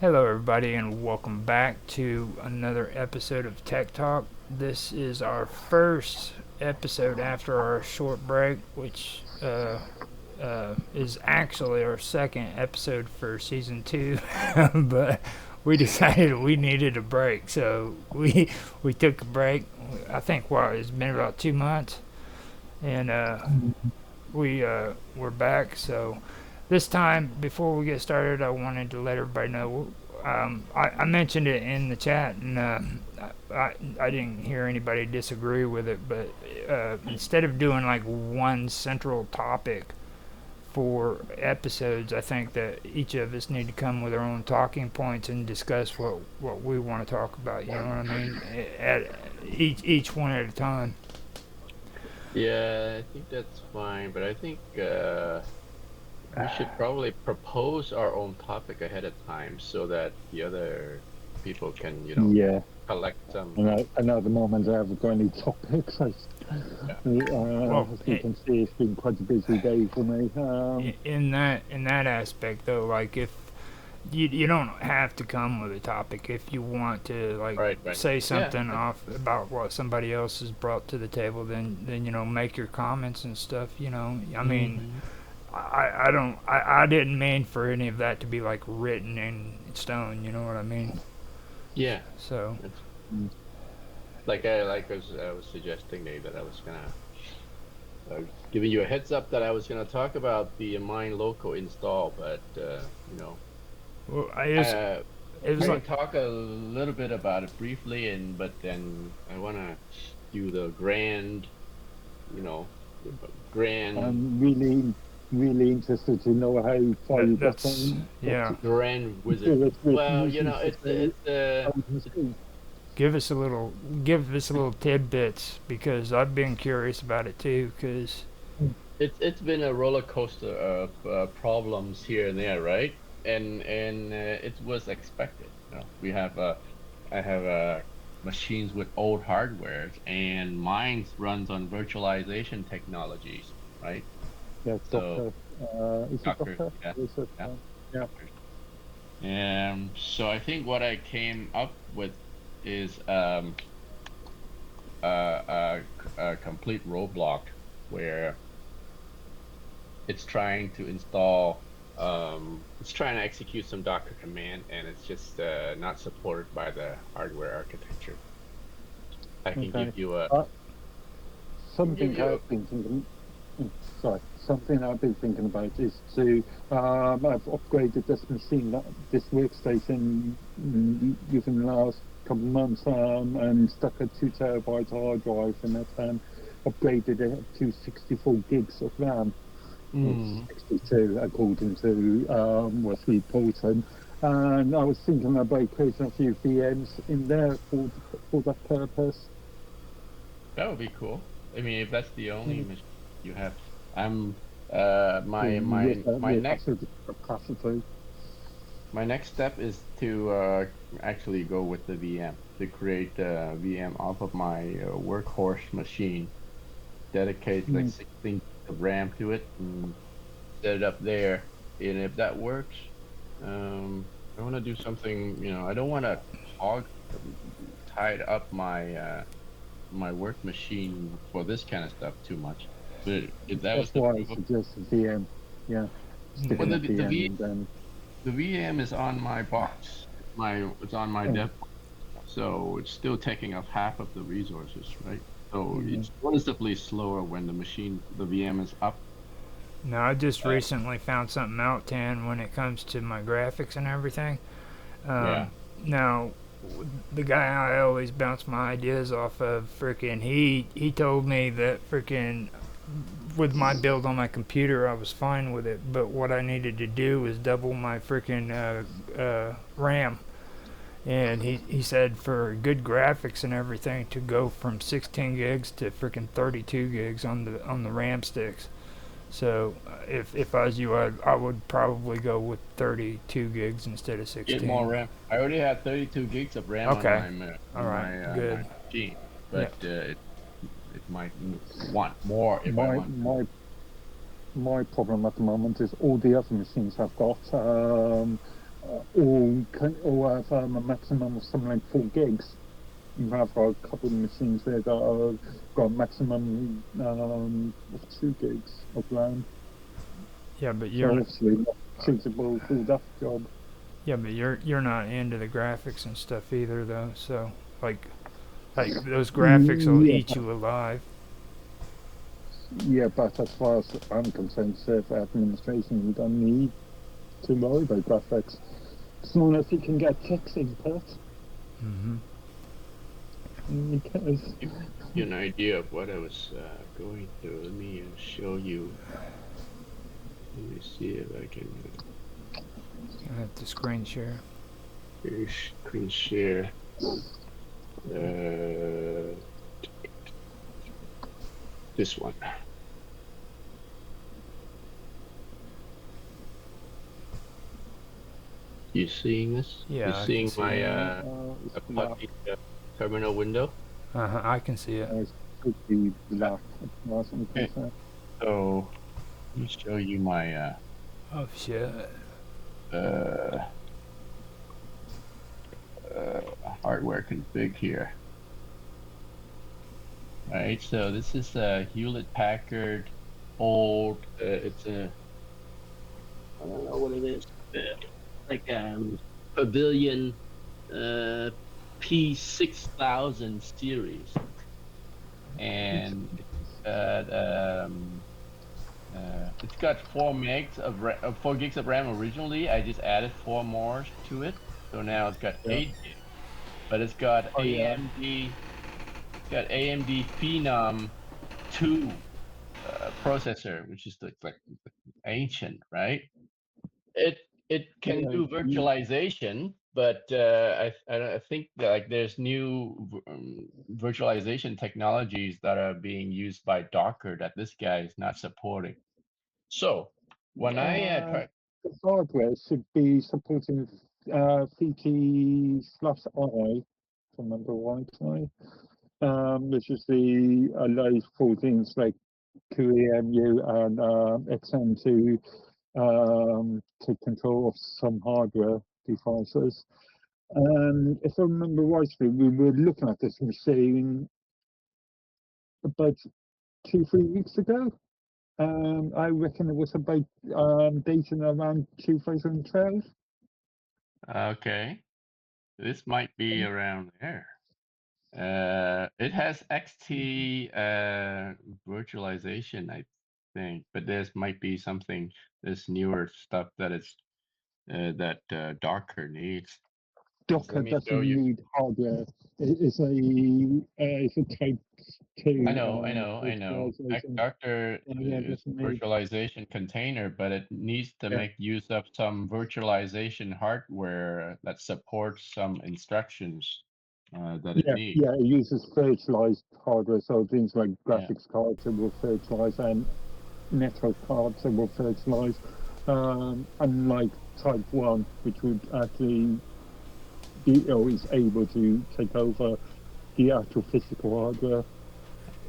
Hello, everybody, and welcome back to another episode of Tech Talk. This is our first episode after our short break, which is actually our second episode for season two, but we decided we needed a break, so we took a break. I think it's been about 2 months, and we're back. So this time, before we get started, I wanted to let everybody know. I mentioned it in the chat, and I didn't hear anybody disagree with it. But instead of doing like one central topic for episodes, I think that each of us need to come with our own talking points and discuss what we want to talk about. You know what I mean? At each one at a time. Yeah, I think that's fine, but I think we should probably propose our own topic ahead of time so that the other people can, Yeah, collect some. and at the moment I haven't got any topics. Yeah. Well, As you can see, it's been quite a busy day for me. in that aspect though, like if you don't have to come with a topic if you want to like Right, right. say Yeah. something off about what somebody else has brought to the table, then make your comments and stuff. I mean, Hmm. I didn't mean for any of that to be like written in stone. You know what I mean? Yeah. So It's Mm. I was suggesting, Dave, that I was gonna giving you a heads up that I was gonna talk about the Mine Loco install, but you know, well, I it I was can like talk a little bit about it briefly, but then I wanna do the grand, you know, the grand, I'm really interested to know how far you got that's on. yeah. grand wizard. Give us Well, information to say how it it's is. Give us a little tidbits because I've been curious about it too. Because it's been a roller coaster of problems here and there, right? And it was expected. We have I have machines with old hardwares, and mine runs on virtualization technologies, right? Yeah, So doctor. Is it Docker, doctor? yeah, Is it? yeah. Yeah. So I think what I came up with is a complete roadblock where it's trying to install, it's trying to execute some Docker command, and it's just not supported by the hardware architecture. I can Okay. give you a, Uh, can give something you a, I've been thinking. Sorry, something I've been thinking about is to I've upgraded this machine, this workstation, within the last couple of months, and stuck a 2 terabyte hard drive in it, and upgraded it to 64 gigs of RAM. It's mm, 62 according to what's reported. And I was thinking about creating a few VMs in there for that purpose. that would be cool. I mean, if that's the only Mm. machine you have, I'm my With next absolute capacity. my next step is to actually go with the VM to create a VM off of my workhorse machine, dedicate like Mm. 16 of RAM to it, and set it up there. And if that works, I want to do something. I don't want to hog tied up my work machine for this kind of stuff too much. But if that was That's the why I proof of, suggest VM. Yeah, well, sticking a VM and then. the VM is on my box. It's on my Oh, dev, so it's still taking up half of the resources, right? So mm, it's noticeably slower when the VM is up. now I just Uh, recently found something out, Tan, when it comes to my graphics and everything. yeah. Um, now the guy I always bounce my ideas off of, freaking, he told me that freaking with my build on my computer, I was fine with it. But what I needed to do was double my freaking RAM. And he said for good graphics and everything to go from 16 gigs to freaking 32 gigs on the RAM sticks. So if I was you, I would probably go with 32 gigs instead of Get more 16. RAM. I already have 32 gigs of RAM on Okay, my all on right, my good. machine, Yeah, but it might want more if I my want. my my problem at the moment is all the other machines I've got. all have a maximum of something like 4 gigs. You have got a couple of machines there that are got a maximum of 2 gigs of RAM. Yeah, but So you're obviously not suitable for that job. you're not into the graphics and stuff either, though. So like those graphics will Yeah, eat you alive. yeah, but as far as I'm concerned, server administration, you don't need to worry about graphics. As long as you can get text input, Mm-hmm. because Give you an idea of what I was going through. Let me show you. Let me see if I can I have to screen share. screen share. This one. You seeing this? You Yeah, I can seeing see my it. it's black. puppy terminal window? I can see it. It could be black. As far as I'm Okay. concerned. So let me show you my Oh shit. uh, hardware config here. All right, so this is a Hewlett Packard old. It's a I don't know what it is. Like Pavilion P6000 series, and it's got 4 gigs of RAM originally. I just added 4 more to it, so now it's got Yeah. 8 gigs. But it's got Oh, yeah. AMD Phenom 2 processor, which is like ancient, right? It can Yeah, do virtualization, but I think that, like, there's new virtualization technologies that are being used by Docker that this guy is not supporting. So when I Uh, try, the hardware should be supporting VT/I, if I remember rightly, which is the allows for things like QEMU and XM to take control of some hardware devices. And if I remember rightly, we were looking at this machine about 2, 3 weeks ago. I reckon it was about dating around 2012. okay, this might be around there. It has XT virtualization, I think, but there's might be something, this newer stuff that it's that Docker needs. Let Docker me show doesn't you. need hardware. It's a type I 2 know, I know, I know. virtualization. Docker Yeah, is doesn't need. virtualization container, but it needs to Yeah, make use of some virtualization hardware that supports some instructions that it needs. yeah. It uses virtualized hardware, so things like Yeah. graphics cards that will virtualize and network cards that will virtualize. Unlike Type 1, which would actually be or is able to take over the actual physical hardware.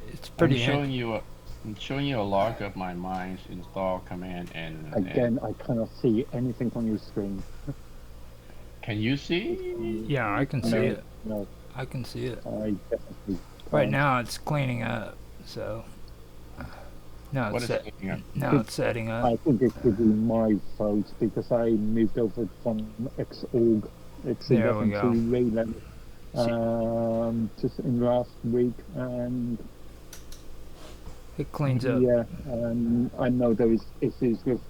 It's I'm pretty. showing you a I'm showing you a log of my mind's install command, and Again, I cannot see anything on your screen. can you see? Yeah, I can see No, it. no, I can see it. I definitely Right can't. now, it's cleaning up. So now What it's is set. cleaning up? Now it's setting up. I think it could be my fault because I moved over from Xorg, There we X11 go. to Wayland See, just in last week, and it cleans up. yeah, I know there is issues with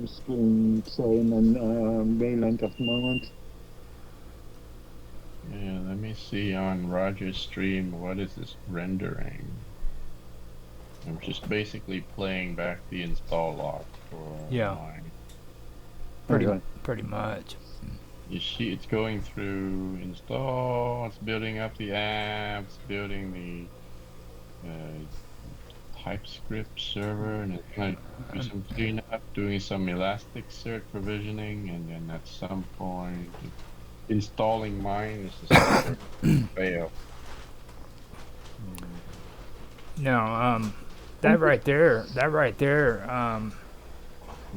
screen sharing and Wayland at the moment. Yeah, let me see on Roger's stream. What is this rendering? I'm just basically playing back the install log for Yeah, mine. Okay. pretty much. You see, it's going through install. It's building up the apps, building the TypeScript server, and it's going to do some cleanup, doing some Elasticsearch provisioning, and then at some point, installing mine is the server fail. No, that right there,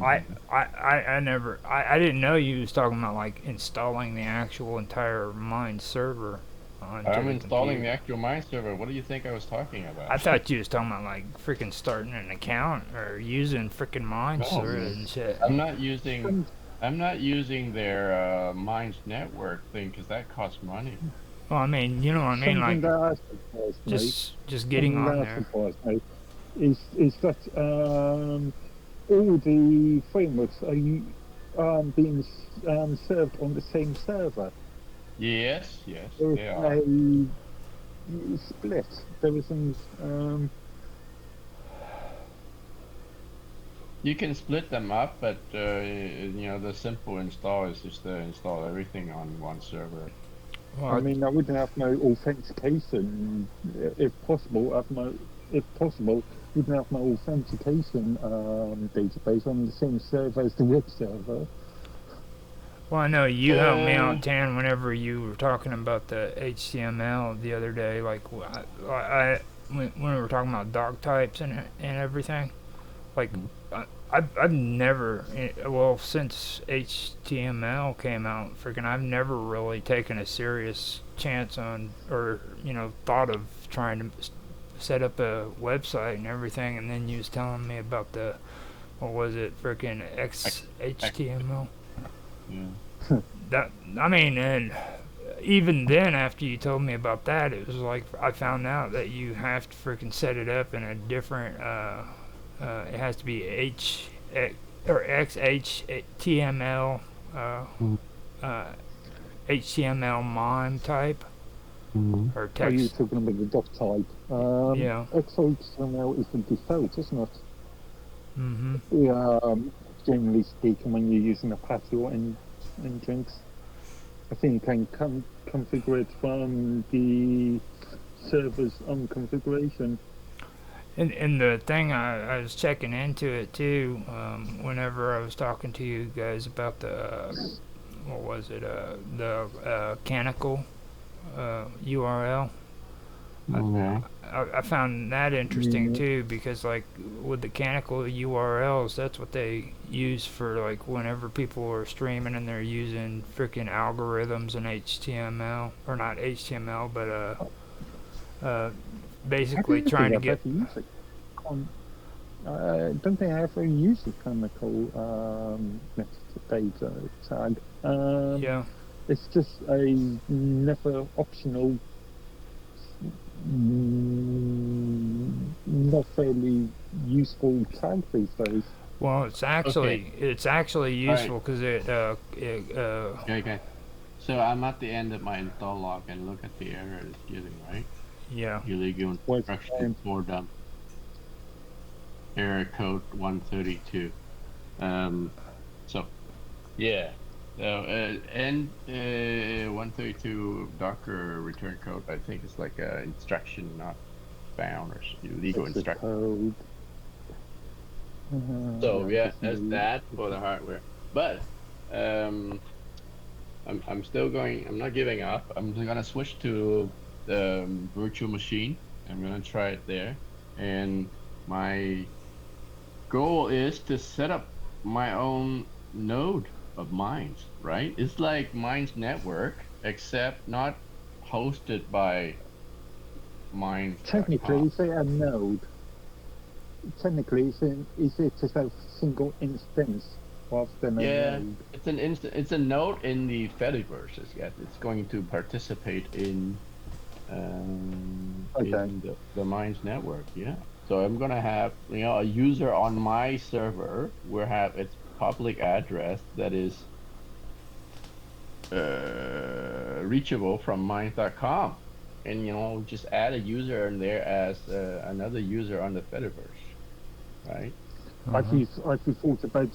I didn't know you was talking about like installing the actual entire mine server onto I'm the installing computer. the actual mine server. What do you think I was talking I about? thought you was talking about like freaking starting an account or using freaking mine No, server man. and shit. I'm not using Some, I'm not using their Minds network thing because that costs money. Well, I mean, you know what I mean, something like that has surprised me. just getting Something that on has there. surprised me is that all the frameworks are being served on the same server. Yes, yes, There they isn't are. a split. There isn't. You can split them up, but the simple install is just to install everything on one server. I Well, mean, I would have my authentication, if possible. If possible, would have my authentication database on the same server as the web server. well, I know you helped me Uh, out, Tan, whenever you were talking about the HTML the other day. Like, when we were talking about doc types and everything. Like, Mhm. I've never, well, since HTML came out, freaking, I've never really taken a serious chance on, or, thought of trying to set up a website and everything. And then you was telling me about what was it, freaking ex- XHTML? yeah. That, I mean, and even then, after you told me about that, it was like I found out that you have to freaking set it up in a different. It has to be or XHTML, uh, uh, HTML MIME type Mm-hmm. or Are you text. talking about the doc type? Yeah. XHTML is the default, isn't it? Mhm. Yeah, generally speaking, when you're using Apache or Nginx, I think you can configure it from the server's own configuration. And the thing I was checking into it too, whenever I was talking to you guys about the what was it, the canonical URL. I, Okay. I found that interesting Mm, too because like with the canonical URLs, that's what they use for like whenever people are streaming and they're using freaking algorithms in HTML or not HTML, but uh, I basically don't think trying to I've get. ever used it. I don't think I ever used the chemical metadata tag. Yeah. It's just a never optional, not fairly useful tag these days. Well, Okay. it's actually All right. useful because it. Okay. Okay. So I'm at the end of my install log and look at the error it's giving, right? Yeah. Illegal What's instructions for dump error code 132. So yeah. So and 132 Docker return code. I think it's like a instruction not found or illegal exit instruction. code? So Yeah, yeah, just that's the that for the hardware. But um, I'm still going. I'm not giving up. I'm gonna switch to the virtual machine. I'm gonna try it there, and my goal is to set up my own node of Minds. Right? It's like Minds Network, except not hosted by technically, Minds.com. is it a node? Technically, is it just a single instance rather than a Yeah, node? it's an instant. It's a node in the Fediverse. Yes, it's going to participate Okay. in the Minds network. Yeah. So I'm gonna have a user on my server will have its public address that is reachable from Minds.com, and just add a user in there as another user on the Fediverse, right? Uh-huh. Have you thought about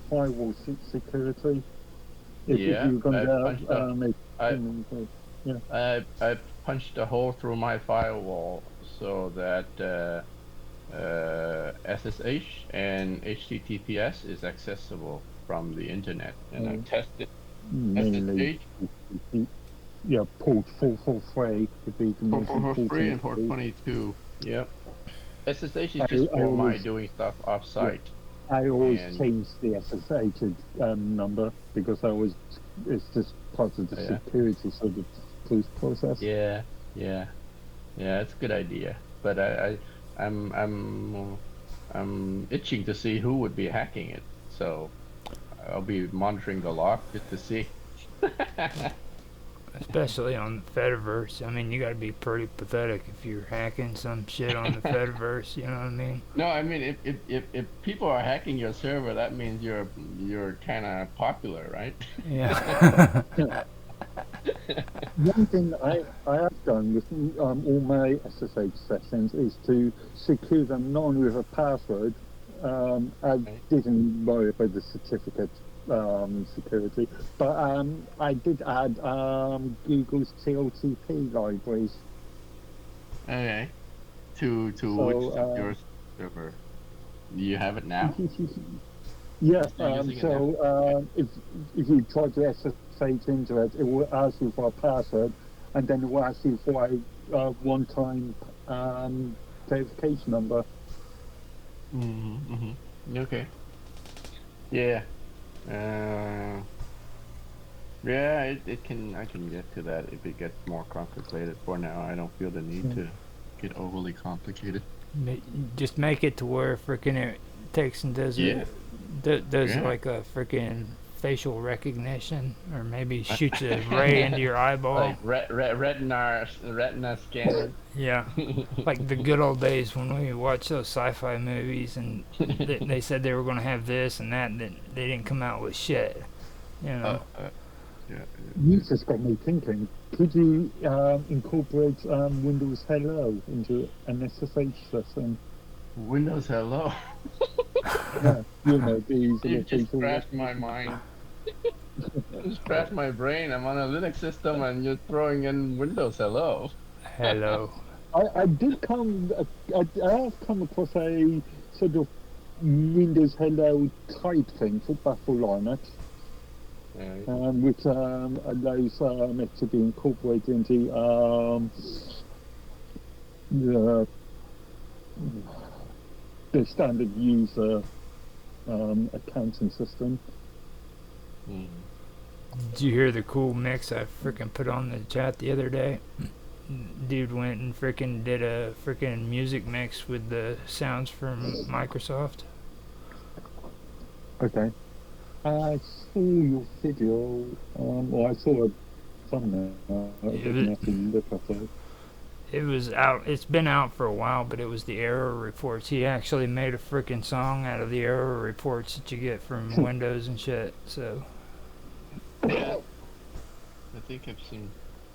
firewall security? If Yeah. you're going to make I yeah. I punched a hole through my firewall so that SSH and HTTPS is accessible from the internet, and I uh, tested mainly SSH yeah, port 443 would be the most for free important and port port. 22. Yep. SSH is I just for my always doing stuff yeah offsite. I always And change the SSH number because it's just part of the yeah, security sort of process. yeah, yeah, yeah. It's a good idea, but I'm I'm I'm itching to see who would be hacking it. So I'll be monitoring the log just to see. Especially on the Fediverse. I mean, you gotta be pretty pathetic if you're hacking some shit on the Fediverse. You know what I mean? No, I mean if people are hacking your server, that means you're kind of popular, right? Yeah. Yeah. One thing I have done with all my SSH sessions is to secure them not only with a password. I Right. didn't worry about the certificate security, but I did add Google's TLTP libraries. Okay. To which So your server? Do you have it now? yeah, You're using it now? Okay. if you try to SSH into it, it will ask you for a password, and then it will ask you for a one-time verification number. Mm-hmm, mm-hmm. Okay. Yeah. Uh, yeah, it can I can get to that if it gets more complicated. For now, I don't feel the need Yeah. to get overly complicated. Just make it to where freaking it takes and does Yeah, does yeah. like a freaking facial recognition, or maybe shoots a ray into your eyeball. Like retina scanning. Yeah, like the good old days when we watched those sci-fi movies and they said they were going to have this and that, and then they didn't come out with shit. You know. Uh, uh, yeah, You just got me thinking. Could you incorporate Windows Hello into an SSH session? Windows Hello. Yeah, these You little just facial crashed my recognition. mind. You just crashed my brain. I'm on a Linux system and you're throwing in Windows Hello. Hello. I did I have come across a sort of Windows Hello type thing for Linux, Right. which allows it to be incorporated into the, the standard user accounting system. Mm. Did you hear the cool mix I freaking put on the chat the other day? Dude went and freaking did a freaking music mix with the sounds from Microsoft. Okay. I saw your video, or I saw a thumbnail. I It didn't was, have to look at it. it was out. It's been out for a while, but it was the error reports. He actually made a freaking song out of the error reports that you get from Windows and shit. So Yeah, I think I've seen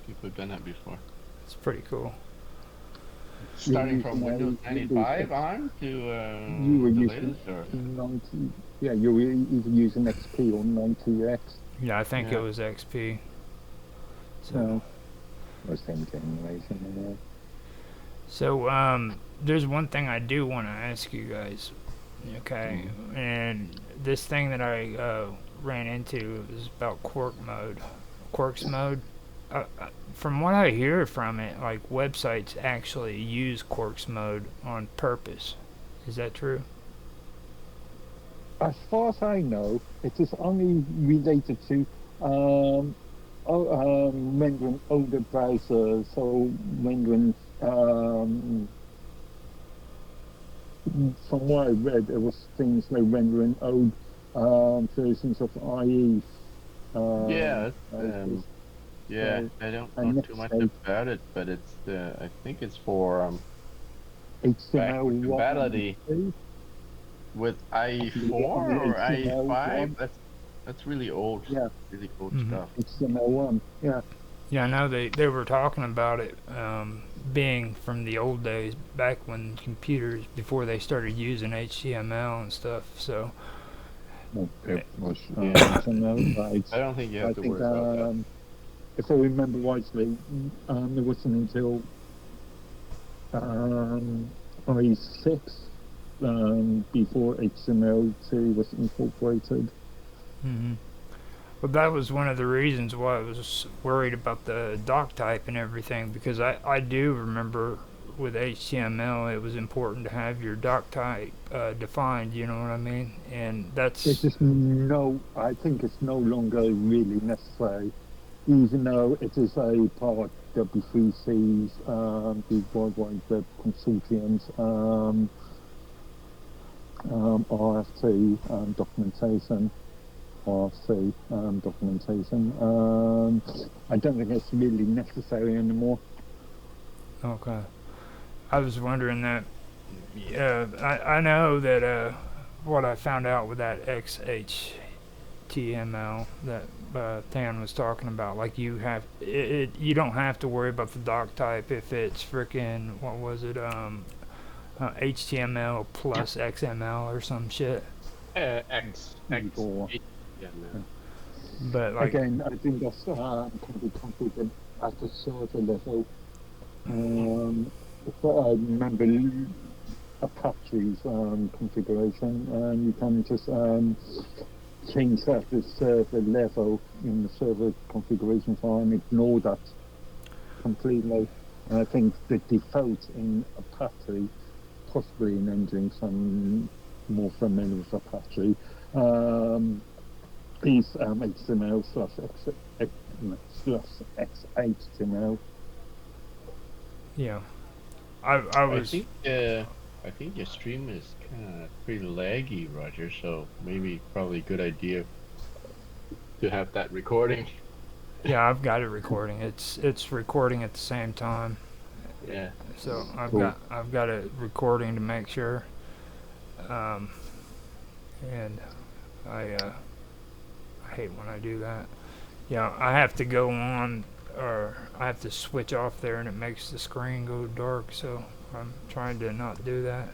people done that before. it's pretty cool. You were Starting from using a Windows Windows 95 X. on You were to the using latest, or 90. Yeah, you were either using XP or 90X. Yeah, I think it yeah. was XP. So No, or same generation. so there's one thing I do want to ask you guys. Okay, Mm. and this thing that I ran into is about Quarks mode. From what I hear from it, like websites actually use Quarks mode on purpose. Is that true? As far as I know, it is only related to rendering older browsers, so rendering from what I read, it was things like rendering old versions of IE. Yeah, Browsers. yeah. So, I don't know and too much Netscape about it, but it's I think it's for backward HTML1 compatibility and with actually IE4 only or HTML1. IE5. That's Yeah, really old Mm-hmm. stuff. HTML1. Yeah. Yeah, I know they were talking about it being from the old days, back when computers before they started using HTML and stuff. So No, it was Yeah, HTML, I don't think you I have to think worry about that. if I remember rightly, it wasn't until um, IE6 before HTML2 was incorporated. hmm well, that was one of the reasons why I was worried about the doc type and everything, because I do remember with HTML, it was important to have your doc type defined. You know what I mean? And It that's is no, I think it's no longer really necessary, even though it is a part of W3C's, the World Wide Web Consortium's RFT documentation. RFC documentation. I don't think it's really necessary anymore. okay. I was wondering that. Yeah, I know that what I found out with that XHTML that Tan was talking about, like you don't have to worry about the doc type if it's freaking what was it HTML plus XML or some shit. X, Or, yeah, man. But like again, I think that's can be configured at the server level. If I remember Apache's configuration, and you can just change that at the server level in the server configuration file and ignore that completely. And I think the default in Apache, possibly in Nginx, I'm more familiar with Apache, is HTML slash XHTML. yeah, I I was think your stream is kind of pretty laggy, Roger. So maybe probably a good idea to have that recording. yeah, I've got it recording. It's recording at the same time. Yeah. So Cool. I've got it recording to make sure. Um, and I hate when I do that. Yeah, I have to go on or I have to switch off there and it makes the screen go dark. So I'm trying to not do that.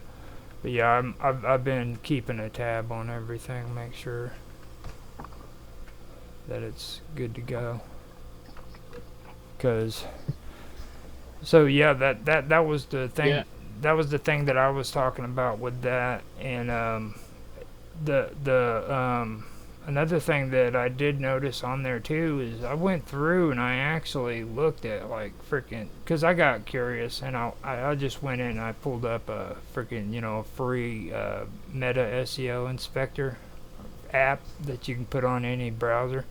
But yeah, I've been keeping a tab on everything, make sure that it's good to go. Cause so yeah, that was the thing. Yeah. That was the thing that I was talking about with that, and the another thing that I did notice on there too is I went through and I actually looked at like freaking because I got curious and I just went in and I pulled up a freaking free Meta SEO inspector app that you can put on any browser.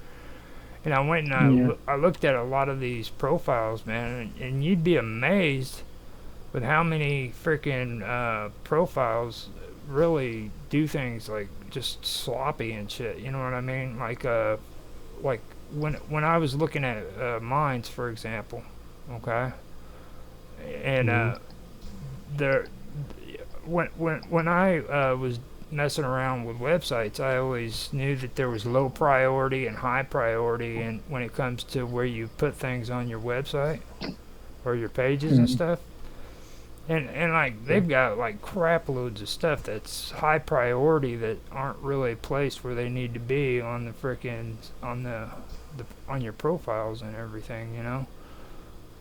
And I went and Yeah. I looked at a lot of these profiles, man, and you'd be amazed with how many freaking profiles really do things like just sloppy and shit. You know what I mean? Like when I was looking at mines, for example, okay, and there when I was messing around with websites, I always knew that there was low priority and high priority, and when it comes to where you put things on your website or your pages and stuff. And like they've got like crap loads of stuff that's high priority that aren't really placed where they need to be on the frickin' on your profiles and everything,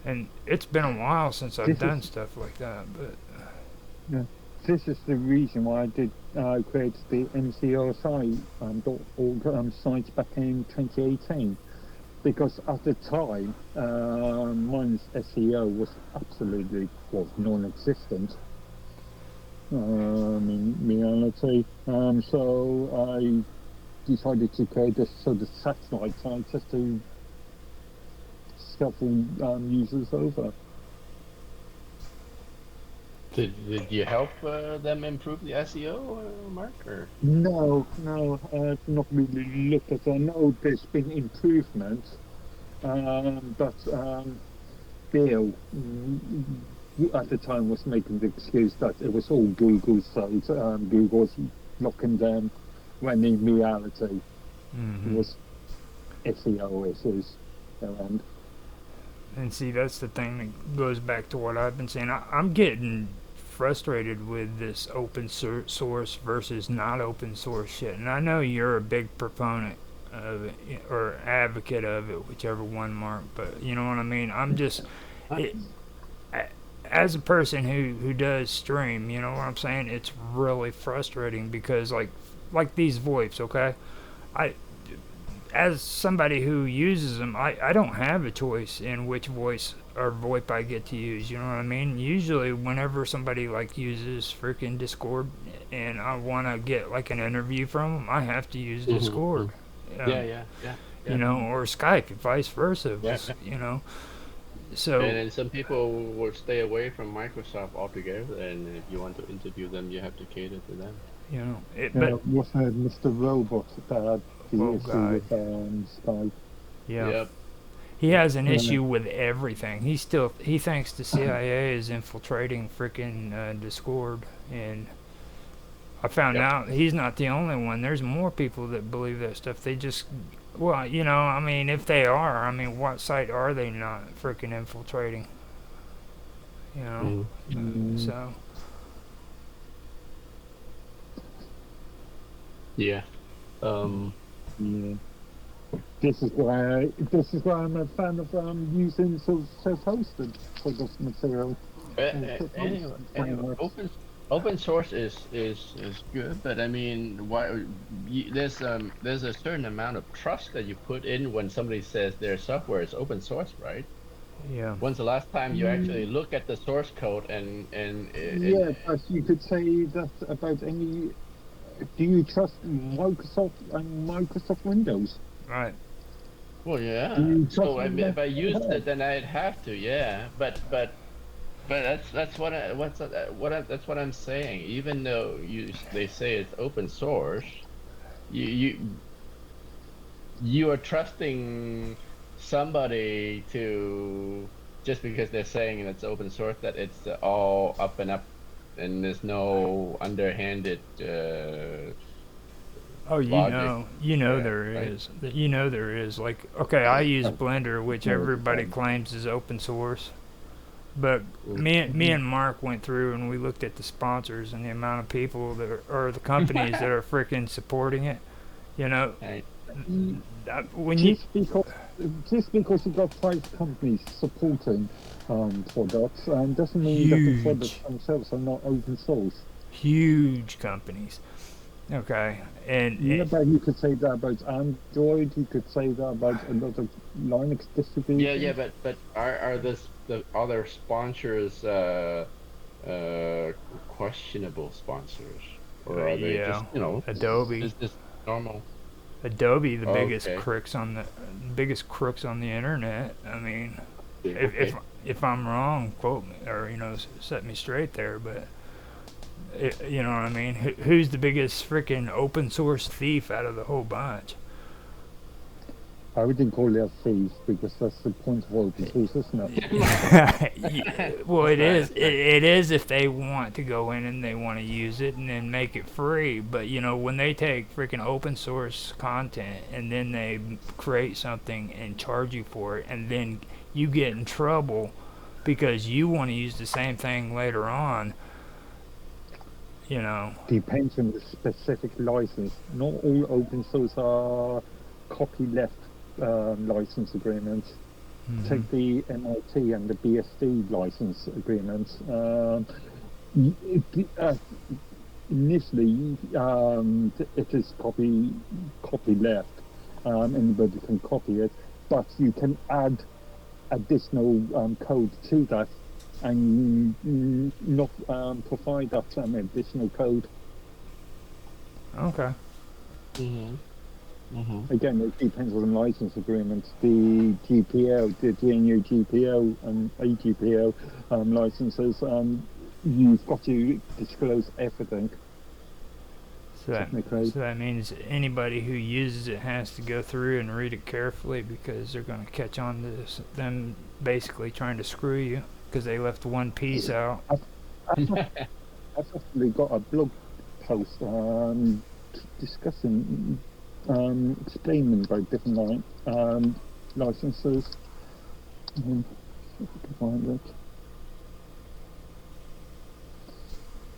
And it's been a while since I've done stuff like that, but Yeah. This is the reason why I did create the MCRSI.org site back in 2018. Because at the time, mine's SEO was absolutely non-existent in reality. So I decided to create a sort of satellite site just to shuffle users over. Did you help them improve the SEO, Mark? Or No, I've not really looked at it. I know there's been improvements, but Bill at the time was making the excuse that it was all Google's fault. Google's locking them, when in reality it was SEO issues around. and see that's the thing that goes back to what I've been saying. I'm getting frustrated with this open source versus not open source shit, and I know you're a big proponent of it or advocate of it, whichever one, Mark. But you know what I mean. I'm just as a person who does stream, you know what I'm saying. It's really frustrating because like these VoIPs, okay. I as somebody who uses them, I don't have a choice in which voice or VoIP I get to use. You know what I mean? Usually, whenever somebody like uses freaking Discord, and I want to get like an interview from them, I have to use Mm-hmm. Discord. Yeah, Um, yeah, yeah, you yeah, know, or Skype, vice versa. yeah, yeah. You know, And so then some people will stay away from Microsoft altogether, and if you want to interview them, you have to cater to them. you know, but Was Mr. Robot that had the oh issue god, with Skype? yeah. Yep, He yep. has an Yeah. issue with everything. He thinks the CIA is infiltrating freaking Discord, and I found Yep. out he's not the only one. There's more people that believe that stuff. They just, well, you know, I mean, if they are, I mean, what site are they not freaking infiltrating? You know, Mm-hmm. Mm, so Yeah. Um. yeah. This is why I'm a fan of using self-hosted sort of material. Anyway, Self-hosted frameworks. open source is good, but I mean, why there's a certain amount of trust that you put in when somebody says their software is open source, right? yeah. When's the last time you actually Mm, look at the source code and yeah, but you could say that about any. Do you trust Microsoft and Microsoft Windows? Right. well, Do yeah. you So trust I mean, Mac if I used OS? it, then I'd have to, yeah. But that's what that's what I'm saying. Even though they say it's open source, you you you are trusting somebody to just because they're saying it's open source that it's all up and up and there's no underhanded Oh, logic you know there, there right? is. You know there is. Like, okay, I use Oh, Blender, which no, it everybody depends. claims is open source. But Mm. me Mhm. and Mark went through and we looked at the sponsors and the amount of people that are, or the companies that are freaking supporting it. You know, Right. when you Just because just because you've got five companies supporting products doesn't mean that the products huge, themselves are not open source. huge companies. Okay, and Yeah, but you could say that about Android. You could say that about a lot of Linux Yeah, yeah, distributions. but are the other sponsors questionable sponsors, or are they just yeah, Adobe, is this normal? Adobe, the Okay, biggest crooks on the internet. I mean, yeah, if if okay. if I'm wrong, quote me or set me straight there. But you know what I mean? Who's the biggest freaking open source thief out of the whole bunch? I wouldn't call it a thief because that's the point of open source, isn't it? Well, it Right, is. right. It is if they want to go in and they want to use it and then make it free. But you know, when they take freaking open source content and then they create something and charge you for it, and then you get in trouble because you want to use the same thing later on. You know. Depends on the specific license. Not all open source are copyleft license agreements. Hmm. Take the MIT and the BSD license agreements. It, initially, it is copy left. Anybody can copy it, but you can add additional code to that and not provide that additional code. Okay. Mm-hmm. Mm-hmm. Again, it depends on the license agreement. The GPL, the GNU GPL and AGPL licenses, you've got to disclose everything So that technically. so that means anybody who uses it has to go through and read it carefully because they're going to catch on to them basically trying to screw you because they left one piece out. I've, I've, I've actually got a blog post discussing, explaining about different licenses. If I can find it.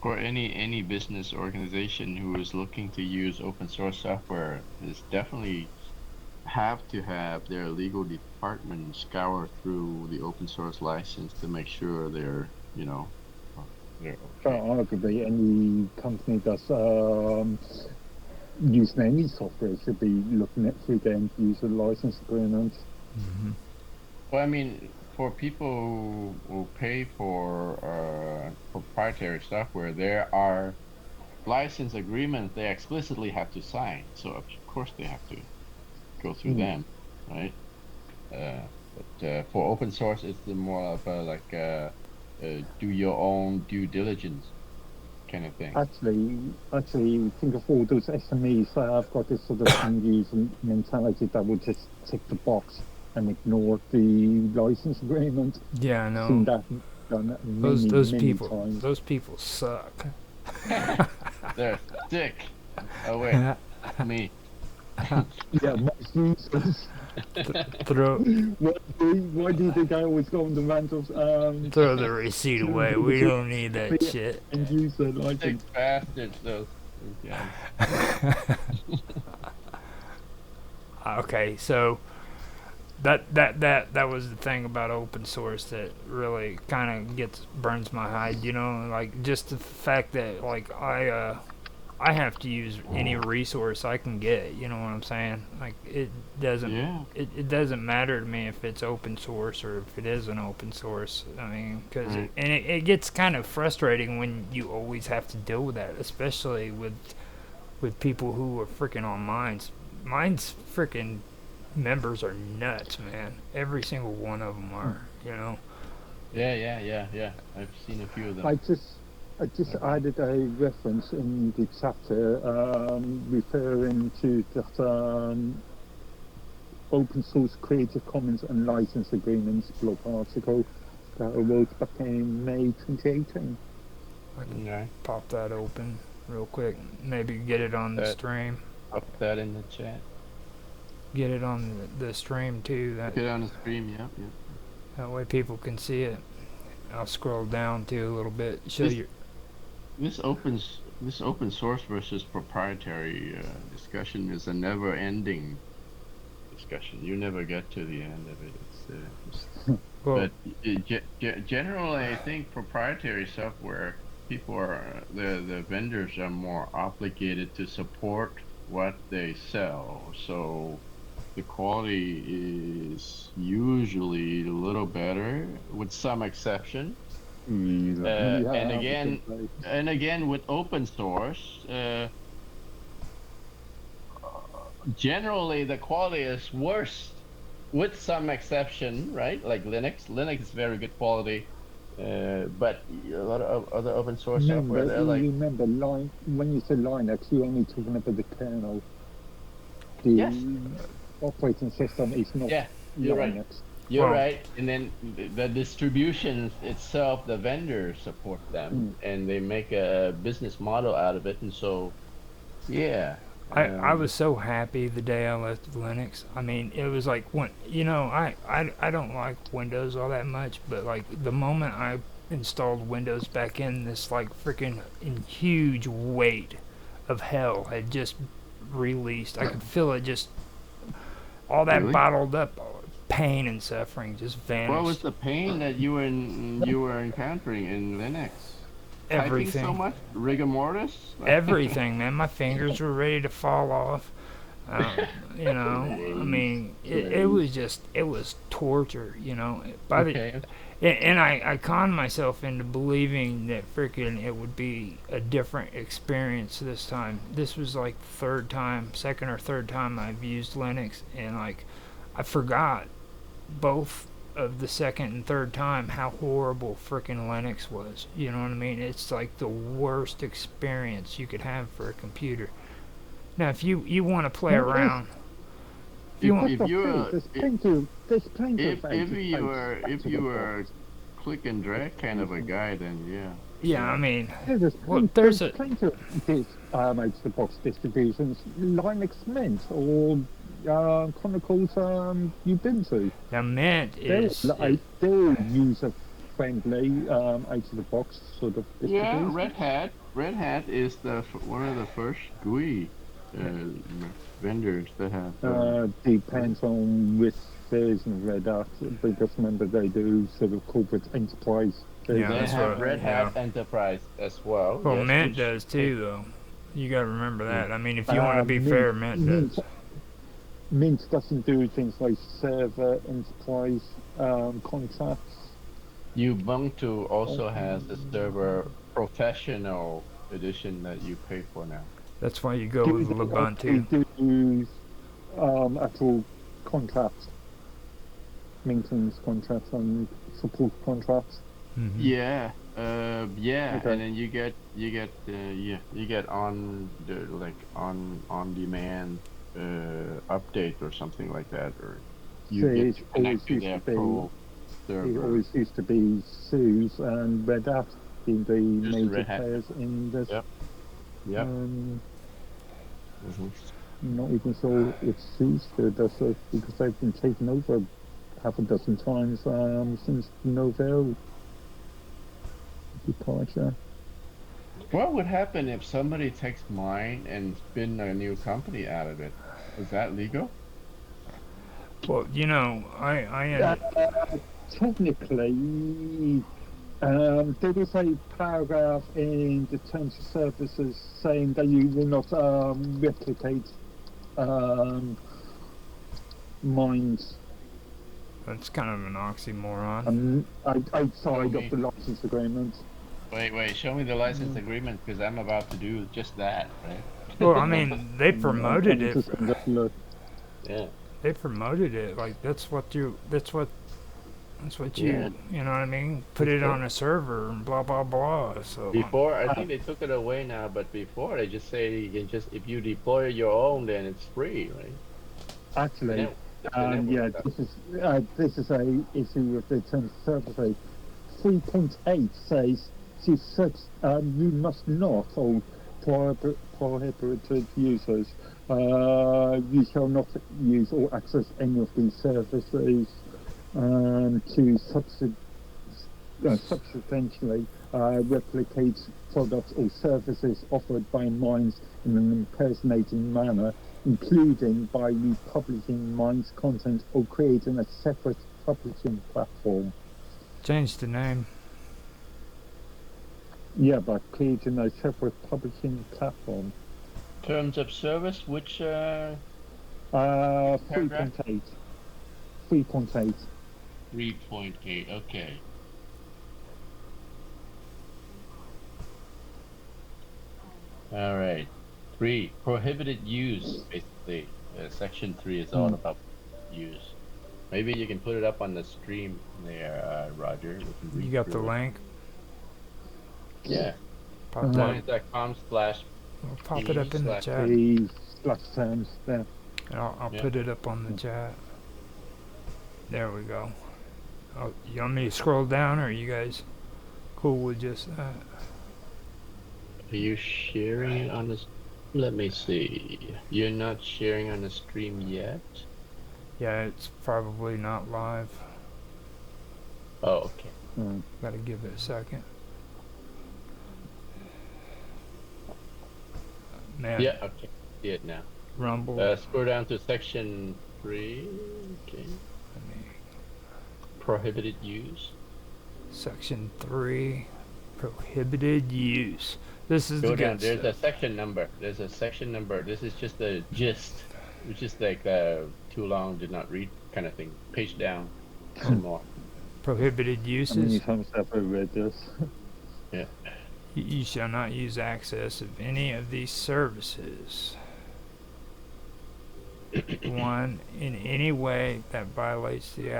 Or any business organization who is looking to use open source software is definitely have to have their legal department scour through the open source license to make sure they're But okay. arguably, any company that's, using any software should be looking at through the end user license agreement. Mm-hmm. Well, I mean, for people who pay for proprietary software, there are license agreements they explicitly have to sign. So of course they have to go through them, right? But for open source, it's more of a like do your own due diligence kind of thing. Actually, think of all those SMEs that have got this sort of end-user mentality that will just tick the box and ignore the license agreement. Yeah, I know. Seen that done many, Those many people, times. those people suck. They're sick. Oh wait, me. Yeah, most users. Throw Why do you think I always go on the rant of throw the receipt away. We don't need that shit. end user Sick license? bastards, those guys. Okay, so that was the thing about open source that really kind of burns my hide, you know, like just the fact that like I have to use any resource I can get, you know what I'm saying? Like it doesn't matter to me if it's open source or if it isn't open source. I mean, because it gets kind of frustrating when you always have to deal with that, especially with people who are freaking on mines. Mine's freaking members are nuts, man. Every single one of them are, you know. Yeah. I've seen a few of them. I just added a reference in the chapter referring to that open source Creative Commons and license agreements blog article that I wrote back in May 2018. I can pop that open real quick. Maybe get it on the stream. Pop that in the chat. Get it on the stream too. Get it on the stream, yeah. That way people can see it. I'll scroll down too a little bit. Show you. This open source versus proprietary discussion is a never-ending discussion. You never get to the end of it. Well, but generally, I think proprietary software, people are the vendors are more obligated to support what they sell. So the quality is usually a little better, with some exception. And again, with open source, generally the quality is worse, with some exception, right? Like Linux. Linux is very good quality, but a lot of other open source software, they're like. Remember, when you say Linux, you're only talking about the kernel. The operating system is not you're Linux. Right. You're right, and then the distributions itself, the vendors support them, and they make a business model out of it, and so, I was so happy the day I left Linux. I mean, it was like when I don't like Windows all that much, but like the moment I installed Windows back in, this like freaking huge weight of hell had just released. I could feel it just all that bottled up pain and suffering just vanished. What was the pain that you were encountering in Linux? Everything. Typing so much? Rigor mortis? Everything, man. My fingers were ready to fall off. You know, I mean, it was torture, you know. And I conned myself into believing that freaking it would be a different experience this time. This was like second or third time I've used Linux, and like I forgot both of the second and third time how horrible frickin' Linux was. You know what I mean? It's like the worst experience you could have for a computer. Now, if you want to play around, if you were a click and drag kind of a guy, then I mean, there's plenty of out-of-the-box distributions Linux Mint or Chronicles you've been to. Now, Mint is they're user-friendly out-of-the-box sort of distribution. Yeah, Red Hat is one of the first GUI vendors that have. Depends on which version of Red Hat, because remember they do sort of corporate enterprise. They have Red Hat Enterprise as well. Well, Mint does too, though. You gotta remember that. I mean, if you want to be fair, Mint Mint, does. Mint doesn't do things like server enterprise contracts. Ubuntu also has the server professional edition that you pay for now. That's why you go Do with they actually Ubuntu. do actual contracts, maintenance contracts and support contracts? Yeah, yeah, Okay. and then you get on the like on demand update or something like that, or you So get it to always connect to used to their be pro server. SUSE and Red Hat being the Just the major Red Hat. players in this. Yep, yep. Um, hmm not even sure if SUSE still does it because they've been taken over half a dozen times since Novell departure. What would happen if somebody takes mine and spin a new company out of it? Is that legal? Well, I Uh, ended. Technically, there is a paragraph in the terms of services saying that you will not replicate um, mines That's kind of an oxymoron. outside of me. the license agreement. Wait, show me the license agreement because I'm about to do just that, right? Well, I mean, they promoted I'm it. just going to look. Yeah, They promoted it like that's what yeah. you know what I mean. Put it Before, on a server and blah blah blah. So before I Uh, think they took it away now, but before they just say you can just if you deploy your own, then it's free, right? They Actually, never, they never yeah, stuff. this is a issue with the terms of service. 3.8 says you must not hold prohibited users. You shall not use or access any of these services to substantially replicate products or services offered by mines in an impersonating manner, including by republishing mines content or creating a separate publishing platform. change the name. Yeah, by creating a separate publishing platform. Terms of service, which paragraph? 3.8. 3.8. 3.8. Okay. All right. Three, prohibited use, basically. Section three is all Mm. about use. Maybe you can put it up on the stream there, Roger. We can You read got the through it. link. Yeah. Pop that. Mines.com slash I'll pop it PE up in the slash. chat. The slash terms there. And I'll Yeah. put it up on the chat. There we go. Oh, you want me to scroll down, or are you guys cool with just that? Are you sharing it on this? Let me see. You're not sharing on the stream yet? Yeah, it's probably not live. Oh, okay. Mm. Gotta give it a second. Man, Yeah, okay. See it now. Rumble. Scroll down to section 3. Okay. Let me, Prohibited use. Section 3, prohibited use. This is Go the down. good There's a stuff. section number. There's a section number. This is just the gist, which is like too long, did not read kind of thing. Page down. Some more. Prohibited How many uses. times have I read this? Yeah. You shall not use access of any of these services. 1. In any way that violates the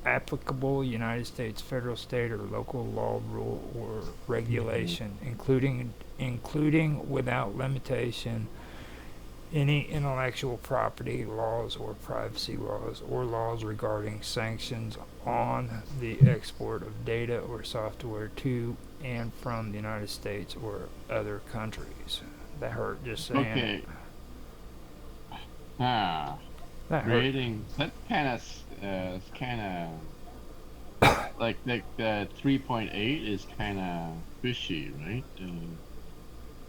applicable United States federal, state, or local law, rule, or regulation, including without limitation any intellectual property laws or privacy laws or laws regarding sanctions on the export of data or software to and from the United States or other countries. That hurt just saying Okay. it. Ah. That hurt. Creating. That kind of. It's kind of. Like the 3.8 is kind of fishy, right?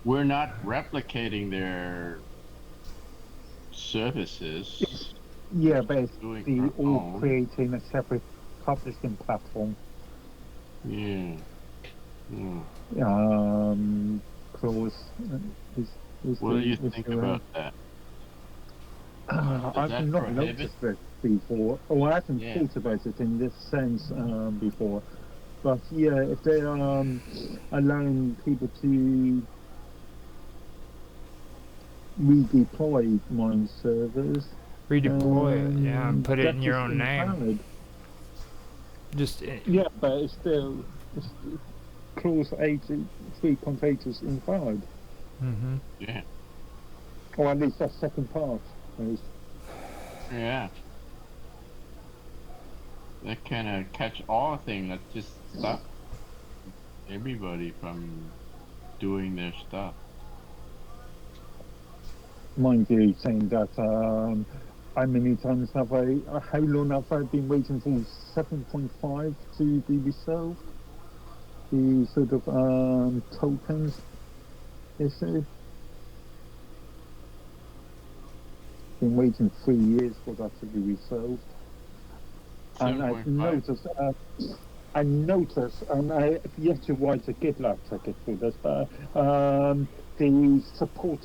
We're not replicating their services. Yeah, Doing basically our all own. creating a separate publishing platform. Yeah. Hmm. Clause is What do you think about that? Does I've that not prohibit? noticed it before, or I haven't Yeah. thought about it in this sense before. But yeah, if they are allowing people to redeploy mine servers, Redeploy it, yeah, and put it that in your is own name. invalid. Just Yeah, but it's clause 83.8 is invalid, mm-hmm. Yeah. or at least that second part is. Yeah. That kind of catch-all thing that just stops everybody from doing their stuff. Mind you, saying that how many times have how long have I been waiting for 7.5 to be resolved? The sort of tokens issue. Been waiting 3 years for that to be resolved. And I've 7.5? noticed, and I've yet to write a GitLab ticket for this, but the support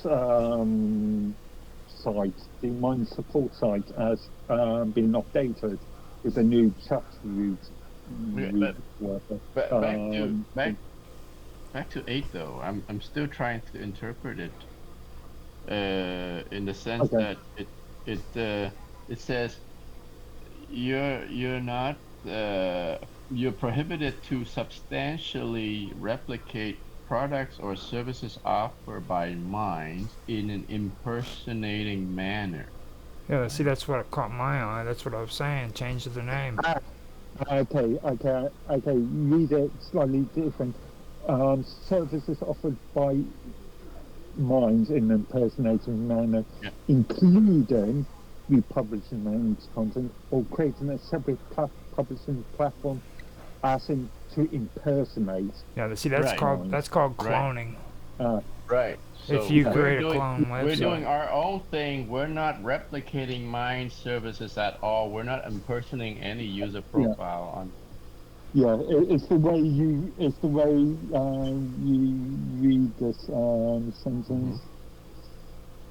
site, the mine support site, has been updated with a new chat route. Yeah, but back to 8 though. I'm still trying to interpret it in the sense Okay. that it says you're not you're prohibited to substantially replicate products or services offered by mines in an impersonating manner. Yeah, see, that's what caught my eye. That's what I was saying. Change the name. Okay. Read it slightly different. Services offered by mines in an impersonating manner, Yeah. including republishing mines content or creating a separate publishing platform, as in to impersonate. Yeah, see, that's Right. called Right. cloning. Right. If So you create a clone we're doing website. our own thing. We're not replicating mine services at all. We're not impersonating any user Yeah, profile on. yeah. It's the way you read this sentence.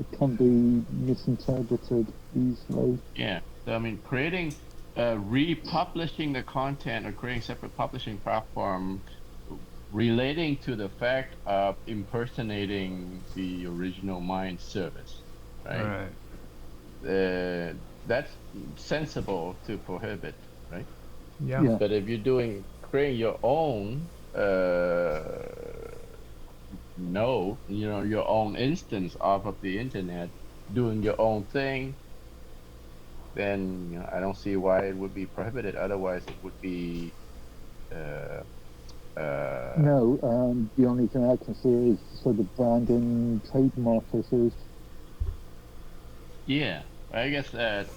It can be misinterpreted easily. Yeah. So I mean, creating, republishing the content or creating separate publishing platform relating to the fact of impersonating the original mine service, right? Right. That's sensible to prohibit, right? Yeah. Yeah. But if you're creating your own, your own instance off of the internet, doing your own thing, then I don't see why it would be prohibited. Otherwise, it would be, uh, No, the only thing I can see is sort of branding trademark issues. yeah. I guess that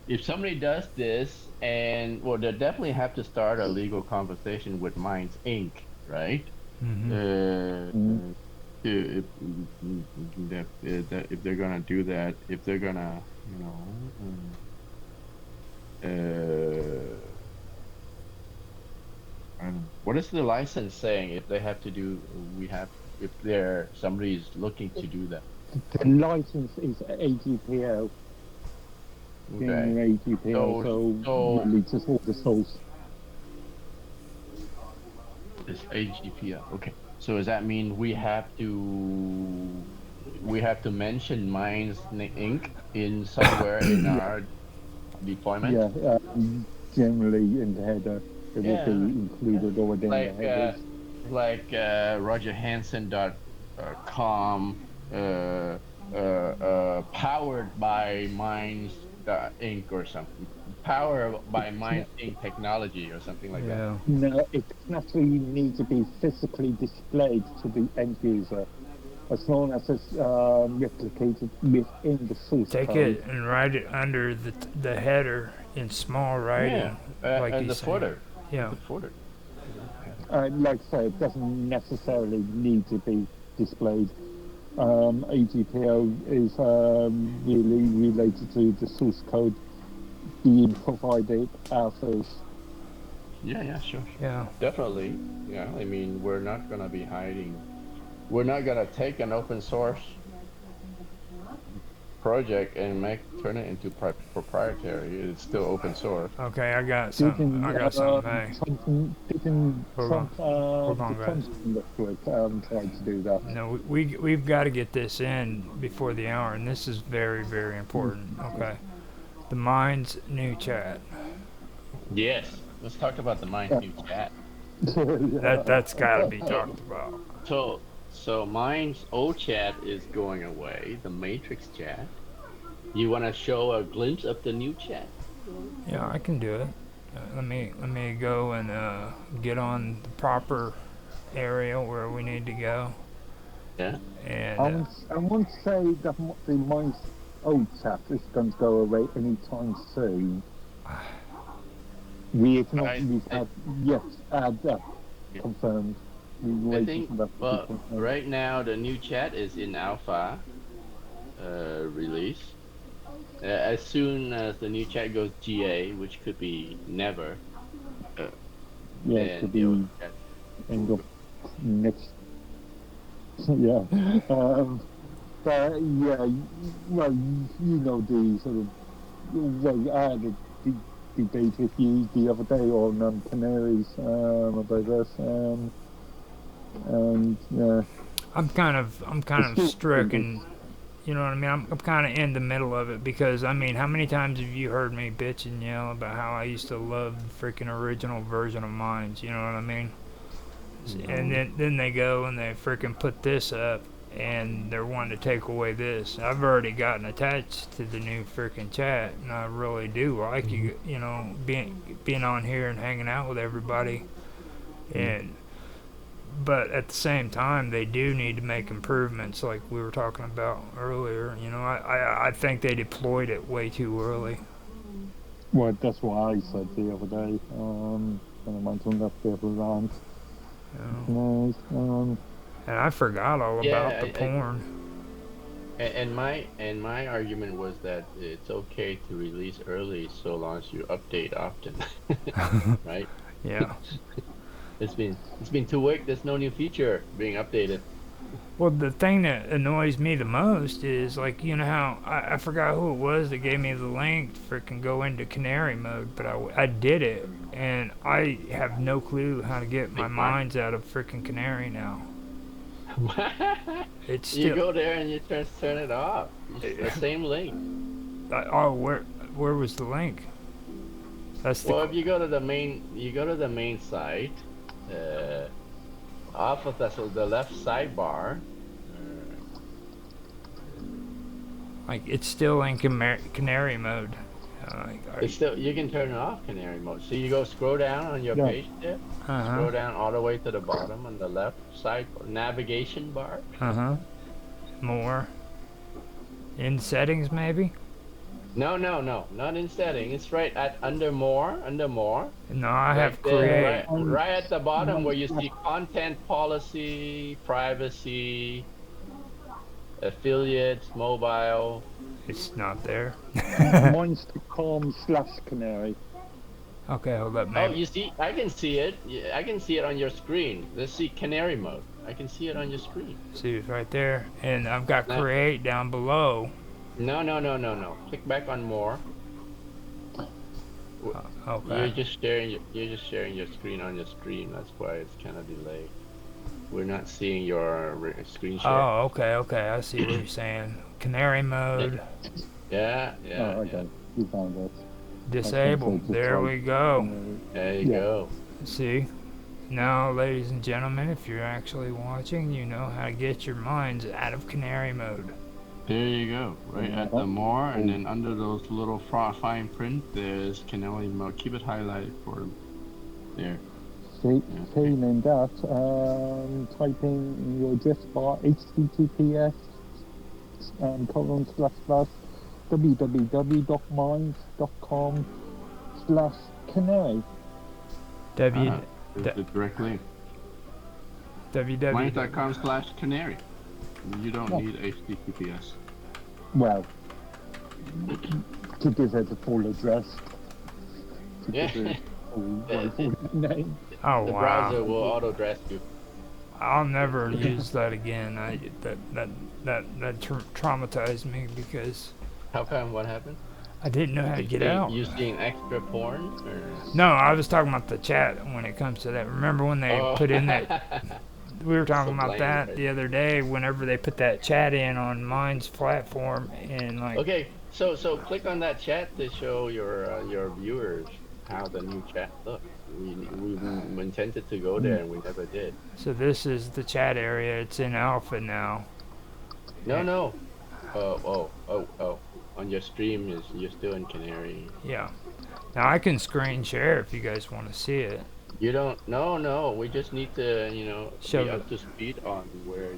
if somebody does this, and well, they definitely have to start a legal conversation with Minds Inc., right? Mm-hmm. If, if they're gonna do that, if they're gonna, I don't know. What is the license saying if they have to do, if somebody's looking to do that? The license is AGPL. Okay. AGPL, so really just all the source. It's AGPL. Okay. So does that mean we have to mention Minds Inc. in somewhere in our deployment? Yeah, generally in the header, it will be included already in the headers. Like rogerhanson.com, powered by Minds Inc. or something. Powered by Minds Inc. technology or something like that. No, it doesn't actually need to be physically displayed to the end user, as long as it's replicated within the source Take code. it and write it under the header in small writing, like and you the say. footer. Yeah. The footer. Like I say, it doesn't necessarily need to be displayed. AGPL is really related to the source code being provided as. Yeah, sure. Yeah. Definitely. Yeah, I mean, we're not gonna be hiding we're not gonna take an open source project and turn it into proprietary. It's still open source. Okay, I got something. I got something. Hey, Didn't hold on. Hold the on, guys. Thompson Network try to do that? No, we've got to get this in before the hour, and this is very, very important. Okay, the Mind's new chat. Yes. Let's talk about the Mind's new chat. That's got to be talked about. So Mind's old chat is going away. The Matrix chat. You want to show a glimpse of the new chat? Yeah, I can do it. Let me go and get on the proper area where we need to go. Yeah. And I won't say that the Mind's old chat is going to go away anytime soon. We've had yet had that confirmed. I think, well, right now the new chat is in alpha release. As soon as the new chat goes GA, which could be never. It could be end of next. Yeah. But yeah, well, you know the sort of. Well, I had a debate with you the other day on Canaries about this. And yeah, I'm kind of stricken. You know what I mean? I'm kind of in the middle of it because I mean, how many times have you heard me bitch and yell about how I used to love the freaking original version of Minds? You know what I mean? And then they go and they freaking put this up, and they're wanting to take away this. I've already gotten attached to the new freaking chat, and I really do like you know, being on here and hanging out with everybody, and. But at the same time, they do need to make improvements, like we were talking about earlier. You know, I think they deployed it way too early. well, that's what I said the other day. When I went on that bit of a rant. And I forgot all about the porn. And my argument was that it's okay to release early so long as you update often, right? Yeah. It's been 2 weeks. There's no new feature being updated. Well, the thing that annoys me the most is, like, you know how I forgot who it was that gave me the link to freaking go into canary mode, but I did it, and I have no clue how to get my minds out of freaking canary now. It's still, you go there and you turn it off. It's the same link. Where was the link? That's the. Well, if you go to the main site. Off of the left sidebar. Like, it's still in canary mode. It's still, you can turn it off canary mode. So you go scroll down on your page there. Scroll down all the way to the bottom on the left side navigation bar. More. In settings, maybe? No, not in setting. It's right at under more. No, I have create. Right at the bottom where you see content policy, privacy, affiliates, mobile. It's not there. Minds.com/canary. Okay, hold up, Oh, maybe. you see, I can see it. I can see it on your screen. Let's see canary mode. I can see it on your screen. See, it's right there. And I've got create down below. No. Click back on more. Okay. You're just sharing your screen on your stream. That's why it's kind of delayed. We're not seeing your screen share. Oh, okay. I see what you're saying. Canary mode. Yeah. Oh, okay. You found it. Disabled. There we go. There you go. See? Now, ladies and gentlemen, if you're actually watching, you know how to get your minds out of canary mode. There you go, right at the more, and then under those little fine print, there's canary mode. Keep it highlighted for there. Failing that, type in your address bar https www.minds.com/canary. There's the direct link. Minds.com/canary. You don't need HTTPS. Well, to give it a full address. Yeah. Full name. Oh, the wow. browser will auto-address you. I'll never use that again. That traumatized me because How come? What happened? I didn't know how to get out. You seeing extra porn? Or? No, I was talking about the chat when it comes to that. Remember when they Oh. put in that? We were talking about blame, that right? the other day. Whenever they put that chat in on mine's platform, and like, Okay, so click on that chat to show your viewers how the new chat looks. We intended to go there and we never did. so this is the chat area. It's in alpha now. No. Oh. On your stream is you're still in Canary. Yeah. Now I can screen share if you guys want to see it. You don't. No. We just need to Show be the. up to speed on where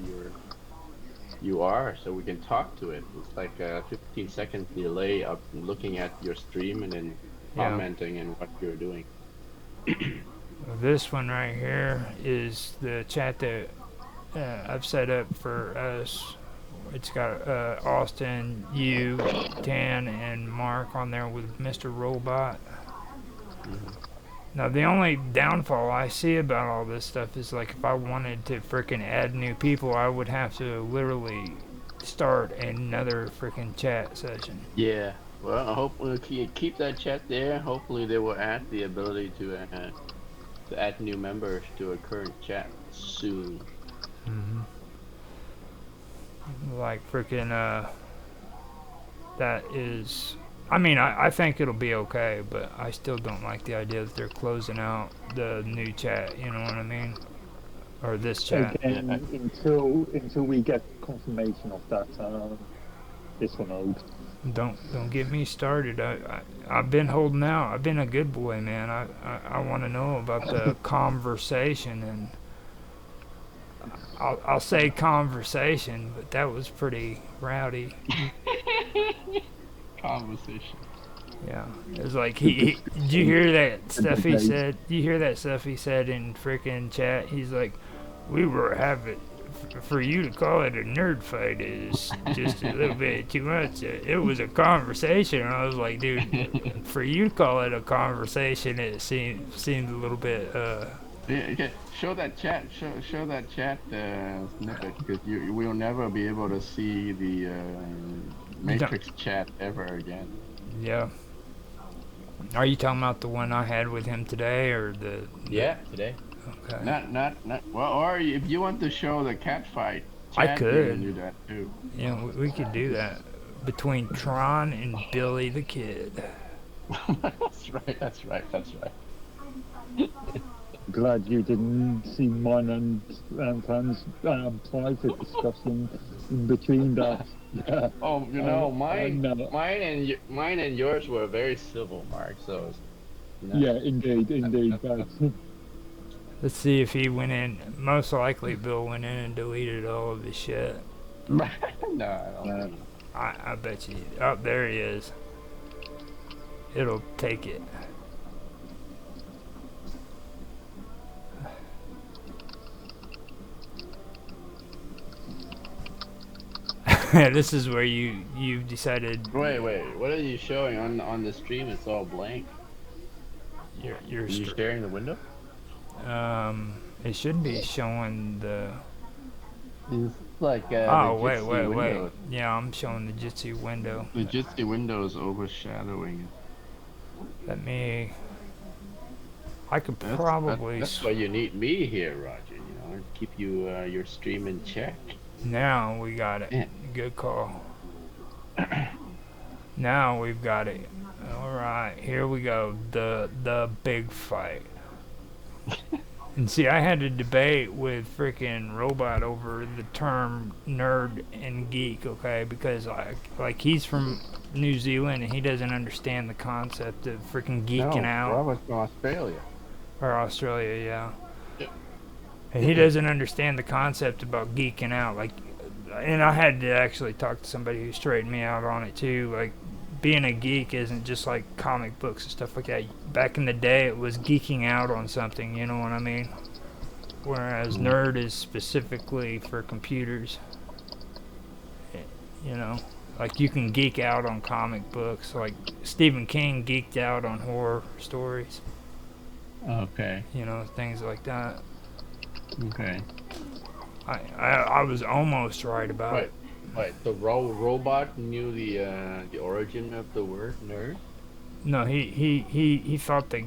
you are so we can talk to it. It's like a 15-second delay of looking at your stream and then Yeah. commenting and what you're doing. This one right here is the chat that I've set up for us. It's got Austin, you, Dan, and Mark on there with Mr. Robot. Now, the only downfall I see about all this stuff is, like, if I wanted to frickin' add new people, I would have to literally start another frickin' chat session. Yeah. Well, I hope we'll keep that chat there. Hopefully, they will add the ability to add new members to a current chat soon. Like, frickin', that is... I mean, I think it'll be okay, but I still don't like the idea that they're closing out the new chat, you know what I mean? Or this chat. Again, until we get confirmation of that, this one hold. Don't get me started. I've been holding out. I've been a good boy, man. I want to know about the conversation, and I'll say conversation, but that was pretty rowdy. Conversation. Yeah, it was like did you hear that stuff he said? You hear that stuff he said in frickin' chat? He's like, we were having. For you to call it a nerd fight is just a little bit too much. It was a conversation. And I was like, dude, for you to call it a conversation, it seemed a little bit. Yeah, okay. Show that chat. Show that chat snippet because we'll never be able to see the Matrix chat ever again. Yeah. Are you talking about the one I had with him today, or the? Yeah, today. Okay. Not well. Or if you want to show the cat fight, I chat, could. You can do that too. Yeah, we could do that between Tron and Billy the Kid. That's right. Glad you didn't see mine and Fran's private discussion in between that. Yeah. Oh, mine and yours were very civil, Mark. So. Yeah, indeed. But, Let's see if he went in. Most likely, Bill went in and deleted all of his shit. No, I don't think. I bet you. Oh, there he is. It'll take it. This is where you decided. Wait. What are you showing on the stream? It's all blank. You're Are you sharing the window? It should be showing the. It's like Oh wait. window. Yeah, I'm showing the Jitsi window. The Jitsi window is overshadowing it. Let me. I could probably. That's why you need me here, Roger. Keep your stream in check. Now we got it. Yeah. Good call. Now we've got it. All right, here we go. The big fight. And see, I had a debate with freaking Robot over the term nerd and geek, okay? Because like he's from New Zealand and he doesn't understand the concept of freaking geeking out. Robert's from Australia. Or Australia, yeah. Yeah. And he doesn't understand the concept about geeking out. Like, and I had to actually talk to somebody who straightened me out on it too. Like, being a geek isn't just like comic books and stuff like that. Back in the day, it was geeking out on something, you know what I mean? Whereas nerd is specifically for computers. You know, like you can geek out on comic books. Like Stephen King geeked out on horror stories. Okay. You know, things like that. Okay. I was almost right about Right. it. Right. So robot knew the origin of the word nerd. No, he thought the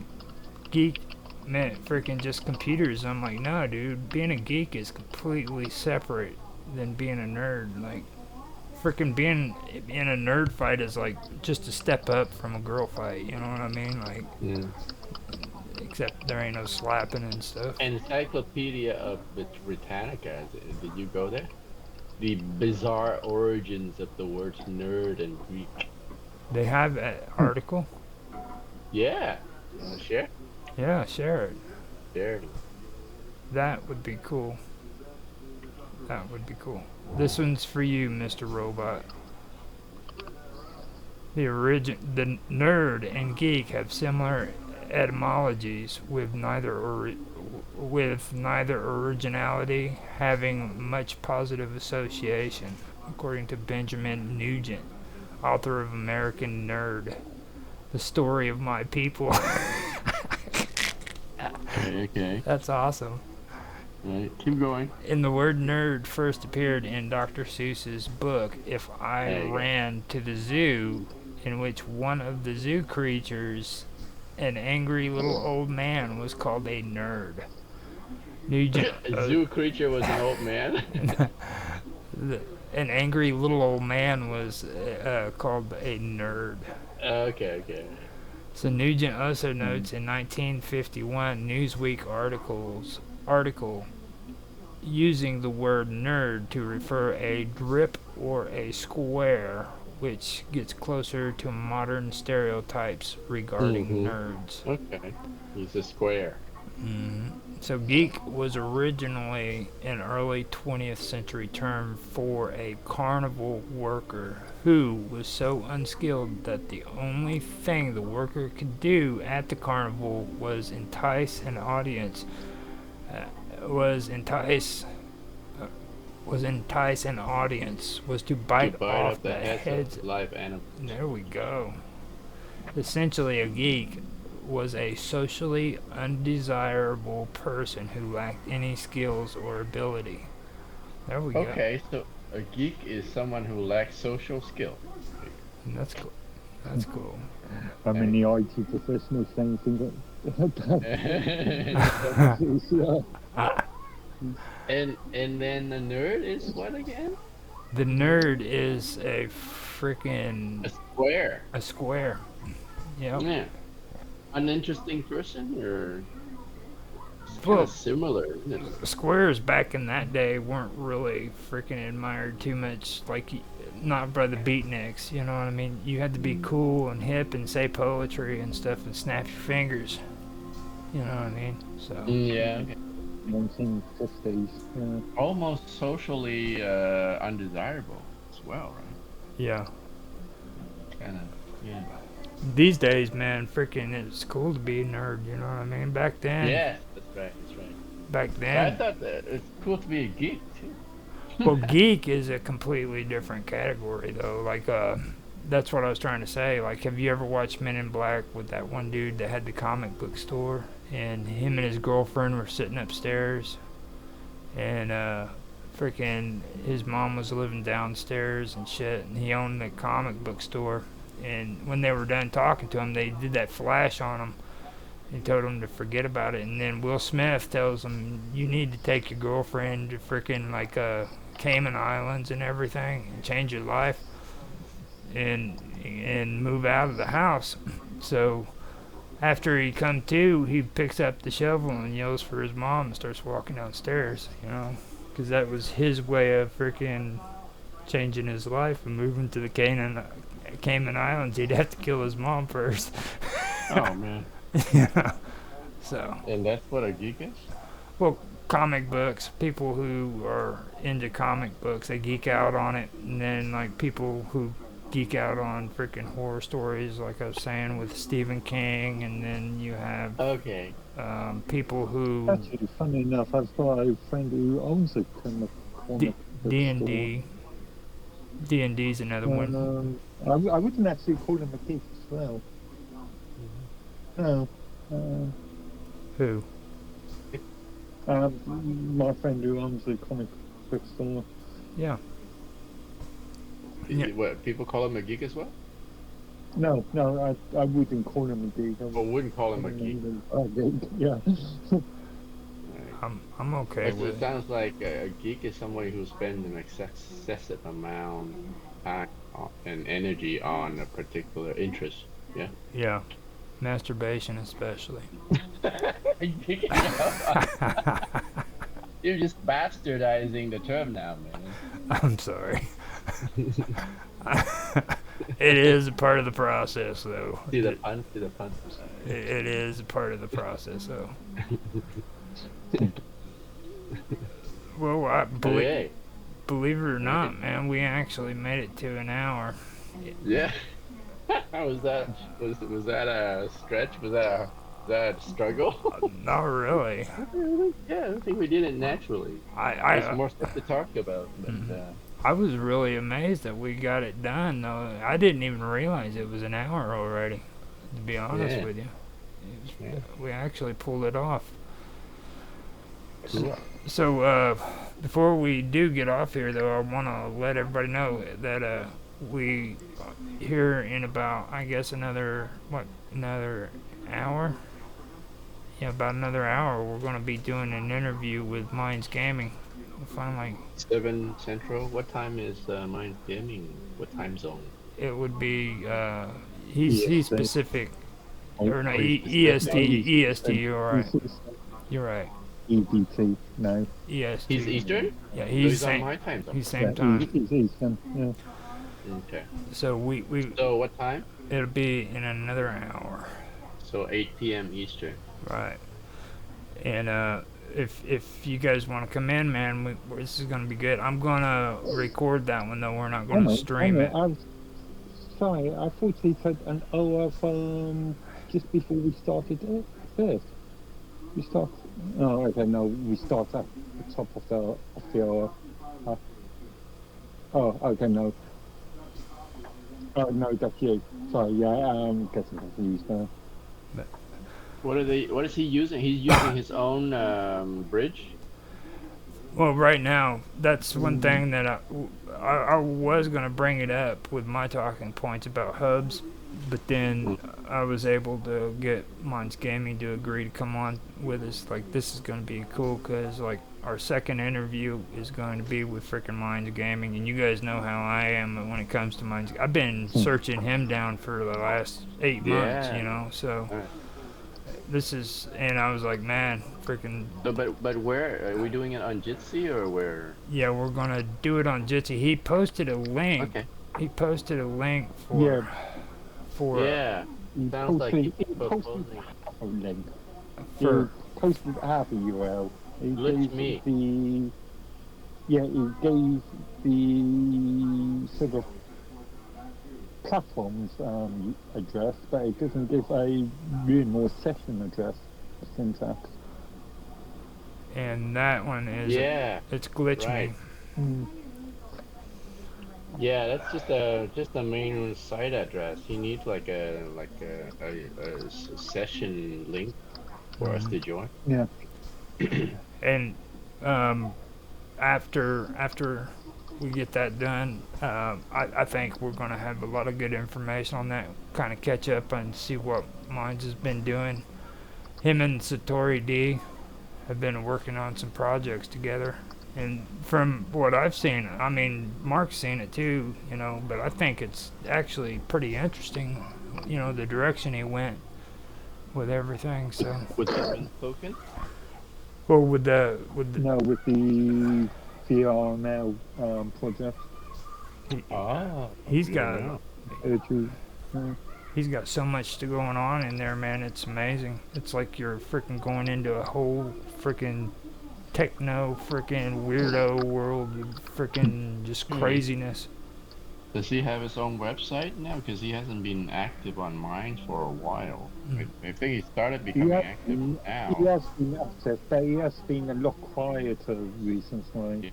geek meant freaking just computers. I'm like, no, dude, being a geek is completely separate than being a nerd. Like, freaking being in a nerd fight is like just a step up from a girl fight. You know what I mean? Like, Yeah. except there ain't no slapping and stuff. Encyclopedia of Britannica. Did you go there? The bizarre origins of the words nerd and Greek. They have an article. Yeah. You want to share? Yeah, share it. Share it. That would be cool. That would be cool. This one's for you, Mr. Robot. The nerd and geek have similar etymologies, with neither originality having much positive association, according to Benjamin Nugent, author of American Nerd: The Story of My People. Okay. That's awesome. Right. Keep going. And the word nerd first appeared in Dr. Seuss's book, If I There you go. Ran to the Zoo, in which one of the zoo creatures, an angry little old man, was called a nerd. Nugent, A zoo creature was an old man. an angry little old man was called a nerd. Okay. So Nugent also notes in 1951 Newsweek article using the word nerd to refer a drip or a square, which gets closer to modern stereotypes regarding nerds. Okay. He's a square. So geek was originally an early 20th century term for a carnival worker who was so unskilled that the only thing the worker could do at the carnival was entice an audience was to bite To bite off off the heads of live animals. There we go. Essentially, a geek was a socially undesirable person who lacked any skills or ability. There we go. Okay, so a geek is someone who lacks social skill. That's cool. That's cool. I mean, the IT professionals saying things like And then the nerd is what again? The nerd is a freaking A square. a square. Yep. Yeah. An interesting person, or kind Well, of similar, isn't it? squares back in that day weren't really freaking admired too much, like not by the beatniks, you know what I mean? You had to be cool and hip and say poetry and stuff and snap your fingers, you know what I mean? So Yeah. Okay. 1950s. Yeah. Almost socially undesirable as well, right? yeah, Kind of. Yeah. these days, man, freaking it's cool to be a nerd, you know what I mean? Back then, Yeah, that's right. That's right. back I then, thought that it's cool to be a geek too. well, geek is a completely different category though. Like that's what I was trying to say. Like, have you ever watched Men in Black with that one dude that had the comic book store, and him and his girlfriend were sitting upstairs, and freaking his mom was living downstairs and shit, and he owned the comic book store. And when they were done talking to him, they did that flash on him and told him to forget about it. And then Will Smith tells him, "You need to take your girlfriend to freaking like Cayman Islands and everything, and change your life, and move out of the house." So after he come to, he picks up the shovel and yells for his mom and starts walking downstairs, you know, because that was his way of freaking changing his life and moving to the Cayman Islands. He'd have to kill his mom first. Oh man. Yeah. So, And that's what a geek is? well, comic books, people who are into comic books, they geek out on it. And then, like, people who geek out on freaking horror stories, like I was saying, with Stephen King. And then you have Okay. people who Actually, funny enough, I've got a friend who owns a comic book D&D. D&D's another store. one. I wouldn't actually call him a geek as well. No. Who? My friend who owns the comic bookstore. Yeah. Yeah. What people call him a geek as well? No, I wouldn't call him a geek. I Or would wouldn't call him call a geek? him a geek. Yeah. Right. I'm okay It with it. sounds like a geek is somebody who spends an excessive amount of time and energy on a particular interest. Yeah. Yeah. Masturbation especially. Are you picking it up? You're just bastardizing the term now, man. I'm sorry. It is a part of the process, though. See the pun? See the pun? It is a part of the process, though. Well, Okay. believe it or not, man, we actually made it to an hour. Yeah. How was that? Was that a stretch? Was that a struggle? Not really. Yeah, I think we did it naturally. I There's I more stuff to talk about, but I was really amazed that we got it done, though. I didn't even realize it was an hour already. To be honest Yeah. with you, Yeah. we actually pulled it off. Cool. So, before we do get off here, though, I want to let everybody know that we here in about, I guess, another hour. Yeah, about another hour, we're going to be doing an interview with Minds Gaming. Finally, 7 Central. What time is Mind Gaming? What time zone? it would be he's EST. Pacific Oh, or no oh, he's EST. You're right. You're right. EDT. No. EST. He's Eastern? Yeah, So he's he's on same. my time zone. He's same Yeah, time. he's Eastern. Yeah. Okay. So we So what time? it'll be in another hour. So 8 p.m. Eastern. Right. And if you guys want to come in, man, this is gonna be good. I'm gonna record that one though. We're not gonna stream it. I'm sorry. I thought he said an hour from just before we started it first. We start. Oh, okay. No, we start at the top of the hour. Oh, okay. No. Oh no, that's you. Sorry. Yeah, I'm getting confused now. What is he using? He's using his own bridge. Well, right now, that's one thing that I was gonna bring it up with my talking points about hubs, but then I was able to get Minds Gaming to agree to come on with us. Like, this is gonna be cool because like our second interview is going to be with frickin' Minds Gaming, and you guys know how I am when it comes to Minds. I've been searching him down for the last 8 months, Yeah. you know. So Alright. this is, and I was like, man, freaking. So, but where are we doing it on Jitsi or where? Yeah, we're gonna do it on Jitsi. He posted a link. Okay. He posted a link for Yeah. for Yeah. He Sounds like posted, he's he posted proposing. a link. for He posted our URL. He Glitch gave me. he gave the sort of platform's address, but it doesn't give a real session address syntax. and that one is Yeah. it's glitch Right. me. Mm. Yeah, that's just a main site address. He needs like a session link for us to join. Yeah. And after we get that done, I think we're gonna have a lot of good information on that. Kind of catch up and see what Minds has been doing. Him and Satori D have been working on some projects together. And from what I've seen, I mean, Mark's seen it too, you know, but I think it's actually pretty interesting, you know, the direction he went with everything. So, With the Wind token? well, with the No, with the VR now project. Ah, he's got Which is, he's got so much to going on in there, man. It's amazing. It's like you're freaking going into a whole freaking techno freaking weirdo world. You freaking just craziness. Does he have his own website now? Because he hasn't been active on mine for a while. I think he started becoming active now. he has been active, but he has been a lot quieter recently.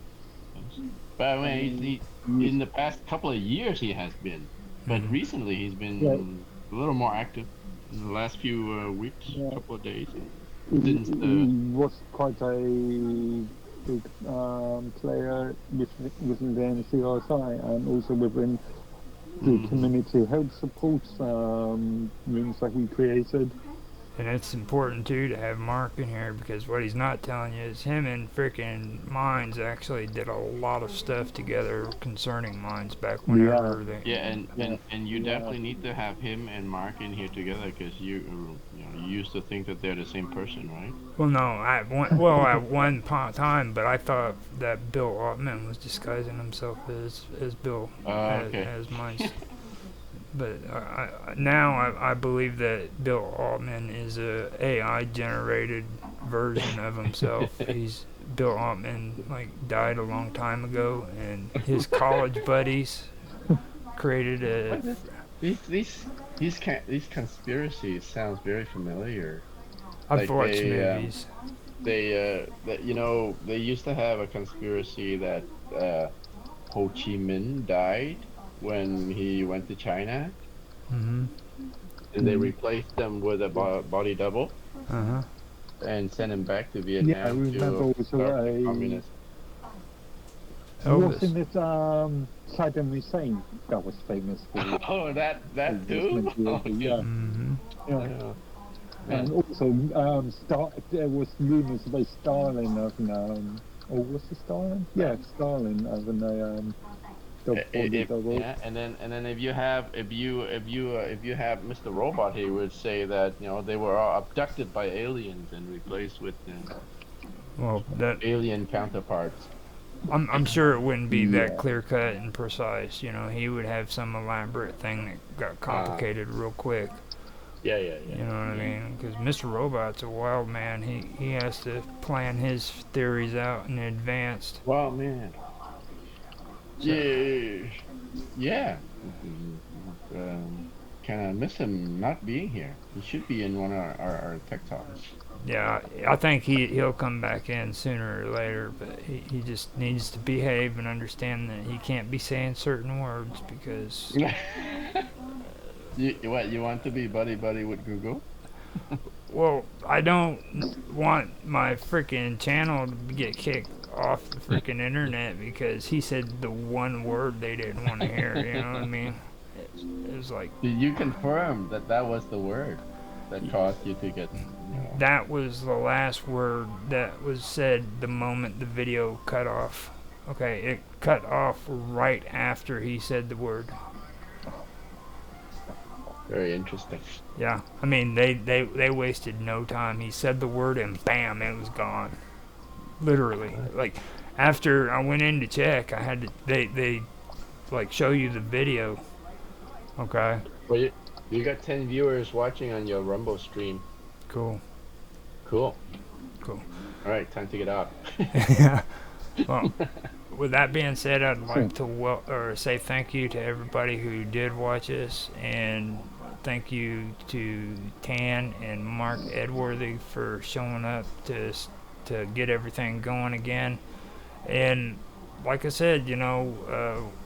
But I mean, he, in the past couple of years he has been. But recently he's been a little more active in the last few weeks, couple of days. He Since the was quite a big player within the NCRSI and also within the community health support rooms that we created. And it's important too to have Mark in here because what he's not telling you is him and frickin' Mines actually did a lot of stuff together concerning Mines back whenever they. Yeah, and you Yeah. definitely need to have him and Mark in here together because you used to think that they're the same person, right? Well, no, at one time, but I thought that Bill Altman was disguising himself as Bill Okay. as Mines. But now I believe that Bill Altman is a AI generated version of himself. He's Bill Altman died a long time ago, and his college buddies created a. These conspiracies sounds very familiar. I've Like watched they movies. they used to have a conspiracy that Ho Chi Minh died when he went to China, Mm-hmm. and they replaced them with a body double Uh-huh. and sent him back to Yeah, I Vietnam remember to also start the a communist. wasn't Elvis. it Saddam Hussein that was famous for Oh, that his too. mentality, yeah. Mm-hmm. Yeah. Yeah. And Man. also, there was rumors about Stalin having, or was it Stalin? Yeah, Stalin having a body double. Yeah, and then if you have Mr. Robot, he would say that they were all abducted by aliens and replaced with Well, that alien counterparts. I'm sure it wouldn't be that Yeah. clear cut and precise. You know, he would have some elaborate thing that got complicated real quick. Yeah. You know what I mean? Because Mr. Robot's a wild man. He has to plan his theories out in advance. Well, man. So- Yeah. Kind of miss him not being here. He should be in one of our tech talks. Yeah, I think he'll come back in sooner or later, but he just needs to behave and understand that he can't be saying certain words because You want to be buddy with Google? well, I don't want my freaking channel to get kicked off the freaking internet because he said the one word they didn't want to hear. You know what I mean? It was like Did you confirm that was the word that caused you to get? that was the last word that was said the moment the video cut off. Okay, it cut off right after he said the word. Very interesting. Yeah, I mean they wasted no time. He said the word and bam, it was gone. Literally, like after I went in to check, I had to they show you the video. Okay, Well, you got 10 viewers watching on your Rumble stream. cool. Cool. Cool. All right, time to get out. Yeah. Well, with that being said, I'd like to say thank you to everybody who did watch us, and thank you to Tan and Mark Edworthy for showing up to get everything going again. And like I said,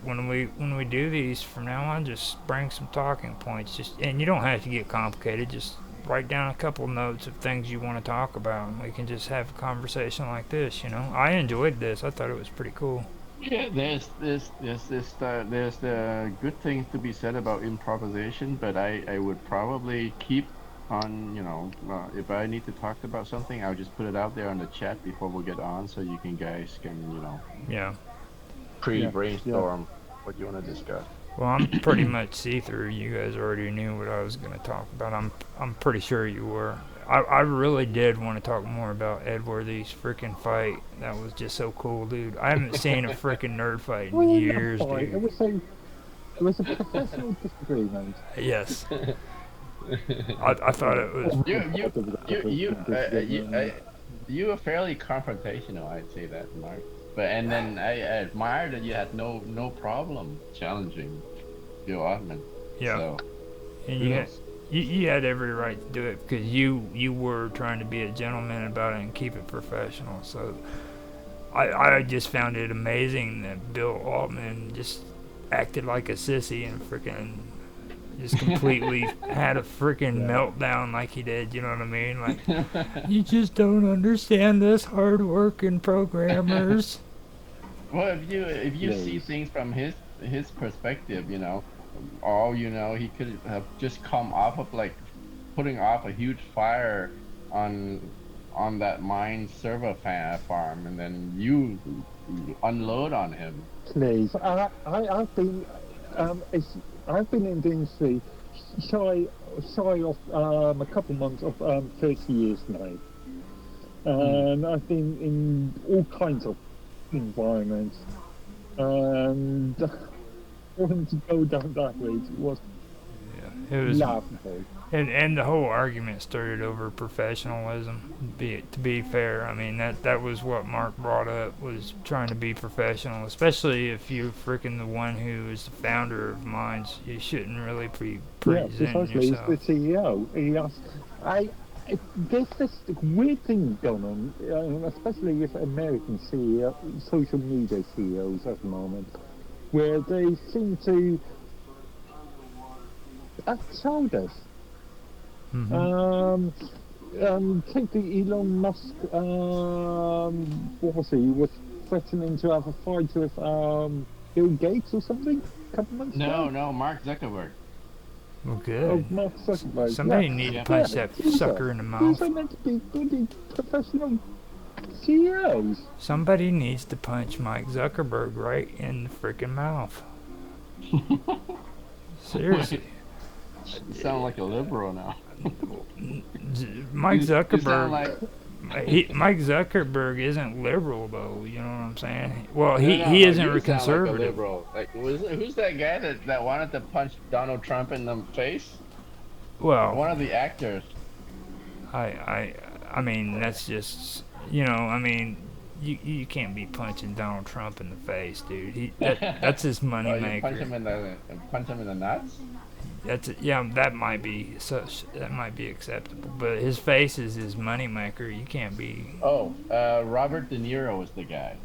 when we do these from now on, just bring some talking points. And you don't have to get complicated. Just write down a couple notes of things you want to talk about, and we can just have a conversation like this. I enjoyed this. I thought it was pretty cool. Yeah, there's the good things to be said about improvisation, but I would probably keep on, if I need to talk about something, I'll just put it out there on the chat before we get on, so you guys can, Yeah. pre-brainstorm what you want to discuss. Well, I'm pretty much see-through. You guys already knew what I was going to talk about. I'm pretty sure you were. I really did want to talk more about Edworthy's freaking fight. That was just so cool, dude. I haven't seen a freaking nerd fight in years, It dude. was a professional disagreement. Yes. I thought it was. You were fairly confrontational, I'd say that, Mark. And then I admire that you had no problem challenging Bill Ottman. Yeah. So, And kudos. you had every right to do it because you were trying to be a gentleman about it and keep it professional. So I just found it amazing that Bill Altman just acted like a sissy and freaking just completely had a freaking meltdown like he did. You know what I mean? Like, you just don't understand us hard-working programmers. Well, if you see Yes. things from his perspective, all he could have just come off of like putting off a huge fire on on that mine server farm, and then you unload on him. Please. I've been I've been in the industry shy shy of a couple months of 30 years now, Mm. and I've been in all kinds of environments, and for him to go down that route was It was, laughable. and the whole argument started over professionalism. To be fair, I mean that was what Mark brought up, was trying to be professional, especially if you're freaking the one who is the founder of Minds. You shouldn't really be Yeah, presenting precisely. He's the yourself. CEO. I, there's this weird thing going on, especially with American CEO, social media CEOs at the moment, where they seem to outsold us. Hmm. Take the Elon Musk. What was he? He was threatening to have a fight with Bill Gates or something a couple months No, ago. no, Mark Zuckerberg. Well, Oh, good. Mark Zuckerberg. Yeah, Somebody need to Yep. punch yeah. that These are sucker in the these mouth. are meant to be bloody professional CEOs. Somebody needs to punch Mike Zuckerberg right in the freaking mouth. Seriously. You sound like a liberal now. Mike You sound Zuckerberg. like Mike Zuckerberg isn't liberal though. You know what I'm saying? Well, no, he no. isn't You sound like a conservative. liberal. Like, who's that guy that wanted to punch Donald Trump in the face? Well, One of the actors. I I I mean that's just, I mean, you can't be punching Donald Trump in the face, dude. That's his money Oh, you maker. punch him in the nuts. Yeah, that might be acceptable, but his face is his money maker. You can't be. Oh, Robert De Niro was the guy.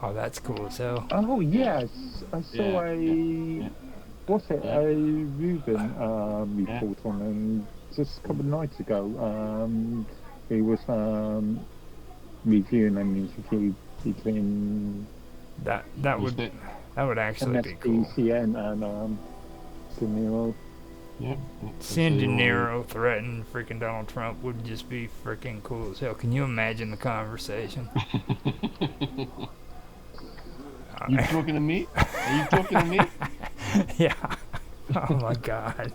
Oh, that's cool as hell. Oh Yeah, yes, I saw yeah, yeah, a yeah, what's it yeah, a Rubin yeah. report on him just a couple of nights ago. He was reviewing an interview between That He's would the, that would actually be cool. MSDCN and De Niro. yeah. Seeing De Niro threaten freaking Donald Trump would just be freaking cool as hell. Can you imagine the conversation? You talking to me? Are you talking to me? Yeah. Oh my God.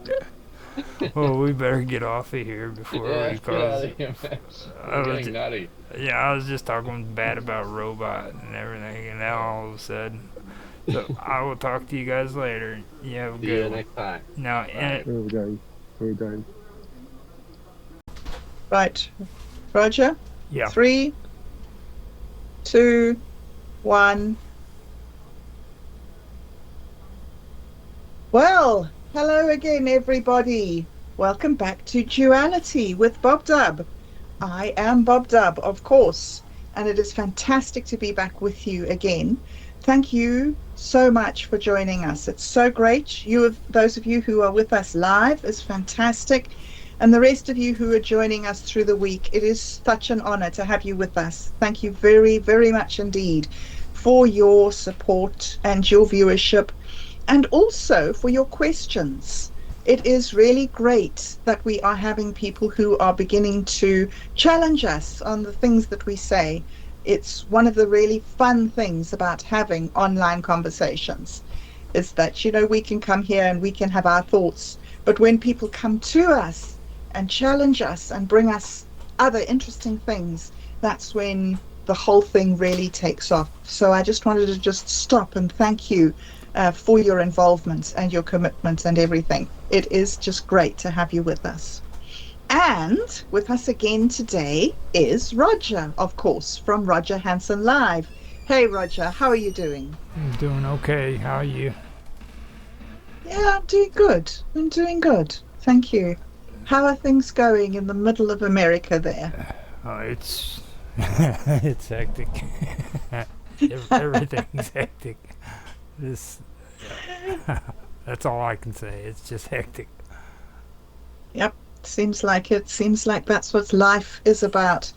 Well, we better get off of here before Yeah, we let's get out cause. of here, man. I We're was, getting nutty. yeah, I was just talking bad about robot and everything, and now all of a sudden. So I will talk to you guys later. You have a See you good one. next time. Now, Bye. All day, all day. Right, Roger. yeah. 3, 2, 1. Well, hello again, everybody. Welcome back to Duality with Bob Dub. I am Bob Dub, of course, and it is fantastic to be back with you again. Thank you so much for joining us. It's so great. Those of you who are with us live is fantastic. And the rest of you who are joining us through the week, it is such an honor to have you with us. Thank you very, very much indeed for your support and your viewership, and also for your questions. It is really great that we are having people who are beginning to challenge us on the things that we say. It's one of the really fun things about having online conversations, is that, we can come here and we can have our thoughts. But when people come to us and challenge us and bring us other interesting things, that's when the whole thing really takes off. So I just wanted to just stop and thank you for your involvement and your commitment and everything. It is just great to have you with us. And with us again today is Roger, of course, from Roger Hanson Live. Hey, Roger, how are you doing? I'm doing okay. How are you? Yeah, I'm doing good. I'm doing good. Thank you. How are things going in the middle of America there? It's it's hectic. Everything's hectic. This That's all I can say. It's just hectic. Yep, seems like it. Seems like that's what life is about.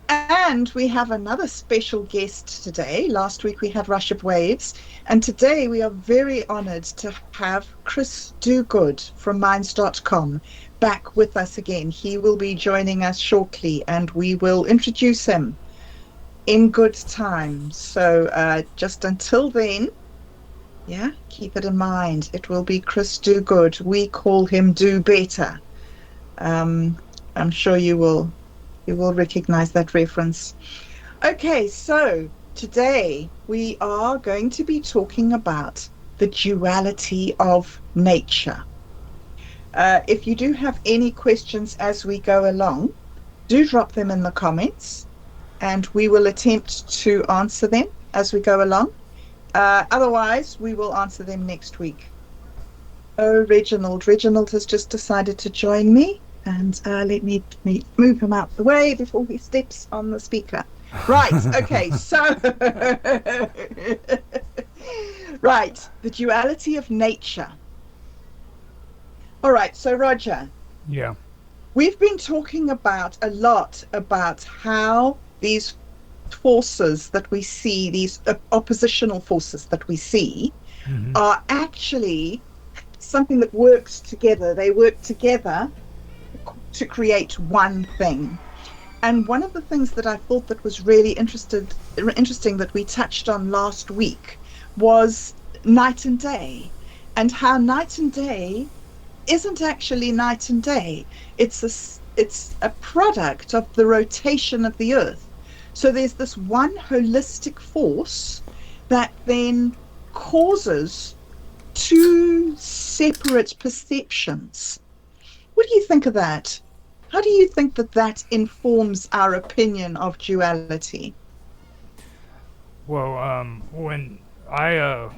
And we have another special guest today. Last week we had Rush of Waves, and today we are very honored to have Chris Dogood from Minds.com back with us again. He will be joining us shortly, and we will introduce him in good time. So just until then, yeah, keep it in mind. It will be Chris Dogood. We call him Do Better. I'm sure you will recognize that reference. Okay, so today we are going to be talking about the duality of nature. If you do have any questions as we go along, do drop them in the comments and we will attempt to answer them as we go along. Otherwise, we will answer them next week. Oh, Reginald. Reginald has just decided to join me. And let me move him out the way before he steps on the speaker. Right, okay, so right, the duality of nature. All right, so Roger. Yeah. We've been talking a lot about how these forces that we see, these oppositional forces that we see, are actually something that works together. They work together to create one thing. And one of the things that I thought that was really interesting that we touched on last week was night and day, and how night and day isn't actually night and day. It's a product of the rotation of the earth. So there's this one holistic force that then causes two separate perceptions. What do you think of that? How do you think that informs our opinion of duality? Well, when I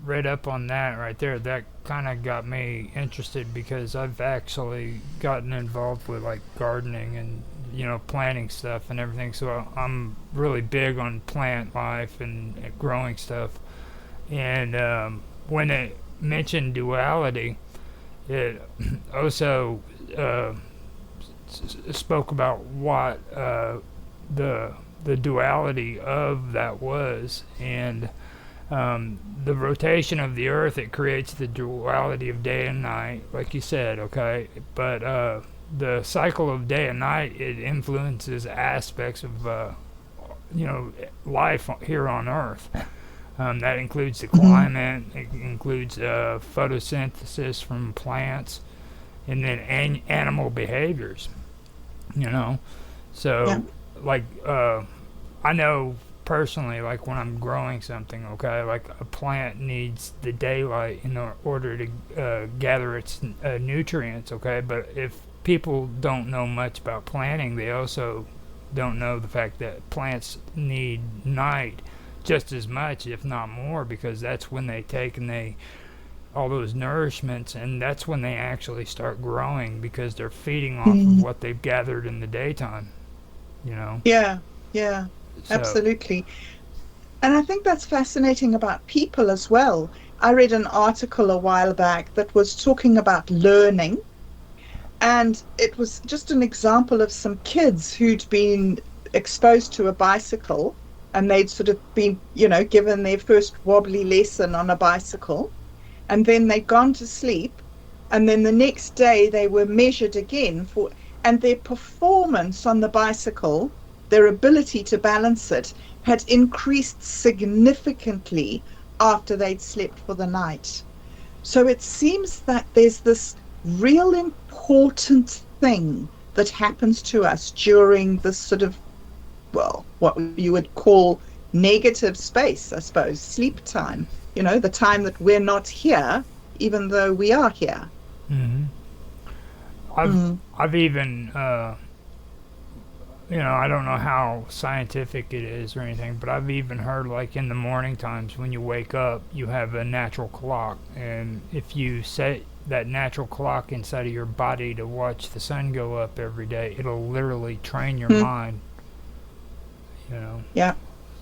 read up on that right there, that kind of got me interested because I've actually gotten involved with like gardening and planting stuff and everything. So I'm really big on plant life and growing stuff. And when it mentioned duality, it also spoke about what the duality of that was, and the rotation of the earth, it creates the duality of day and night, like you said, okay? But the cycle of day and night, it influences aspects of life here on earth. That includes the climate, it includes photosynthesis from plants, and then animal behaviors, So, Yeah. like, I know personally, like when I'm growing something, okay, like a plant needs the daylight in order to gather its nutrients, okay? But if people don't know much about planting, they also don't know the fact that plants need night just as much, if not more, because that's when they take and all those nourishments, and that's when they actually start growing because they're feeding off of what they've gathered in the daytime, Yeah, So, absolutely. And I think that's fascinating about people as well. I read an article a while back that was talking about learning, and it was just an example of some kids who'd been exposed to a bicycle, and they'd sort of been, given their first wobbly lesson on a bicycle, and then they'd gone to sleep, and then the next day they were measured again and their performance on the bicycle, their ability to balance it, had increased significantly after they'd slept for the night. So it seems that there's this real important thing that happens to us during this sort of, well, what you would call negative space, I suppose, sleep time, the time that we're not here, even though we are here. I've even I don't know how scientific it is or anything, but I've even heard, like, in the morning times when you wake up, you have a natural clock, and if you set that natural clock inside of your body to watch the sun go up every day, it'll literally train your mind, Yeah,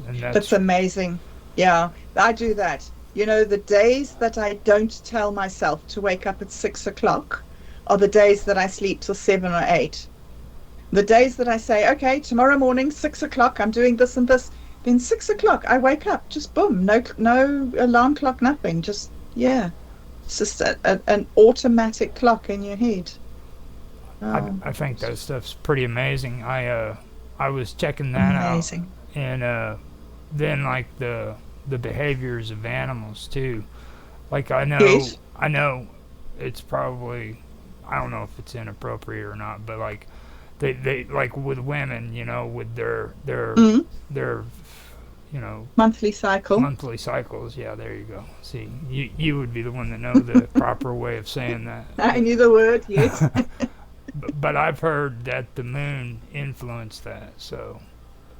and that's amazing. Yeah, I do that. You know, the days that I don't tell myself to wake up at 6 o'clock are the days that I sleep till 7 or 8. The days that I say, okay, tomorrow morning, 6 o'clock, I'm doing this and this, then 6 o'clock, I wake up, just boom, no alarm clock, nothing. Just, yeah, it's just an automatic clock in your head. Oh, I think that stuff's pretty amazing. I was checking that out, amazing. and then like the behaviors of animals too. Like Yes. I know it's probably, I don't know if it's inappropriate or not, but like they like with women, you know, with Mm, their you know monthly cycle. monthly cycles. Yeah, there you go. See, you would be the one that know the proper way of saying that. I knew the word, yes. But I've heard that the moon influenced that, so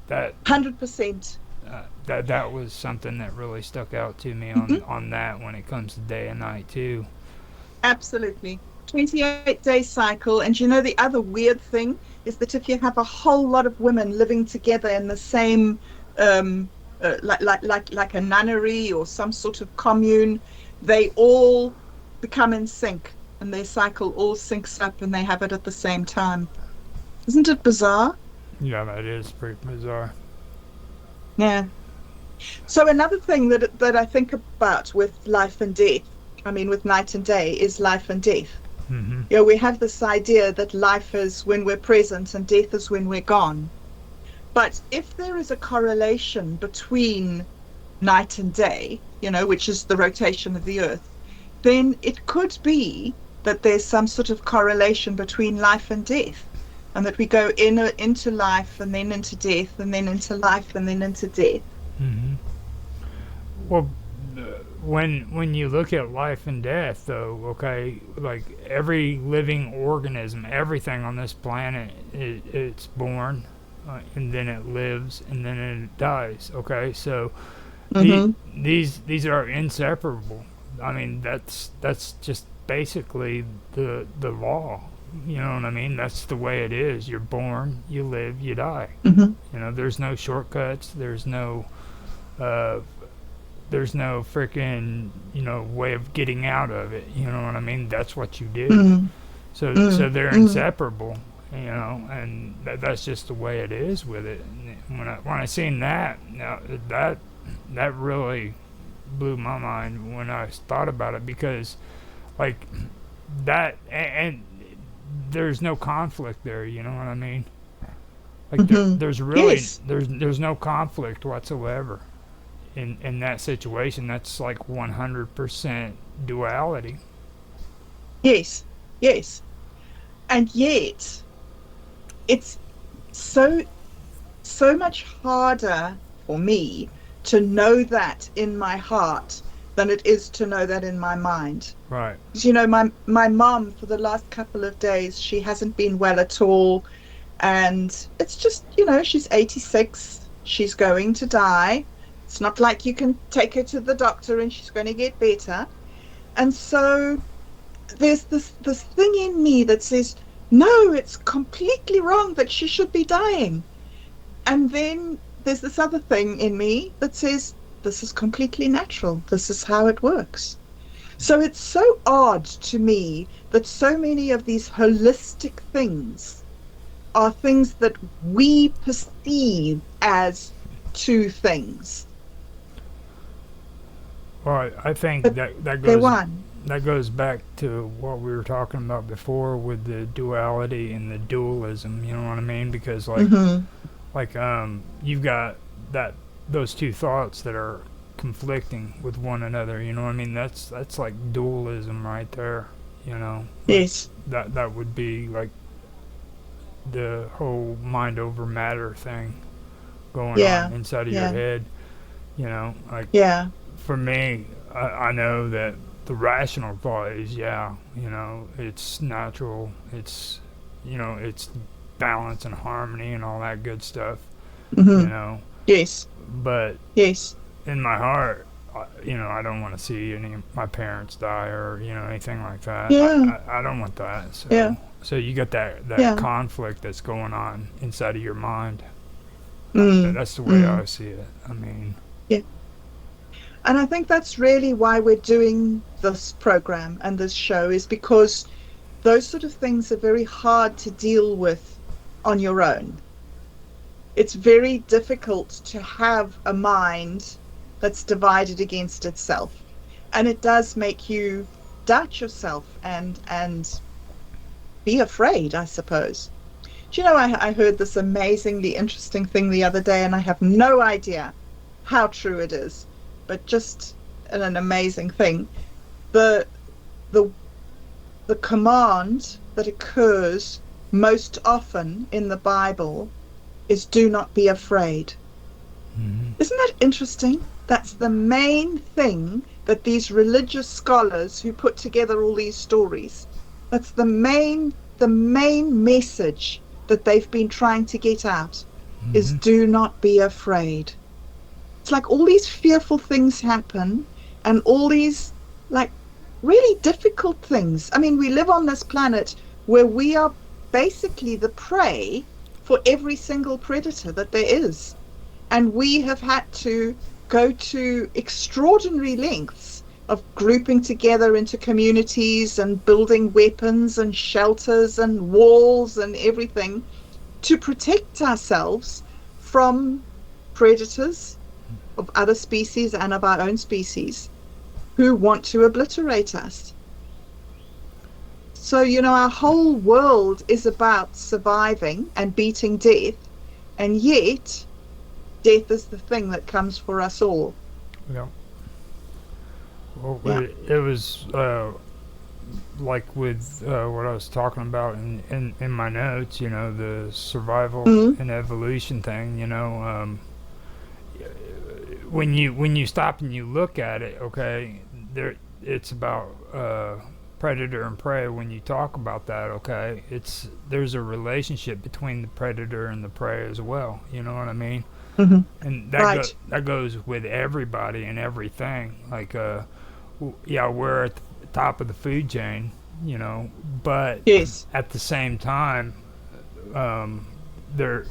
that 100%. that was something that really stuck out to me Mhm. on that when it comes to day and night too. Absolutely. 28-day cycle. And you know, the other weird thing is that if you have a whole lot of women living together in the same, um, like a nunnery or some sort of commune, they all become in sync and their cycle all syncs up and they have it at the same time. Isn't it bizarre? Yeah, that is pretty bizarre. Yeah. So another thing that I think about with life and death, I mean, with night and day, is life and death. Hmm. You know, we have this idea that life is when we're present and death is when we're gone. But if there is a correlation between night and day, you know, which is the rotation of the earth, then it could be that there's some sort of correlation between life and death, and that we go into life and then into death and then into life and then into death. Hmm. Well, when you look at life and death, though, okay, like every living organism, everything on this planet, it's born, and then it lives, and then it dies. Okay, so Mm-hmm. these are inseparable. I mean, that's just basically the law. You know what I mean? That's the way it is. You're born, you live, you die. Mm-hmm. You know, there's no shortcuts. Uh, there's no freaking way of getting out of it. You know what I mean? That's what you do. Mm-hmm. So they're Mm-hmm. inseparable. And that's just the way it is with it. And when I seen that, now that really blew my mind when I thought about it, because like that, and there's no conflict there. You know what I mean? Like Mm-hmm. there's really Yes. there's no conflict whatsoever in that situation. That's like 100% duality. Yes. Yes. And yet it's so so much harder for me to know that in my heart than it is to know that in my mind. Right. 'Cause, you know, my mom for the last couple of days, she hasn't been well at all, and it's just, you know, she's 86, she's going to die. It's not like you can take her to the doctor and she's going to get better. And so there's this thing in me that says, no, it's completely wrong that she should be dying. And then there's this other thing in me that says, this is completely natural. This is how it works. So it's so odd to me that so many of these holistic things are things that we perceive as two things, Well, I think but that they're goes one. back to what we were talking about before with the duality and the dualism. You know what I mean? Because Mm-hmm. you've got that those two thoughts that are conflicting with one another. You know what I mean? That's like dualism right there. You know, like Yes. that would be like the whole mind over matter thing going Yeah. on inside of your Yeah. head. You know, like Yeah. for me, I know that the rational thought is, yeah, it's natural, it's balance and harmony and all that good stuff, you Mm-hmm. know. Yes. But Yes. in my heart, I don't want to see any of my parents die or anything like that. Yeah. I don't want that. Yeah. So you got that Yeah. conflict that's going on inside of your mind. Mm. That's the way Mm. I see it. I mean, Yeah. And I think that's really why we're doing this program and this show, is because those sort of things are very hard to deal with on your own. It's very difficult to have a mind that's divided against itself. And it does make you doubt yourself and be afraid, I suppose. Do you know, I heard this amazingly interesting thing the other day, and I have no idea how true it is, but just an amazing thing. The the the command that occurs most often in the Bible is do not be afraid. Mm-hmm. Isn't that interesting? That's the main thing that these religious scholars who put together all these stories, that's the main message that they've been trying to get out, is Mm-hmm. do not be afraid. It's like all these fearful things happen, and all these like really difficult things. I mean, we live on this planet where we are basically the prey for every single predator that there is. And we have had to go to extraordinary lengths of grouping together into communities and building weapons and shelters and walls and everything to protect ourselves from predators of other species and of our own species who want to obliterate us. So, our whole world is about surviving and beating death, and yet death is the thing that comes for us all. Yeah. Well, Yeah. it was like with what I was talking about in my notes, the survival Mhm. and evolution thing, when you stop and you look at it, okay, it's about predator and prey. When you talk about that, okay, there's a relationship between the predator and the prey as well. You know what I mean? Mhm. And Right. that goes with everybody and everything. Like, yeah, we're at the top of the food chain, but Yes. at the same time, um, there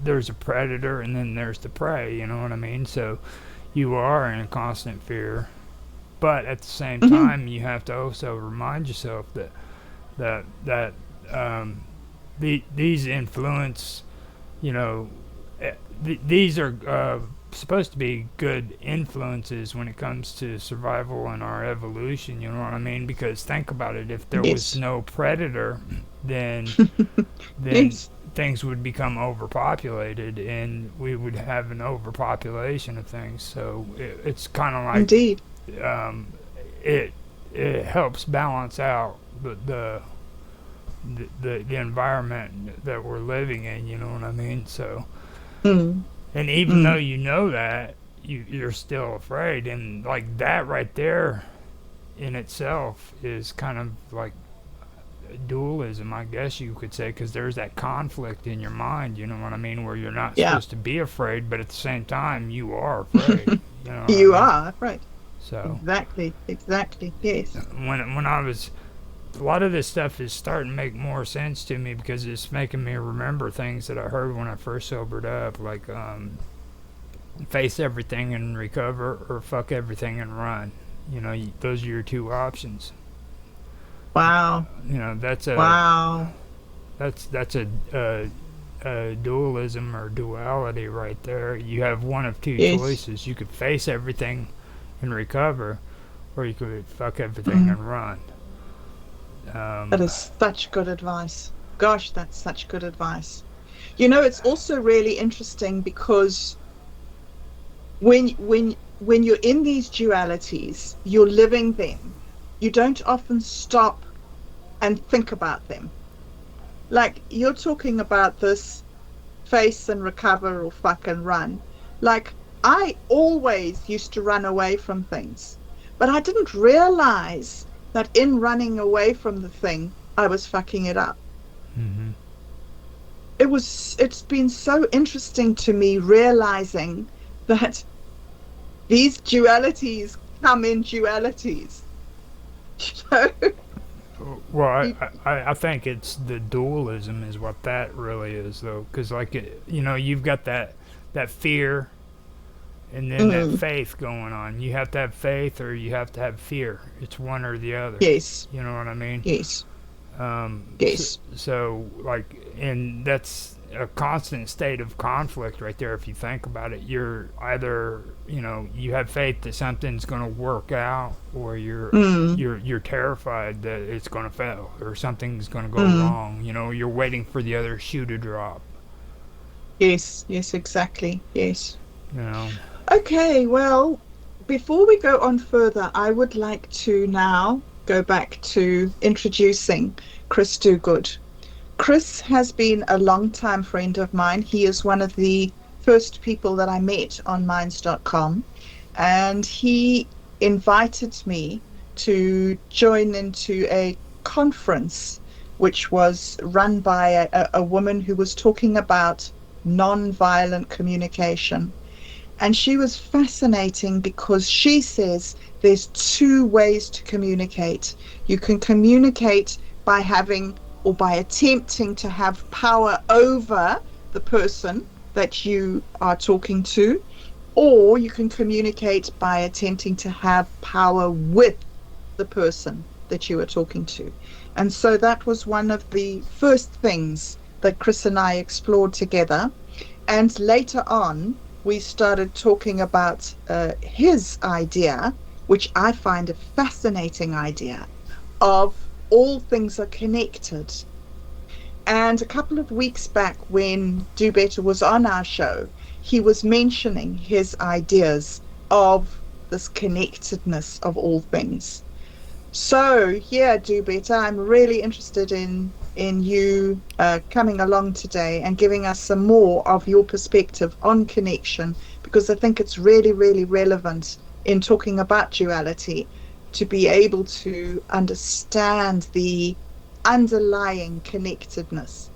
there's a predator and then there's the prey. You know what I mean? So you are in constant fear, but at the same Mhm. time, you have to also remind yourself that these influence, you know, these are supposed to be good influences when it comes to survival and our evolution. You know what I mean? Because think about it: if there was Yes. no predator, then then Yes. things would become overpopulated, and we would have an overpopulation of things. So it's kind of Indeed. like it it helps balance out the environment that we're living in. You know what I mean? So. Mm. And even though Mm. you know that, you're still afraid. And like that right there in itself is kind of like dualism, I guess you could say, because there's that conflict in your mind, you know what I mean, where you're not Yeah. supposed to be afraid, but at the same time, you are afraid. You know what I You mean? are right. So Exactly. Exactly. Yes. when I was a lot of this stuff is starting to make more sense to me because it's making me remember things that I heard when I first sobered up, like face everything and recover, or fuck everything and run. Those are your two options. Wow. That's a Wow. that's a dualism or duality right there. You have one of two Yes. choices. You could face everything and recover, or you could fuck everything Mm. and run. That Um, is such good advice. Gosh, that's such good advice. It's also really interesting because when you're in these dualities, you're living them. You don't often stop and think about them. Like you're talking about this face and recover or fuck and run. Like I always used to run away from things, but I didn't realize that in running away from the thing, I was fucking it up. mhm. It's been so interesting to me realizing that these dualities come in dualities. You know? Well, You- I think it's the dualism is what that really is, though, because like you've got that fear and then that Mm. faith going on. You have to have faith or you have to have fear. It's one or the other. Yes. You know what I mean? Yes. So, Yes. so like, and that's a constant state of conflict right there. If you think about it, you're either, you have faith that something's going to work out, or Mm. you're terrified that it's going to fail or something's going to go Mm. wrong. You're waiting for the other shoe to drop. Yes. Yes. Exactly. Yes. You know. Okay. Well, before we go on further, I would like to now go back to introducing Chris Dogood. Chris has been a long-time friend of mine. He is one of the first people that I met on minds.com, and he invited me to join into a conference which was run by a woman who was talking about non-violent communication. And she was fascinating because she says there's two ways to communicate. You can communicate by having or by attempting to have power over the person that you are talking to, or you can communicate by attempting to have power with the person that you are talking to. And so that was one of the first things that Chris and I explored together. And later on, we started talking about his idea, which I find a fascinating idea, of all things are connected. And a couple of weeks back, when Do Better was on our show, he was mentioning his ideas of this connectedness of all things. So yeah, Do Better, I'm really interested in you coming along today and giving us some more of your perspective on connection, because I think it's really, really relevant in talking about duality to be able to understand the underlying connectedness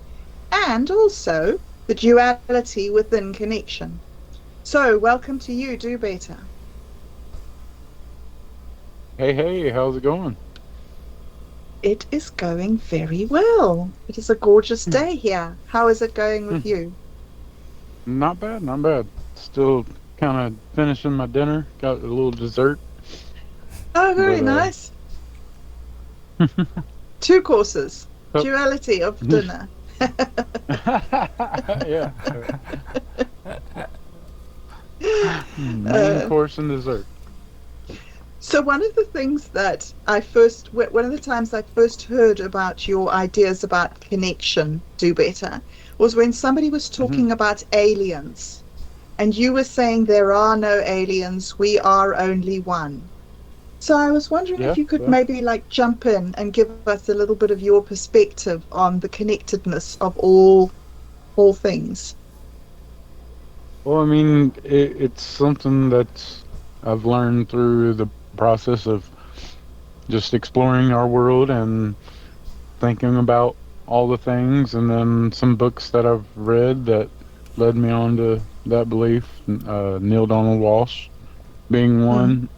and also the duality within connection. So welcome to you, Do Better. Hey, hey, how's it going? It is going very well. It is a gorgeous Hmm, day here. How is it going with hmm. you? Not bad, not bad. Still kind of finishing my dinner. Got a little dessert, Oh, very but nice. Two courses. oh, Duality of dinner. yeah, main Uh, course and dessert. so one of the things that one of the times I first heard about your ideas about connection, Do Better, was when somebody was Hmm. talking about aliens. And you were saying there are no aliens, we are only one. So I was wondering if Yeah, you could yeah. maybe like jump in and give us a little bit of your perspective on the connectedness of all things. Well, I mean, it's something that I've learned through the process of just exploring our world and thinking about all the things, and then some books that I've read that led me on to that belief. Neil Donald Walsh being Mm, one,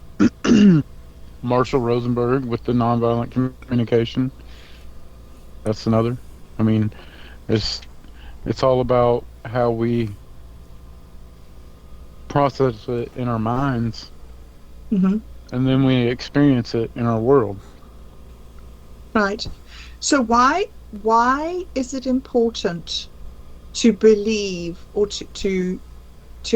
Marshall Rosenberg with the nonviolent communication. That's another. I mean, it's it's all about how we process it in our minds, hmm and then we experience it in our world. right. So why is it important to believe or to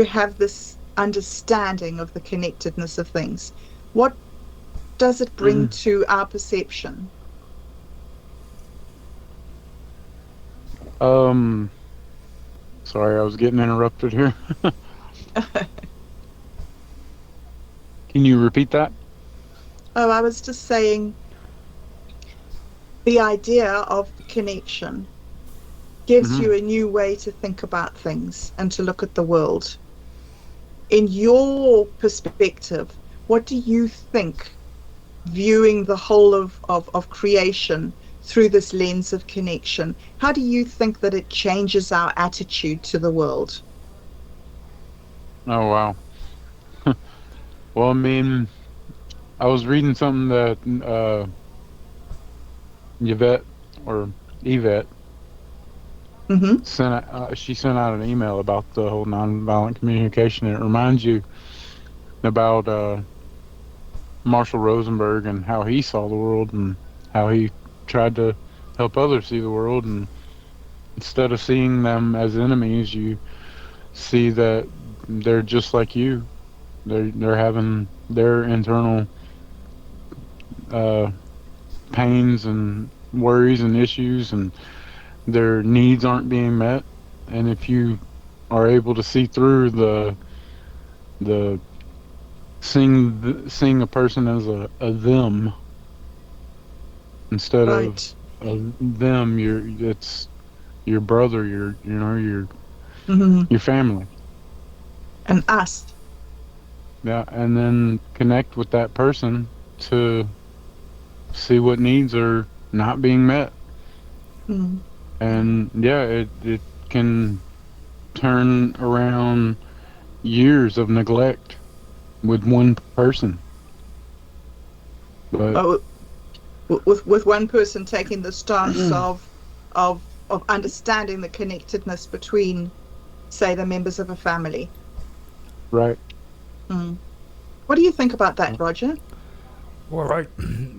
have this understanding of the connectedness of things? What does it bring to our perception? um, Sorry, I was getting interrupted here. Can you repeat that? Oh, I was just saying the idea of connection gives Hmm. you a new way to think about things and to look at the world. In your perspective, what do you think, viewing the whole of creation through this lens of connection, how do you think that it changes our attitude to the world? Oh wow. Well, I mean, I was reading something that Yvette or Yvette Mm-hmm. she sent out an email about the whole nonviolent communication. It reminds you about Marshall Rosenberg and how he saw the world and how he tried to help others see the world. And instead of seeing them as enemies, you see that they're just like you. They're having their internal uh, pains and worries and issues, and their needs aren't being met. And if you are able to see through the seeing a person as a them instead of Right. a them, it's your brother, Mm-hmm. your family. And us. Yeah, and then connect with that person to see what needs are not being met. Mm. And yeah, it can turn around years of neglect with one person. But Oh, with one person taking the stance of understanding the connectedness between, say, the members of a family. right. Mm. What do you think about that, Roger? Well, like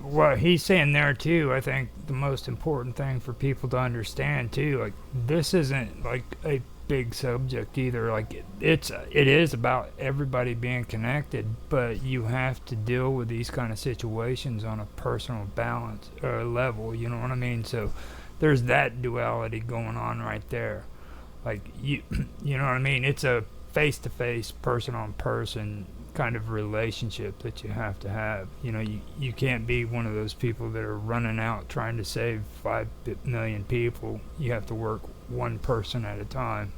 what he's saying there too, I think the most important thing for people to understand too, like this isn't like a big subject either. Like it is about everybody being connected, but you have to deal with these kind of situations on a personal balance or level. You know what I mean? So there's that duality going on right there. Like you know what I mean? It's a face to face, person on person kind of relationship that you have to have. You know, you can't be one of those people that are running out trying to save 5 million people. You have to work one person at a time,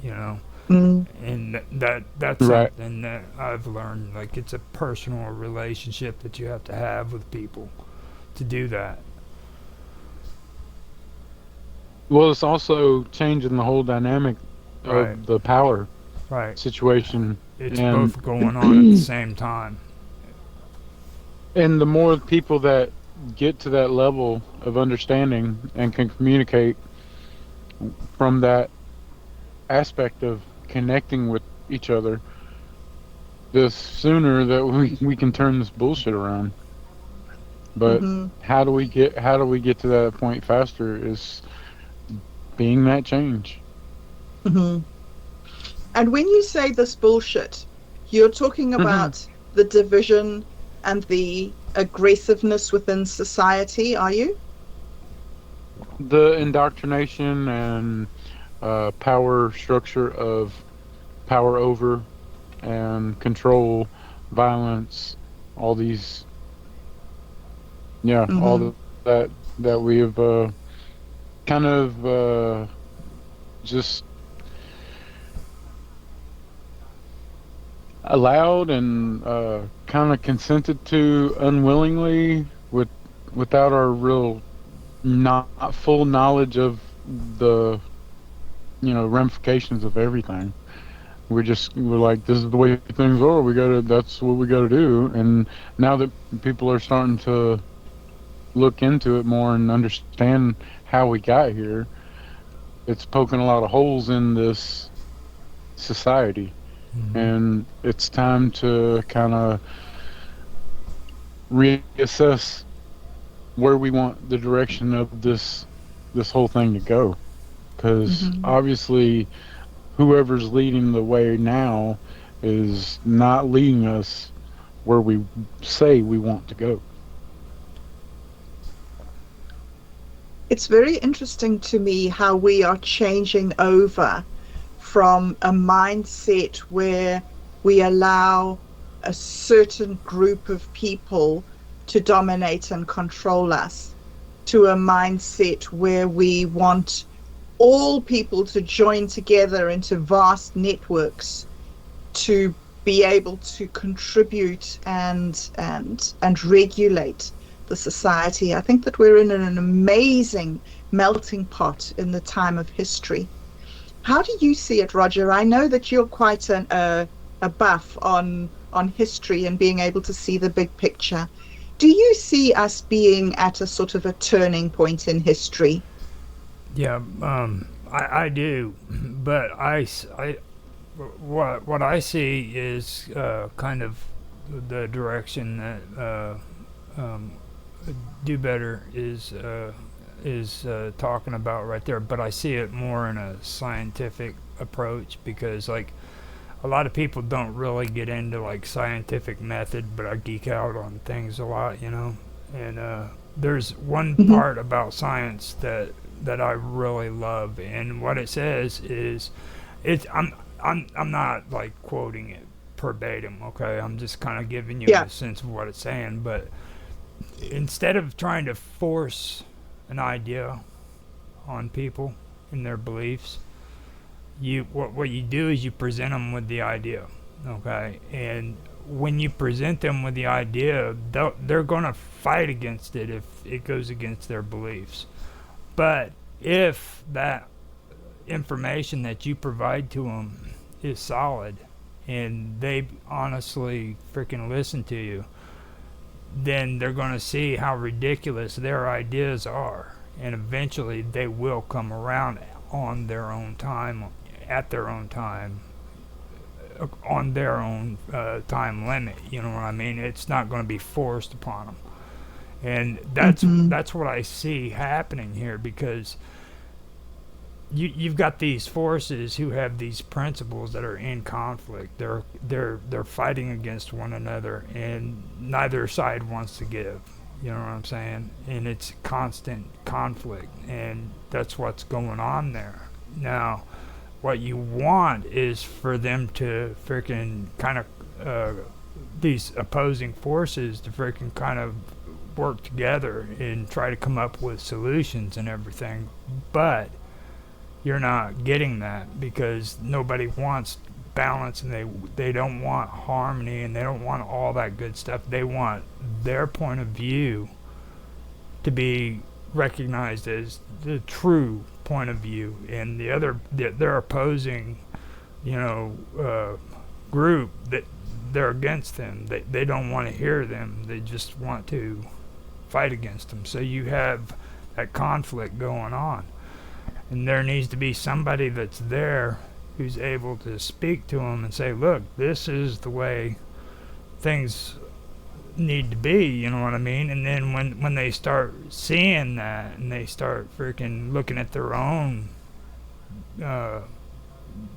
you know. Mm. And that's Right. something that I've learned. Like it's a personal relationship that you have to have with people to do that. Well, it's also changing the whole dynamic Right. of the power Right. situation. It's And both going on at the same time. and the more people that get to that level of understanding and can communicate from that aspect of connecting with each other, the sooner that we can turn this bullshit around. But Mm-hmm. how do we get to that point faster is being that change. Mm-hmm. And when you say this bullshit, you're talking about the division and the aggressiveness within society, are you? The indoctrination and power structure of power over and control, violence, all these, yeah, Mm-hmm. all that we have kind of just allowed and kind of consented to unwillingly without our real not full knowledge of the ramifications of everything. We're like, this is the way things are. That's what we gotta do. And now that people are starting to look into it more and understand how we got here, it's poking a lot of holes in this society. Mm-hmm. And it's time to kind of reassess where we want the direction of this whole thing to go. Because Mm-hmm. obviously, whoever's leading the way now is not leading us where we say we want to go. It's very interesting to me how we are changing over from a mindset where we allow a certain group of people to dominate and control us to a mindset where we want all people to join together into vast networks to be able to contribute and regulate the society. I think that we're in an amazing melting pot in the time of history. How do you see it, Roger? I know that you're quite a buff on history and being able to see the big picture. Do you see us being at a sort of a turning point in history? Yeah, I do, but what I see is kind of the direction that um, do better is talking about right there. But I see it more in a scientific approach because like a lot of people don't really get into like scientific method, but I geek out on things a lot, you know. And there's one Hmm. part about science that I really love, and what it says is, it's I'm not like quoting it verbatim, okay? I'm just kind of giving you Yeah. a sense of what it's saying, but instead of trying to force an idea on people and their beliefs, what you do is you present them with the idea, okay? And when you present them with the idea, they're going to fight against it if it goes against their beliefs. But if that information that you provide to them is solid and they honestly freaking listen to you, then they're going to see how ridiculous their ideas are. And eventually they will come around on their own time, at their own time, on their own time limit. You know what I mean? It's not going to be forced upon them. And Hmm. that's what I see happening here because you've got these forces who have these principles that are in conflict. They're fighting against one another, and neither side wants to give. You know what I'm saying? And it's constant conflict, and that's what's going on there. Now, what you want is for them to freaking kind of these opposing forces to freaking kind of work together and try to come up with solutions and everything, but you're not getting that because nobody wants balance and they don't want harmony and they don't want all that good stuff. They want their point of view to be recognized as the true point of view, and the other they're opposing, you know, group that they're against them. They don't want to hear them. They just want to fight against them. So you have that conflict going on. And there needs to be somebody that's there who's able to speak to them and say, look, this is the way things need to be, you know what I mean? And then when they start seeing that and they start freaking looking at their own uh,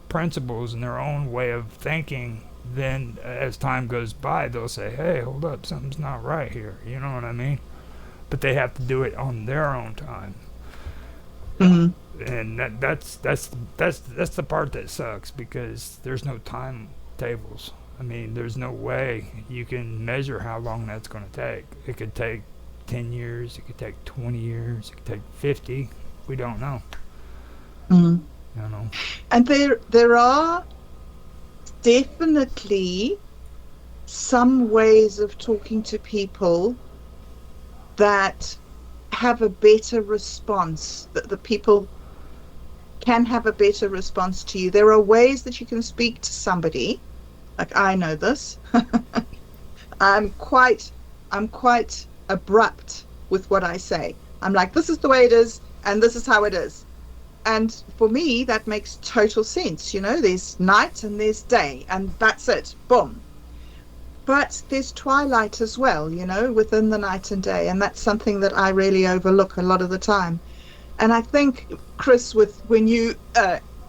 principles and their own way of thinking, then as time goes by, they'll say, hey, hold up, something's not right here, you know what I mean? But they have to do it on their own time. Hmm. And that's the part that sucks because there's no timetables. I mean, there's no way you can measure how long that's going to take. It could take 10 years, it could take 20 years, it could take 50. We don't know. Hmm. You know. And there are definitely some ways of talking to people that have a better response, that the people can have a better response to you. There are ways that you can speak to somebody, like I know this. I'm quite I'm quite abrupt with what I say. I'm like, this is the way it is, and this is how it is. And for me, that makes total sense. You know, there's night and there's day, and that's it. Boom. But there's twilight as well, you know, within the night and day. And that's something that I really overlook a lot of the time. And I think, Chris, with when you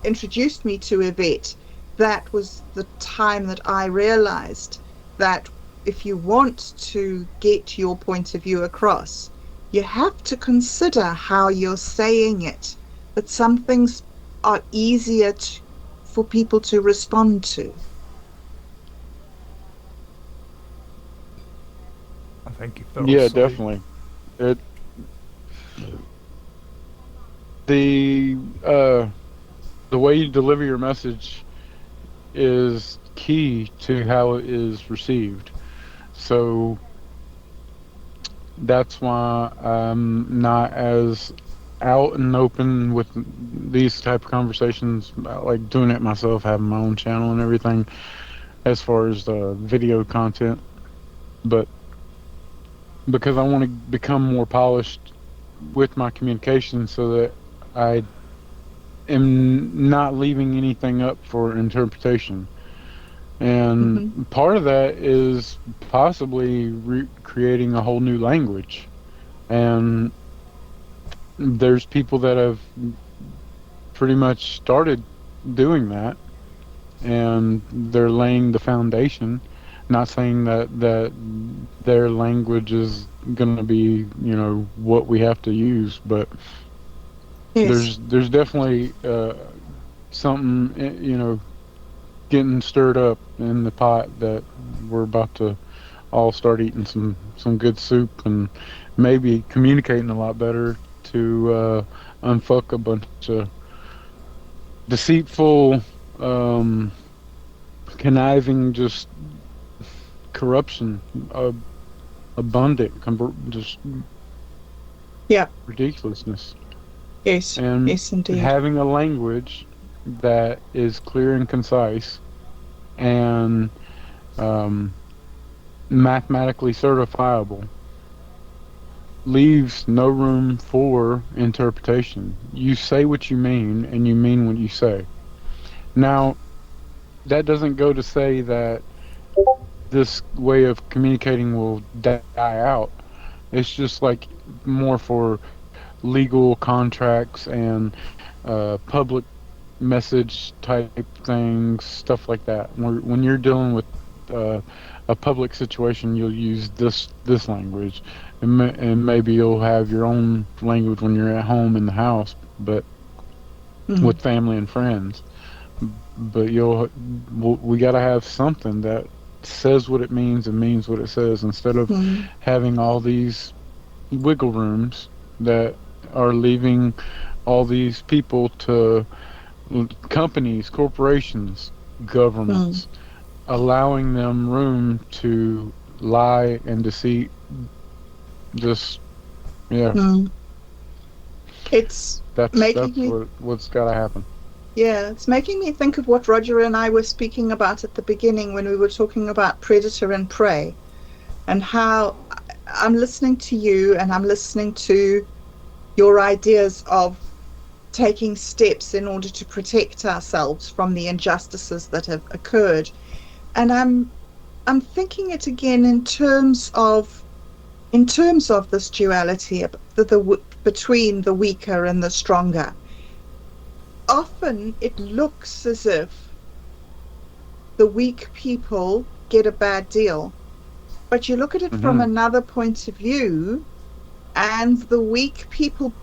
introduced me to Yvette, that was the time that I realized that if you want to get your point of view across, you have to consider how you're saying it. That some things are easier for people to respond to. I think you fell Yeah, asleep. definitely. It the uh the way you deliver your message is key to how it is received. So that's why I'm not as out and open with these type of conversations. I like doing it myself, having my own channel and everything as far as the video content. But because I want to become more polished with my communication so that I am not leaving anything up for interpretation. And Hmm. part of that is possibly creating a whole new language. And there's people that have pretty much started doing that, and they're laying the foundation. Not saying that their language is going to be, what we have to use, but Yes. there's definitely something, getting stirred up in the pot that we're about to all start eating some good soup and maybe communicating a lot better to unfuck a bunch of deceitful, um, conniving, just corruption, abundant, just Yeah. ridiculousness, Yes. and Yes, indeed. having a language that is clear and concise and um, mathematically certifiable leaves no room for interpretation. You say what you mean, and you mean what you say. Now, that doesn't go to say that this way of communicating will die out. It's just like more for legal contracts and public message type things, stuff like that. When you're dealing with uh, a public situation, you'll use this language, and maybe you'll have your own language when you're at home in the house, but Mm. with family and friends. But we got to have something that says what it means and means what it says, instead of Mm. having all these wiggle rooms that are leaving all these people to companies, corporations, Mm. governments, allowing them room to lie and deceit. Just yeah, Mm. It's that's making me, what's got to happen. yeah, it's making me think of what Roger and I were speaking about at the beginning when we were talking about predator and prey, and how I'm listening to you and I'm listening to your ideas of taking steps in order to protect ourselves from the injustices that have occurred. And I'm thinking it again in terms of this duality between the weaker and the stronger. Often it looks as if the weak people get a bad deal, but you look at it from Hmm. another point of view, and the weak people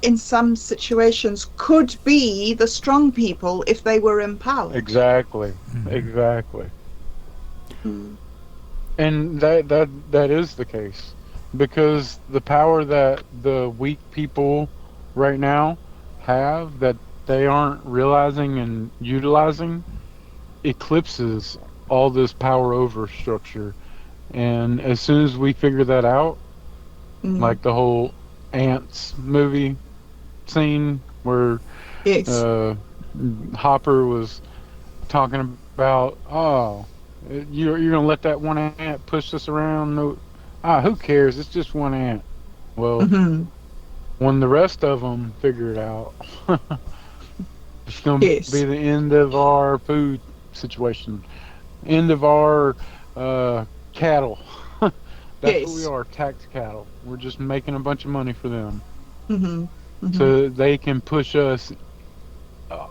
in some situations could be the strong people if they were empowered. Exactly, Hmm. exactly. Mm. And that is the case, because the power that the weak people right now have, that they aren't realizing and utilizing, eclipses all this power over structure. And as soon as we figure that out, Mm. like the whole ants movie scene where Yes. uh, Hopper was talking about, oh, you're gonna let that one ant push this around? No, who cares? It's just one ant. Well, Hmm. when the rest of them figure it out, it's gonna be the Yes. end of our food situation, end of our cattle. That's what we Yes. are, tax cattle. We're just making a bunch of money for them, Hmm. Hmm. so they can push us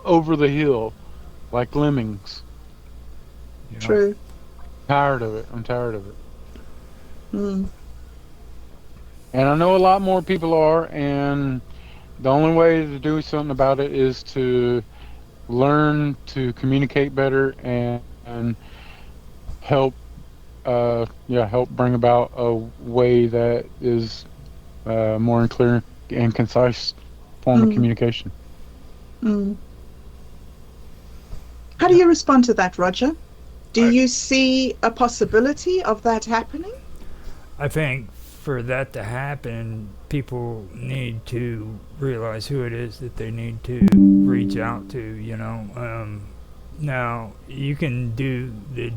over the hill like lemmings. Yeah. True. Tired of it. I'm tired of it. Mm. And I know a lot more people are, and the only way to do something about it is to learn to communicate better and help, help bring about a way that is more clear and concise form of Mm. communication. Mm. How do Yeah. you respond to that, Roger? Do I you see a possibility of that happening? I think for that to happen, people need to realize who it is that they need to reach out to. Now you can do the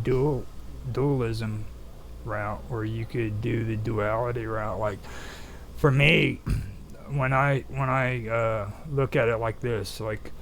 dualism route, or you could do the duality route. Like for me, when I look at it like this, like,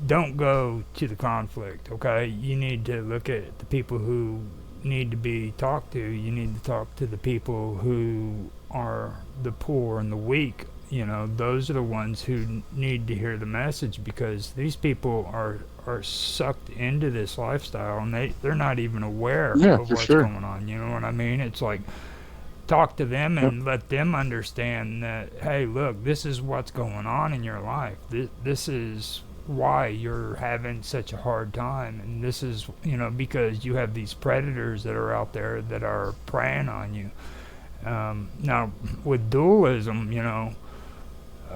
don't go to the conflict, okay? You need to look at the people who need to be talked to. You need to talk to the people who are the poor and the weak. You know, those are the ones who need to hear the message, because these people are sucked into this lifestyle, and they're not even aware Yeah, of for what's sure. going on. You know what I mean? It's like, talk to them Yep. and let them understand that, hey, look, this is what's going on in your life. This is why you're having such a hard time, and this is, because you have these predators that are out there that are preying on you. Now, with dualism,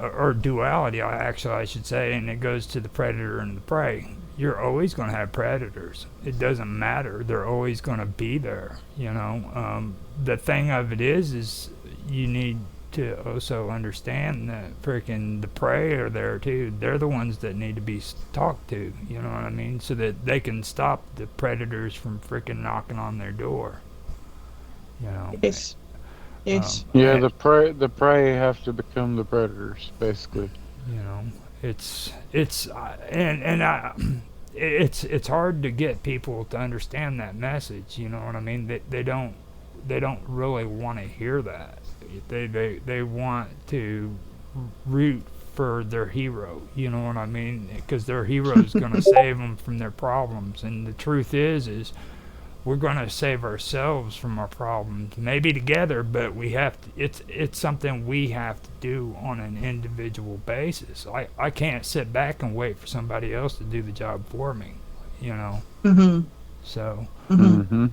or duality, I should say, and it goes to the predator and the prey. You're always going to have predators. It doesn't matter. They're always going to be there. The thing of it is you need to also understand that freaking the prey are there too. They're the ones that need to be talked to. You know what I mean? So that they can stop the predators from freaking knocking on their door. You know. Yes. Yes. Yeah, And, the prey have to become the predators, basically. you know, it's and I it's hard to get people to understand that message. You know what I mean? They don't really want to hear that. They want to root for their hero. You know what I mean? Because their hero is going to save them from their problems. And the truth is we're going to save ourselves from our problems. Maybe together, but we have to. It's something we have to do on an individual basis. I can't sit back and wait for somebody else to do the job for me. You know. Mm-hmm. So, Mm-hmm. Mm-hmm.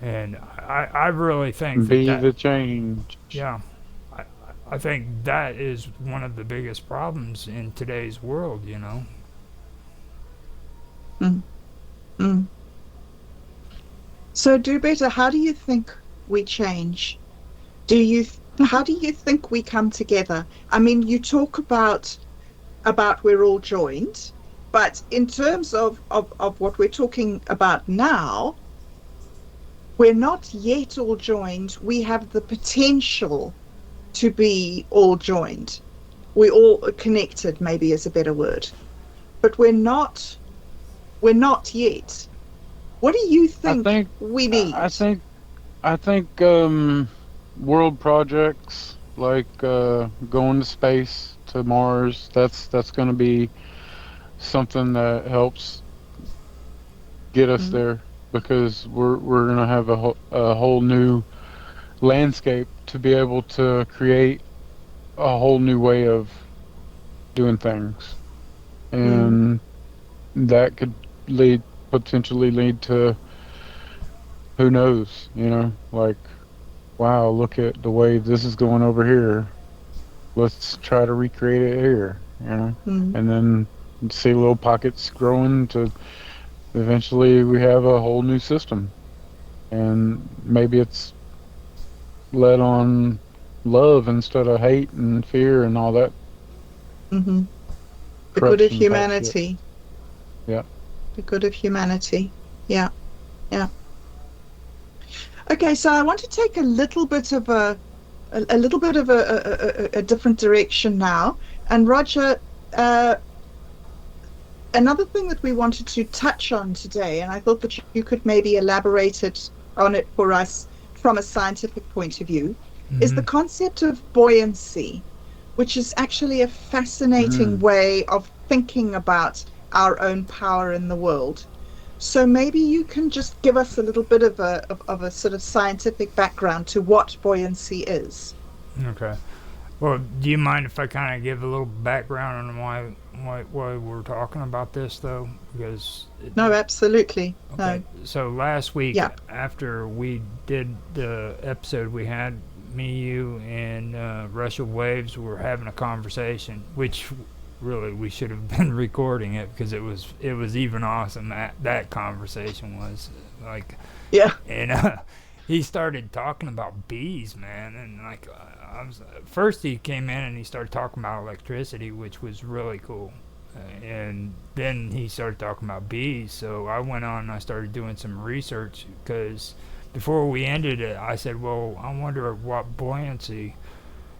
and I really think that Be the change. yeah, I I think that is one of the biggest problems in today's world. You know. Mm-hmm. So, do better. How do you think we change? How do you think we come together? I mean, you talk about we're all joined, but in terms of what we're talking about now, we're not yet all joined. We have the potential to be all joined. We all connected, maybe is a better word, but we're not yet. What do you I think think we I need? think I think world projects like going to space to Mars. That's going to be something that helps get us Mm, there, because we're going to have a whole new landscape to be able to create a whole new way of doing things, mm, and that could lead potentially lead to, who knows, like, wow, look at the way this is going over here. Let's try to recreate it here. mm, And then see little pockets growing to eventually we have a whole new system. And maybe it's led on love instead of hate and fear and all that mm-hmm. The good of corruption type shit. humanity. Yeah. The good of humanity. Yeah, yeah. Okay, so I want to take a little bit of a little bit of a different direction now. And Roger, uh, another thing that we wanted to touch on today, and I thought that you could maybe elaborate on it for us from a scientific point of view, is the Hmm. concept of buoyancy, which is actually a fascinating Mm. way of thinking about our own power in the world. So maybe you can just give us a little bit of a sort of scientific background to what buoyancy is. Okay. Well, do you mind if I kind of give a little background on why we're talking about this though? Because No, absolutely. okay. No. So last week Yeah. after we did the episode, we had me, you, and Russell Waves were having a conversation, which really we should have been recording it because it was even awesome. That conversation was like, Yeah. and he started talking about bees, man, and like first he came in and he started talking about electricity, which was really cool. And then he started talking about bees, so I went on and I started doing some research because before we ended it, I said, "Well, I wonder what buoyancy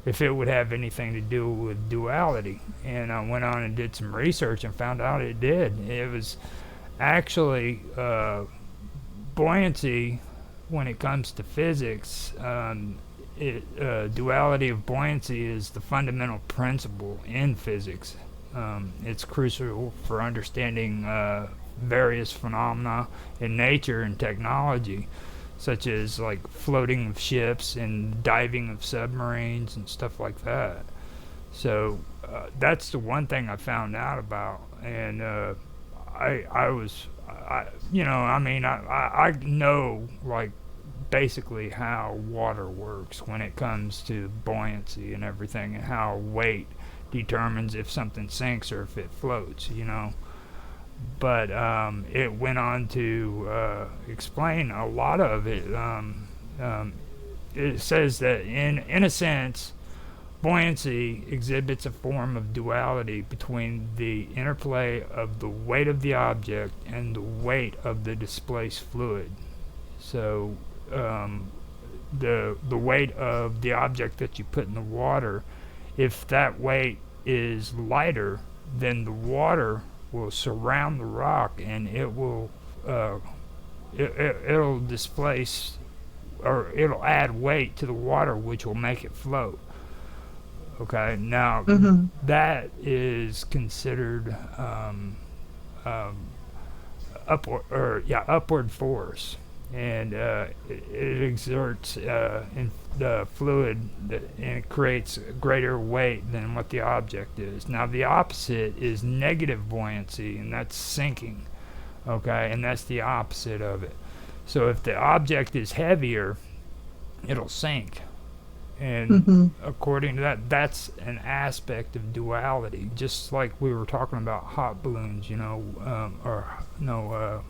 if it would have anything to do with duality. And I went on and did some research and found out it did. It was actually buoyancy when it comes to physics. Duality of buoyancy is the fundamental principle in physics. It's crucial for understanding various phenomena in nature and technology, such as like floating of ships and diving of submarines and stuff like that. So that's the one thing I found out about, and I was, I mean, I know like basically how water works when it comes to buoyancy and everything, and how weight determines if something sinks or if it floats. But it went on to explain a lot of it. It says that in a sense, buoyancy exhibits a form of duality between the interplay of the weight of the object and the weight of the displaced fluid. So the weight of the object that you put in the water, if that weight is lighter, then the water will surround the rock, and it will it'll displace, or it'll add weight to the water, which will make it float. Okay, now Mm-hmm. that is considered upward force, and it exerts in the fluid, and it creates greater weight than what the object is. Now the opposite is negative buoyancy, and that's sinking. Okay, and that's the opposite of it. So if the object is heavier, it'll sink. And Mm-hmm. according to that, that's an aspect of duality. Just like we were talking about hot balloons, or no,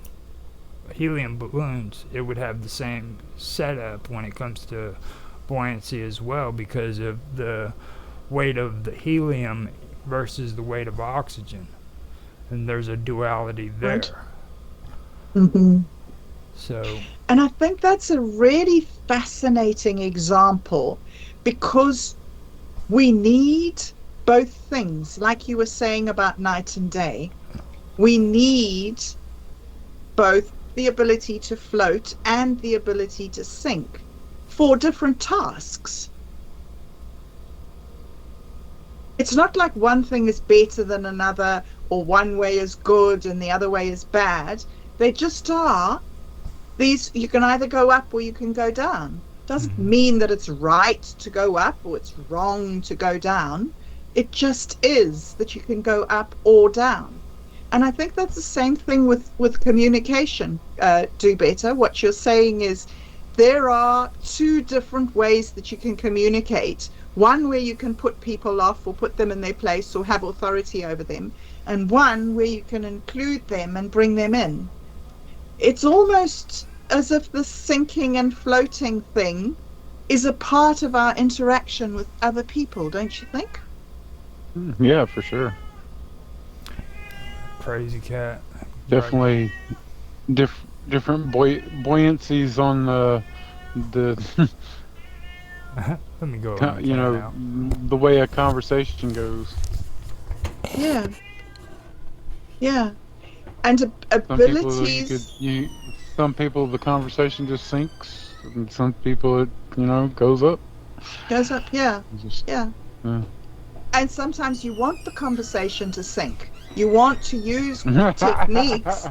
helium balloons, it would have the same setup when it comes to buoyancy as well, because of the weight of the helium versus the weight of oxygen. And there's a duality there. Right. Mm-hmm. So, And I think that's a really fascinating example, because we need both things, like you were saying about night and day. We need both the ability to float and the ability to sink for different tasks. It's not like one thing is better than another, or one way is good and the other way is bad. They just are. These, you can either go up or you can go down. Doesn't mean that it's right to go up or it's wrong to go down. It just is that you can go up or down. And I think that's the same thing with communication. Do better. What you're saying is there are two different ways that you can communicate. One where you can put people off or put them in their place or have authority over them, and one where you can include them and bring them in. It's almost as if the sinking and floating thing is a part of our interaction with other people, don't you think? Yeah, for sure. crazy cat. Definitely different buoyancies on the Let me go. On the you cat know, now. the way a conversation goes. Yeah, yeah. And Some people abilities. some people the conversation just sinks, and some people it goes up. Goes up, yeah, Just, yeah. yeah. And sometimes you want the conversation to sink. You want to use techniques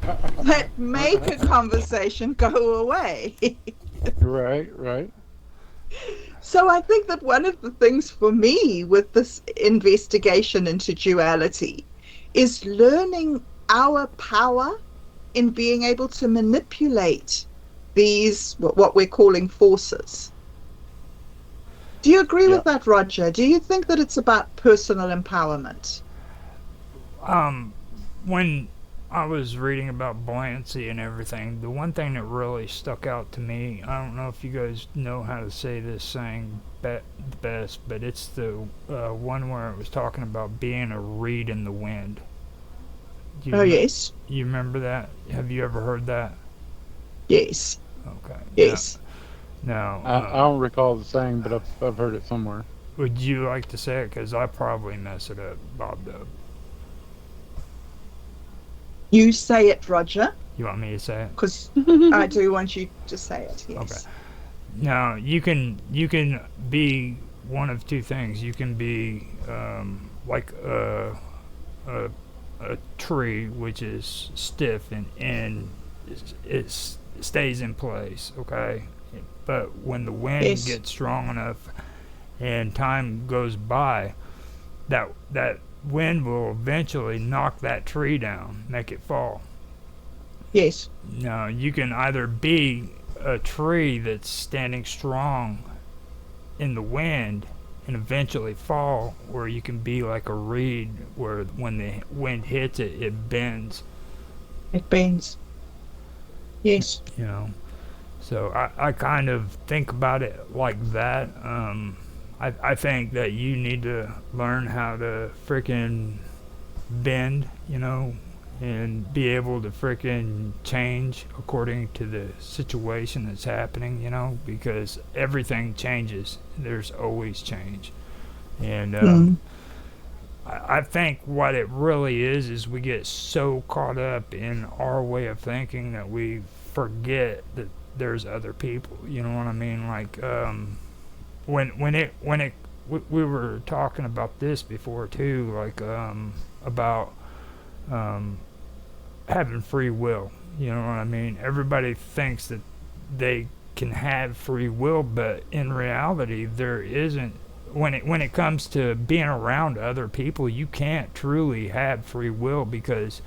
that make a conversation go away. Right. So I think that one of the things for me with this investigation into duality is learning our power in being able to manipulate these, what we're calling forces. Do you agree Yeah. with that, Roger? Do you think that it's about personal empowerment? When I was reading about buoyancy and everything, the one thing that really stuck out to me, I don't know if you guys know how to say this saying best, but it's the one where it was talking about being a reed in the wind. Do you Oh, yes. You remember that? Have you ever heard that? Yes. Okay. Yes. No. I don't recall the saying, but I've heard it somewhere. would you like to say it? Because I probably mess it up, Bob Dub. You say it, Roger, You want me to say it? because I do want you to say it. Okay. Yes. Now you can be one of two things. You can be like a tree which is stiff and it stays in place. Okay, but when the wind Yes. gets strong enough and time goes by, that wind will eventually knock that tree down, make it fall. Yes. Now you can either be a tree that's standing strong in the wind and eventually fall, or you can be like a reed where when the wind hits it, it bends. It bends. Yes. You know, so I kind of think about it like that. I think that you need to learn how to freaking bend, you know, and be able to freaking change according to the situation that's happening, you know, because everything changes. There's always change. And I think what it really is we get so caught up in our way of thinking that we forget that there's other people. You know what I mean? Like when it we were talking about this before too, like about having free will. You know what I mean? Everybody thinks that they can have free will, but in reality, there isn't. When it comes to being around other people, you can't truly have free will, because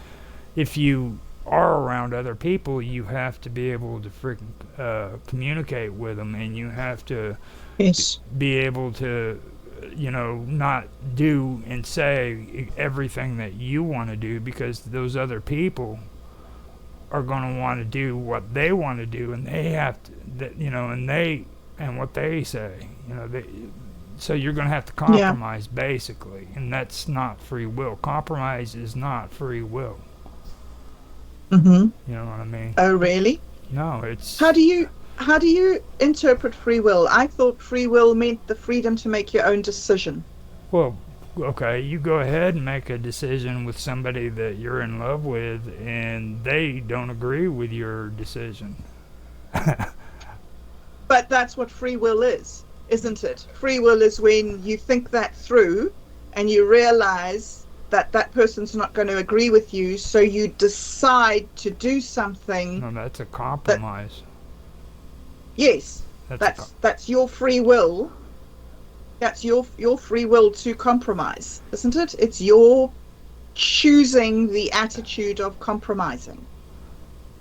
if you are around other people, you have to be able to freaking communicate with them, and you have to Yes. be able to, you know, not do and say everything that you want to do, because those other people are going to want to do what they want to do, and they have to, that, you know, and what they say, you know, so you're going to have to compromise, basically, and that's not free will. Compromise is not free will. Mm-hmm. You know what I mean? Oh, really? No, it's How do you interpret free will? I thought free will meant the freedom to make your own decision. well, okay, you go ahead and make a decision with somebody that you're in love with, and they don't agree with your decision. But that's what free will is, isn't it? Free will is when you think that through and you realize that that person's not going to agree with you, so you decide to do something. No, that's a compromise. Yes, that's your free will. That's your free will to compromise, isn't it? It's your choosing the attitude of compromising.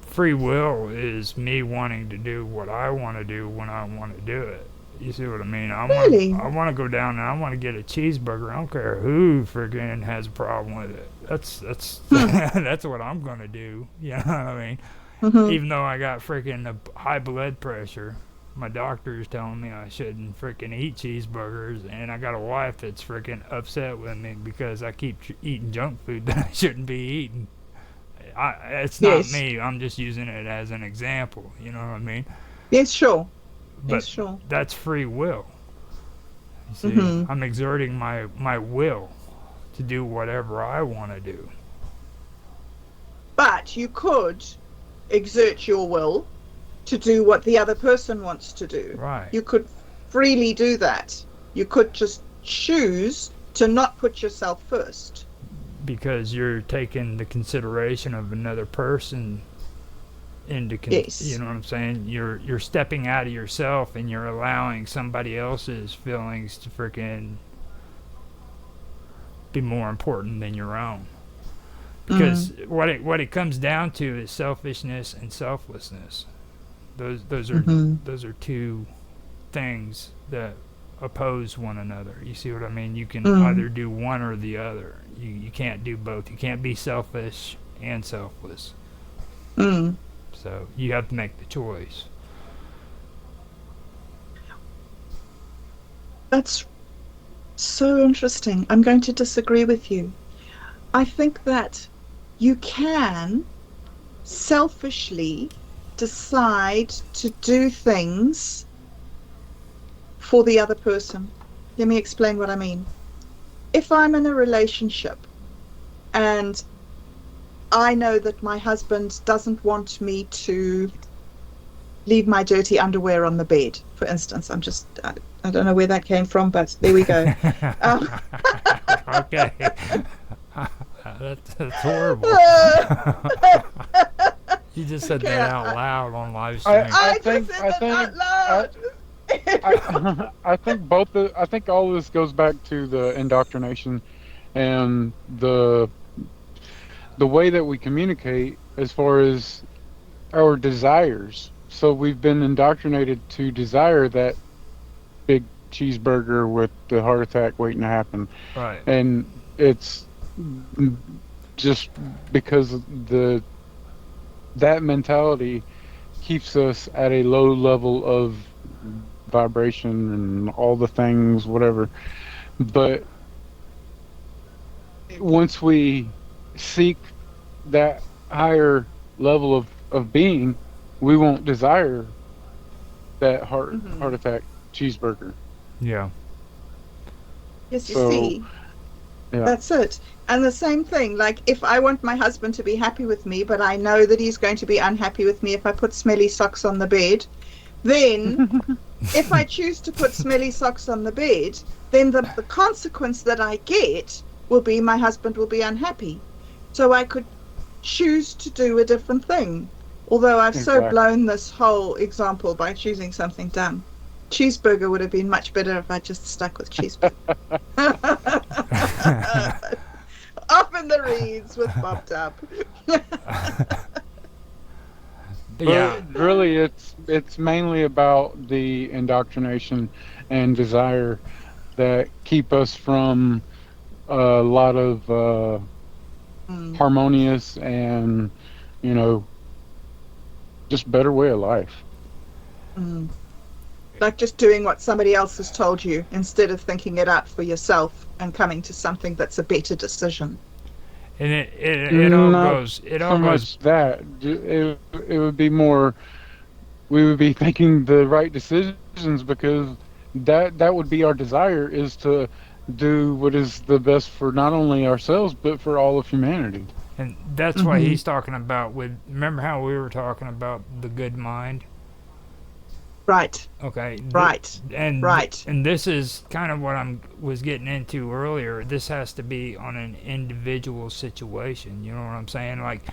Free will is me wanting to do what I want to do when I want to do it. You see what I mean? Really? I want to go down and I want to get a cheeseburger. I don't care who friggin' has a problem with it. That's that's what I'm gonna do. You know what I mean? Mm-hmm. Even though I got freaking high blood pressure, my doctor is telling me I shouldn't freaking eat cheeseburgers, and I got a wife that's freaking upset with me because I keep eating junk food that I shouldn't be eating. It's not Yes. me. I'm just using it as an example. You know what I mean? Yes, sure. But Yes, sure. that's free will. You see, Mhm. I'm exerting my will to do whatever I want to do. But you could exert your will to do what the other person wants to do. Right. You could freely do that. You could just choose to not put yourself first. Because you're taking the consideration of another person into Yes. you know what I'm saying? You're stepping out of yourself and you're allowing somebody else's feelings to freaking be more important than your own. Because what it comes down to is selfishness and selflessness. Those are two things that oppose one another. You see what I mean? You can either do one or the other. You can't do both. You can't be selfish and selfless. Mm. So you have to make the choice. That's so interesting. I'm going to disagree with you. I think that you can selfishly decide to do things for the other person. Let me explain what I mean. If I'm in a relationship and I know that my husband doesn't want me to leave my dirty underwear on the bed, for instance. I don't know where that came from, but there we go. Um, Okay. That's horrible. You just said okay, that out loud on live I, stream. I I just think said I that think out loud. I think I think all this goes back to the indoctrination and the way that we communicate as far as our desires. So we've been indoctrinated to desire that big cheeseburger with the heart attack waiting to happen, Right. and it's just because that mentality keeps us at a low level of vibration and all the things, whatever. But once we seek that higher level of being, we won't desire that heart Mhm. attack cheeseburger. Yeah. Yes, you So see, yeah. that's it. And the same thing, like if I want my husband to be happy with me, but I know that he's going to be unhappy with me if I put smelly socks on the bed, then if I choose to put smelly socks on the bed, then the consequence that I get will be my husband will be unhappy. So I could choose to do a different thing. Although I've so Exactly. blown this whole example by choosing something dumb. Cheeseburger would have been much better if I just stuck with cheeseburger. Off in the reeds with Bob Dub. Yeah. But really, it's mainly about the indoctrination and desire that keep us from a lot of Mm, harmonious and you know just better way of life. mm. Like just doing what somebody else has told you instead of thinking it out for yourself and coming to something that's a better decision. And Not it so all goes much that it would be more we would be making the right decisions because that would be our desire is to do what is the best for not only ourselves but for all of humanity. and that's what Hmm. he's talking about with remember how we were talking about the good mind? Right, Okay. right, right. And this is kind of what I'm was getting into earlier. This has to be on an individual situation, you know what I'm saying? Like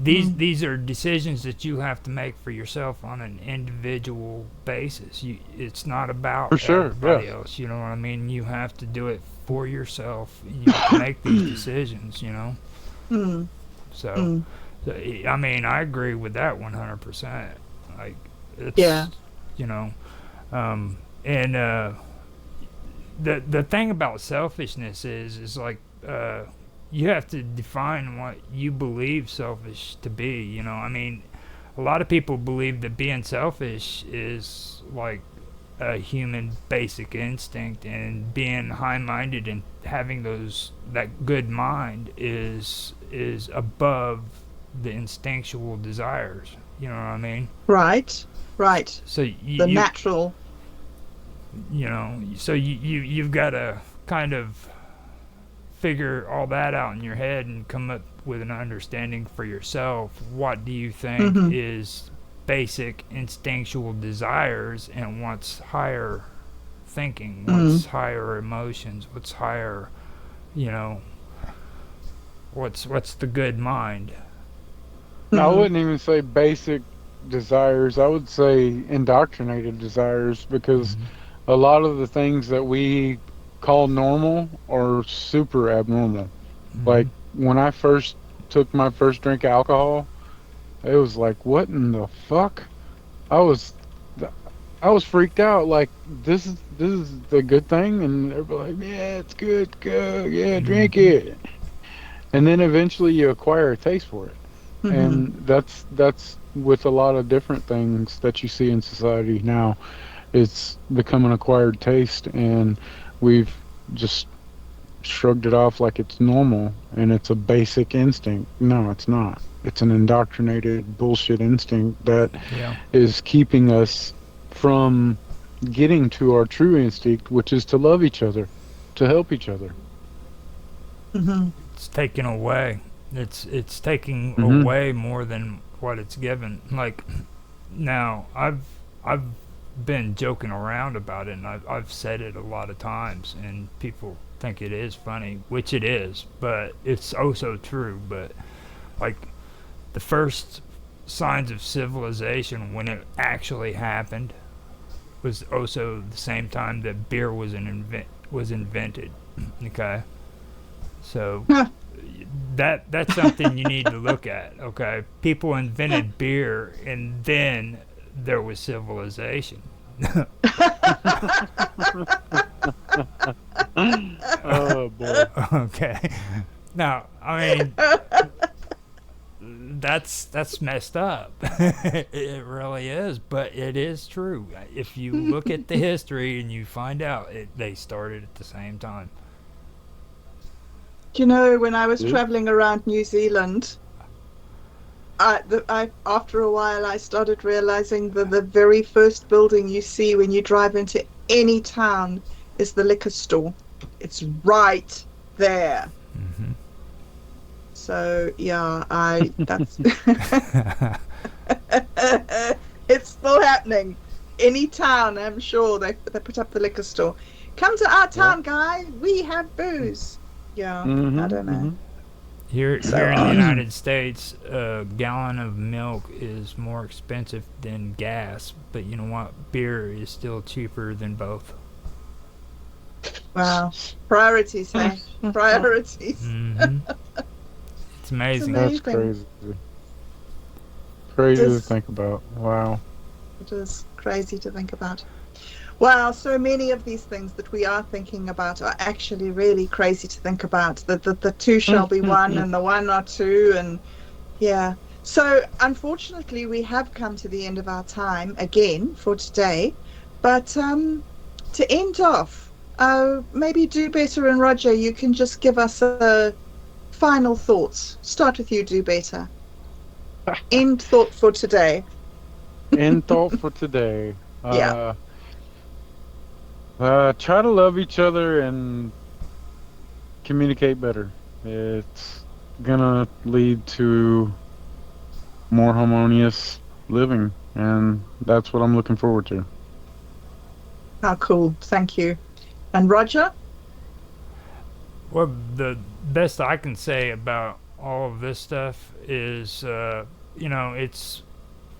Mm, these are decisions that you have to make for yourself on an individual basis. It's not about For sure, yes. everybody else. You know what I mean? You have to do it for yourself. You have to make these decisions. You know. mm, So, mm. I mean, I agree with that 100%. Like, Yeah. it's you know, um, and the thing about selfishness is like you have to define what you believe selfish to be. You know, I mean, a lot of people believe that being selfish is like a human basic instinct, and being high-minded and having that good mind is above the instinctual desires. You know what I mean? Right, right. So The natural. you've got to kind of figure all that out in your head and come up with an understanding for yourself. What do you think Hmm. is basic instinctual desires, and what's higher thinking, Mm, what's higher emotions, what's higher, you know, what's the good mind? I mm, wouldn't even say basic desires. I would say indoctrinated desires because Mm-hmm. a lot of the things that we call normal are super abnormal. Mm-hmm. Like when I first took my first drink of alcohol, it was like, what in the fuck? I was I was freaked out. Like this is the good thing, and everybody like, yeah, it's good, go, yeah, drink Mm-hmm. it. And then eventually you acquire a taste for it. hmm. And that's with a lot of different things that you see in society now. It's become an acquired taste, and we've just shrugged it off like it's normal and it's a basic instinct. No, it's not. It's an indoctrinated bullshit instinct that Yeah. is keeping us from getting to our true instinct, which is to love each other, to help each other. Hmm. It's taken away. It's taking Hmm. away more than what it's given. Like now, I've been joking around about it, and I've said it a lot of times, and people think it is funny, which it is, but it's also true. But like the first signs of civilization when it actually happened was also the same time that beer was invented. Okay, so that's something you need to look at. Okay, people invented beer, and then there was civilization. Oh boy. Okay, now I mean that's messed up. It really is, but it is true. If you look at the history and you find out they started at the same time. Do you know, when I was Yep. traveling around New Zealand, after a while I started realizing that the very first building you see when you drive into any town is the liquor store. It's right there. Hmm. So yeah, I that's it's still happening. Any town, I'm sure they put up the liquor store. Come to our Yeah. town, guy. We have booze. Yeah, I Hmm. don't know. Hmm. Here So in the United States, a gallon of milk is more expensive than gas, but you know what? Beer is still cheaper than both. wow, priorities, hey, priorities. Hmm. It's It's amazing. That's amazing. crazy. It Crazy to is. think about. Wow. It is crazy to think about. Wow, so many of these things that we are thinking about are actually really crazy to think about. That the two shall be one and the one are two, and yeah. So unfortunately, we have come to the end of our time again for today. But to end off, maybe Do Better and Roger, you can just give us a final thoughts. Start with you, Do Better. End thought for today. End thought for today. Yeah. Try to love each other and communicate better. It's gonna lead to more harmonious living, and that's what I'm looking forward to. How cool. Thank you. And Roger? Well, the best I can say about all of this stuff is, it's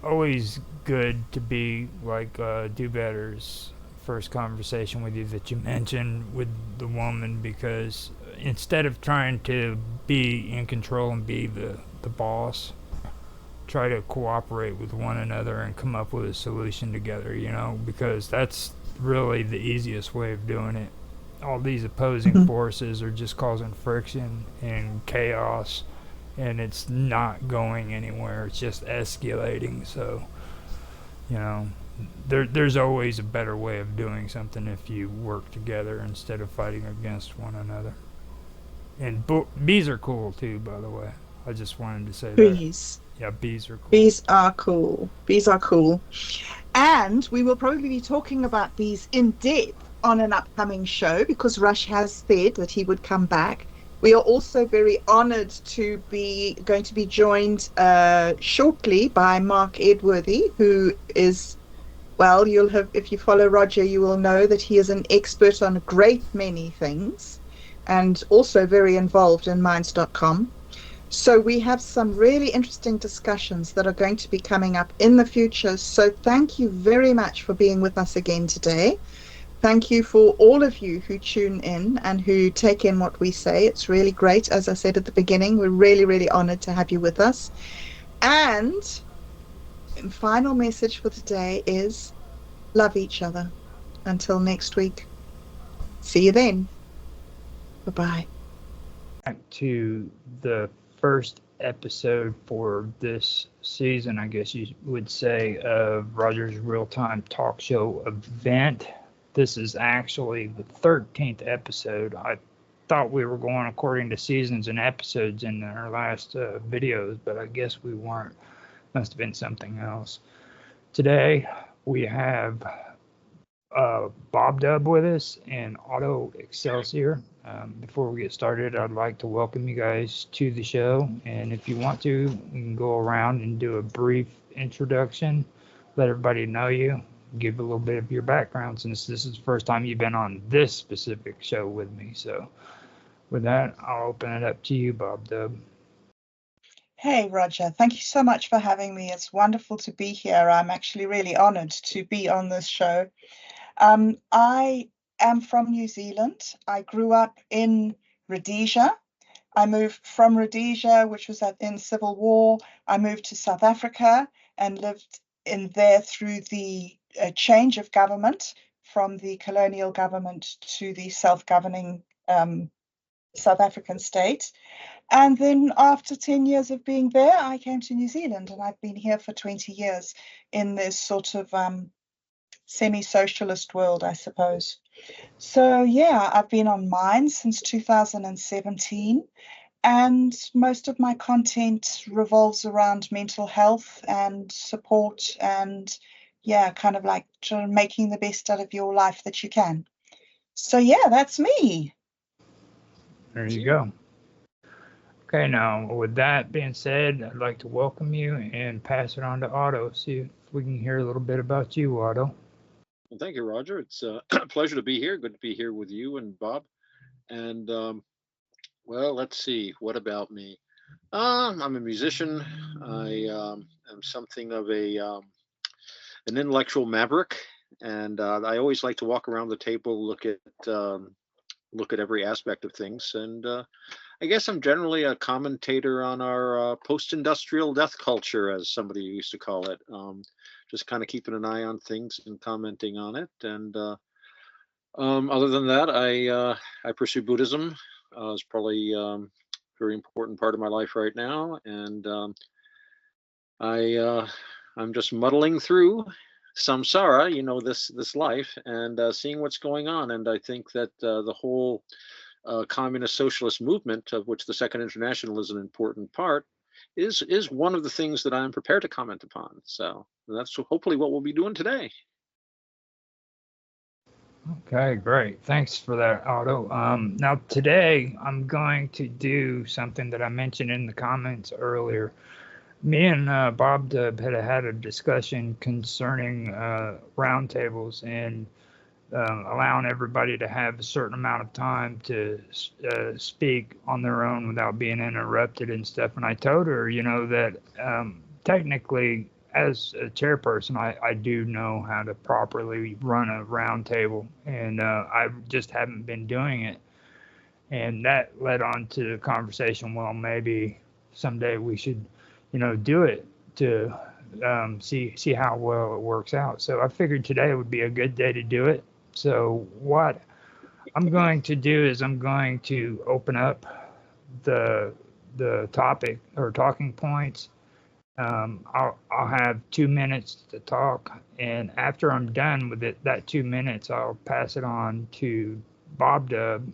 always good to be like Do Better's first conversation with you that you mentioned with the woman, because instead of trying to be in control and be the boss, try to cooperate with one another and come up with a solution together, because that's really the easiest way of doing it. All these opposing Mhm. forces are just causing friction and chaos, and it's not going anywhere. It's just escalating. So, you know, there's always a better way of doing something if you work together instead of fighting against one another. And bees are cool too, by the way. I just wanted to say that. Bees. Yeah, bees are cool. Bees are cool. Bees are cool. And we will probably be talking about bees in depth on an upcoming show because Rush has said that he would come back. We are also very honored to be going to be joined shortly by Mark Edworthy, who is, well, you'll have, if you follow Roger, you will know that he is an expert on a great many things and also very involved in minds.com. So we have some really interesting discussions that are going to be coming up in the future. So thank you very much for being with us again today. Thank you for all of you who tune in and who take in what we say. It's really great. As I said at the beginning, we're really, really honored to have you with us. And final message for today is love each other. Until next week. See you then. Bye-bye. Back to the first episode for this season, I guess you would say, of Roger's Real Time Talk Show event. This is actually the 13th episode. I thought we were going according to seasons and episodes in our last videos, but I guess we weren't. Must have been something else. Today, we have Bob Dub with us and Auto Excelsior. Before we get started, I'd like to welcome you guys to the show. And if you want to, we can go around and do a brief introduction, let everybody know you, give a little bit of your background since this is the first time you've been on this specific show with me. So, with that, I'll open it up to you, Bob Dub. Hey, Roger, thank you so much for having me. It's wonderful to be here. I'm actually really honored to be on this show. I am from New Zealand. I grew up in Rhodesia. I moved from Rhodesia, which was in civil war. I moved to South Africa and lived in there through the change of government from the colonial government to the self-governing South African state. And then after 10 years of being there, I came to New Zealand, and I've been here for 20 years in this sort of semi-socialist world, I suppose. So yeah, I've been on Mine since 2017, and most of my content revolves around mental health and support and yeah, kind of like making the best out of your life that you can. So yeah, that's me. There you go. Okay, now with that being said, I'd like to welcome you and pass it on to Otto. See if we can hear a little bit about you, Otto. Well, thank you, Roger. It's a pleasure to be here. Good to be here with you and Bob. And well, let's see. What about me? I'm a musician. I am something of a an intellectual maverick, and I always like to walk around the table, look at every aspect of things, and I guess I'm generally a commentator on our post-industrial death culture, as somebody used to call it. Just kind of keeping an eye on things and commenting on it. And other than that, I pursue Buddhism. It's probably a very important part of my life right now, and I'm just muddling through samsara, this life, and seeing what's going on. And I think that the whole communist socialist movement, of which the Second International is an important part, is one of the things that I'm prepared to comment upon. So that's hopefully what we'll be doing today. Okay, great. Thanks for that, Otto. Now, today I'm going to do something that I mentioned in the comments earlier. Me and Bob Dub had a discussion concerning roundtables and allowing everybody to have a certain amount of time to speak on their own without being interrupted and stuff. And I told her, that technically, as a chairperson, I do know how to properly run a roundtable, and I just haven't been doing it. And that led on to the conversation. Well, maybe someday we should, do it to see how well it works out. So I figured today would be a good day to do it. So what I'm going to do is I'm going to open up the topic or talking points. I'll have 2 minutes to talk, and after I'm done with it, that 2 minutes, I'll pass it on to Bob Dub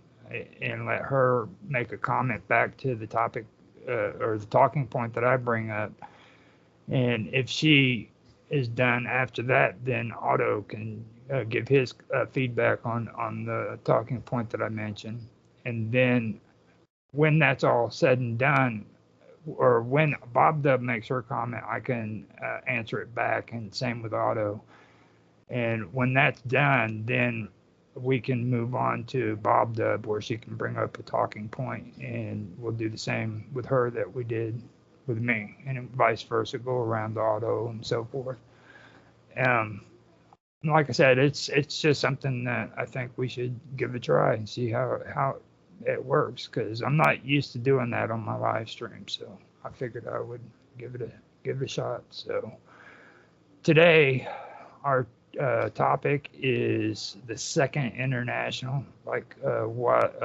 and let her make a comment back to the topic or the talking point that I bring up. And if she is done after that, then Otto can give his feedback on the talking point that I mentioned. And then when that's all said and done, or when Bob Dub makes her comment, I can answer it back, and same with Otto. And when that's done, then we can move on to Bob Dub, where she can bring up a talking point, and we'll do the same with her that we did with me, and vice versa, go around to Otto and so forth. Like I said, it's just something that I think we should give a try and see how it works, because I'm not used to doing that on my live stream, so I figured I would give it a shot. So today our topic is the Second International, like what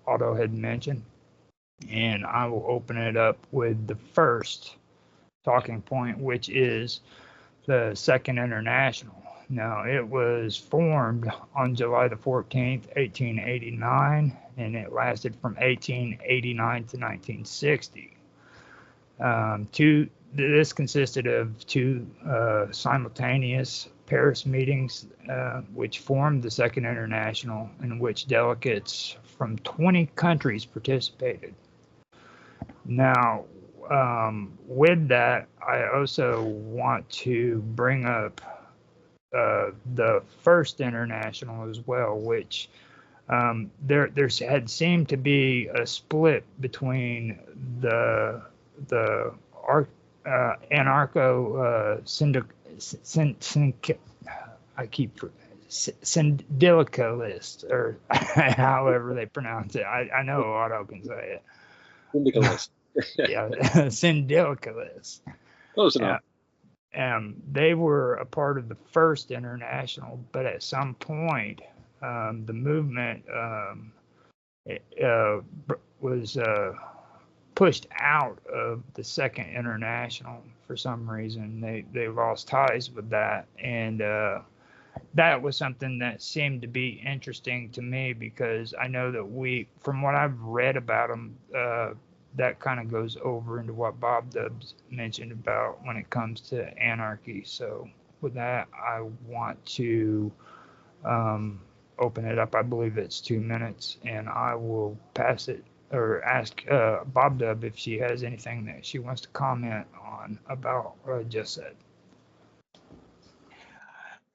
Otto had mentioned, and I will open it up with the first talking point, which is the Second International. Now, it was formed on July the 14th, 1889, and it lasted from 1889 to 1960. This consisted of two simultaneous Paris meetings, which formed the Second International, in which delegates from 20 countries participated. Now, with that, I also want to bring up the First International as well, which there had seemed to be a split between the anarcho syndicalist, or however they pronounce it. I know Otto can say it. Syndicalist. Yeah, syndicalist. Close enough. They were a part of the First International, but at some point, the movement was pushed out of the Second International for some reason. They lost ties with that, and that was something that seemed to be interesting to me, because I know that from what I've read about them, that kind of goes over into what Bob Dubs mentioned about when it comes to anarchy. So with that, I want to open it up. I believe it's 2 minutes, and I will pass it or ask Bob Dub if she has anything that she wants to comment on about what I just said.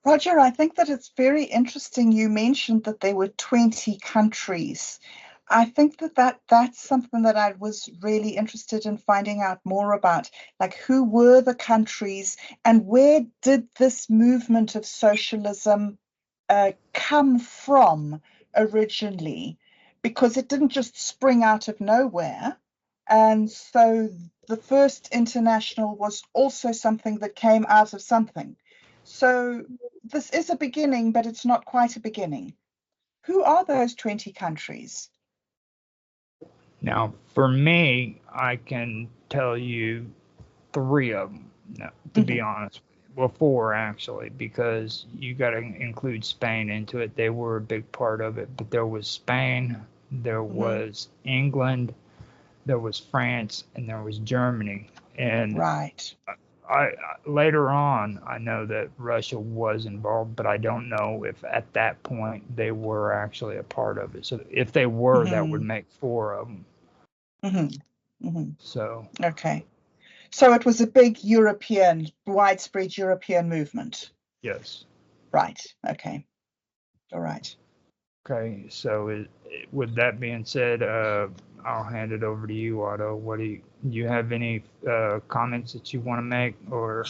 Roger, I think that it's very interesting you mentioned that there were 20 countries. I think that's something that I was really interested in finding out more about, like who were the countries and where did this movement of socialism come from originally, because it didn't just spring out of nowhere. And so the First International was also something that came out of something. So this is a beginning, but it's not quite a beginning. Who are those 20 countries? Now, for me, I can tell you 3 of them, no, to be honest. Well, 4 actually, because you got to include Spain into it. They were a big part of it, but there was Spain, there was England, there was France, and there was Germany. And right. I later on, I know that Russia was involved, but I don't know if at that point they were actually a part of it. So if they were, that would make 4 of them. So okay, so it was a big widespread European movement. Yes. Right. Okay. All right. Okay. So with that being said, I'll hand it over to you, Otto. What do you have any comments that you want to make, or?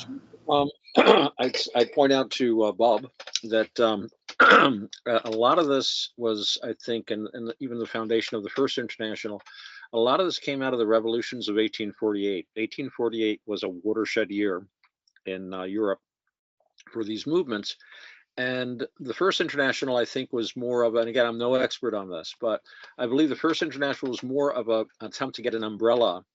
I'd point out to Bob that a lot of this was, I think, and even the foundation of the First International, a lot of this came out of the revolutions of 1848. 1848 was a watershed year in Europe for these movements. And the First International, I think, was more of, and again, I'm no expert on this, but I believe the First International was more of an attempt to get an umbrella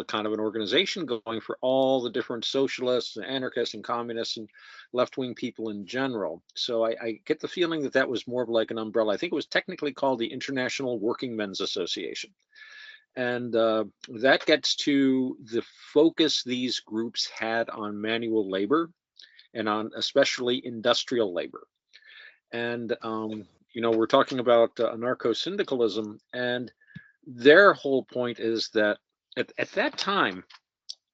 kind of an organization going for all the different socialists and anarchists and communists and left-wing people in general. So I get the feeling that that was more of like an umbrella. I think it was technically called the International Working Men's Association. And that gets to the focus these groups had on manual labor and on especially industrial labor. And, we're talking about anarcho-syndicalism, and their whole point is that at that time,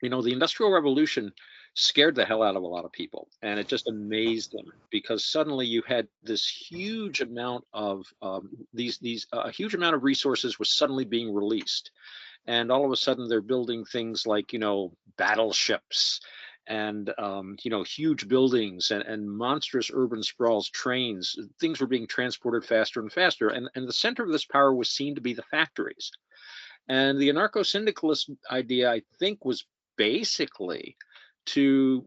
the Industrial Revolution scared the hell out of a lot of people, and it just amazed them, because suddenly you had this huge amount of a huge amount of resources was suddenly being released, and all of a sudden they're building things like battleships and huge buildings and monstrous urban sprawls, trains. Things were being transported faster and faster, and the center of this power was seen to be the factories. And the anarcho-syndicalist idea, I think, was basically to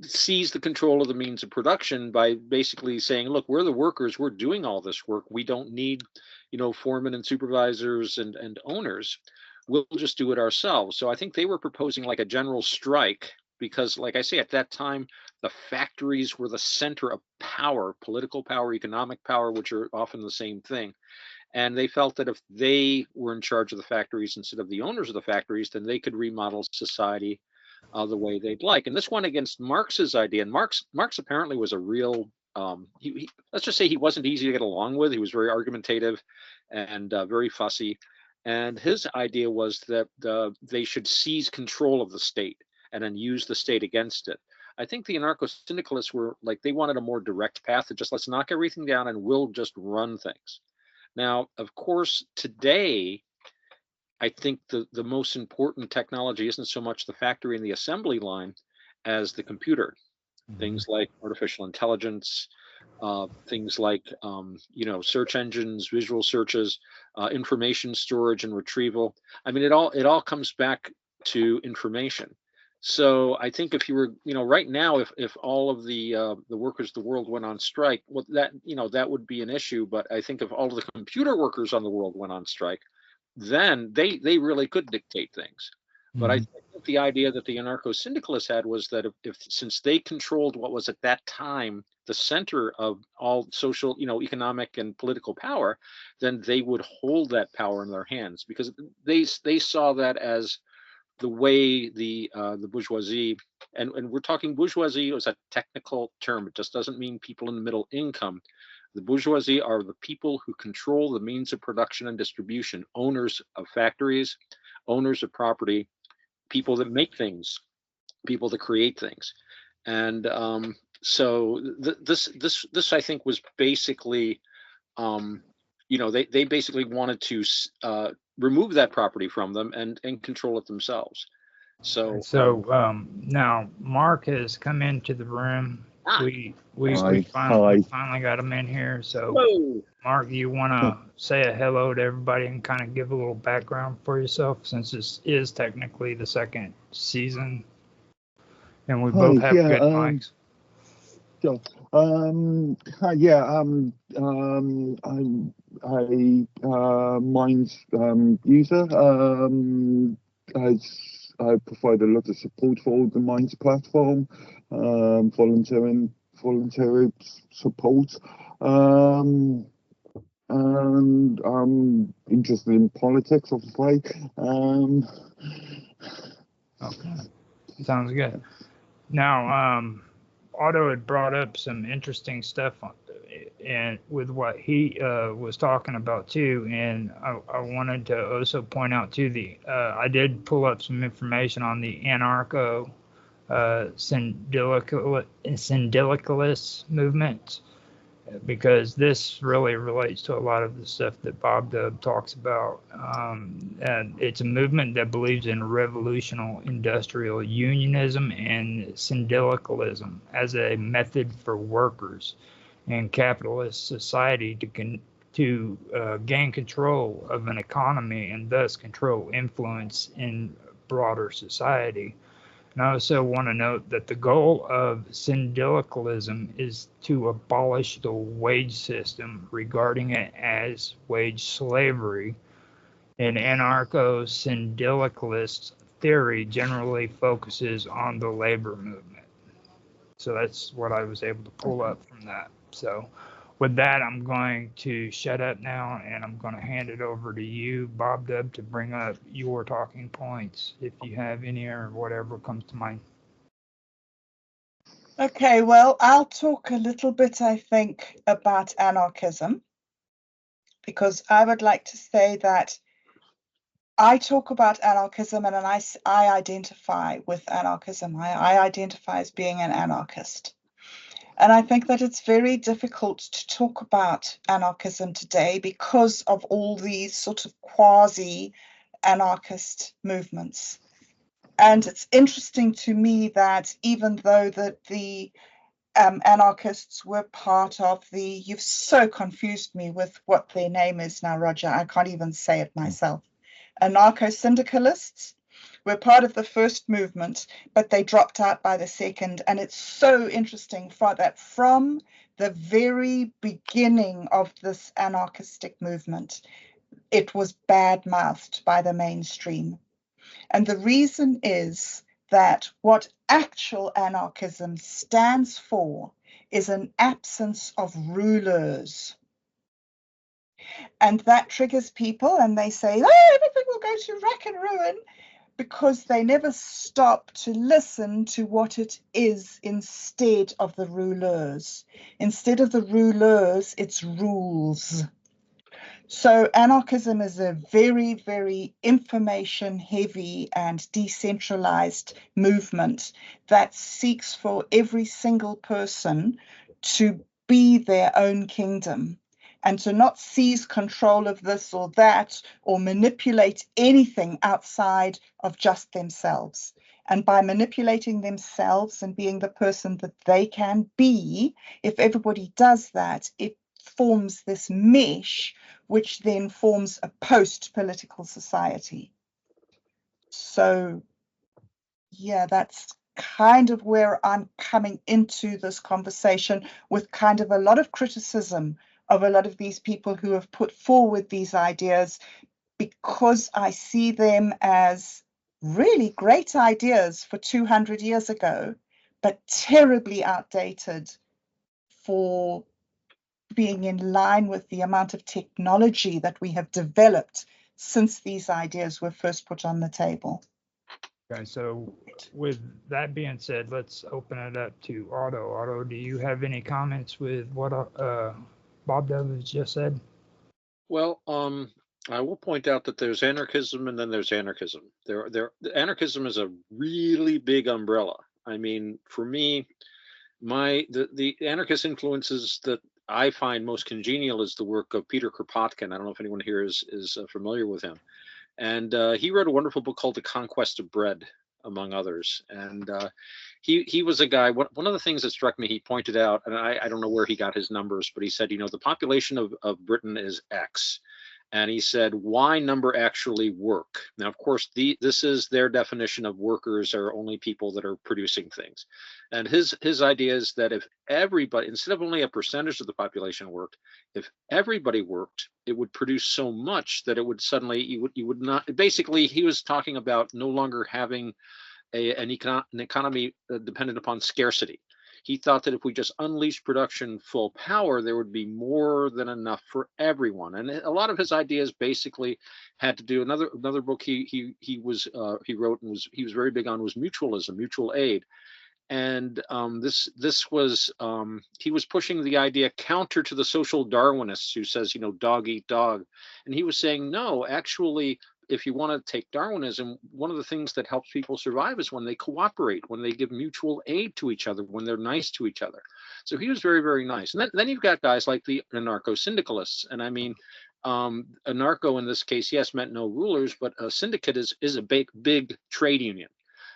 seize the control of the means of production by basically saying, look, we're the workers, we're doing all this work, we don't need foremen and supervisors and owners, we'll just do it ourselves. So I think they were proposing like a general strike, because like I say, at that time the factories were the center of power, political power, economic power, which are often the same thing. And they felt that if they were in charge of the factories instead of the owners of the factories, then they could remodel society the way they'd like. And this went against Marx's idea. And Marx apparently was a real, let's just say he wasn't easy to get along with. He was very argumentative and very fussy. And his idea was that they should seize control of the state and then use the state against it. I think the anarcho-syndicalists were like, they wanted a more direct path to just let's knock everything down and we'll just run things. Now, of course, today, I think the most important technology isn't so much the factory and the assembly line as the computer. Things like artificial intelligence, things like search engines, visual searches, information storage and retrieval. I mean, it all comes back to information. So I think if you were, right now, if all of the workers of the world went on strike, well, that would be an issue. But I think if all of the computer workers on the world went on strike, then they really could dictate things. But I think the idea that the anarcho-syndicalists had was that if since they controlled what was at that time the center of all social, economic and political power, then they would hold that power in their hands, because they saw that as the way the bourgeoisie, and we're talking bourgeoisie as a technical term. It just doesn't mean people in the middle income. The bourgeoisie are the people who control the means of production and distribution, owners of factories, owners of property, people that make things, people that create things. And so this I think was basically, they basically wanted to remove that property from them and control it themselves. So now Mark has come into the room. We Hi. finally got him in here. So Hello. Mark, you want to say a hello to everybody and kind of give a little background for yourself, since this is technically the second season, and we both have good mics. Sure. I'm a Minds user. I provide a lot of support for the Minds platform, voluntary support, and I'm interested in politics, obviously. Okay, sounds good. Now, Otto had brought up some interesting stuff and with what he was talking about too, and I wanted to also point out too, I did pull up some information on the anarcho syndicalist movement, because this really relates to a lot of the stuff that Bob Dub talks about. And it's a movement that believes in revolutionary industrial unionism and syndicalism as a method for workers in capitalist society to gain control of an economy and thus control influence in broader society. And I also want to note that the goal of syndicalism is to abolish the wage system, regarding it as wage slavery. And anarcho-syndicalist theory generally focuses on the labor movement. So that's what I was able to pull up from that. So with that, I'm going to shut up now, and I'm going to hand it over to you, Bob Dub, to bring up your talking points, if you have any or whatever comes to mind. Okay, well, I'll talk a little bit, I think, about anarchism, because I would like to say that I talk about anarchism and I identify with anarchism. I identify as being an anarchist. And I think that it's very difficult to talk about anarchism today because of all these sort of quasi-anarchist movements. And it's interesting to me that even though that the anarchists were part of you've so confused me with what their name is now, Roger, I can't even say it myself. Anarcho-syndicalists were part of the first movement, but they dropped out by the second. And it's so interesting that from the very beginning of this anarchistic movement, it was bad-mouthed by the mainstream. And the reason is that what actual anarchism stands for is an absence of rulers. And that triggers people, and they say, oh, everything will go to wreck and ruin. because they never stop to listen to what it is instead of the rulers. Instead of the rulers, it's rules. So anarchism is a very, very information heavy and decentralized movement that seeks for every single person to be their own kingdom and to not seize control of this or that or manipulate anything outside of just themselves. And by manipulating themselves and being the person that they can be, if everybody does that, it forms this mesh which then forms a post-political society. So, yeah, that's kind of where I'm coming into this conversation, with kind of a lot of criticism of a lot of these people who have put forward these ideas, because I see them as really great ideas for 200 years ago, but terribly outdated for being in line with the amount of technology that we have developed since these ideas were first put on the table. Okay, so with that being said, let's open it up to Otto. Otto, do you have any comments with what Bob Dove has just said? Well, I will point out that there's anarchism and then there's anarchism. Anarchism is a really big umbrella. I mean, for me, the anarchist influences that I find most congenial is the work of Peter Kropotkin. I don't know if anyone here is familiar with him. And he wrote a wonderful book called The Conquest of Bread, among others. And he was a guy, one of the things that struck me, he pointed out, and I don't know where he got his numbers, but he said, the population of Britain is X. And he said, why number actually work? Now, of course, this is their definition of workers are only people that are producing things. And his idea is that if everybody, instead of only a percentage of the population worked, if everybody worked, it would produce so much that it would suddenly, you would not, basically, he was talking about no longer having an economy dependent upon scarcity. He thought that if we just unleashed production full power, there would be more than enough for everyone. And a lot of his ideas basically had to do, another book he wrote and he was very big on was mutualism, mutual aid. And this was he was pushing the idea counter to the social Darwinists who says, dog eat dog. And he was saying, no, actually, if you want to take Darwinism, one of the things that helps people survive is when they cooperate, when they give mutual aid to each other, when they're nice to each other. So he was very, very nice. And then you've got guys like the anarcho-syndicalists. And I mean, anarcho in this case, yes, meant no rulers, but a syndicate is a big trade union.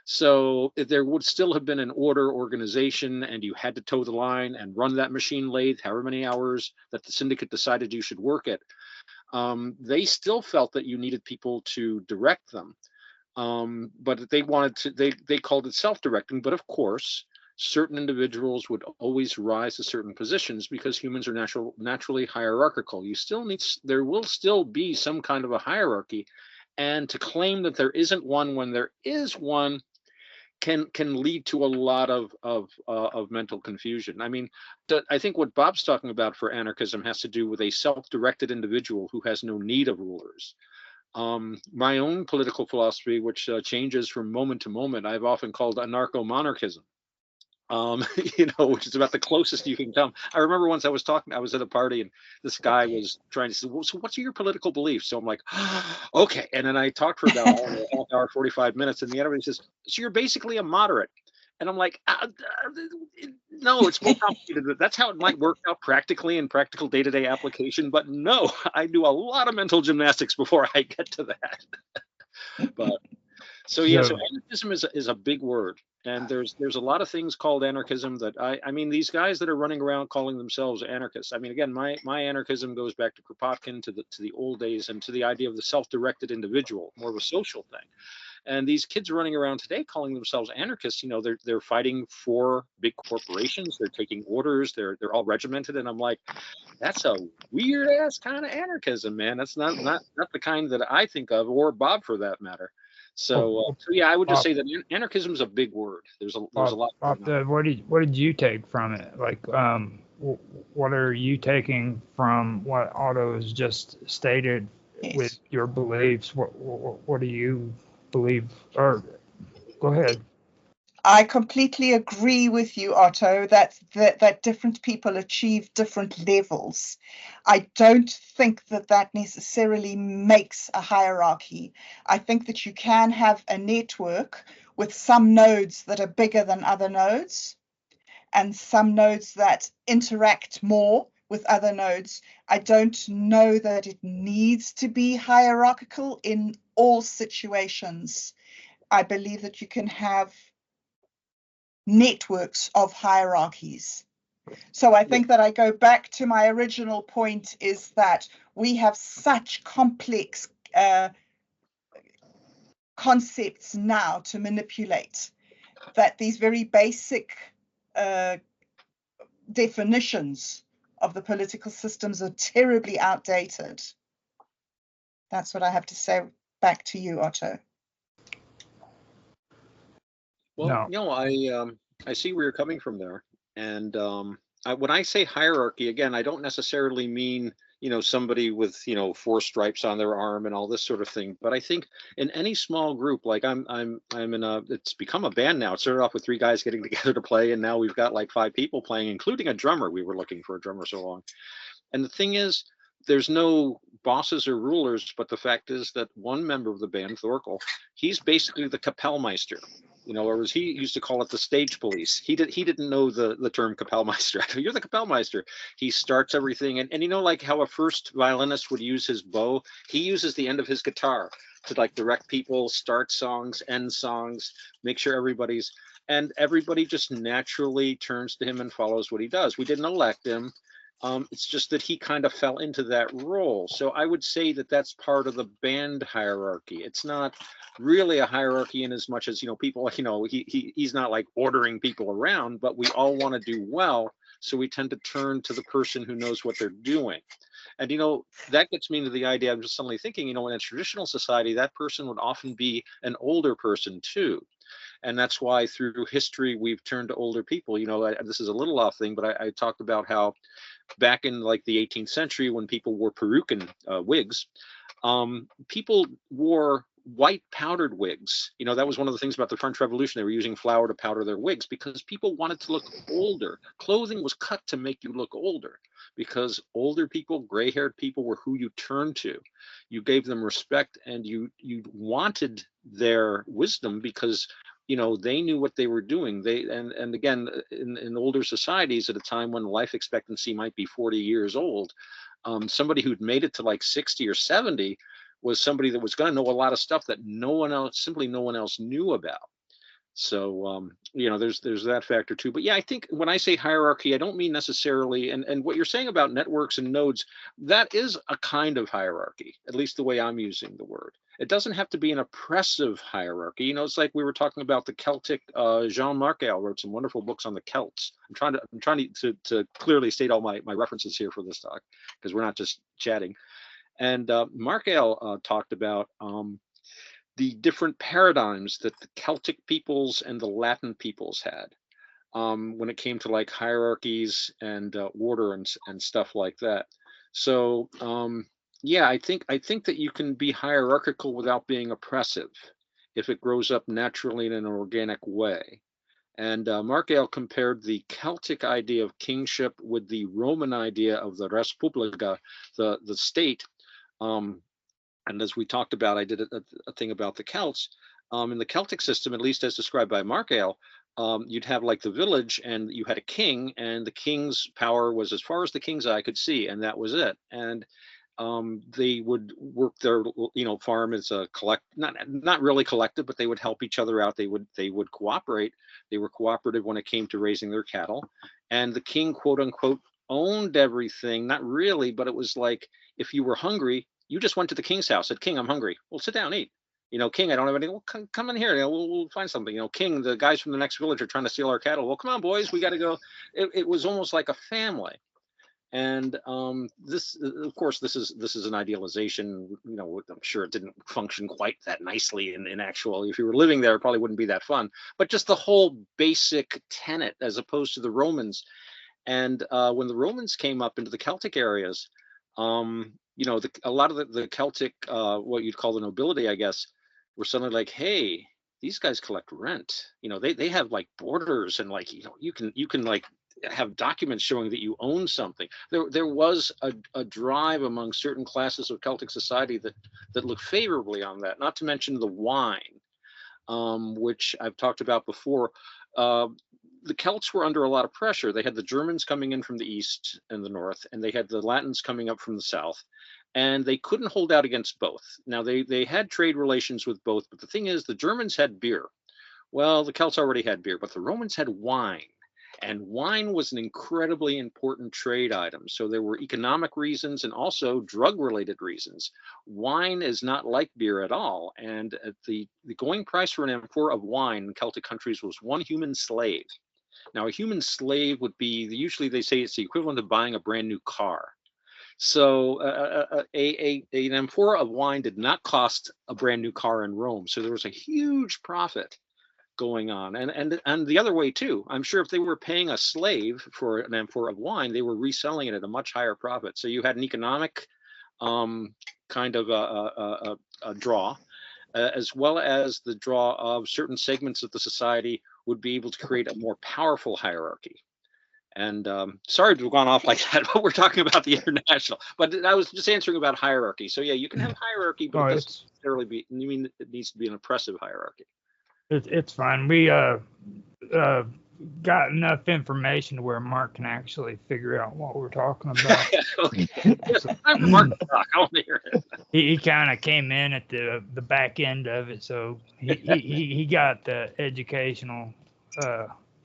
So there would still have been an order organization, and you had to toe the line and run that machine lathe however many hours that the syndicate decided you should work it. They still felt that you needed people to direct them, but they wanted to. They called it self-directing. But of course, certain individuals would always rise to certain positions because humans are naturally hierarchical. There will still be some kind of a hierarchy, and to claim that there isn't one when there is one can lead to a lot of mental confusion. I mean, I think what Bob's talking about for anarchism has to do with a self-directed individual who has no need of rulers. My own political philosophy, which changes from moment to moment, I've often called anarcho-monarchism. Which is about the closest you can come. I remember once I was at a party and this guy was trying to say, well, so what's your political beliefs? So I'm like, okay. And then I talked for about a half hour, 45 minutes. And the other one says, so you're basically a moderate. And I'm like, no, it's more complicated. That's how it might work out practically in practical day-to-day application. But no, I do a lot of mental gymnastics before I get to that. But so anarchism is a big word. And there's a lot of things called anarchism that I mean, these guys that are running around calling themselves anarchists. I mean, again, my anarchism goes back to Kropotkin, to the old days, and to the idea of the self-directed individual, more of a social thing. And these kids running around today calling themselves anarchists, they're fighting for big corporations. They're taking orders. They're all regimented. And I'm like, that's a weird ass kind of anarchism, man. That's not the kind that I think of, or Bob for that matter. So yeah, I would just say that anarchism is a big word. There's a lot. What did you take from it? Like, what are you taking from what Otto has just stated with your beliefs? What do you believe. Or go ahead. I completely agree with you, Otto, that different people achieve different levels. I don't think that necessarily makes a hierarchy. I think that you can have a network with some nodes that are bigger than other nodes and some nodes that interact more with other nodes. I don't know that it needs to be hierarchical in all situations. I believe that you can have networks of hierarchies. So I think that I go back to my original point is that we have such complex concepts now to manipulate that these very basic uh, definitions of the political systems are terribly outdated. That's what I have to say back to you, Otto. Well, No. I see where you're coming from there, and when I say hierarchy, again, I don't necessarily mean somebody with four stripes on their arm and all this sort of thing. But I think in any small group, like I'm in a, it's become a band now. It started off with three guys getting together to play, and now we've got like five people playing, including a drummer. We were looking for a drummer so long. And the thing is, there's no bosses or rulers, but the fact is that one member of the band, Thorkel, he's basically the Kapellmeister. Or as he used to call it, the stage police. He didn't know the term Kapellmeister. You're the Kapellmeister. He starts everything, and like how a first violinist would use his bow, he uses the end of his guitar to like direct people, start songs, end songs, make sure and everybody just naturally turns to him and follows what he does. We didn't elect him. It's just that he kind of fell into that role. So I would say that that's part of the band hierarchy. It's not really a hierarchy in as much as, people, he's not like ordering people around, but we all want to do well. So we tend to turn to the person who knows what they're doing. And, that gets me into the idea. I'm just suddenly thinking, in a traditional society, that person would often be an older person too. And that's why through history, we've turned to older people. This is a little off thing, but I talked about how back in like the 18th century, when people wore peruke wigs, people wore white powdered wigs. That was one of the things about the French Revolution. They were using flour to powder their wigs because people wanted to look older. Clothing was cut to make you look older because older people, gray-haired people, were who you turned to. You gave them respect and you wanted their wisdom because they knew what they were doing. And again, in older societies at a time when life expectancy might be 40 years old, somebody who'd made it to like 60 or 70 was somebody that was going to know a lot of stuff that no one else knew about. So there's that factor too. But yeah, I think when I say hierarchy, I don't mean necessarily, and what you're saying about networks and nodes, that is a kind of hierarchy, at least the way I'm using the word. It doesn't have to be an oppressive hierarchy. It's like we were talking about the Celtic. Jean Markel wrote some wonderful books on the Celts. I'm trying to clearly state all my references here for this talk because we're not just chatting. And Markel talked about the different paradigms that the Celtic peoples and the Latin peoples had when it came to like hierarchies and order and stuff like that. So yeah, I think that you can be hierarchical without being oppressive if it grows up naturally in an organic way. And Markel compared the Celtic idea of kingship with the Roman idea of the res publica, the state. And as we talked about, I did a thing about the Celts. In the Celtic system, at least as described by Markel, you'd have like the village and you had a king, and the king's power was as far as the king's eye could see, and that was it. And they would work their farm as a not really collective, but they would help each other out. They would cooperate. They were cooperative when it came to raising their cattle, and the king, quote unquote, owned everything. Not really, but it was like if you were hungry, you just went to the king's house, said, "King, I'm hungry." "Well, sit down, eat." "King, I don't have anything." "Well, come in here. We'll find something." "King, the guys from the next village are trying to steal our cattle." "Well, come on, boys, we got to go." It was almost like a family. And this, of course, this is an idealization. I'm sure it didn't function quite that nicely in actual. If you were living there, it probably wouldn't be that fun. But just the whole basic tenet, as opposed to the Romans. And when the Romans came up into the Celtic areas, a lot of the Celtic, what you'd call the nobility, I guess, were suddenly like, hey, these guys collect rent. They have like borders, and like, you can like have documents showing that you own something. There was a drive among certain classes of Celtic society that looked favorably on that. Not to mention the wine, which I've talked about before. The Celts were under a lot of pressure. They had the Germans coming in from the east and the north, and they had the Latins coming up from the south, and they couldn't hold out against both. Now they had trade relations with both, but the thing is, the Germans had beer. Well, the Celts already had beer, but the Romans had wine. And wine was an incredibly important trade item. So there were economic reasons and also drug-related reasons. Wine is not like beer at all. And the going price for an amphora of wine in Celtic countries was one human slave. Now, a human slave would be, usually they say it's the equivalent of buying a brand new car. So an amphora of wine did not cost a brand new car in Rome. So there was a huge profit going on, and the other way too. I'm sure if they were paying a slave for an amphora of wine, they were reselling it at a much higher profit. So you had an economic kind of a draw, as well as the draw of certain segments of the society would be able to create a more powerful hierarchy. And sorry to have gone off like that, but we're talking about the international. But I was just answering about hierarchy. So yeah, you can have hierarchy, but it doesn't necessarily mean it needs to be an oppressive hierarchy. It's fine. We got enough information to where Mark can actually figure out what we're talking about. Okay. Yes, I'm Mark to talk. I want to hear it. He kind of came in at the back end of it, so he got the educational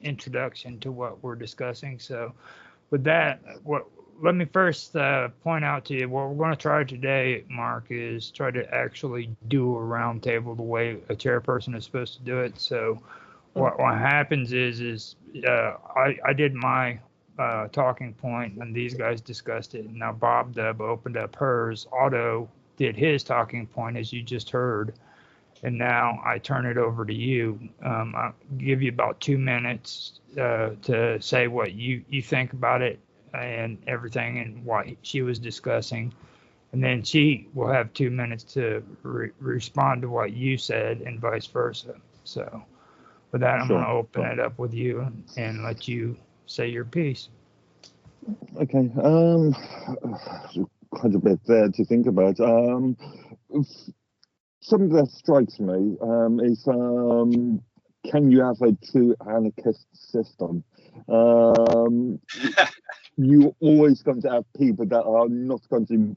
introduction to what we're discussing. So with that, let me first point out to you what we're going to try today, Mark, is try to actually do a round table the way a chairperson is supposed to do it. So what happens is I did my talking point and these guys discussed it. Now Bob Dub opened up hers. Otto did his talking point, as you just heard. And now I turn it over to you. I'll give you about 2 minutes to say what you think about it and everything and what she was discussing. And then she will have 2 minutes to respond to what you said and vice versa. So with that, I'm going to open it up with you and let you say your piece. Okay. Quite a bit there to think about. Something that strikes me is can you have a true anarchist system? You're always going to have people that are not going to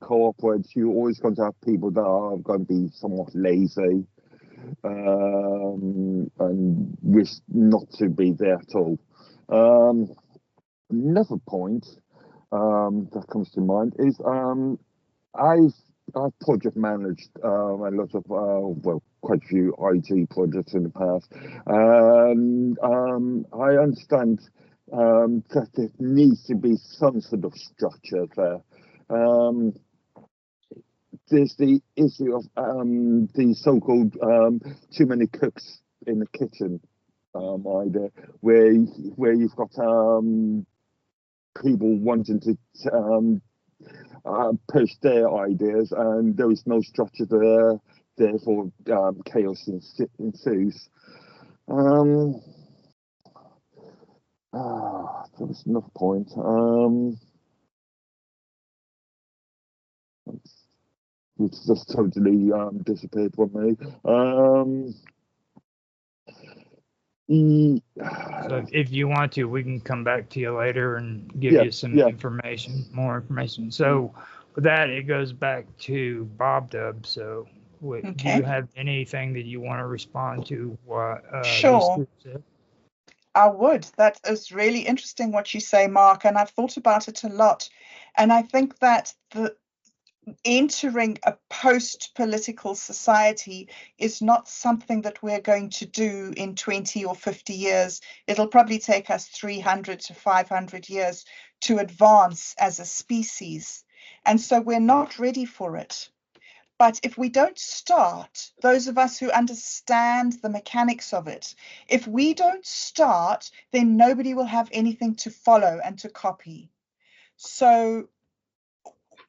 cooperate. You're always going to have people that are going to be somewhat lazy and wish not to be there at all. Another point that comes to mind is I've project managed a lot of, quite a few IT projects in the past. I understand that there needs to be some sort of structure there. There's the issue of the so-called too many cooks in the kitchen idea, where you've got people wanting to push their ideas, and there is no structure there. Therefore, chaos ensues. There was another point. It's just totally disappeared from me. So if you want to, we can come back to you later and give you some information, more information. So with that, it goes back to Bob Dub. So do you have anything that you want to respond to what Sure. said? I would. That is really interesting what you say, Mark, and I've thought about it a lot. And I think that entering a post-political society is not something that we're going to do in 20 or 50 years. It'll probably take us 300 to 500 years to advance as a species. And so we're not ready for it. But if we don't start, those of us who understand the mechanics of it, if we don't start, then nobody will have anything to follow and to copy. So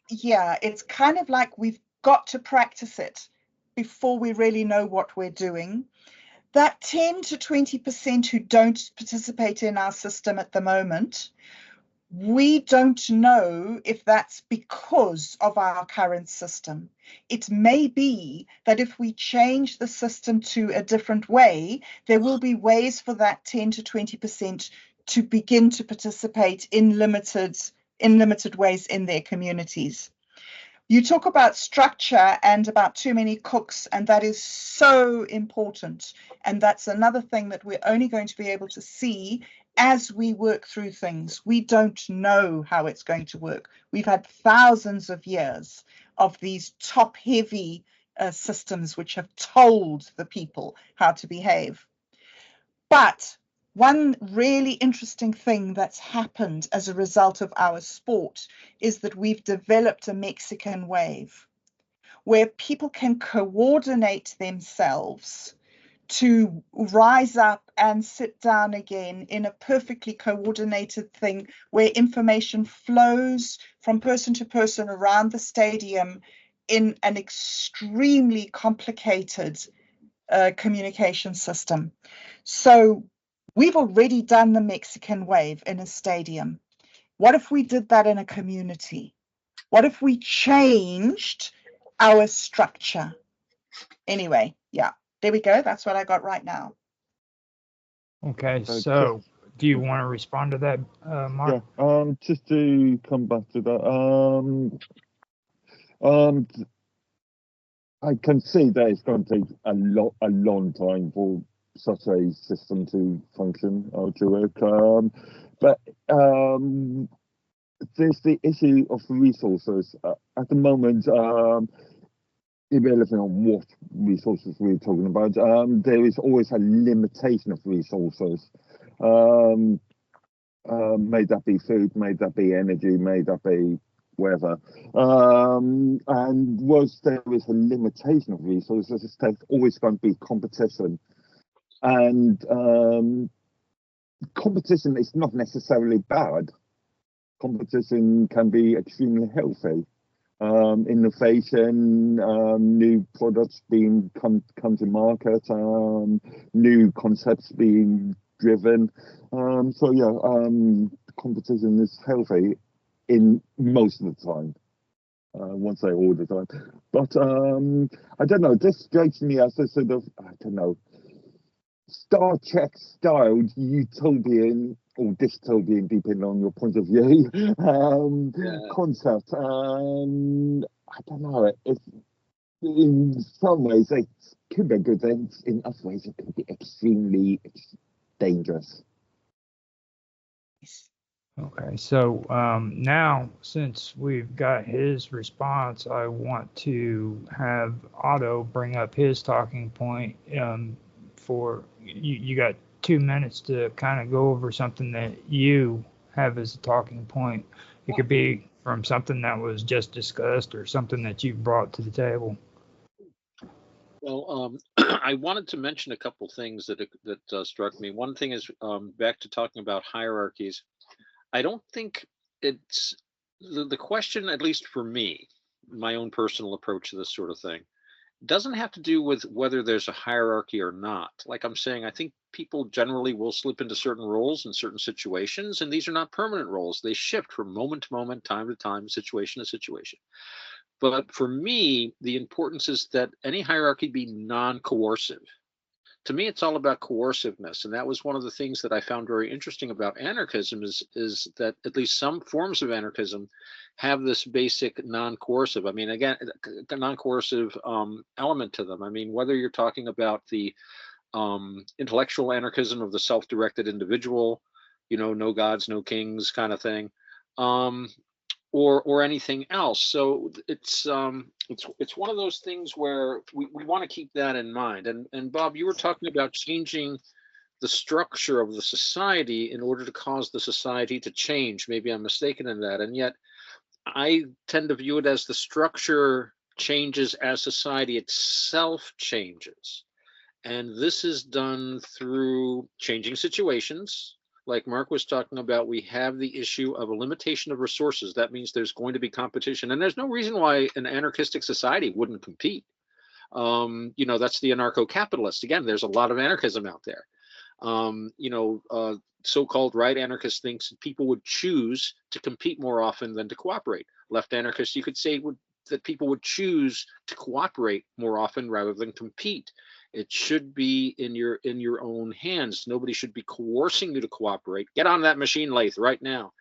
yeah, it's kind of like we've got to practice it. before we really know what we're doing. That 10 to 20% who don't participate in our system at the moment, we don't know if that's because of our current system. It may be that if we change the system to a different way, there will be ways for that 10 to 20% to begin to participate in limited ways in their communities. You talk about structure and about too many cooks, and that is so important. And that's another thing that we're only going to be able to see as we work through things. We don't know how it's going to work. We've had thousands of years of these top-heavy systems which have told the people how to behave. But one really interesting thing that's happened as a result of our sport is that we've developed a Mexican wave where people can coordinate themselves to rise up and sit down again in a perfectly coordinated thing where information flows from person to person around the stadium in an extremely complicated communication system. So we've already done the Mexican wave in a stadium. What if we did that in a community? What if we changed our structure? Anyway, yeah, there we go. That's what I got right now. Okay, so do you want to respond to that, Mark? Yeah, just to come back to that, I can see that it's going to take a long time for such a system to function to work. But there's the issue of resources. At the moment, irrelevant on what resources we're talking about, there is always a limitation of resources. May that be food, may that be energy, may that be whatever. And whilst there is a limitation of resources, there's always going to be competition. And competition is not necessarily bad. Competition can be extremely healthy. Innovation, new products being come to market, new concepts being driven. So yeah, competition is healthy in most of the time. Won't say all the time, but I don't know. This strikes me as a sort of, I don't know, Star Trek styled utopian or dystopian, depending on your point of view, concept. I don't know. In some ways it could be good, and in other ways it could be extremely dangerous. Okay, so now since we've got his response, I want to have Otto bring up his talking point. For you got 2 minutes to kind of go over something that you have as a talking point. It could be from something that was just discussed or something that you brought to the table. Well, I wanted to mention a couple things that struck me. One thing is back to talking about hierarchies. I don't think it's the question, at least for me, my own personal approach to this sort of thing, doesn't have to do with whether there's a hierarchy or not. Like I'm saying, I think people generally will slip into certain roles in certain situations, and these are not permanent roles. They shift from moment to moment, time to time, situation to situation. But for me, the importance is that any hierarchy be non-coercive. To me, it's all about coerciveness, and that was one of the things that I found very interesting about anarchism is that at least some forms of anarchism have this basic non-coercive. I mean, again, non-coercive element to them. I mean, whether you're talking about the intellectual anarchism of the self-directed individual, no gods, no kings kind of thing, or anything else. So it's one of those things where we want to keep that in mind. And Bob, you were talking about changing the structure of the society in order to cause the society to change. Maybe I'm mistaken in that. And yet I tend to view it as the structure changes as society itself changes. And this is done through changing situations. Like Mark was talking about, we have the issue of a limitation of resources. That means there's going to be competition. And there's no reason why an anarchistic society wouldn't compete. That's the anarcho-capitalist. Again, there's a lot of anarchism out there. So-called right anarchist thinks people would choose to compete more often than to cooperate. Left anarchist, you could say, that people would choose to cooperate more often rather than compete. It should be in your own hands. Nobody should be coercing you to cooperate. Get on that machine lathe right now,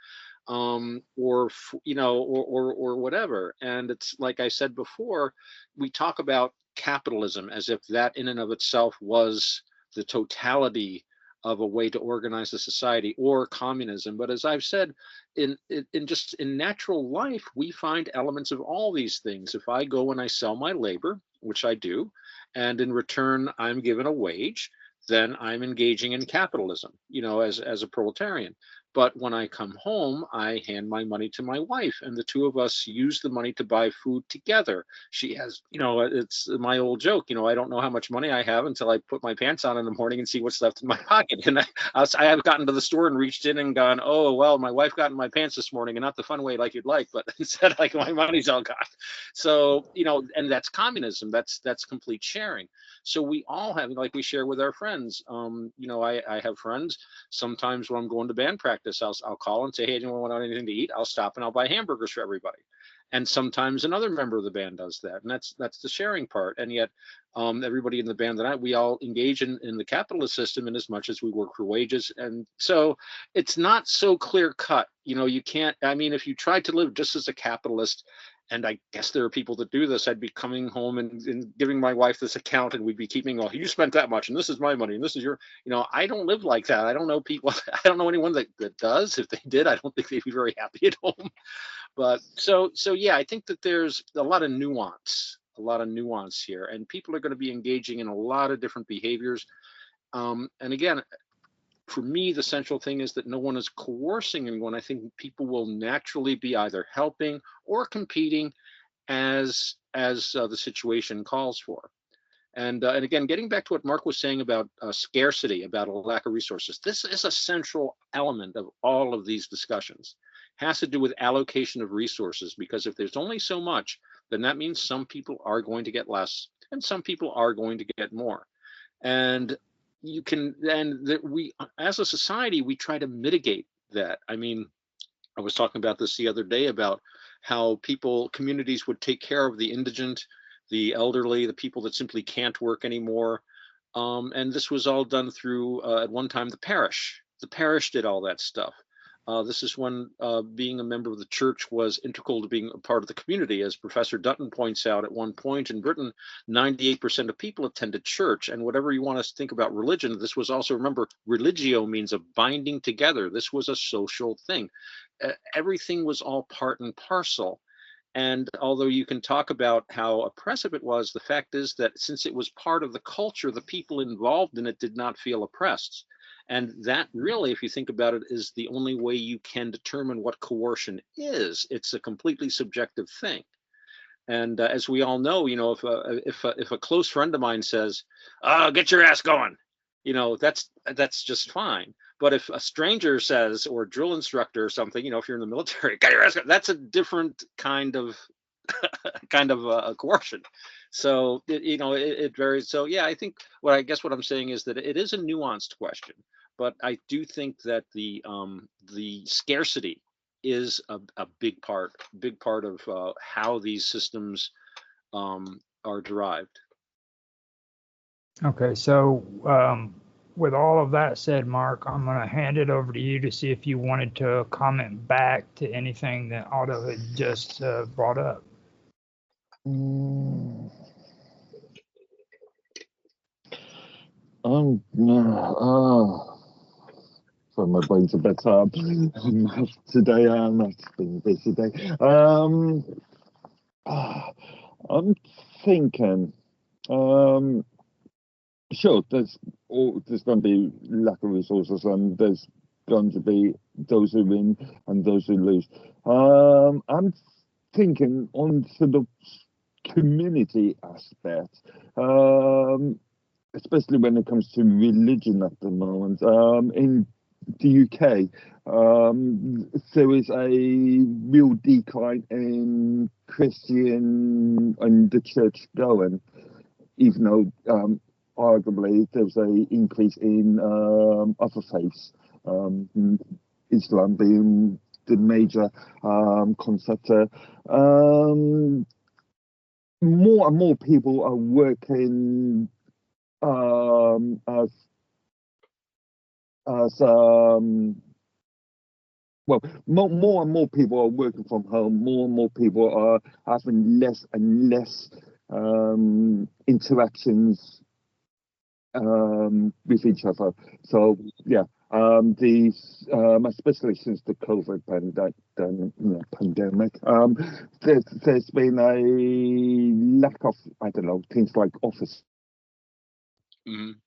or whatever. And it's like I said before, we talk about capitalism as if that in and of itself was the totality of a way to organize a society, or communism. But as I've said, in natural life, we find elements of all these things. If I go and I sell my labor, which I do, and in return I'm given a wage, then I'm engaging in capitalism, as a proletarian. But when I come home, I hand my money to my wife, and the two of us use the money to buy food together. She has, it's my old joke, I don't know how much money I have until I put my pants on in the morning and see what's left in my pocket. And I have gotten to the store and reached in and gone, oh, well, my wife got in my pants this morning, and not the fun way like you'd like, but instead, like, my money's all gone. So, and that's communism. That's complete sharing. So we all have, like we share with our friends. I have friends. Sometimes when I'm going to band practice, I'll call and say, hey, anyone want anything to eat? I'll stop and I'll buy hamburgers for everybody. And sometimes another member of the band does that, and that's the sharing part. And yet, everybody in the band we all engage in the capitalist system in as much as we work for wages. And so it's not so clear cut. You can't. I mean, if you tried to live just as a capitalist, and I guess there are people that do this, I'd be coming home and giving my wife this account, and we'd be keeping, well, you spent that much, and this is my money, and this is your, I don't live like that. I don't know people, I don't know anyone that does. If they did, I don't think they'd be very happy at home. But so yeah, I think that there's a lot of nuance here, and people are going to be engaging in a lot of different behaviors. And again, for me, the central thing is that no one is coercing anyone. I think people will naturally be either helping or competing as the situation calls for. And again, getting back to what Mark was saying about scarcity, about a lack of resources, this is a central element of all of these discussions. It has to do with allocation of resources, because if there's only so much, then that means some people are going to get less and some people are going to get more. And we, as a society, we try to mitigate that. I mean, I was talking about this the other day about how communities would take care of the indigent, the elderly, the people that simply can't work anymore. And this was all done through, at one time, the parish. The parish did all that stuff. This is when being a member of the church was integral to being a part of the community. As Professor Dutton points out, at one point in Britain, 98% of people attended church. And whatever you want to think about religion, this was also, remember, religio means a binding together. This was a social thing. Everything was all part and parcel. And although you can talk about how oppressive it was, the fact is that since it was part of the culture, the people involved in it did not feel oppressed. And that really, if you think about it, is the only way you can determine what coercion is. It's a completely subjective thing. And as we all know, if a close friend of mine says, get your ass going, that's just fine. But if a stranger says, or a drill instructor or something, if you're in the military, get your ass going, that's a different kind of coercion. So it varies. So yeah, I think what I'm saying is that it is a nuanced question, but I do think that the scarcity is a big part of how these systems are derived. Okay, so with all of that said, Mark, I'm going to hand it over to you to see if you wanted to comment back to anything that Otto had just brought up. So my brain's a bit today. It's been a busy day. I'm thinking. Sure, there's going to be lack of resources, and there's going to be those who win and those who lose. I'm thinking on sort of community aspect, especially when it comes to religion at the moment. In the UK, there is a real decline in Christian and the church going. even though arguably there's a increase in other faiths, Islam being the major concept. More and more people are working as well, more and more people are working from home. More and more people are having less and less interactions with each other. So yeah, these especially since the COVID pandemic, there's been a lack of, I don't know, things like office. Mhm.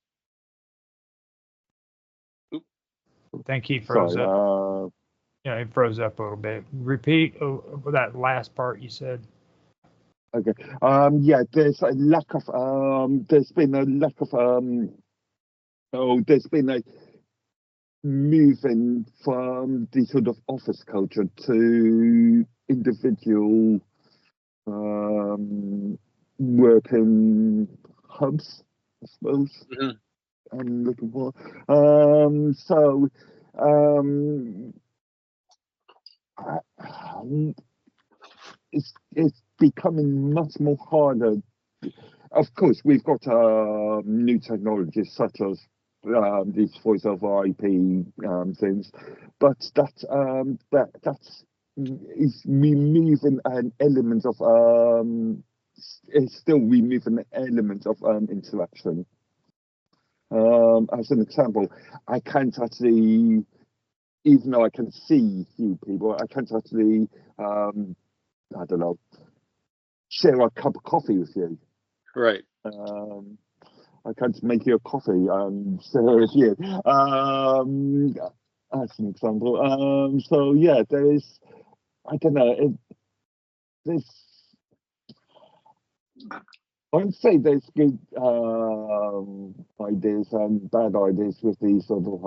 Think he froze Sorry, up. Yeah, he froze up a little bit. Repeat that last part you said. okay. Yeah, there's a lack of there's been a lack of there's been a moving from the sort of office culture to individual working hubs, I suppose. Mhm. I'm looking for. So it's becoming much more harder. Of course, we've got new technologies such as these voice over IP things, but that's is removing an element of it's still removing an element of interaction. As an example, I can't actually, even though I can see you people, I can't actually I don't know, share a cup of coffee with you. Right. I can't make you a coffee and share with you. As an example. So yeah, there is. I don't know. There's. I'd say there's good ideas and bad ideas with these sort of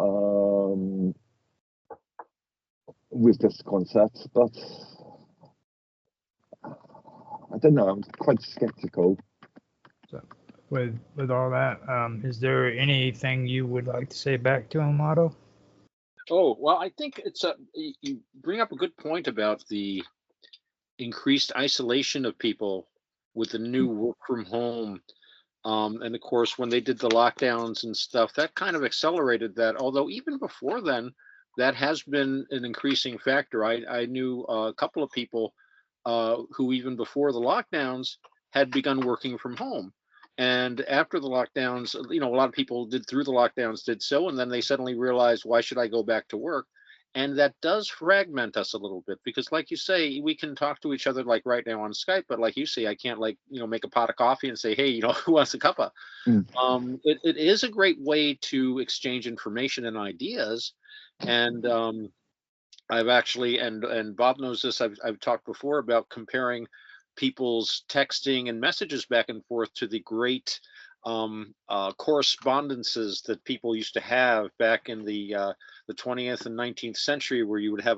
with this concept, but I don't know. I'm quite skeptical. So, with all that, is there anything you would like to say back to him, Otto? Oh, well, I think it's you bring up a good point about the increased isolation of people with the new work from home. And of course, when they did the lockdowns and stuff, that kind of accelerated that. Although even before then, that has been an increasing factor. I knew a couple of people who even before the lockdowns had begun working from home. And after the lockdowns, a lot of people did through the lockdowns did so, and then they suddenly realized, why should I go back to work? And that does fragment us a little bit because, like you say, we can talk to each other like right now on Skype, but like you say, I can't make a pot of coffee and say, hey, who wants a cuppa? It is a great way to exchange information and ideas. And I've actually, and Bob knows this, I've talked before about comparing people's texting and messages back and forth to the great correspondences that people used to have back in the 20th and 19th century, where you would have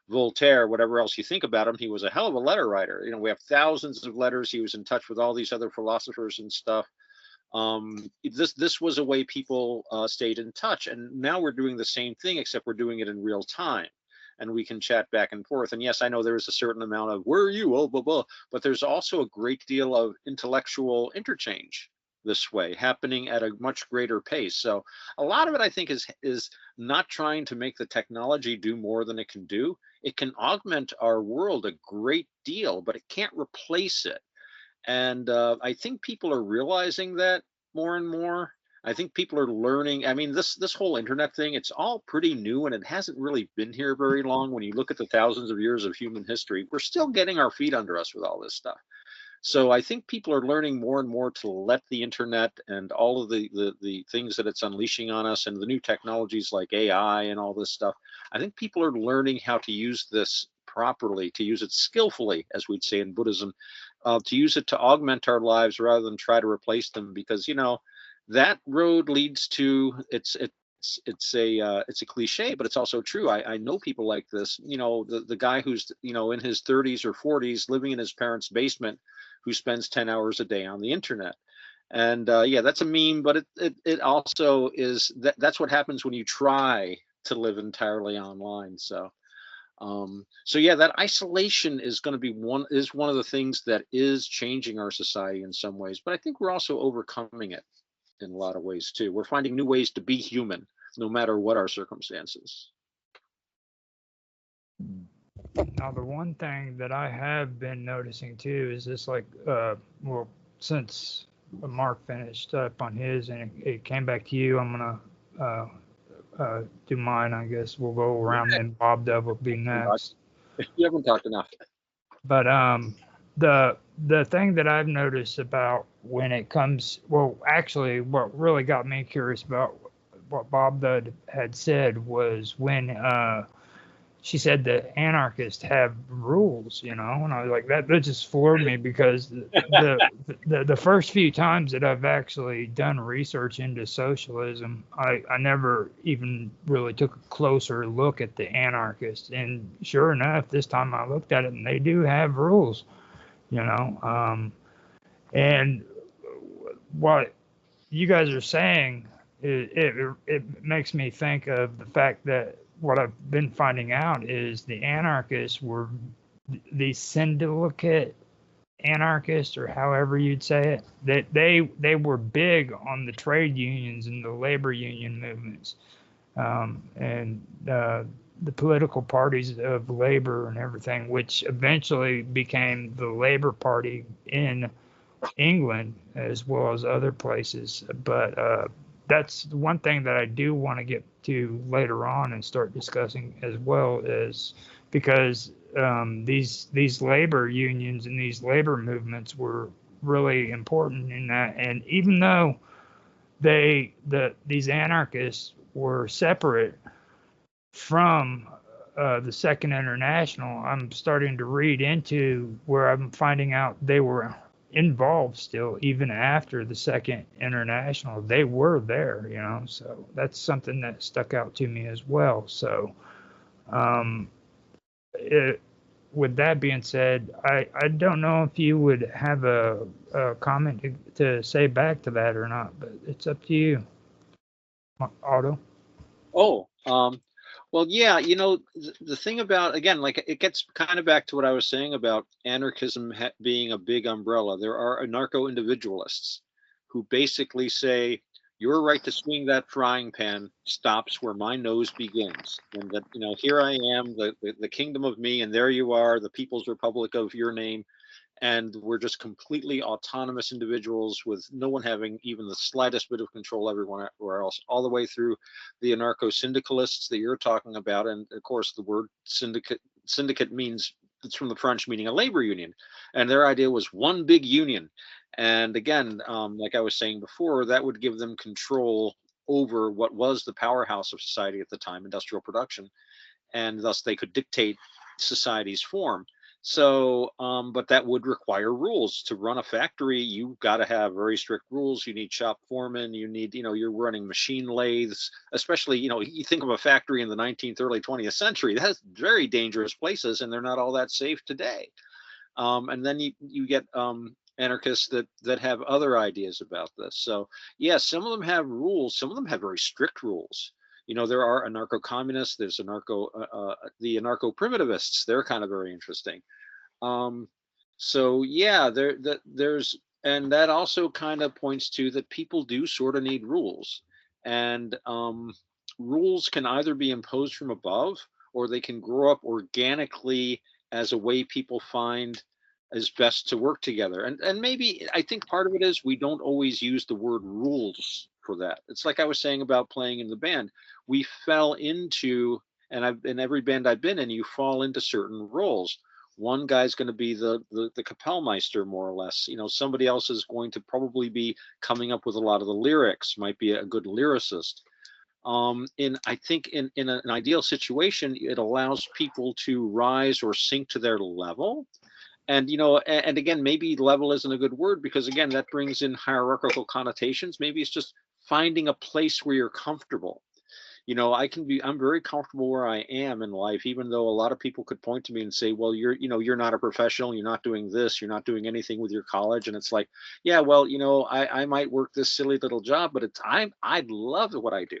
Voltaire, whatever else you think about him, he was a hell of a letter writer. We have thousands of letters. He was in touch with all these other philosophers and stuff. This was a way people stayed in touch, and now we're doing the same thing, except we're doing it in real time. And we can chat back and forth. And yes, I know there is a certain amount of where are you, oh, blah, blah, but there's also a great deal of intellectual interchange this way happening at a much greater pace. So a lot of it, I think, is not trying to make the technology do more than it can do. It can augment our world a great deal, but it can't replace it. And I think people are realizing that more and more. I think people are learning. I mean, this whole internet thing, it's all pretty new, and it hasn't really been here very long. When you look at the thousands of years of human history, we're still getting our feet under us with all this stuff. So I think people are learning more and more to let the internet and all of the things that it's unleashing on us, and the new technologies like AI and all this stuff. I think people are learning how to use this properly, to use it skillfully, as we'd say in Buddhism, to use it to augment our lives rather than try to replace them. Because that road leads to it's a cliche, but it's also true. I know people like this. The guy who's in his 30s or 40s living in his parents' basement, who spends 10 hours a day on the internet. And yeah, that's a meme, but it also is that's what happens when you try to live entirely online. So yeah, that isolation is going to be one of the things that is changing our society in some ways, but I think we're also overcoming it in a lot of ways too. We're finding new ways to be human, no matter what our circumstances. Now, the one thing that I have been noticing too is this, like, well, since Mark finished up on his and it came back to you, I'm gonna do mine. I guess we'll go around, and Bob Dub will be next. You haven't talked enough. But the thing that I've noticed about when it comes, well, actually, what really got me curious about what Bob Dud had said was when she said that anarchists have rules, and I was like, that just floored me, because the first few times that I've actually done research into socialism, I never even really took a closer look at the anarchists, and sure enough, this time I looked at it, and they do have rules, and what you guys are saying, it makes me think of the fact that what I've been finding out is the anarchists were these syndicate anarchists, or however you'd say it, that they were big on the trade unions and the labor union movements, and the political parties of labor and everything, which eventually became the Labor Party in England as well as other places. But that's one thing that I do want to get to later on and start discussing as well, is because these labor unions and these labor movements were really important in that. And even though these anarchists were separate from the Second International, I'm starting to read into where I'm finding out they were involved still, even after the Second International. They were there, so that's something that stuck out to me as well. So, with that being said, I don't know if you would have a comment to say back to that or not, but it's up to you, Otto. Oh, well, yeah, the thing about, again, like it gets kind of back to what I was saying about anarchism being a big umbrella. There are anarcho individualists who basically say, your right to swing that frying pan stops where my nose begins. And that, here I am, the kingdom of me, and there you are, the People's Republic of your name. And we're just completely autonomous individuals with no one having even the slightest bit of control everywhere else, all the way through the anarcho-syndicalists that you're talking about. And of course, the word syndicate means, it's from the French, meaning a labor union. And their idea was one big union. And again, like I was saying before, that would give them control over what was the powerhouse of society at the time, industrial production, and thus they could dictate society's form. So, but that would require rules. To run a factory, you've got to have very strict rules. You need shop foremen. You need, you're running machine lathes, especially, you think of a factory in the 19th, early 20th century, that has very dangerous places, and they're not all that safe today. And then you get anarchists that have other ideas about this. So, yeah, some of them have rules. Some of them have very strict rules. There are anarcho-communists. There's the anarcho-primitivists. They're kind of very interesting. So yeah, there's, and that also kind of points to that people do sort of need rules, and rules can either be imposed from above, or they can grow up organically as a way people find is best to work together. And maybe, I think part of it is we don't always use the word rules for that. It's like I was saying about playing in the band. We fell into, and in every band I've been in, you fall into certain roles. One guy's going to be the Kapellmeister, more or less. Somebody else is going to probably be coming up with a lot of the lyrics, might be a good lyricist. I think in an ideal situation, it allows people to rise or sink to their level. And and again, maybe level isn't a good word, because again, that brings in hierarchical connotations. Maybe it's just finding a place where you're comfortable. I'm very comfortable where I am in life, even though a lot of people could point to me and say, well, you're not a professional, you're not doing this, you're not doing anything with your college. And it's like, yeah, well, I might work this silly little job, but I love what I do.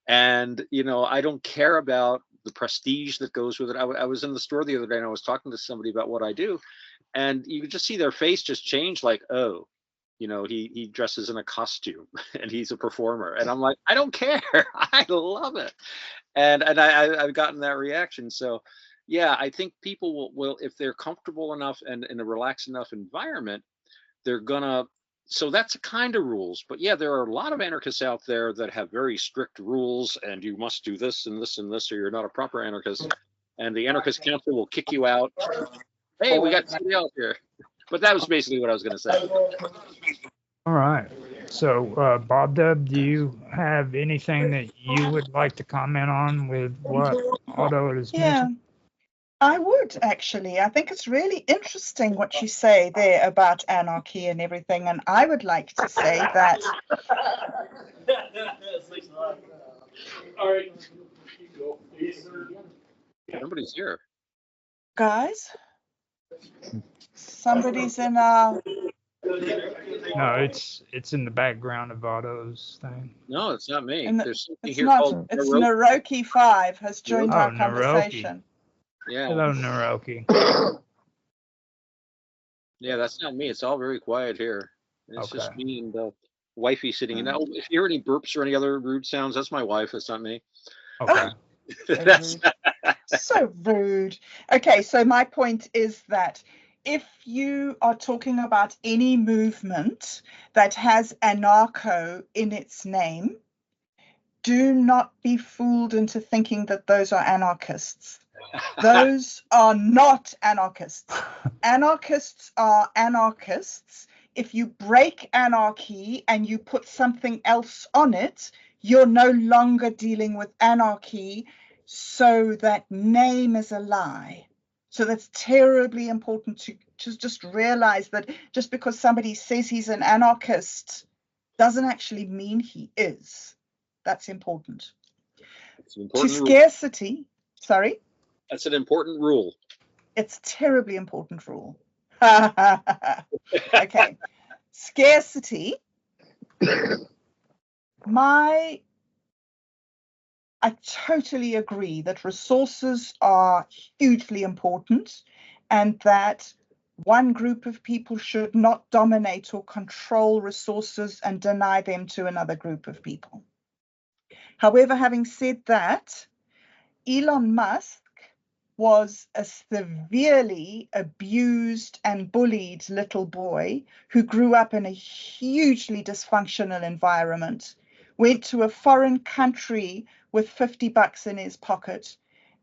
And, I don't care about the prestige that goes with it. I was in the store the other day and I was talking to somebody about what I do, and you could just see their face just change, like, oh, he dresses in a costume and he's a performer. And I'm like, I don't care. I love it. And I've gotten that reaction. So yeah, I think people will if they're comfortable enough and in a relaxed enough environment, they're gonna. So that's the kind of rules. But yeah, there are a lot of anarchists out there that have very strict rules, and you must do this and this and this, or you're not a proper anarchist. And the anarchist council will kick you out. Hey, we got somebody else here. But that was basically what I was going to say. All right. So, Bob Dub, do you have anything that you would like to comment on with what Otto has mentioned? I would actually. I think it's really interesting what you say there about anarchy and everything. And I would like to say that. All right. Nobody's here. Guys, somebody's in our. No, it's in the background of Otto's thing. No, it's not me. There's something It's here not. called It's Naroki 5 has joined our conversation. Yeah. Hello, Naroki. Yeah, that's not me. It's all very quiet here. It's just me and the wifey sitting. And if you hear any burps or any other rude sounds, that's my wife. It's not me. Okay. So rude. Okay, so my point is that if you are talking about any movement that has anarcho in its name, do not be fooled into thinking that those are anarchists. Those are not anarchists. Anarchists are anarchists. If you break anarchy and you put something else on it, you're no longer dealing with anarchy. So that name is a lie. So that's terribly important to just realize that just because somebody says he's an anarchist doesn't actually mean he is. That's important. To scarcity, sorry? That's an important rule. It's a terribly important rule. Okay. Scarcity. I totally agree that resources are hugely important and that one group of people should not dominate or control resources and deny them to another group of people. However, having said that, Elon Musk was a severely abused and bullied little boy who grew up in a hugely dysfunctional environment, went to a foreign country with $50 in his pocket,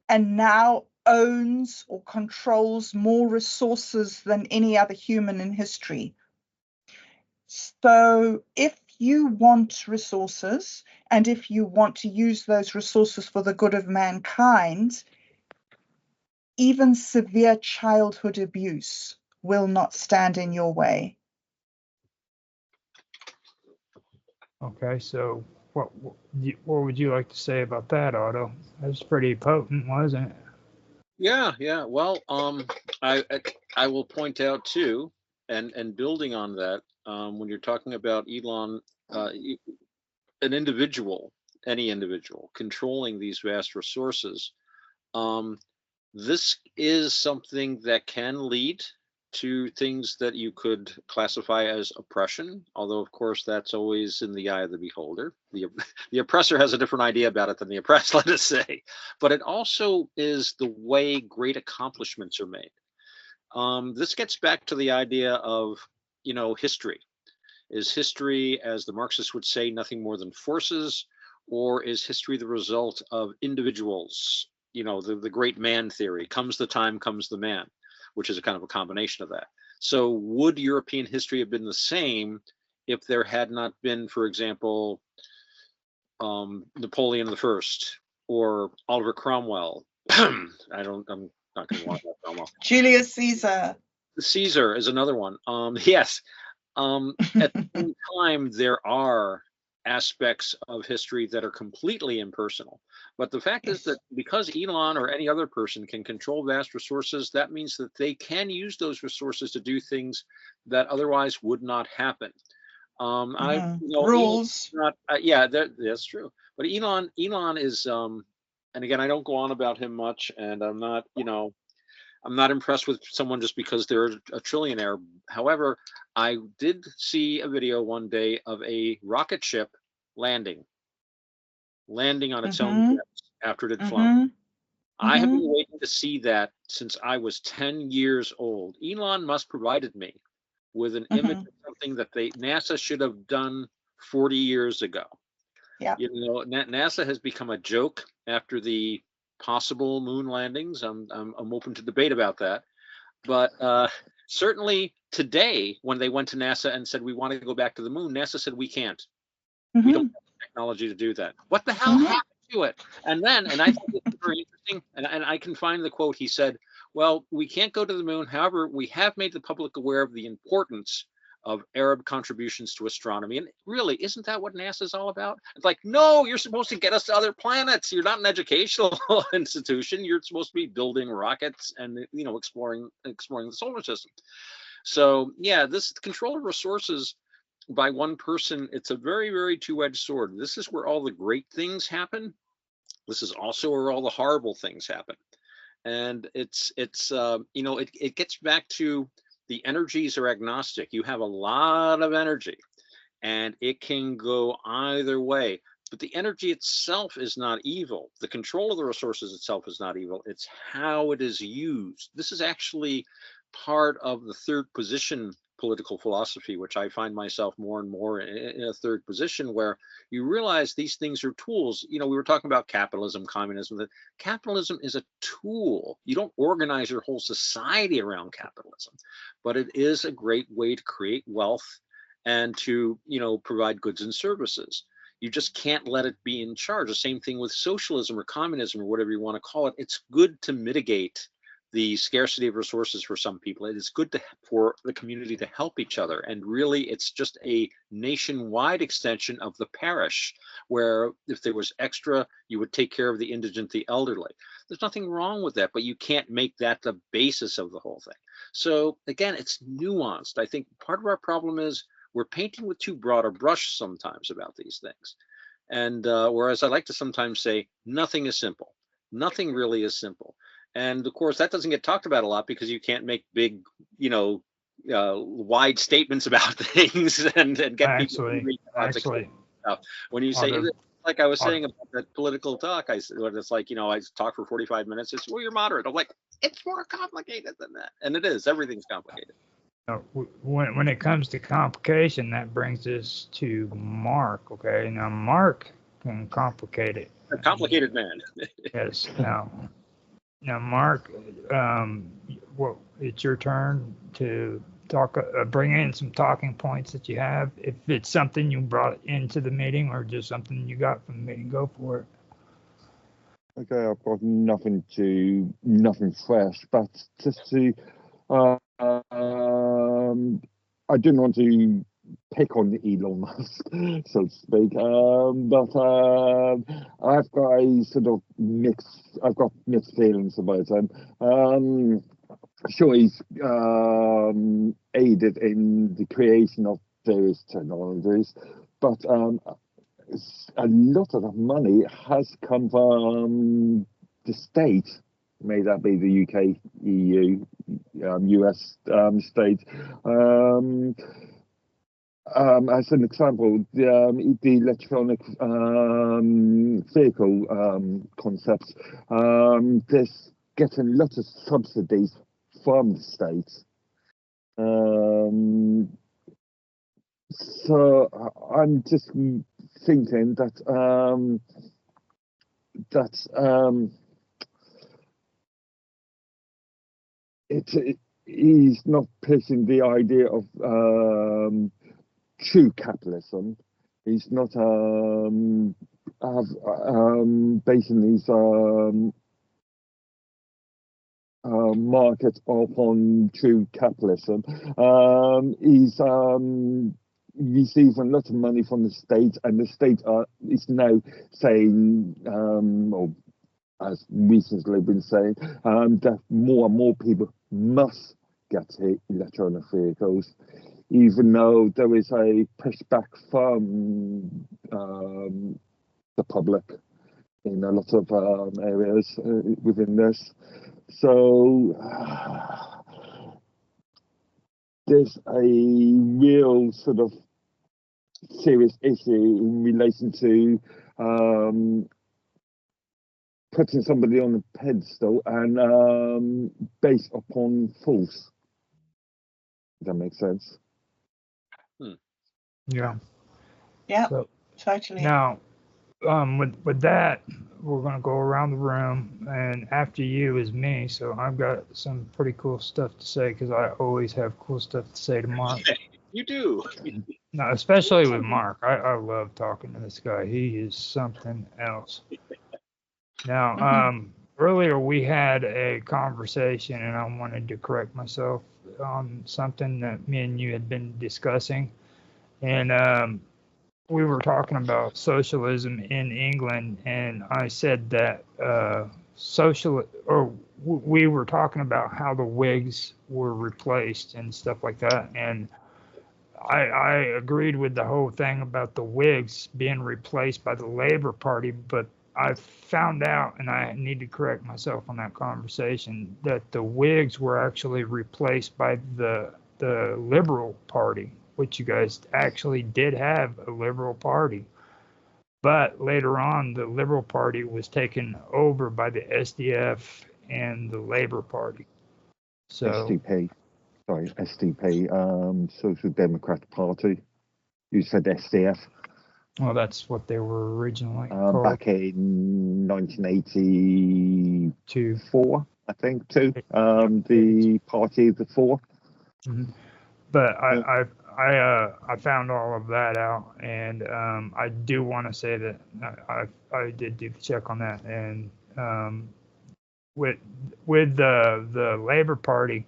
and now owns or controls more resources than any other human in history. So if you want resources, and if you want to use those resources for the good of mankind, even severe childhood abuse will not stand in your way. Okay, so what would you like to say about that, Otto? That was pretty potent, wasn't it? Yeah. Well, I will point out too, and building on that, when you're talking about Elon, an individual, any individual controlling these vast resources, this is something that can lead to things that you could classify as oppression, although of course that's always in the eye of the beholder. The oppressor has a different idea about it than the oppressed, let us say. But it also is the way great accomplishments are made. This gets back to the idea of, history. Is history, as the Marxists would say, nothing more than forces, or is history the result of individuals? The great man theory, comes the time, comes the man, which is a kind of a combination of that. So would European history have been the same if there had not been, for example, Napoleon I or Oliver Cromwell? I'm not going to want that Cromwell. Julius Caesar. Caesar is another one. Yes. At the same time, there are aspects of history that are completely impersonal. But the fact is that because Elon or any other person can control vast resources, that means that they can use those resources to do things that otherwise would not happen. Rules. Yeah, that's true. But Elon is, and again, I don't go on about him much, and I'm not, I'm not impressed with someone just because they're a trillionaire. However, I did see a video one day of a rocket ship landing on its own jets after it had flown. I have been waiting to see that since I was 10 years old. Elon Musk provided me with an image of something that NASA should have done 40 years ago. Yeah. NASA has become a joke after the possible moon landings. I'm open to debate about that. But certainly today, when they went to NASA and said, we want to go back to the moon, NASA said, we can't. We don't have the technology to do that. What the hell happened to it? And I think it's very interesting, and I can find the quote. He said, well, we can't go to the moon. However, we have made the public aware of the importance of Arab contributions to astronomy. And really, isn't that what NASA is all about? It's like, no, you're supposed to get us to other planets. You're not an educational institution. You're supposed to be building rockets and, exploring the solar system. So yeah, this control of resources by one person, it's a very, very two-edged sword. This is where all the great things happen. This is also where all the horrible things happen. And it gets back to the energies are agnostic. You have a lot of energy and it can go either way. But the energy itself is not evil. The control of the resources itself is not evil. It's how it is used. This is actually part of the third position political philosophy, which I find myself more and more in a third position, where you realize these things are tools. We were talking about capitalism, communism, that capitalism is a tool. You don't organize your whole society around capitalism, but it is a great way to create wealth and to, provide goods and services. You just can't let it be in charge. The same thing with socialism or communism or whatever you want to call it. It's good to mitigate the scarcity of resources for some people. It is good for the community to help each other. And really, it's just a nationwide extension of the parish, where if there was extra, you would take care of the indigent, the elderly. There's nothing wrong with that, but you can't make that the basis of the whole thing. So again, it's nuanced. I think part of our problem is we're painting with too broad a brush sometimes about these things. And whereas I like to sometimes say, nothing is simple. Nothing really is simple. And of course, that doesn't get talked about a lot because you can't make big, wide statements about things and get people to read actually, stuff. When you say, like I was saying about that political talk, it's like, I talk for 45 minutes. It's, well, you're moderate. I'm like, it's more complicated than that. And it is. Everything's complicated. When it comes to complication, that brings us to Mark. Okay, now Mark can complicate it. A complicated man. Yes. Now, Mark, it's your turn to talk. Bring in some talking points that you have. If it's something you brought into the meeting or just something you got from the meeting, go for it. Okay, I've got nothing fresh, but just to, I didn't want to pick on Elon Musk, so to speak, but I've got mixed feelings about him. Sure, he's aided in the creation of various technologies, but a lot of the money has come from the state, may that be the UK, EU, US states. As an example, the electronic vehicle concepts, this gets a lot of subsidies from the states. So I'm just thinking that he's not pushing the idea of true capitalism. He's not basing his market upon true capitalism. He's receive a lot of money from the state, and the state is now saying, or as recently been saying, that more and more people must get electronic vehicles, even though there is a pushback from the public in a lot of areas within this. So there's a real sort of serious issue in relation to putting somebody on a pedestal and based upon force. Does that make sense? Yeah. Yeah, So totally. now, with that, we're gonna go around the room, and after you is me. So I've got some pretty cool stuff to say because I always have cool stuff to say to Mark. You do. No, especially with Mark. I love talking to this guy. He is something else. Now, earlier we had a conversation, and I wanted to correct myself on something that me and you had been discussing, and we were talking about socialism in England, and I said that we were talking about how the Whigs were replaced and stuff like that, and I agreed with the whole thing about the Whigs being replaced by the Labor Party, but I found out, and I need to correct myself on that conversation, that the Whigs were actually replaced by the Liberal Party, which you guys actually did have a Liberal Party. But later on, the Liberal Party was taken over by the SDF and the Labor Party. So SDP. Sorry, SDP, Social Democrat Party. You said SDF. well, that's what they were originally called. Back in 1984, I think, too. The Party of the Four. Mhm. But I found all of that out, and I do want to say that I did do the check on that, and with the Labor Party,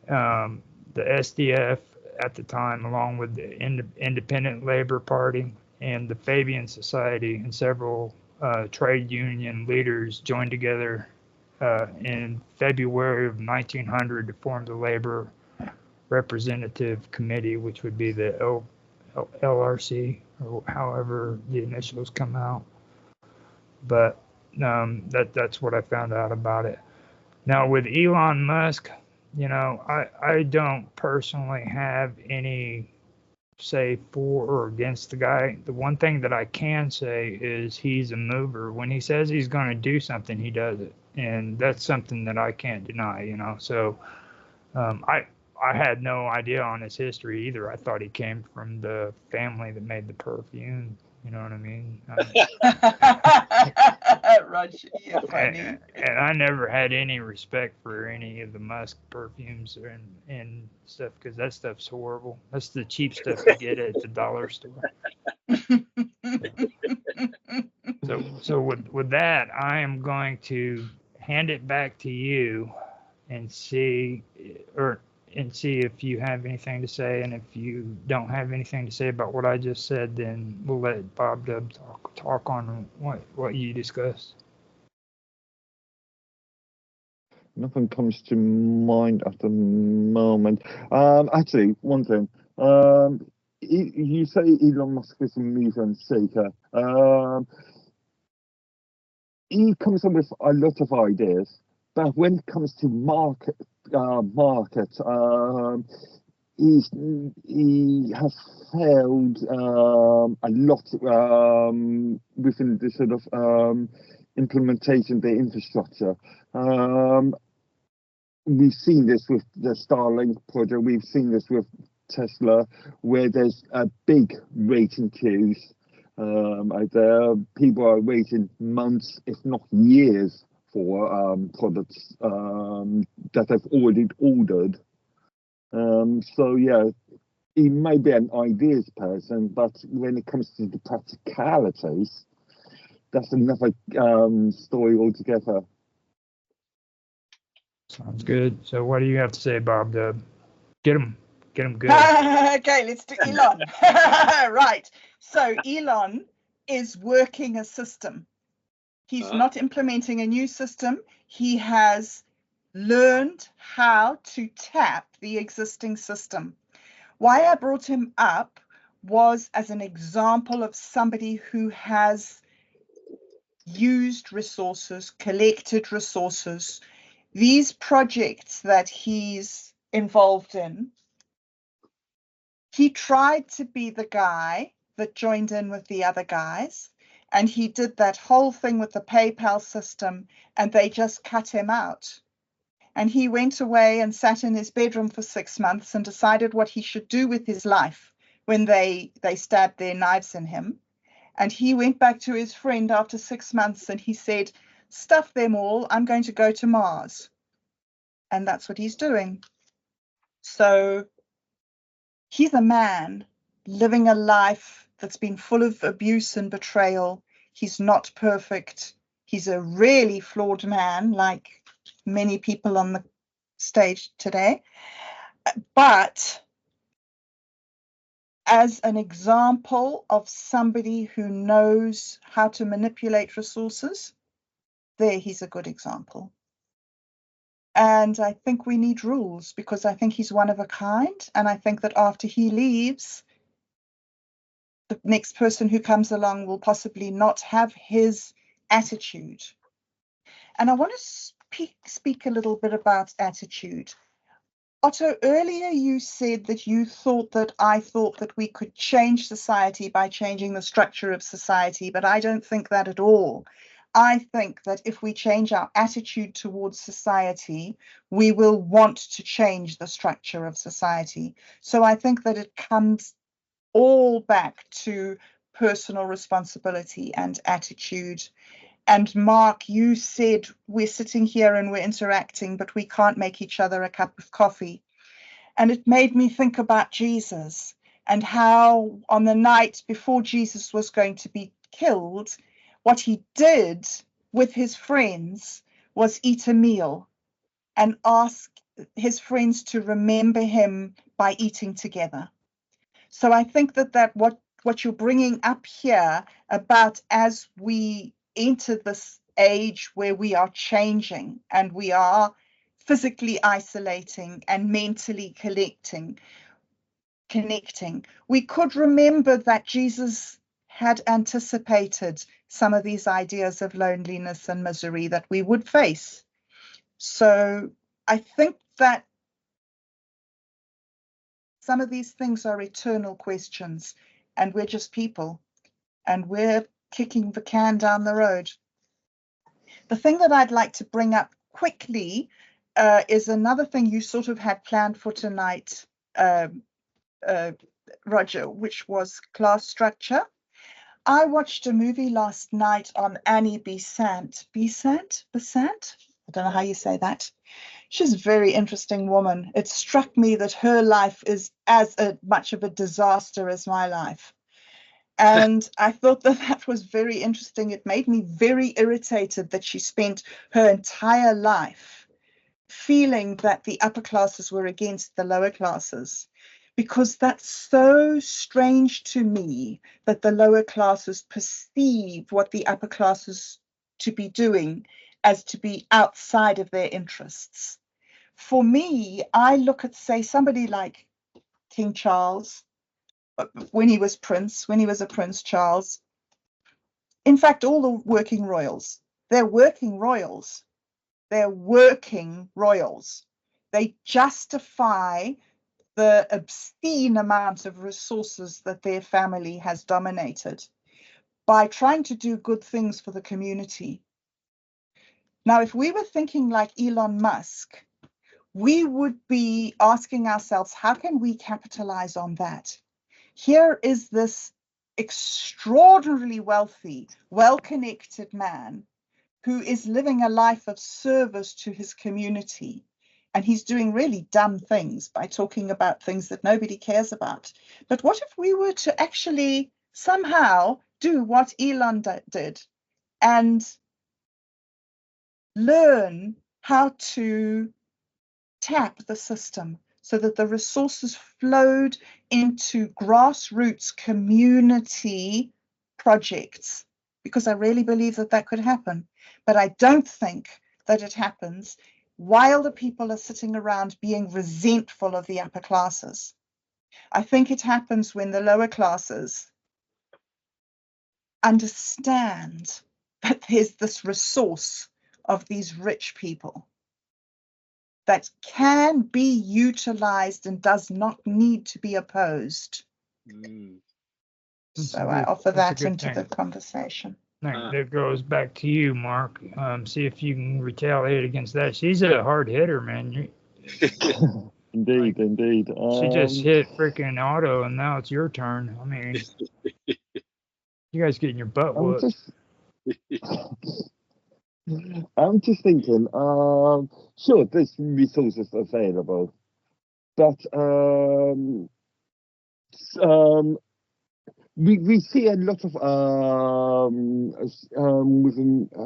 the SDF at the time, along with the Independent Labor Party and the Fabian Society and several trade union leaders joined together in February of 1900 to form the Labor Representative Committee, which would be the LRC, or however the initials come out. But that's what I found out about it. Now with Elon Musk, I don't personally have any say for or against the guy. The one thing that I can say is he's a mover. When he says he's going to do something, he does it, and that's something that I can't deny. So I had no idea on his history either. I thought he came from the family that made the perfume. You know what I mean? Roger, you're funny. And I never had any respect for any of the Musk perfumes and stuff because that stuff's horrible. That's the cheap stuff you get at the dollar store. So with that, I am going to hand it back to you and see if you have anything to say, and if you don't have anything to say about what I just said, then we'll let Bob Dub talk on what you discussed. Nothing comes to mind at the moment. Actually, one thing. You say Elon Musk is a mover and shaker. He comes up with a lot of ideas, but when it comes to market, he has failed a lot within the sort of implementation of the infrastructure. We've seen this with the Starlink project. We've seen this with Tesla, where there's a big waiting queues. People are waiting months, if not years, for products that they've already ordered. So yeah, he may be an ideas person, but when it comes to the practicalities, that's another story altogether. Sounds good. So what do you have to say, Bob Dub? Get him. Get him good. Okay, let's do Elon. Right. So Elon is working a system. He's not implementing a new system. He has learned how to tap the existing system. Why I brought him up was as an example of somebody who has used resources, collected resources. These projects that he's involved in, he tried to be the guy that joined in with the other guys, and he did that whole thing with the PayPal system, and they just cut him out. And he went away and sat in his bedroom for 6 months and decided what he should do with his life when they stabbed their knives in him. And he went back to his friend after 6 months and he said, stuff them all, I'm going to go to Mars. And that's what he's doing. So he's a man living a life that's been full of abuse and betrayal. He's not perfect. He's a really flawed man, like many people on the stage today. But as an example of somebody who knows how to manipulate resources, there he's a good example. And I think we need rules because I think he's one of a kind. And I think that after he leaves, the next person who comes along will possibly not have his attitude. And I want to speak a little bit about attitude. Otto, earlier you said that you thought that I thought that we could change society by changing the structure of society, but I don't think that at all. I think that if we change our attitude towards society, we will want to change the structure of society. So I think that it comes all back to personal responsibility and attitude. And Mark, you said we're sitting here and we're interacting, but we can't make each other a cup of coffee. And it made me think about Jesus and how on the night before Jesus was going to be killed, what he did with his friends was eat a meal and ask his friends to remember him by eating together. So I think that what you're bringing up here about as we enter this age where we are changing and we are physically isolating and mentally connecting, we could remember that Jesus had anticipated some of these ideas of loneliness and misery that we would face. So I think that some of these things are eternal questions, and we're just people, and we're kicking the can down the road. The thing that I'd like to bring up quickly is another thing you sort of had planned for tonight, Roger, which was class structure. I watched a movie last night on Annie Besant. Besant? I don't know how you say that. She's a very interesting woman. It struck me that her life is as much of a disaster as my life. And I thought that was very interesting. It made me very irritated that she spent her entire life feeling that the upper classes were against the lower classes, because that's so strange to me that the lower classes perceive what the upper classes to be doing as to be outside of their interests. For me, I look at, say, somebody like King Charles, when he was a Prince Charles. In fact, all the working royals, they're working royals. They're working royals. They justify the obscene amount of resources that their family has dominated by trying to do good things for the community. Now, if we were thinking like Elon Musk, we would be asking ourselves, how can we capitalize on that? Here is this extraordinarily wealthy, well-connected man who is living a life of service to his community. And he's doing really dumb things by talking about things that nobody cares about. But what if we were to actually somehow do what Elon did and learn how to tap the system so that the resources flowed into grassroots community projects, because I really believe that that could happen. But I don't think that it happens while the people are sitting around being resentful of the upper classes. I think it happens when the lower classes understand that there's this resource of these rich people that can be utilized and does not need to be opposed. So I offer that into the conversation. That goes back to you, Mark. See if you can retaliate against that. She's a hard hitter, man. Indeed, indeed. She just hit freaking Otto, and now it's your turn. I mean, you guys getting your butt whooped. I'm just thinking, sure, there's resources available, but we see a lot of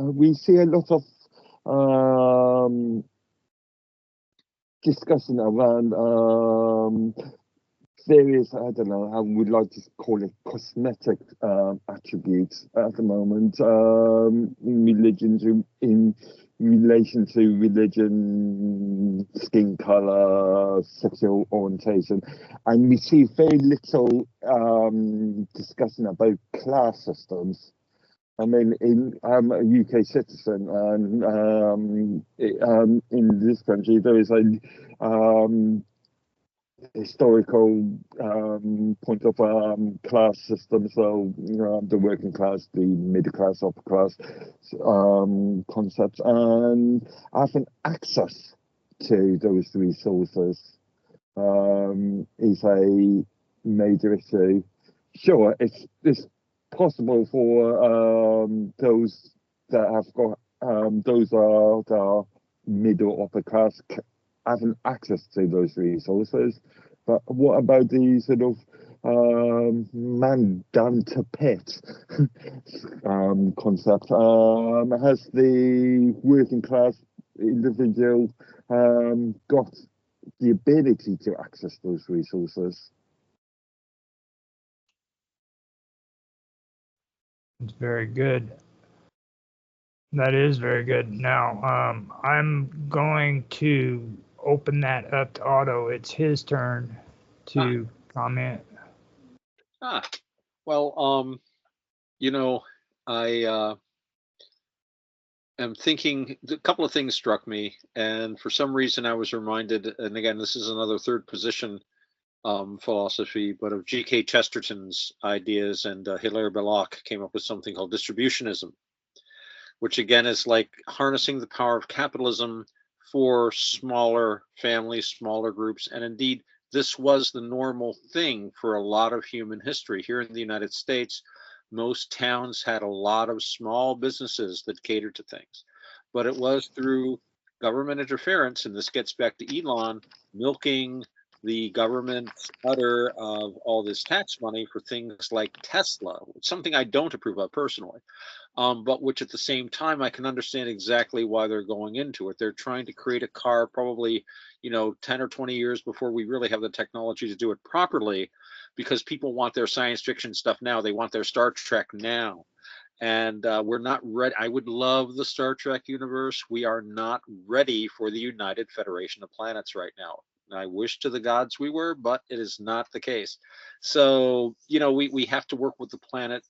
we see a lot of discussion around various, I don't know, I would like to call it cosmetic attributes at the moment in religions, in relation to religion, skin color, sexual orientation, and we see very little discussion about class systems. I mean, I'm a UK citizen, and in this country there is a historical point of class system, so the working class, the middle class, upper class concepts, and having access to those resources is a major issue. Sure, it's possible for those that have got those are the middle upper class having access to those resources, but what about the sort of man down to pit concept? Has the working class individual got the ability to access those resources? It's very good. That is very good. Now, I'm going to open that up to Otto. It's his turn to comment. Well, I am thinking a couple of things struck me, and for some reason I was reminded, and again, this is another third position philosophy, but of G.K. Chesterton's ideas, and Hilaire Belloc came up with something called distributionism, which again is like harnessing the power of capitalism for smaller families, smaller groups. And indeed, this was the normal thing for a lot of human history. Here in the United States, most towns had a lot of small businesses that catered to things. But it was through government interference, and this gets back to Elon, milking the government's udder of all this tax money for things like Tesla, something I don't approve of personally. But which at the same time, I can understand exactly why they're going into it. They're trying to create a car probably, 10 or 20 years before we really have the technology to do it properly, because people want their science fiction stuff now. They want their Star Trek now. And we're not ready. I would love the Star Trek universe. We are not ready for the United Federation of Planets right now. I wish to the gods we were, but it is not the case. So, we have to work with the planet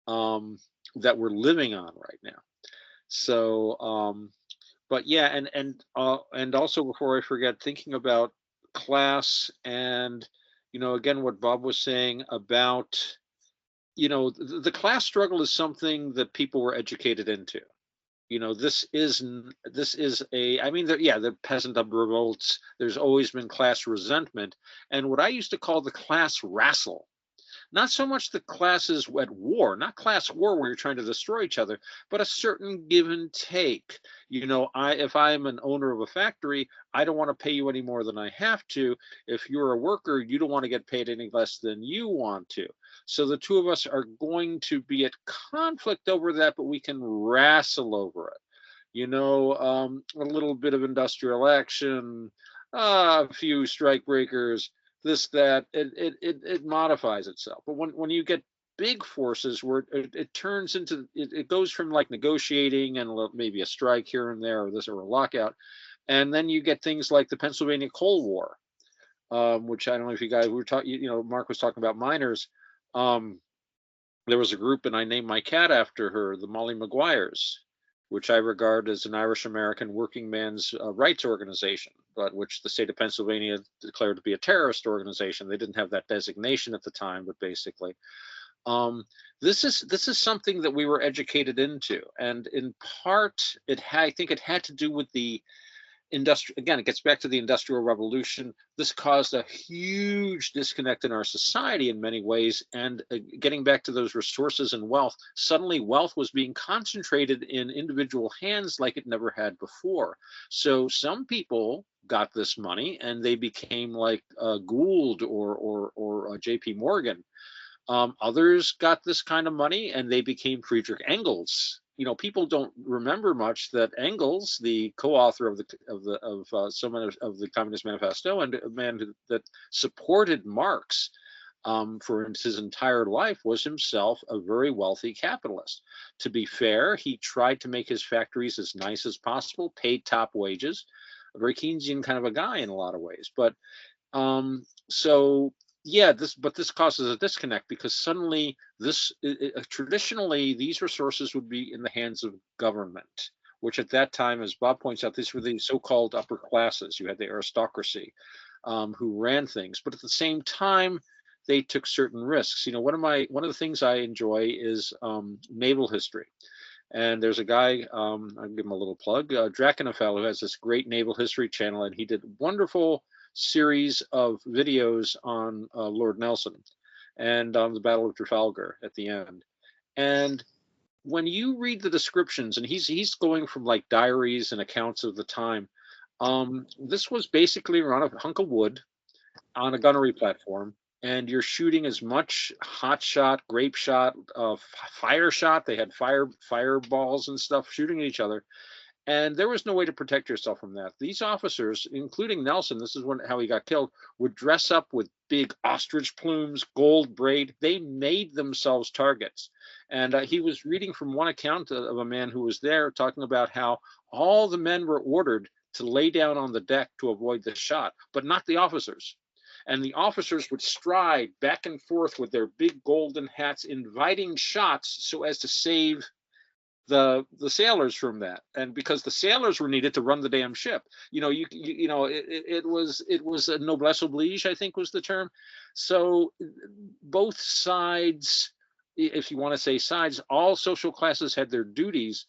that we're living on right now. So, but yeah, and also, before I forget, thinking about class, and again, what Bob was saying about the class struggle is something that people were educated into. This is I mean, the peasant revolts. There's always been class resentment, and what I used to call the class wrestle. Not so much the classes at war, not class war where you're trying to destroy each other, but a certain give and take. If I'm an owner of a factory, I don't want to pay you any more than I have to. If you're a worker, you don't want to get paid any less than you want to. So the two of us are going to be at conflict over that, but we can wrestle over it. A little bit of industrial action, a few strike breakers, this, that. It modifies itself. But when you get big forces where it turns into, it goes from like negotiating and maybe a strike here and there, or this, or a lockout, and then you get things like the Pennsylvania Coal War, which I don't know if you guys were talking, Mark was talking about miners. There was a group, and I named my cat after her, the Molly Maguires, which I regard as an Irish American working man's rights organization, but which the state of Pennsylvania declared to be a terrorist organization. They didn't have that designation at the time, but basically, this is something that we were educated into, and in part, I think it had to do with the again, it gets back to the Industrial Revolution. This caused a huge disconnect in our society in many ways. And getting back to those resources and wealth, suddenly wealth was being concentrated in individual hands like it never had before. So some people got this money and they became like Gould or J.P. Morgan. Others got this kind of money and they became Friedrich Engels. People don't remember much that Engels, the co-author of some of the Communist Manifesto, and a man that supported Marx for his entire life, was himself a very wealthy capitalist. To be fair, he tried to make his factories as nice as possible, paid top wages, a very Keynesian kind of a guy in a lot of ways. But so yeah, this causes a disconnect because suddenly traditionally these resources would be in the hands of government, which at that time, as Bob points out, these were the so-called upper classes. You had the aristocracy who ran things, but at the same time they took certain risks. One of the things I enjoy is naval history. And there's a guy, I'll give him a little plug, Drakenfell, who has this great naval history channel, and he did wonderful series of videos on Lord Nelson and on the Battle of Trafalgar at the end. And when you read the descriptions, and he's going from like diaries and accounts of the time, this was basically around a hunk of wood on a gunnery platform, and you're shooting as much hot shot, grape shot, fire shot. They had fireballs and stuff shooting at each other. And there was no way to protect yourself from that. These officers, including Nelson, this is how he got killed, would dress up with big ostrich plumes, gold braid. They made themselves targets. And he was reading from one account of a man who was there talking about how all the men were ordered to lay down on the deck to avoid the shot, but not the officers. And the officers would stride back and forth with their big golden hats, inviting shots so as to save the sailors from that. And because the sailors were needed to run the damn ship, it was a noblesse oblige, I think was the term. So both sides, if you want to say sides, all social classes had their duties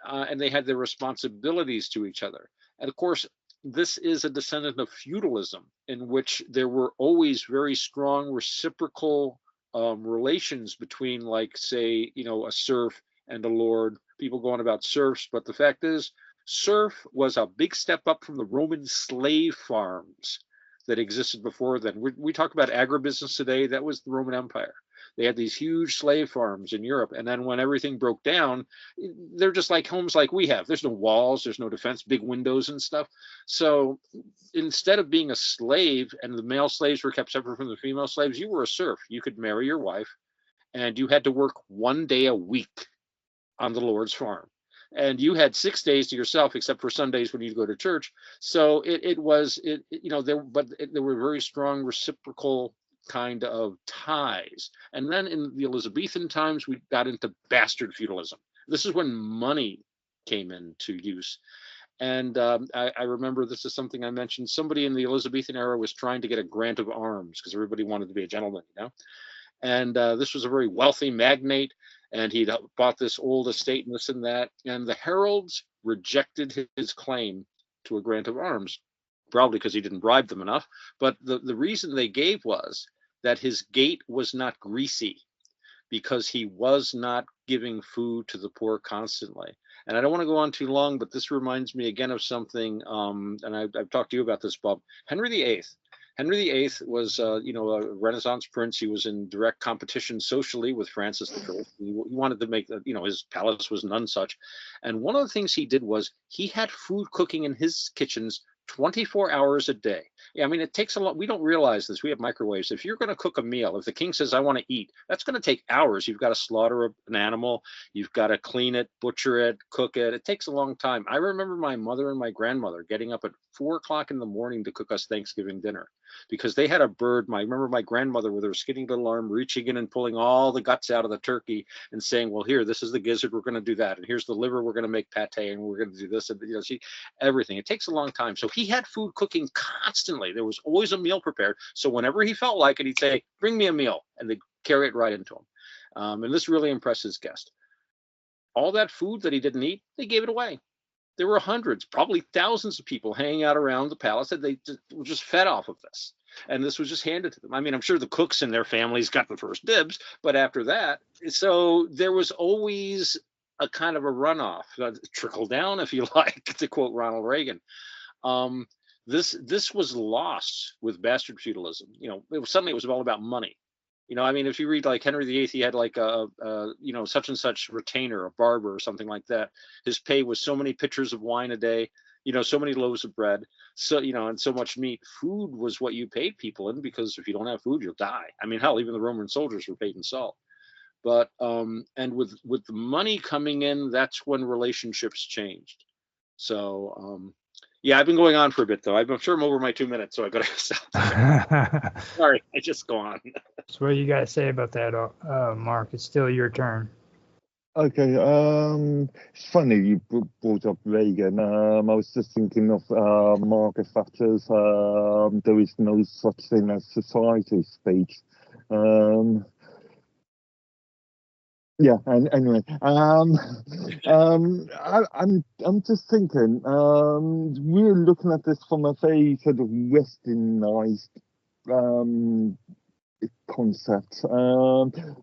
and they had their responsibilities to each other. And of course, this is a descendant of feudalism, in which there were always very strong reciprocal relations between, like, say, a serf and a lord, people going about serfs. But the fact is, serf was a big step up from the Roman slave farms that existed before then. We talk about agribusiness today. That was the Roman Empire. They had these huge slave farms in Europe. And then when everything broke down, they're just like homes like we have. There's no walls, there's no defense, big windows and stuff. So instead of being a slave, and the male slaves were kept separate from the female slaves, you were a serf. You could marry your wife, and you had to work 1 day a week on the Lord's farm. And you had 6 days to yourself, except for Sundays when you go to church. So there were very strong reciprocal kind of ties. And then in the Elizabethan times, we got into bastard feudalism. This is when money came into use. And I remember, this is something I mentioned, somebody in the Elizabethan era was trying to get a grant of arms because everybody wanted to be a gentleman, And this was a very wealthy magnate, and he'd bought this old estate and this and that. And the heralds rejected his claim to a grant of arms, probably because he didn't bribe them enough. But the reason they gave was that his gate was not greasy, because he was not giving food to the poor constantly. And I don't want to go on too long, but this reminds me again of something, and I've talked to you about this, Bob. Henry VIII was, a Renaissance prince. He was in direct competition socially with Francis I. He wanted to make, his palace was none such. And one of the things he did was he had food cooking in his kitchens 24 hours a day. Yeah, I mean, it takes a lot. We don't realize this. We have microwaves. If you're going to cook a meal, if the king says, I want to eat, that's going to take hours. You've got to slaughter an animal. You've got to clean it, butcher it, cook it. It takes a long time. I remember my mother and my grandmother getting up at 4 o'clock in the morning to cook us Thanksgiving dinner because they had a bird. I remember my grandmother with her skinny little arm reaching in and pulling all the guts out of the turkey and saying, well, here, this is the gizzard. We're going to do that. And here's the liver. We're going to make pate and we're going to do this. And, everything. It takes a long time. So he had food cooking constantly. There was always a meal prepared. So whenever he felt like it, he'd say, bring me a meal. And they'd carry it right into him. And this really impressed his guest. All that food that he didn't eat, they gave it away. There were hundreds, probably thousands of people hanging out around the palace that they were just fed off of this. And this was just handed to them. I mean, I'm sure the cooks and their families got the first dibs, but after that, so there was always a kind of a runoff, trickle down, if you like, to quote Ronald Reagan. This was lost with bastard feudalism. Suddenly it was all about money. I mean, if you read like Henry VIII, he had like a such and such retainer, a barber or something like that. His pay was so many pitchers of wine a day, so many loaves of bread, so, and so much meat. Food was what you paid people in, because if you don't have food, you'll die. I mean, hell, even the Roman soldiers were paid in salt. But and with the money coming in, that's when relationships changed. So yeah, I've been going on for a bit though. I'm sure I'm over my 2 minutes, so I got to stop. Sorry, I just go on. So what do you got to say about that, Mark? It's still your turn. Okay, it's funny you brought up Reagan. I was just thinking of Margaret Thatcher's "There is no such thing as society" speech. Yeah, and anyway, I'm just thinking, we're looking at this from a very sort of westernized concept.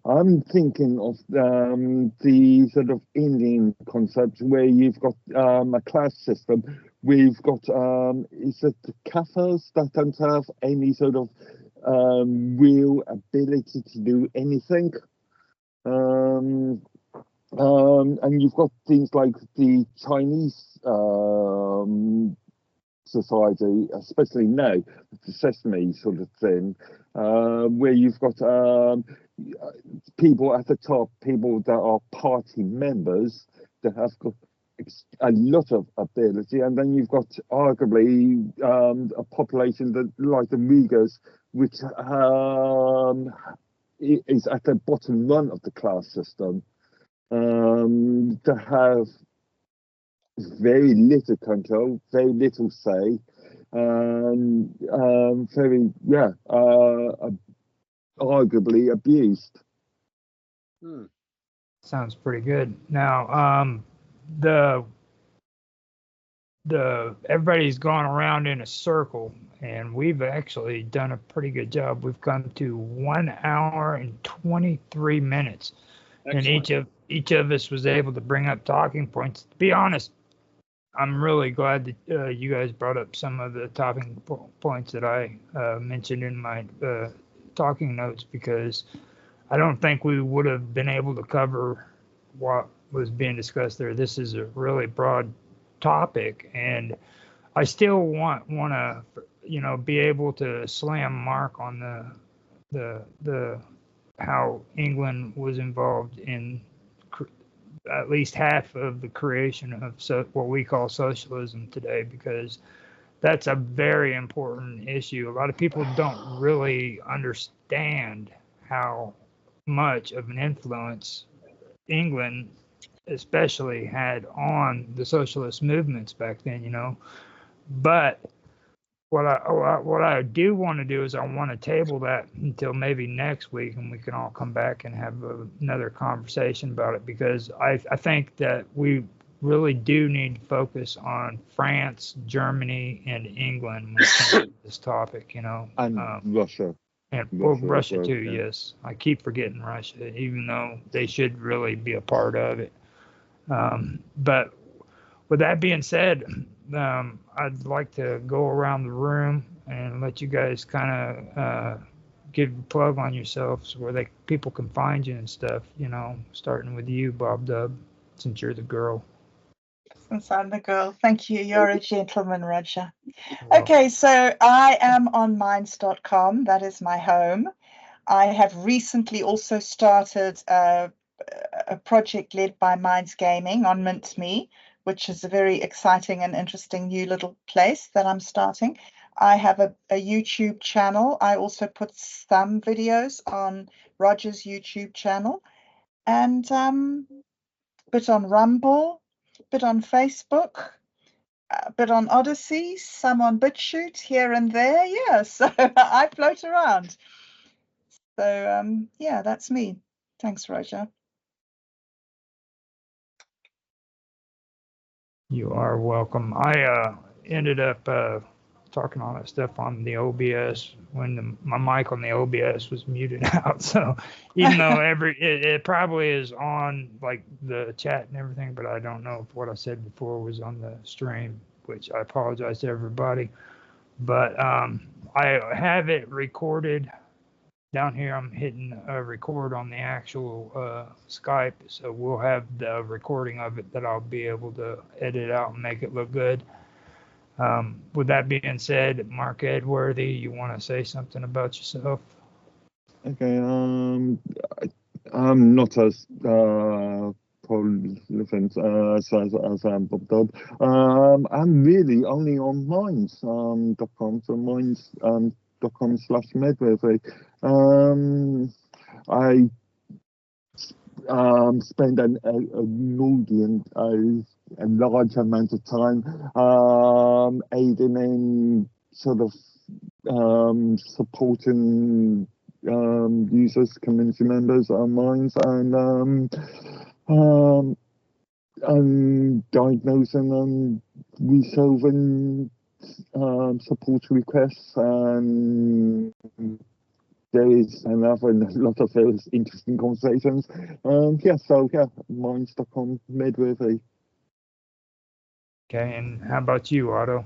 I'm thinking of the sort of Indian concept where you've got a class system. We've got is it the Kafirs that don't have any sort of real ability to do anything. And you've got things like the Chinese society, especially now, the Sesame sort of thing, where you've got people at the top, people that are party members that have got a lot of ability, and then you've got arguably a population that, like the Uyghurs, which is at the bottom run of the class system, to have very little control, very little say, and arguably abused. Sounds pretty good. Now, the everybody's gone around in a circle, and we've actually done a pretty good job. We've come to 1 hour and 23 minutes. Excellent. And each of us was able to bring up talking points. To be honest, I'm really glad that you guys brought up some of the talking points that I mentioned in my talking notes, because I don't think we would have been able to cover what was being discussed there. This is a really broad topic, and I still want to be able to slam Mark on the how England was involved in at least half of the creation of what we call socialism today, because that's a very important issue. A lot of people don't really understand how much of an influence England especially had on the socialist movements back then, But what I do want to do is I want to table that until maybe next week, and we can all come back and have another conversation about it, because I think that we really do need to focus on France, Germany, and England when it comes to this topic, And Russia. And Russia too, yeah. Yes. I keep forgetting Russia, even though they should really be a part of it. But with that being said, I'd like to go around the room and let you guys kind of give a plug on yourselves where people can find you and stuff, starting with you, Bob Dub, since you're the girl. Since I'm the girl. Thank you. You're a gentleman, Roger. Well, Okay, so I am on minds.com. That is my home. I have recently also started a project led by Minds Gaming on Mince.me, which is a very exciting and interesting new little place that I'm starting. I have a YouTube channel. I also put some videos on Roger's YouTube channel, and bit on Rumble, bit on Facebook, bit on Odyssey, some on BitChute here and there. Yeah, so I float around. So yeah, that's me. Thanks, Roger. you are welcome. I ended up talking all that stuff on the OBS when my mic on the OBS was muted out. So even though it probably is on like the chat and everything, but I don't know if what I said before was on the stream, which I apologize to everybody. But I have it recorded. Down here, I'm hitting record on the actual Skype, so we'll have the recording of it that I'll be able to edit out and make it look good. With that being said, Mark Edworthy, you want to say something about yourself? Okay, I'm not as prolific as Bob Dodd. I'm really only on minds.com, so minds.com/Medworthy. I spend a large amount of time aiding in sort of supporting users, community members on Minds, and diagnosing and resolving support requests, and there is another lot of those interesting conversations. Minds.com, Medworthy. Okay, and how about you, Otto?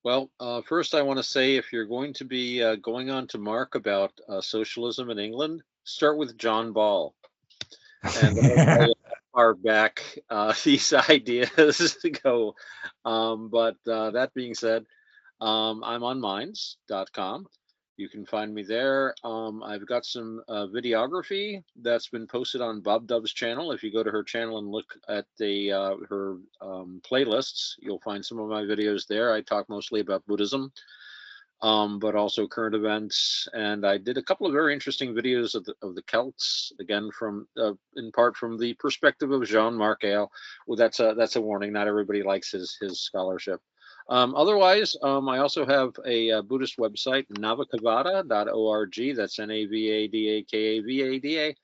Well, first I want to say, if you're going to be going on to Mark about socialism in England, start with John Ball. And how far back these ideas go. But that being said, I'm on minds.com. You can find me there. I've got some videography that's been posted on Bob Dub's channel. If you go to her channel and look at her playlists, you'll find some of my videos there. I talk mostly about Buddhism, but also current events. And I did a couple of very interesting videos of the Celts, again from in part from the perspective of Jean-Marc Ayre. Well, that's a warning. Not everybody likes his scholarship. Otherwise, I also have a Buddhist website, navakavada.org. That's Navadakavada.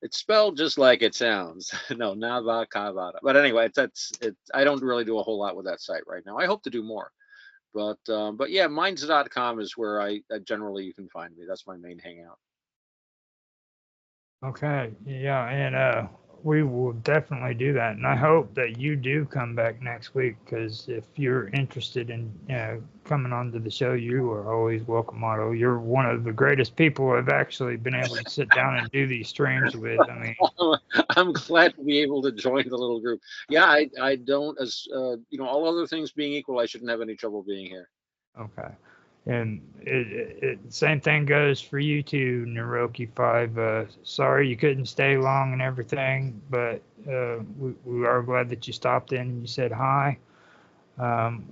It's spelled just like it sounds. No, Navakavada. But anyway, I don't really do a whole lot with that site right now. I hope to do more. But yeah, minds.com is where I generally you can find me. That's my main hangout. Okay, yeah, and we will definitely do that. And I hope that you do come back next week, because if you're interested in coming onto the show, you are always welcome, Otto. You're one of the greatest people I've actually been able to sit down and do these streams with. I mean, I'm glad to be able to join the little group. Yeah, I don't, as all other things being equal, I shouldn't have any trouble being here. Okay. And same thing goes for you too, Naroki5. Sorry you couldn't stay long and everything, but we are glad that you stopped in and you said hi.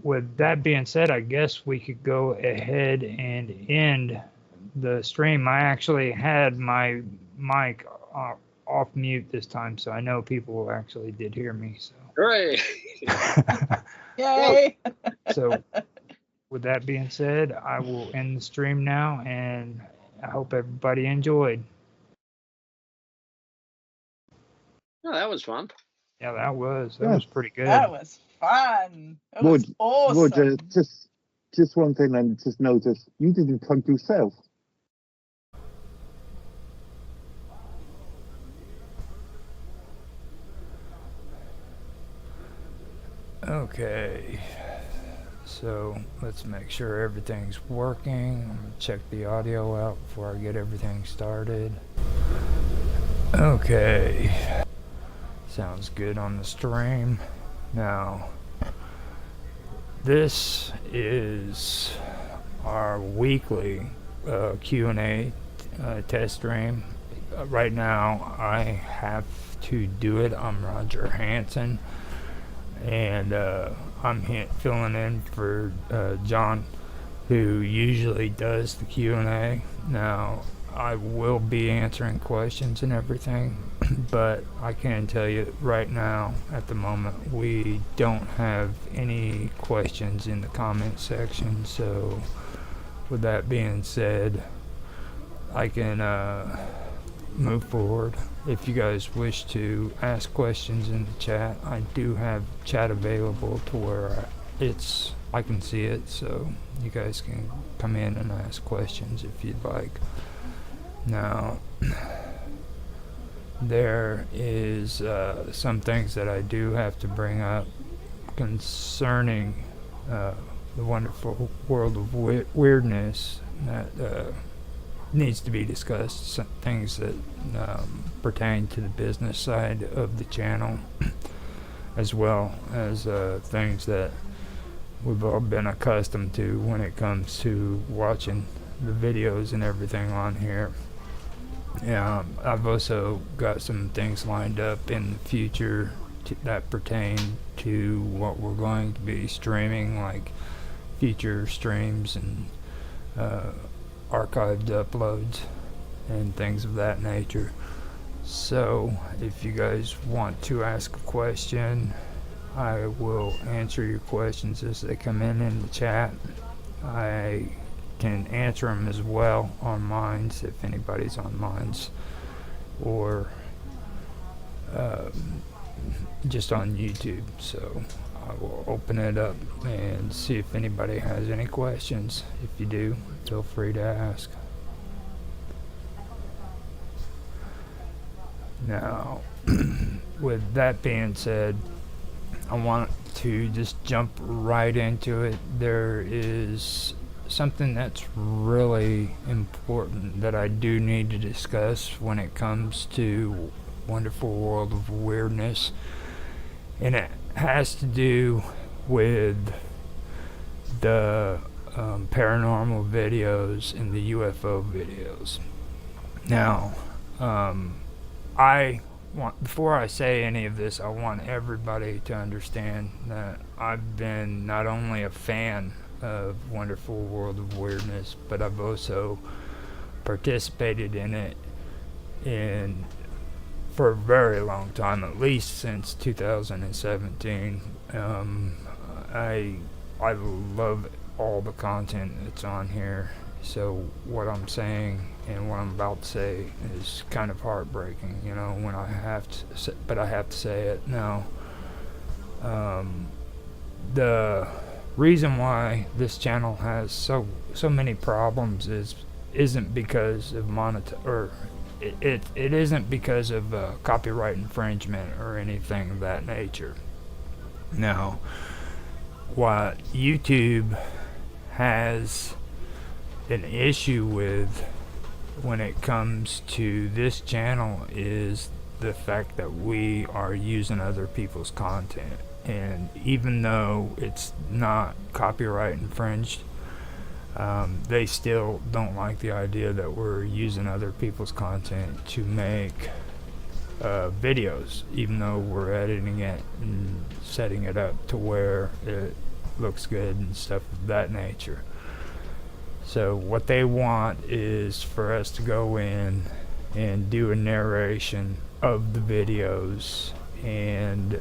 With that being said, I guess we could go ahead and end the stream. I actually had my mic off mute this time, so I know people actually did hear me. So. Hooray! Yay! So. With that being said, I will end the stream now, and I hope everybody enjoyed. Oh, that was fun. Yeah, that was pretty good. That was fun. That was awesome. Roger, just one thing, and just notice you didn't plug yourself. Okay. So let's make sure everything's working. I'm gonna check the audio out before I get everything started. Okay. Sounds good on the stream. Now, this is our weekly Q&A test stream. Right now, I have to do it. I'm Roger Hanson, and I'm filling in for John, who usually does the Q&A. Now, I will be answering questions and everything, but I can tell you right now, at the moment, we don't have any questions in the comment section. So, with that being said, I can move forward. If you guys wish to ask questions in the chat, I do have chat available to where I can see it, so you guys can come in and ask questions if you'd like. Now, there is some things that I do have to bring up concerning the wonderful world of weirdness that needs to be discussed. Some things that pertain to the business side of the channel, as well as things that we've all been accustomed to when it comes to watching the videos and everything on here. I've also got some things lined up in the future that pertain to what we're going to be streaming, like future streams and archived uploads and things of that nature. So if you guys want to ask a question, I will answer your questions as they come in the chat. I can answer them as well on Minds if anybody's on Minds, or just on YouTube. So I will open it up and see if anybody has any questions. If you do, feel free to ask. Now, with that being said, I want to just jump right into it. There is something that's really important that I do need to discuss when it comes to Wonderful World of Weirdness, and it has to do with the paranormal videos and the UFO videos. Now, before I say any of this, I want everybody to understand that I've been not only a fan of Wonderful World of Weirdness, but I've also participated in it for a very long time, at least since 2017. I love all the content that's on here. So what I'm saying and what I'm about to say is kind of heartbreaking, when I have to say it now. The reason why this channel has so many problems isn't because of it isn't because of copyright infringement or anything of that nature. Now, what YouTube has an issue with when it comes to this channel is the fact that we are using other people's content. And even though it's not copyright infringed, they still don't like the idea that we're using other people's content to make videos, even though we're editing it and setting it up to where it looks good and stuff of that nature. So what they want is for us to go in and do a narration of the videos and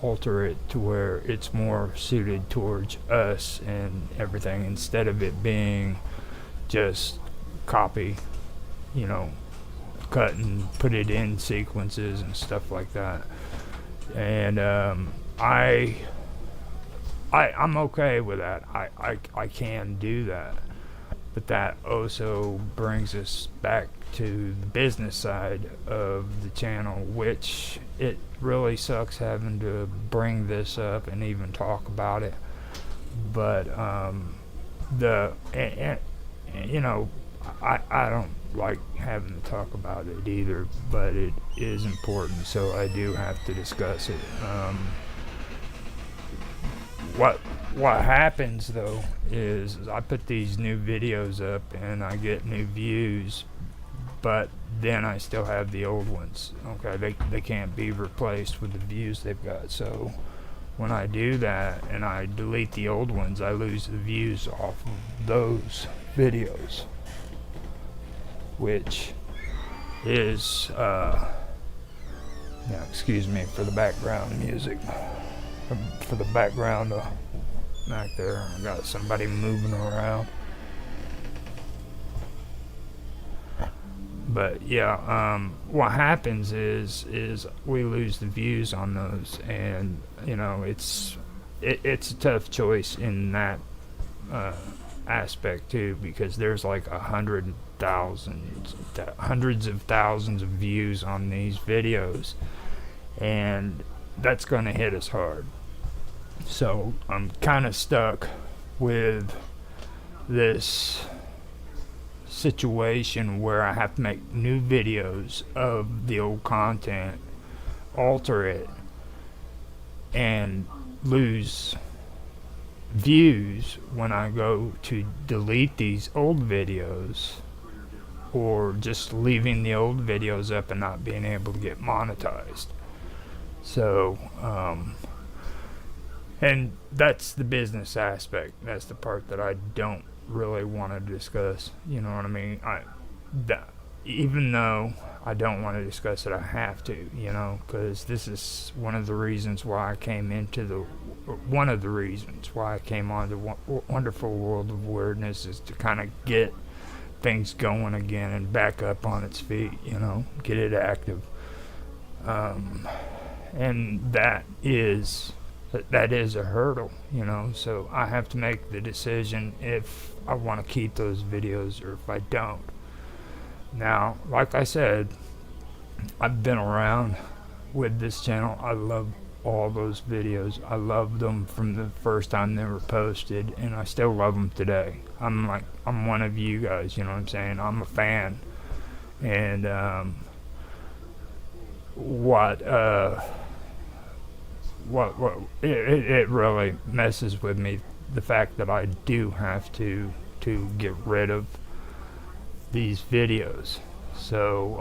alter it to where it's more suited towards us and everything, instead of it being just copy, cut and put it in sequences and stuff like that. And I'm okay with that. I can do that. But that also brings us back to the business side of the channel, which it really sucks having to bring this up and even talk about it. But I don't like having to talk about it either, but it is important, so I do have to discuss it. what happens though is I put these new videos up and I get new views, but then I still have the old ones. Okay, they can't be replaced with the views they've got. So when I do that and I delete the old ones, I lose the views off of those videos, which is excuse me for the background music, for the background back there. I got somebody moving around. But yeah, what happens is we lose the views on those, and you know it's a tough choice in that aspect too, because there's like hundreds of thousands of views on these videos, and that's going to hit us hard. So I'm kind of stuck with this situation where I have to make new videos of the old content, alter it, and lose views when I go to delete these old videos, or just leaving the old videos up and not being able to get monetized. So and that's the business aspect. That's the part that I don't really want to discuss. You know what I mean? Even though I don't want to discuss it, I have to, you know, because this is one of the reasons why I came on the Wonderful World of Weirdness, is to kind of get things going again and back up on its feet, you know, get it active. And that is a hurdle, you know, so I have to make the decision if I want to keep those videos or if I don't. Now, like I said, I've been around with this channel. I love all those videos. I loved them from the first time they were posted, and I still love them today. I'm one of you guys, you know what I'm saying? I'm a fan. And it really messes with me, the fact that I do have to get rid of these videos. So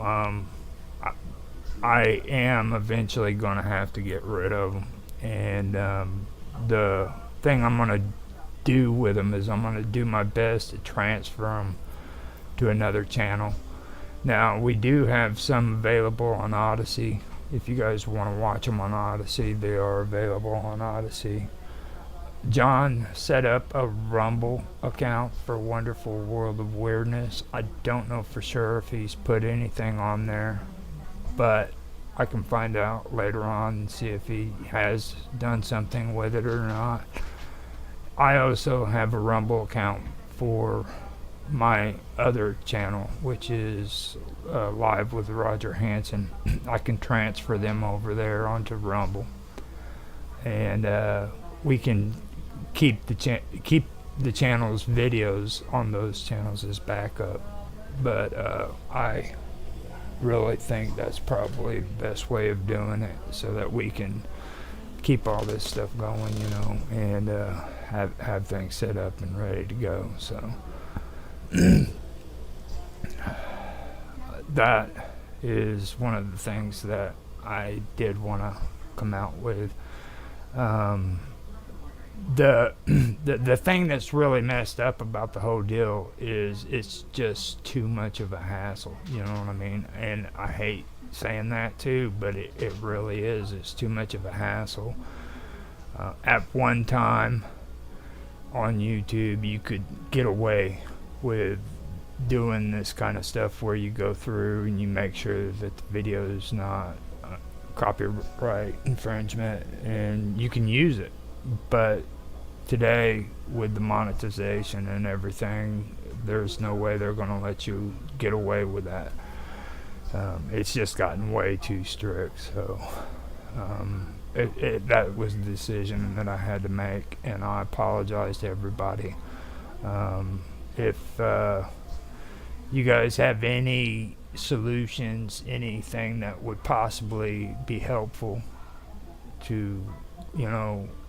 I am eventually going to have to get rid of them, and the thing I'm going to do with them is I'm going to do my best to transfer them to another channel. Now, we do have some available on Odyssey. If you guys want to watch them on Odyssey, they are available on Odyssey. John set up a Rumble account for Wonderful World of Weirdness. I don't know for sure if he's put anything on there, but I can find out later on and see if he has done something with it or not. I also have a Rumble account for my other channel, which is Live with Roger Hanson. I can transfer them over there onto Rumble, and we can keep the channel's videos on those channels as backup. But I really think that's probably the best way of doing it, so that we can keep all this stuff going, you know, and have things set up and ready to go. So that is one of the things that I did want to come out with. The thing that's really messed up about the whole deal is it's just too much of a hassle, you know what I mean? And I hate saying that too, but it really is. It's too much of a hassle. At one time on YouTube, you could get away with doing this kind of stuff where you go through and you make sure that the video is not copyright infringement, and you can use it. But today, with the monetization and everything, there's no way they're going to let you get away with that. It's just gotten way too strict. So that was the decision that I had to make, and I apologize to everybody. If you guys have any solutions, anything that would possibly be helpful to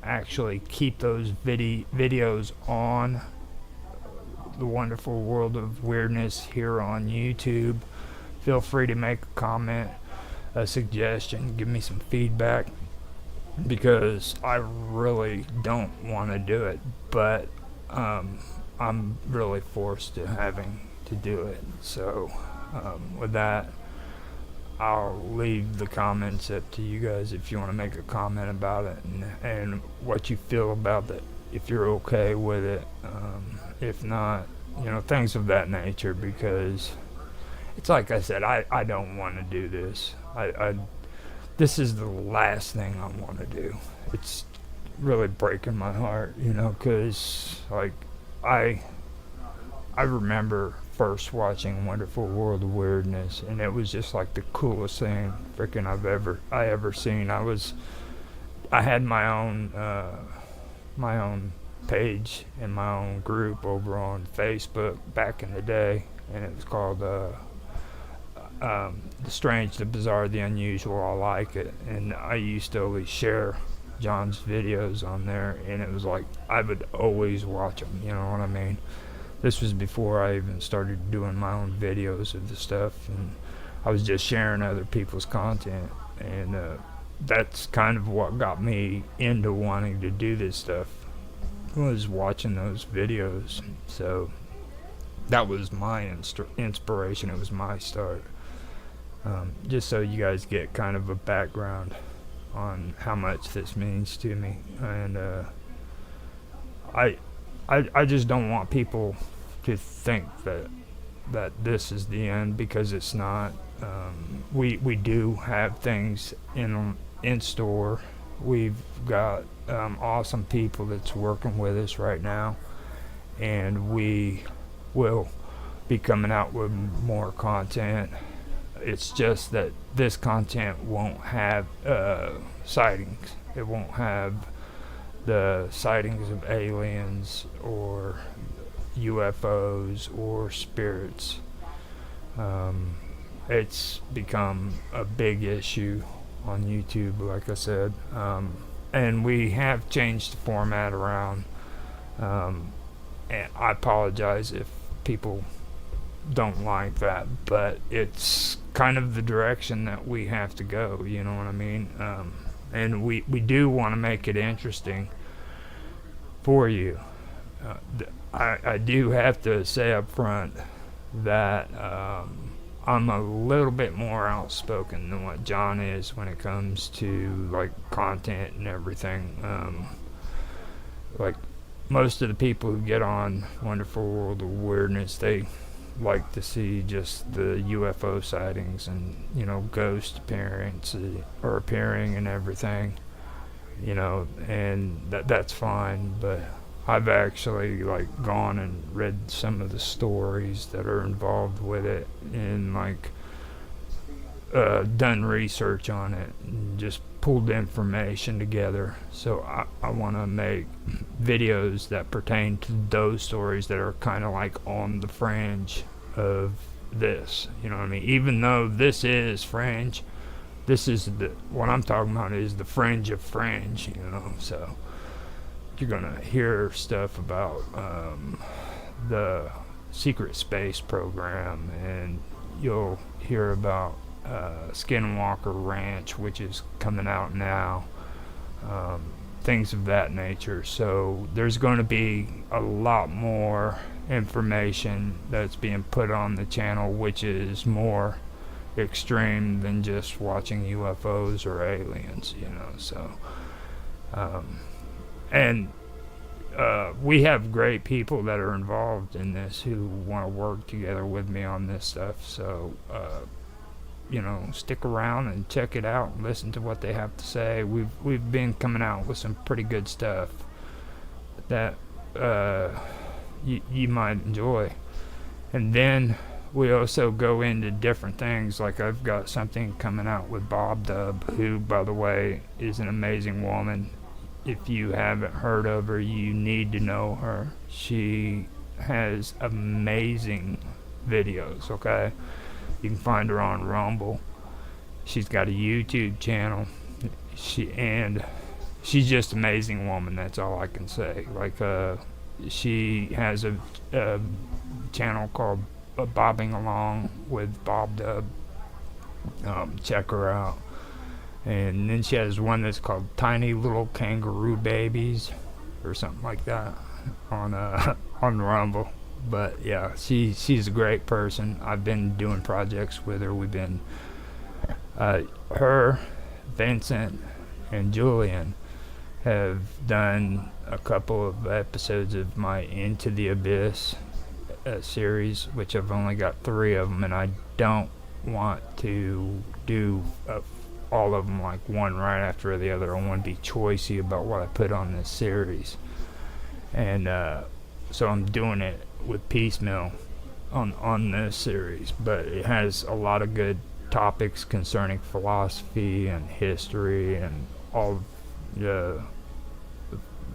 actually keep those videos on the Wonderful World of Weirdness here on YouTube, feel free to make a comment, a suggestion, give me some feedback, because I really don't want to do it, but I'm really forced to having to do it. So with that, I'll leave the comments up to you guys if you want to make a comment about it, and what you feel about it, if you're okay with it. If not, things of that nature, because it's like I said, I don't want to do this. This is the last thing I want to do. It's really breaking my heart, because like I remember first watching Wonderful World of Weirdness, and it was just like the coolest thing freaking I ever seen. I had my own page and my own group over on Facebook back in the day, and it was called The Strange, the Bizarre, the Unusual, I Like It. And I used to always share John's videos on there, and it was like I would always watch them, you know what I mean? This was before I even started doing my own videos of the stuff, and I was just sharing other people's content, and that's kind of what got me into wanting to do this stuff, was watching those videos. So that was my inspiration. It was my start. Just so you guys get kind of a background on how much this means to me, and I just don't want people to think that this is the end, because it's not. We do have things in store. We've got awesome people that's working with us right now, and we will be coming out with more content. It's just that this content won't have sightings. It won't have the sightings of aliens or UFOs or spirits. It's become a big issue on YouTube, like I said, and we have changed the format around, and I apologize if people don't like that, but it's kind of the direction that we have to go, you know what I mean? And we do want to make it interesting for you. I do have to say up front that I'm a little bit more outspoken than what John is when it comes to like content and everything. Like most of the people who get on Wonderful World of Weirdness, they like to see just the UFO sightings and ghost appearing and everything, and that's fine. But I've actually like gone and read some of the stories that are involved with it, and like done research on it and just pulled information together. So I want to make videos that pertain to those stories that are kind of like on the fringe of this, you know what I mean? Even though this is fringe, this is what I'm talking about is the fringe of fringe, so you're gonna hear stuff about the secret space program, and you'll hear about Skinwalker Ranch, which is coming out now, things of that nature. So there's going to be a lot more information that's being put on the channel, which is more extreme than just watching UFOs or aliens, so and we have great people that are involved in this who want to work together with me on this stuff. So stick around and check it out and listen to what they have to say. We've been coming out with some pretty good stuff that you might enjoy. And then we also go into different things. Like I've got something coming out with Bob Dub, who, by the way, is an amazing woman. If you haven't heard of her, you need to know her. She has amazing videos, okay? You can find her on Rumble. She's got a YouTube channel. she's just an amazing woman. That's all I can say. Like, she has a channel called Bobbing Along with Bob Dub. Check her out. And then she has one that's called Tiny Little Kangaroo Babies or something like that on on Rumble. But yeah, she's a great person. I've been doing projects with her. We've been her, Vincent, and Julian have done a couple of episodes of my Into the Abyss series, which I've only got 3 of them, and I don't want to do all of them like one right after the other. I want to be choicey about what I put on this series, and so I'm doing it with piecemeal on this series, but it has a lot of good topics concerning philosophy and history and all the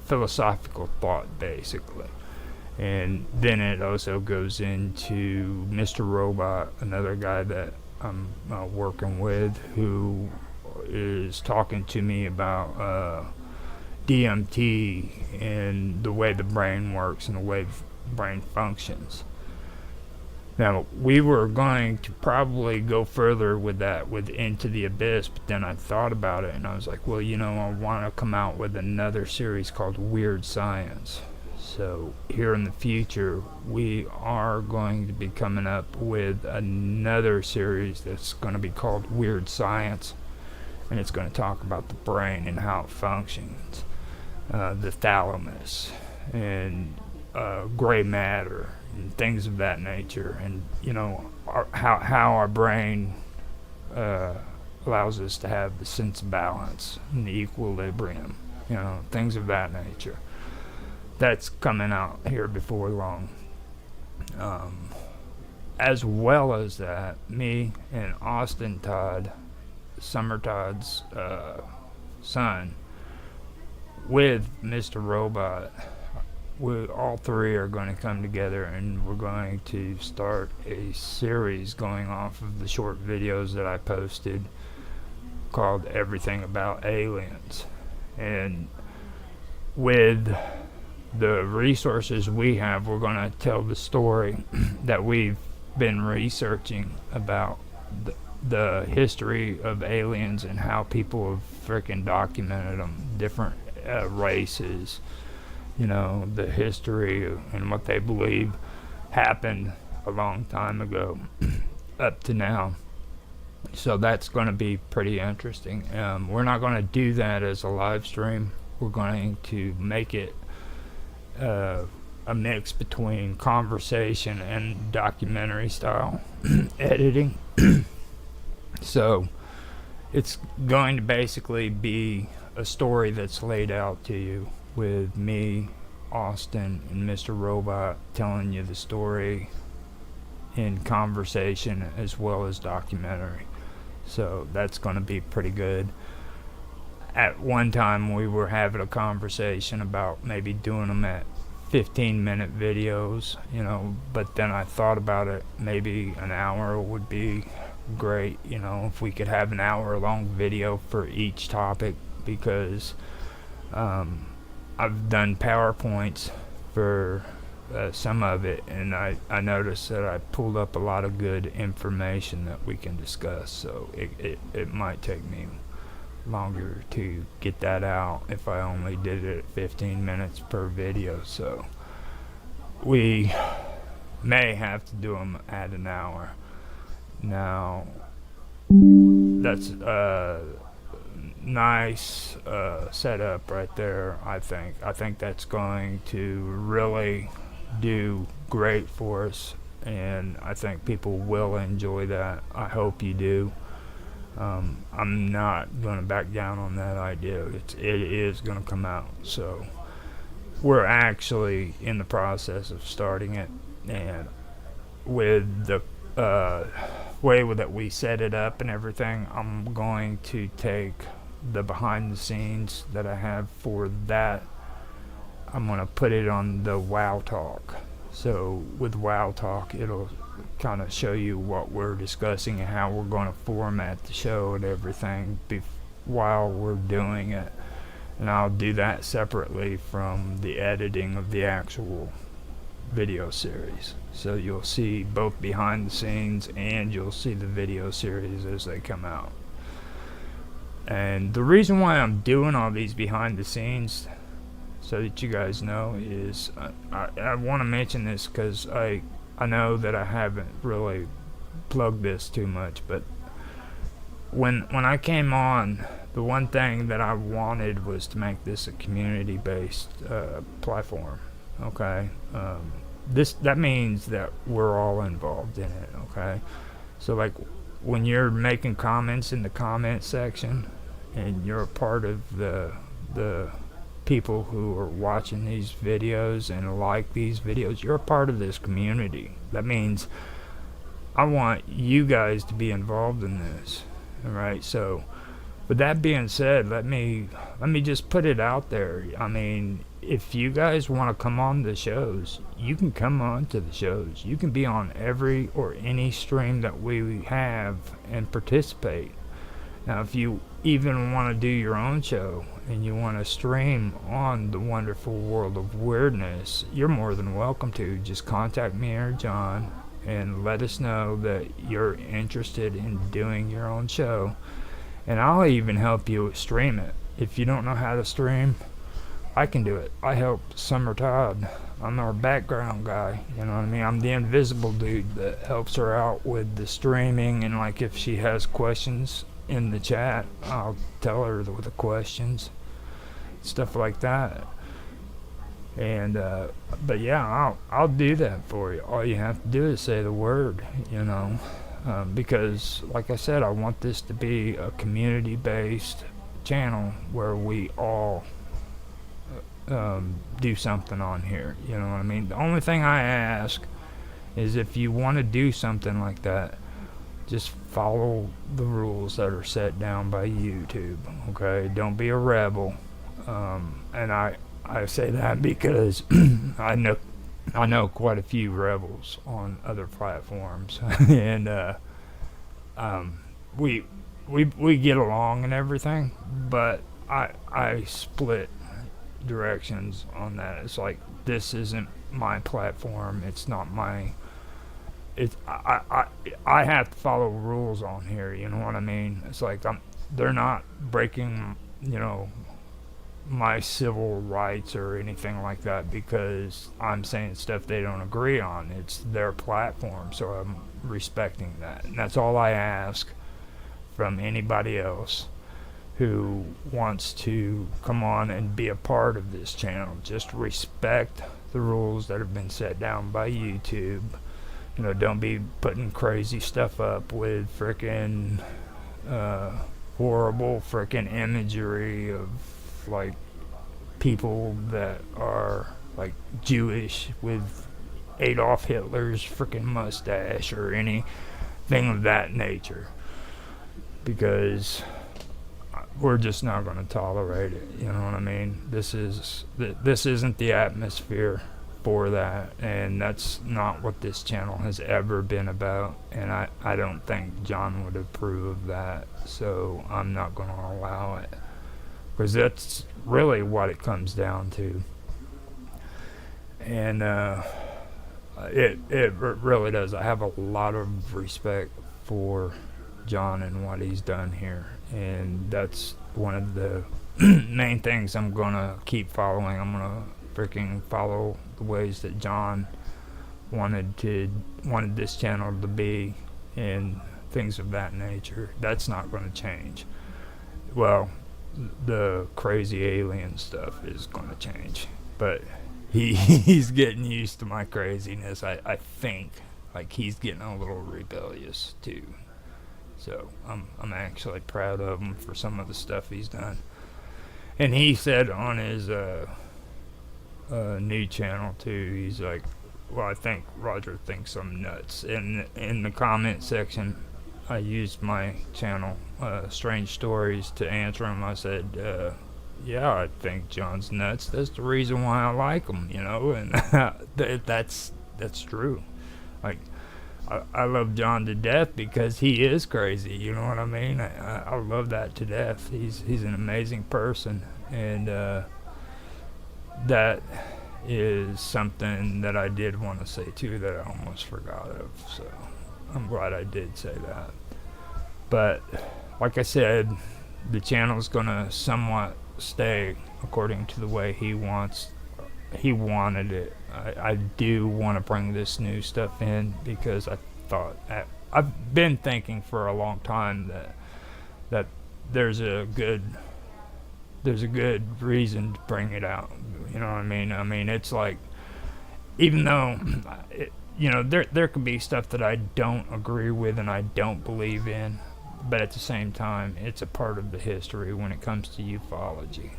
philosophical thought, basically. And then it also goes into Mr. Robot, another guy that I'm working with, who is talking to me about DMT and the way the brain works and the way the brain functions. Now, we were going to probably go further with that with Into the Abyss, but then I thought about it and I was like, well, I want to come out with another series called Weird Science. So here in the future, we are going to be coming up with another series that's going to be called Weird Science, and it's going to talk about the brain and how it functions, the thalamus, and gray matter, and things of that nature, and how our brain allows us to have the sense of balance and the equilibrium, things of that nature. That's coming out here before long. As well as that, me and Austin Todd, Summer Todd's son, with Mr. Robot, we all 3 are going to come together and we're going to start a series going off of the short videos that I posted called Everything About Aliens. And with the resources we have, we're going to tell the story that we've been researching about the history of aliens and how people have freaking documented them, different races, the history and what they believe happened a long time ago up to now. So that's going to be pretty interesting. We're not going to do that as a live stream. We're going to make it a mix between conversation and documentary style editing. So it's going to basically be a story that's laid out to you with me, Austin, and Mr. Robot telling you the story in conversation as well as documentary. So that's going to be pretty good. At one time we were having a conversation about maybe doing them at 15-minute videos, but then I thought about it, maybe an hour would be great, if we could have an hour-long video for each topic, because I've done PowerPoints for some of it, and I noticed that I pulled up a lot of good information that we can discuss, so it might take me longer to get that out if I only did it at 15 minutes per video. So we may have to do them at an hour. Now that's nice setup right there. I think that's going to really do great for us, and I think people will enjoy that. I hope you do. I'm not going to back down on that idea. It is going to come out. So we're actually in the process of starting it, and with the way that we set it up and everything, I'm going to take the behind the scenes that I have for that. I'm going to put it on the Wow Talk. So with Wow Talk, it'll kind of show you what we're discussing and how we're going to format the show and everything while we're doing it. And I'll do that separately from the editing of the actual video series. So you'll see both behind the scenes and you'll see the video series as they come out. And the reason why I'm doing all these behind the scenes, so that you guys know, is I want to mention this because I know that I haven't really plugged this too much, but when I came on, the one thing that I wanted was to make this a community-based platform. Okay, that means that we're all involved in it. Okay, so like when you're making comments in the comment section, and you're a part of the people who are watching these videos and like these videos, you're a part of this community. That means I want you guys to be involved in this. Alright, so with that being said, let me just put it out there. I mean, if you guys want to come on the shows, you can come on to the shows. You can be on every or any stream that we have and participate. Now, if you even want to do your own show and you want to stream on the wonderful world of weirdness, you're more than welcome to. Just contact me or John and let us know that you're interested in doing your own show, and I'll even help you stream it. If you don't know how to stream, I can do it. I help Summer Todd. I'm our background guy, you know what I mean? I'm the invisible dude that helps her out with the streaming, and like if she has questions in the chat, I'll tell her the questions, stuff like that. And but yeah, I'll do that for you. All you have to do is say the word, you know, because like I said, I want this to be a community-based channel where we all do something on here, you know what I mean? The only thing I ask is if you want to do something like that, just follow the rules that are set down by YouTube, okay? Don't be a rebel. And I say that because I know quite a few rebels on other platforms, and we get along and everything, but I split directions on that. It's like, this isn't my platform. It's not my. I have to follow rules on here. You know what I mean? It's like they're not breaking, you know, my civil rights or anything like that because I'm saying stuff they don't agree on. It's their platform, so I'm respecting that. And that's all I ask from anybody else who wants to come on and be a part of this channel. Just respect the rules that have been set down by YouTube. You know, don't be putting crazy stuff up with frickin' horrible frickin' imagery of like people that are like Jewish with Adolf Hitler's frickin' mustache or anything of that nature, because we're just not going to tolerate it. You know what I mean? This isn't the atmosphere for that, and that's not what this channel has ever been about, and I don't think John would approve of that, so I'm not going to allow it, because that's really what it comes down to. And it really does. I have a lot of respect for John and what he's done here, and that's one of the main things I'm gonna keep following. I'm gonna freaking follow the ways that John wanted this channel to be, and things of that nature. That's not going to change. Well, the crazy alien stuff is going to change, but he's getting used to my craziness. I think like he's getting a little rebellious too. So I'm actually proud of him for some of the stuff he's done. And he said on his new channel too, he's like, well, I think Roger thinks I'm nuts. And in the comment section, I used my channel, Strange Stories, to answer him. I said, yeah, I think John's nuts. That's the reason why I like him, you know, and that's true. Like, I love John to death because he is crazy, you know what I mean? I love that to death. He's an amazing person, And that is something that I did want to say too that I almost forgot of. So I'm glad I did say that. But like I said, the channel's gonna somewhat stay according to the way he wanted it. I do want to bring this new stuff in because I've been thinking for a long time that there's a good reason to bring it out. You know what I mean? I mean, it's like, even though there could be stuff that I don't agree with and I don't believe in, but at the same time, it's a part of the history when it comes to ufology.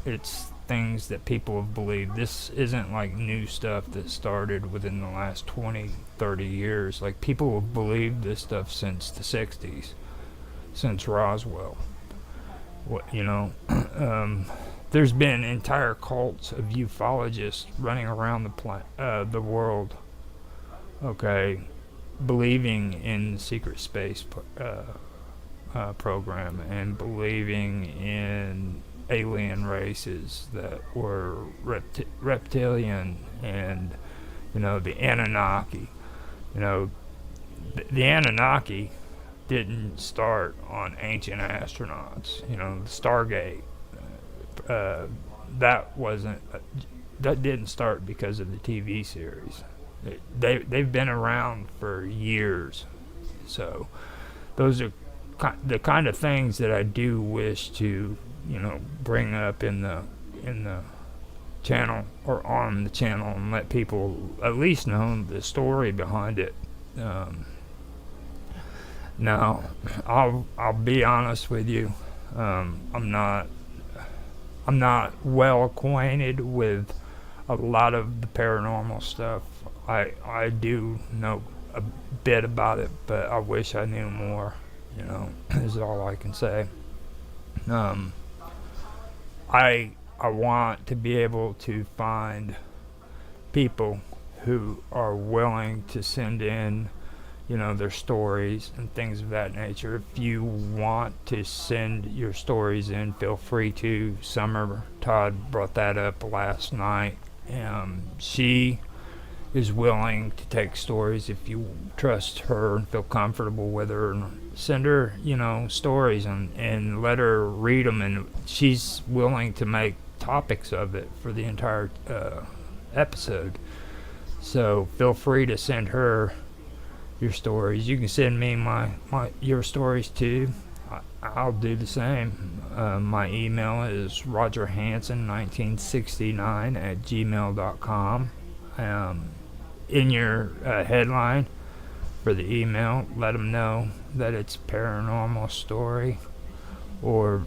It's things that people have believed. This isn't like new stuff that started within the last 20, 30 years. Like, people have believed this stuff since the 60s, since Roswell. There's been entire cults of ufologists running around the world, okay, believing in the secret space program and believing in alien races that were reptilian, and the Anunnaki. The Anunnaki didn't start on ancient astronauts. The Stargate, that didn't start because of the TV series. They've been around for years. So those are the kind of things that I do wish to bring up in the channel, or on the channel, and let people at least know the story behind it. Now, I'll be honest with you. I'm not well acquainted with a lot of the paranormal stuff. I do know a bit about it, but I wish I knew more. Is all I can say. I want to be able to find people who are willing to send in their stories and things of that nature. If you want to send your stories in, feel free to. Summer Todd brought that up last night. She is willing to take stories if you trust her and feel comfortable with her. And send her, stories and let her read them. And she's willing to make topics of it for the entire episode. So feel free to send her your stories. You can send me your stories too. I'll do the same. My email is rogerhanson1969@gmail.com. In your headline for the email, let them know that it's a paranormal story or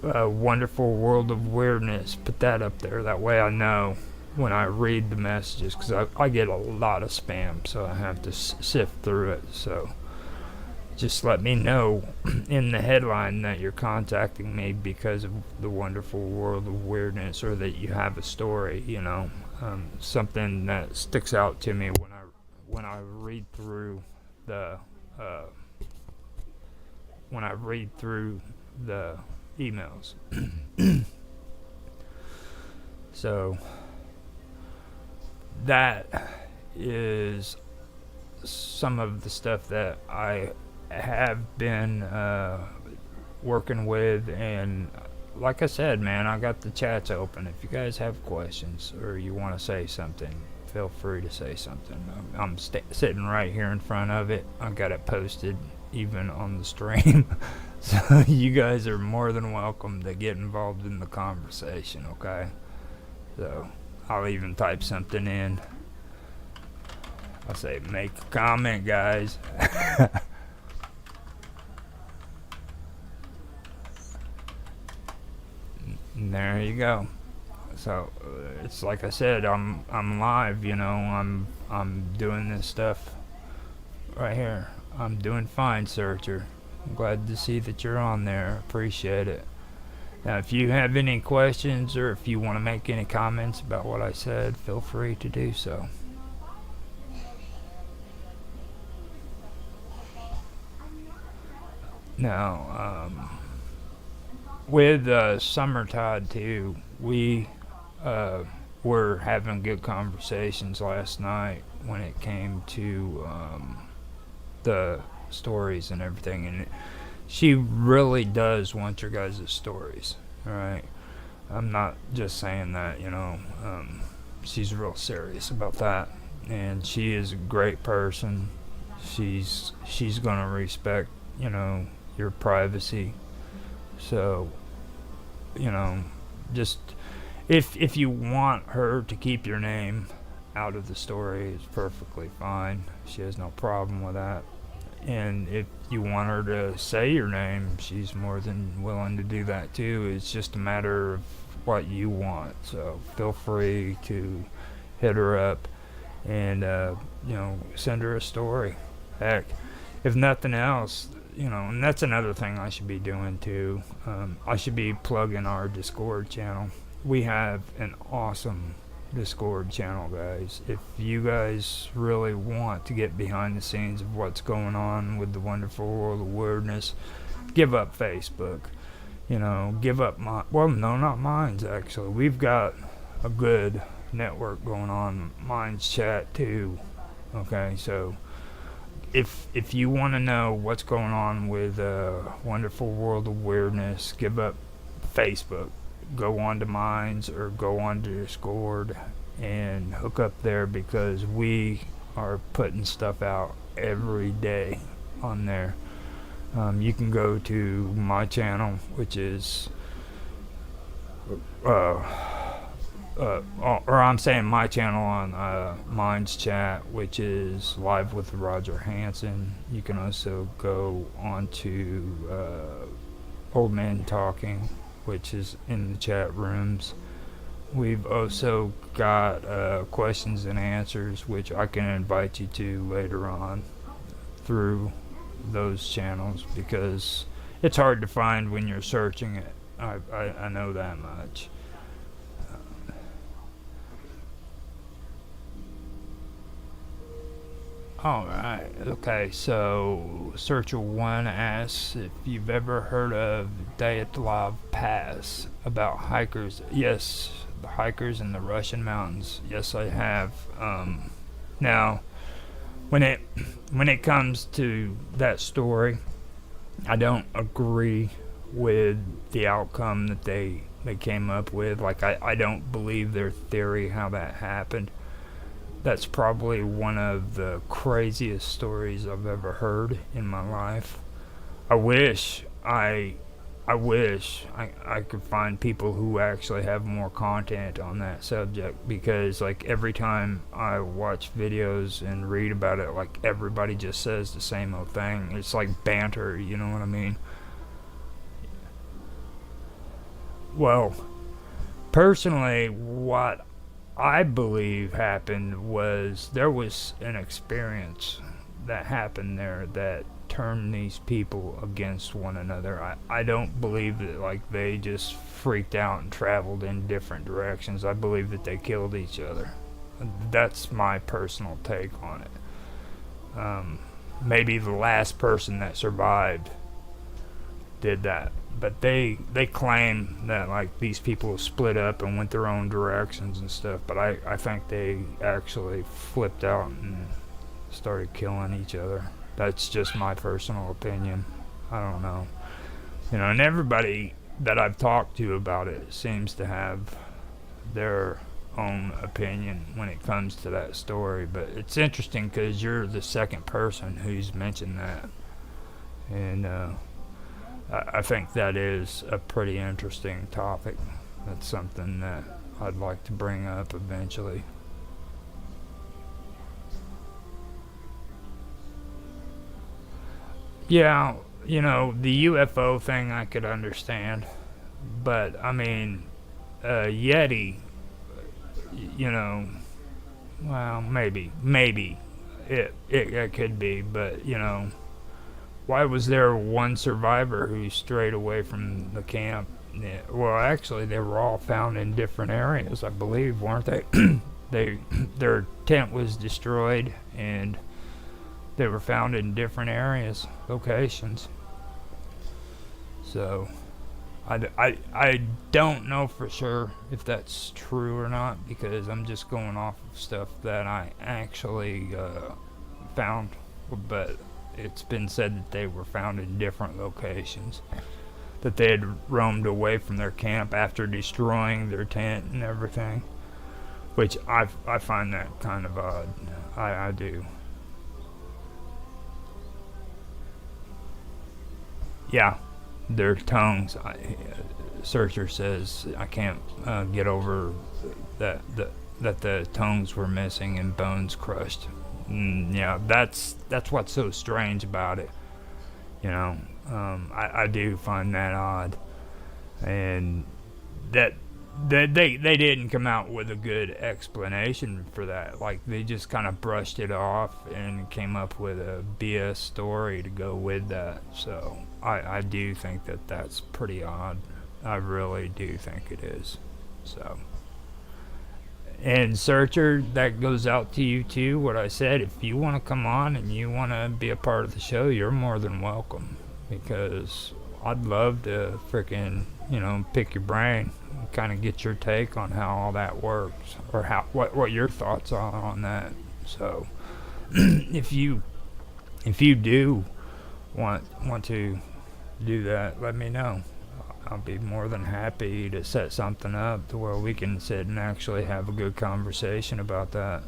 a wonderful world of weirdness. Put that up there. That way I know when I read the messages, because I get a lot of spam, so I have to sift through it. So just let me know in the headline that you're contacting me because of the wonderful world of weirdness, or that you have a story, something that sticks out to me when I read through the emails. So that is some of the stuff that I have been working with. And like I said, man, I got the chats open. If you guys have questions or you want to say something, feel free to say something. I'm sitting right here in front of it. I got it posted even on the stream. So you guys are more than welcome to get involved in the conversation, okay? So I'll even type something in. I'll say, make a comment, guys. And there you go. So it's like I said, I'm live, I'm doing this stuff right here. I'm doing fine, Searcher. I'm glad to see that you're on there. Appreciate it. Now, if you have any questions or if you want to make any comments about what I said, feel free to do so. Now, with Summertide too, we were having good conversations last night when it came to the stories and everything, and she really does want your guys' stories. All right, I'm not just saying that, she's real serious about that, and she is a great person. She's gonna respect, your privacy. So, you know, just if you want her to keep your name out of the story, it's perfectly fine. She has no problem with that. And if you want her to say your name, she's more than willing to do that too. It's just a matter of what you want. So feel free to hit her up and send her a story. Heck, if nothing else, and that's another thing I should be doing too. I should be plugging our Discord channel. We have an awesome Discord channel, guys. If you guys really want to get behind the scenes of what's going on with the wonderful world of weirdness, give up Facebook. Give up well, no, not Minds actually. We've got a good network going on. Minds Chat too. Okay, so if you want to know what's going on with wonderful world of weirdness, give up Facebook. Go on to Minds or go on to Discord and hook up there, because we are putting stuff out every day on there. You can go to my channel, which is or I'm saying my channel on Minds Chat, which is Live with Roger Hanson. You can also go on to Old Man Talking, which is in the chat rooms. We've also got questions and answers, which I can invite you to later on through those channels, because it's hard to find when you're searching it. I know that much. Alright, okay, so Searcher1 asks if you've ever heard of Dyatlov Pass, about hikers. Yes, the hikers in the Russian mountains. Yes, I have. Now, when it comes to that story, I don't agree with the outcome that they came up with. Like, I don't believe their theory how that happened. That's probably one of the craziest stories I've ever heard in my life. I wish I could find people who actually have more content on that subject, because like every time I watch videos and read about it, like everybody just says the same old thing. It's like banter, you know what I mean? Well, personally, what I believe happened was there was an experience that happened there that turned these people against one another. I don't believe that like they just freaked out and traveled in different directions. I believe that they killed each other. That's my personal take on it. Maybe the last person that survived did that, but they claim that like these people split up and went their own directions and stuff, but I think they actually flipped out and started killing each other. That's just my personal opinion. I don't know, and everybody that I've talked to about it seems to have their own opinion when it comes to that story. But it's interesting because you're the second person who's mentioned that, and I think that is a pretty interesting topic. That's something that I'd like to bring up eventually. Yeah, the UFO thing I could understand, but I mean, Yeti, well, maybe it could be, but why was there one survivor who strayed away from the camp? Yeah, well, actually, they were all found in different areas, I believe, weren't they? Their tent was destroyed, and they were found in different areas, locations. So, I don't know for sure if that's true or not because I'm just going off of stuff that I actually found, but it's been said that they were found in different locations, that they had roamed away from their camp after destroying their tent and everything, which I find that kind of odd. I do. Yeah, their tongues. Searcher says I can't get over that the tongues were missing and bones crushed. Yeah, that's what's so strange about it. You know, I do find that odd, and that they didn't come out with a good explanation for that. Like they just kind of brushed it off and came up with a BS story to go with that. So I do think that that's pretty odd. I really do think it is. So. And Searcher, that goes out to you too. What I said, if you want to come on and you want to be a part of the show, you're more than welcome. Because I'd love to freaking, pick your brain, and kind of get your take on how all that works, or what your thoughts are on that. So, if you do want to do that, let me know. I'll be more than happy to set something up to where we can sit and actually have a good conversation about that.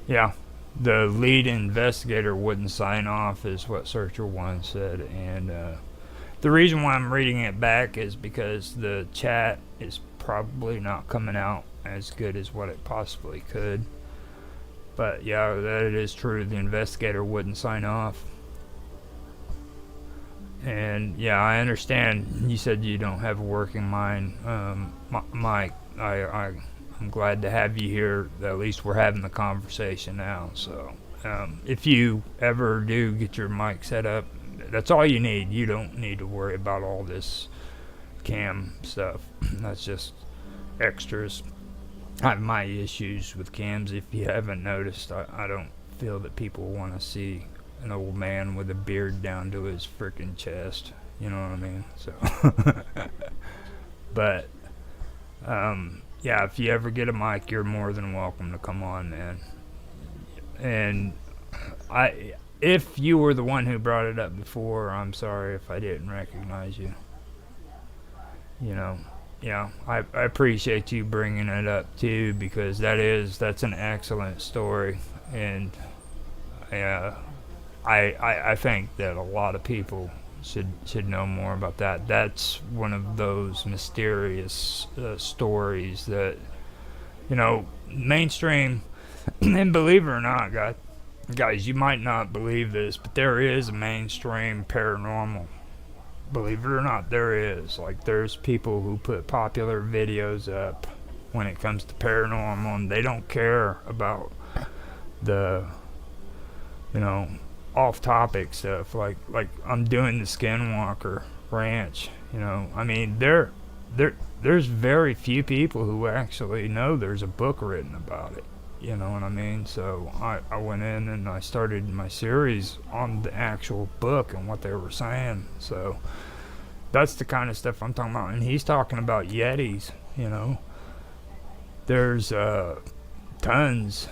Yeah, the lead investigator wouldn't sign off, is what Searcher One said, and the reason why I'm reading it back is because the chat is probably not coming out as good as what it possibly could. But yeah, that it is true. The investigator wouldn't sign off. And yeah, I understand. You said you don't have a working mind, Mike. I'm glad to have you here. At least we're having the conversation now. So if you ever do get your mic set up, that's all you need. You don't need to worry about all this cam stuff. That's just extras. I have my issues with cams. If you haven't noticed, I don't feel that people want to see an old man with a beard down to his freaking chest. You know what I mean? So, but yeah, if you ever get a mic, you're more than welcome to come on, man. And if you were the one who brought it up before, I'm sorry if I didn't recognize you. Yeah, I appreciate you bringing it up too, because that's an excellent story, and I think that a lot of people should know more about that. That's one of those mysterious stories that mainstream. And believe it or not, guys, you might not believe this, but there is a mainstream paranormal. Believe it or not, there is. Like, there's people who put popular videos up when it comes to paranormal, and they don't care about the, off-topic stuff. Like I'm doing the Skinwalker Ranch. I mean, there's very few people who actually know there's a book written about it. You know what I mean? So I went in and I started my series on the actual book and what they were saying. So that's the kind of stuff I'm talking about. And he's talking about Yetis, There's tons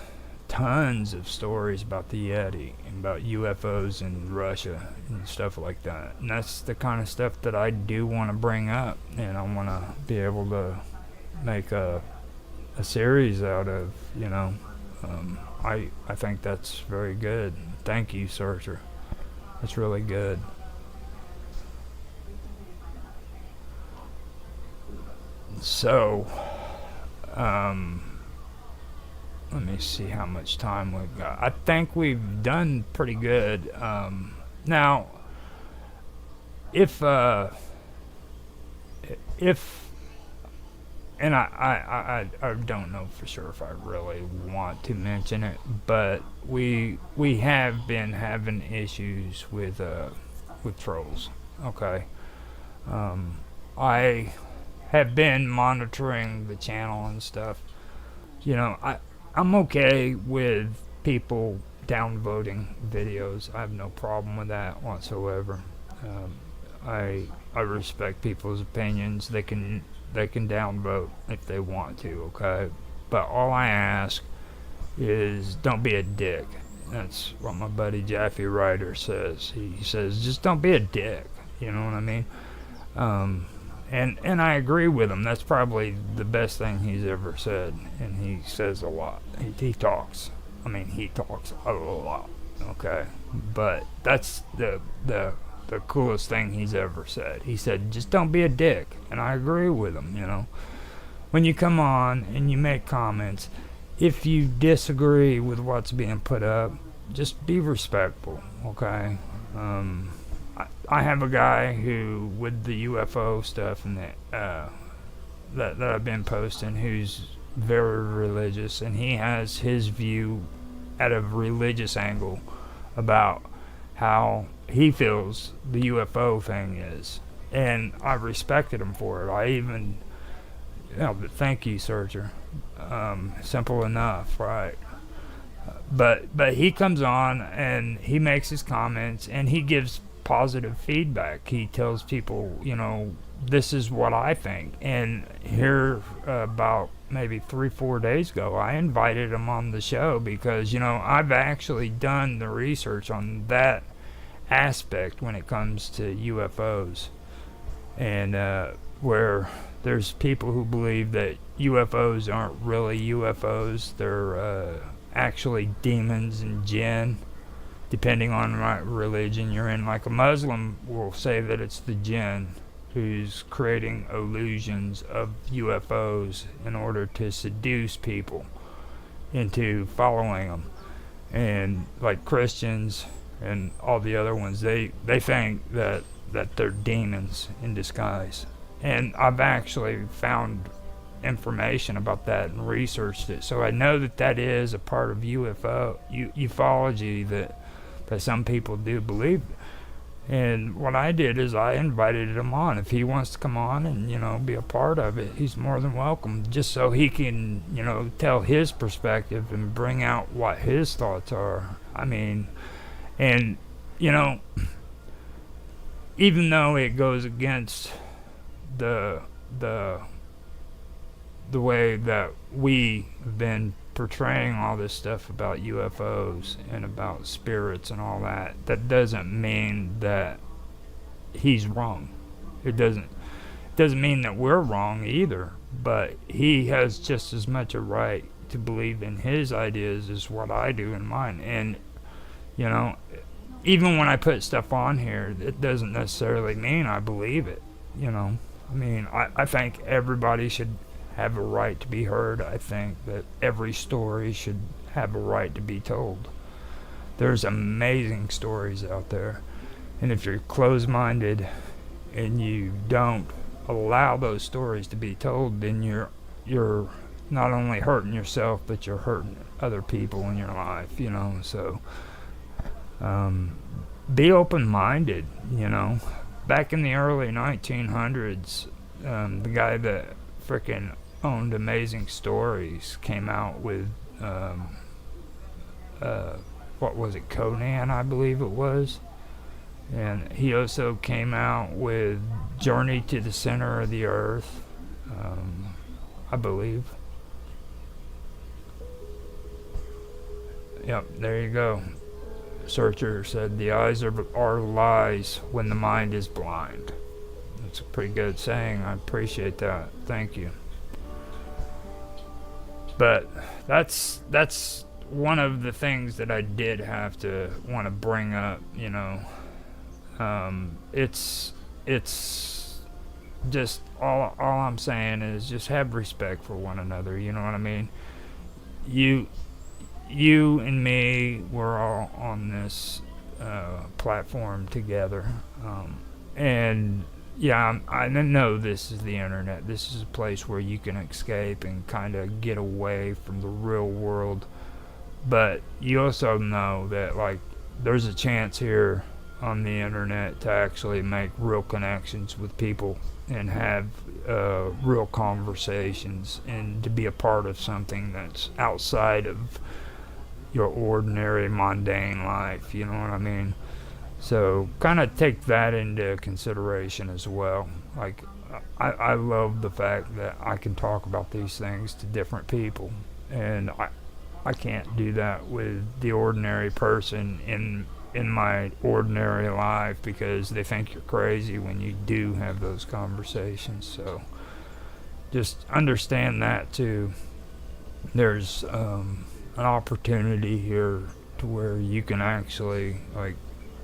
of stories about the Yeti and about UFOs in Russia and stuff like that. And that's the kind of stuff that I do want to bring up. And I want to be able to make a series out of, I think that's very good. Thank you, Searcher. That's really good. So, let me see how much time we've got. I think we've done pretty good. Now, if and I don't know for sure if I really want to mention it, but we have been having issues with trolls. Okay, I have been monitoring the channel and stuff. I'm okay with people downvoting videos. I have no problem with that whatsoever. Um, I respect people's opinions. They can downvote if they want to. Okay, but all I ask is don't be a dick. That's what my buddy Jaffe Ryder says. He says just don't be a dick. You know what I mean? Um, and I agree with him. That's probably the best thing he's ever said. And he says a lot. He talks. I mean, he talks a lot. Okay, but that's the coolest thing he's ever said. He said, just don't be a dick. And I agree with him, you know. When you come on and you make comments, if you disagree with what's being put up, just be respectful, okay? I have a guy who, with the UFO stuff and that I've been posting, who's very religious, and he has his view at a religious angle about how he feels the UFO thing is. And I respected him for it. I even, but thank you, Searcher. Simple enough, right? But he comes on and he makes his comments and he gives positive feedback. He tells people, you know, this is what I think. And here, about maybe 3-4 days ago, I invited him on the show because, you know, I've actually done the research on that aspect when it comes to UFOs. And where there's people who believe that UFOs aren't really UFOs, they're actually demons and jinn, depending on what religion you're in. Like a Muslim will say that it's the jinn who's creating illusions of UFOs in order to seduce people into following them. And like Christians and all the other ones, they think that they're demons in disguise. And I've actually found information about that and researched it. So I know that is a part of ufology that some people do believe. And what I did is I invited him on. If he wants to come on and, you know, be a part of it, he's more than welcome, just so he can, you know, tell his perspective and bring out what his thoughts are. I mean, and, you know, even though it goes against the way that we have been portraying all this stuff about UFOs and about spirits and all that, that doesn't mean that he's wrong. It doesn't mean that we're wrong either, but he has just as much a right to believe in his ideas as what I do in mine. And, you know, even when I put stuff on here, it doesn't necessarily mean I believe it, you know. I mean, I think everybody should have a right to be heard. I think that every story should have a right to be told. There's amazing stories out there. And if you're closed-minded and you don't allow those stories to be told, then you're not only hurting yourself, but you're hurting other people in your life, you know. So be open-minded, you know. Back in the early 1900s, the guy that frickin' owned Amazing Stories came out with, what was it, Conan, I believe it was. And he also came out with Journey to the Center of the Earth, I believe. Yep, there you go. Searcher said the eyes are lies when the mind is blind. That's a pretty good saying. I appreciate that. Thank you. But that's one of the things that I did have to want to bring up, you know. It's just all I'm saying is just have respect for one another, you know what I mean? You and me, we're all on this platform together, and yeah, I know this is the internet. This is a place where you can escape and kind of get away from the real world, but you also know that, like, there's a chance here on the internet to actually make real connections with people and have real conversations and to be a part of something that's outside of your ordinary mundane life, you know what I mean? So kind of take that into consideration as well. Like, I love the fact that I can talk about these things to different people, and I can't do that with the ordinary person in my ordinary life, because they think you're crazy when you do have those conversations. So just understand that too. There's an opportunity here to where you can actually like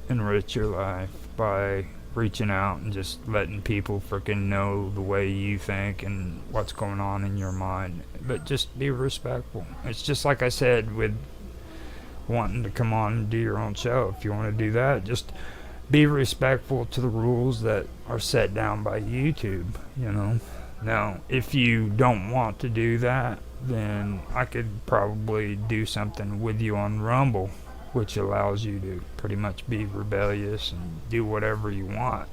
enrich your life by reaching out and just letting people freaking know the way you think and what's going on in your mind. But just be respectful. It's just like I said with wanting to come on and do your own show. If you want to do that, just be respectful to the rules that are set down by YouTube, you know. Now, if you don't want to do that, then I could probably do something with you on Rumble, which allows you to pretty much be rebellious and do whatever you want.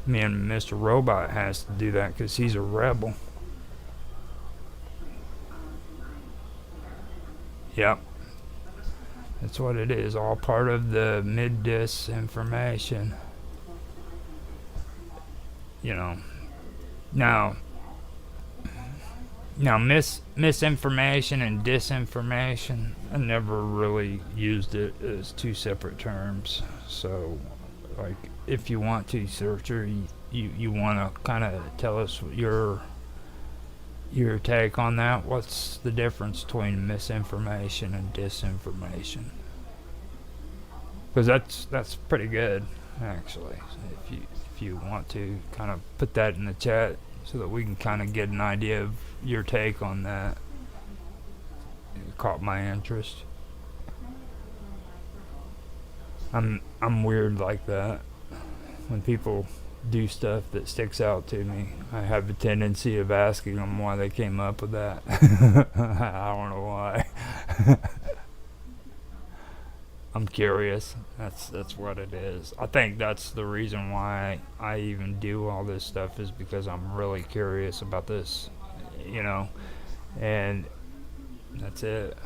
Me and Mr. Robot has to do that because he's a rebel. Yep. That's what it is. All part of the mid-disinformation. You know. Now misinformation and disinformation, I never really used it as two separate terms. So, like, if you want to, searcher, you want to kind of tell us your take on that. What's the difference between misinformation and disinformation? Because that's pretty good, actually. If you want to kind of put that in the chat so that we can kind of get an idea of your take on that. It caught my interest. I'm weird like that. When people do stuff that sticks out to me, I have a tendency of asking them why they came up with that. I don't know why. I'm curious. That's what it is. I think that's the reason why I even do all this stuff, is because I'm really curious about this, you know, and that's it.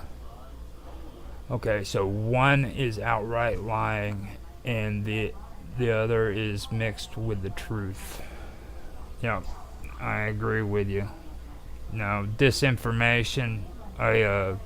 Okay, so one is outright lying, and the other is mixed with the truth. Yeah, I agree with you. Now, disinformation, I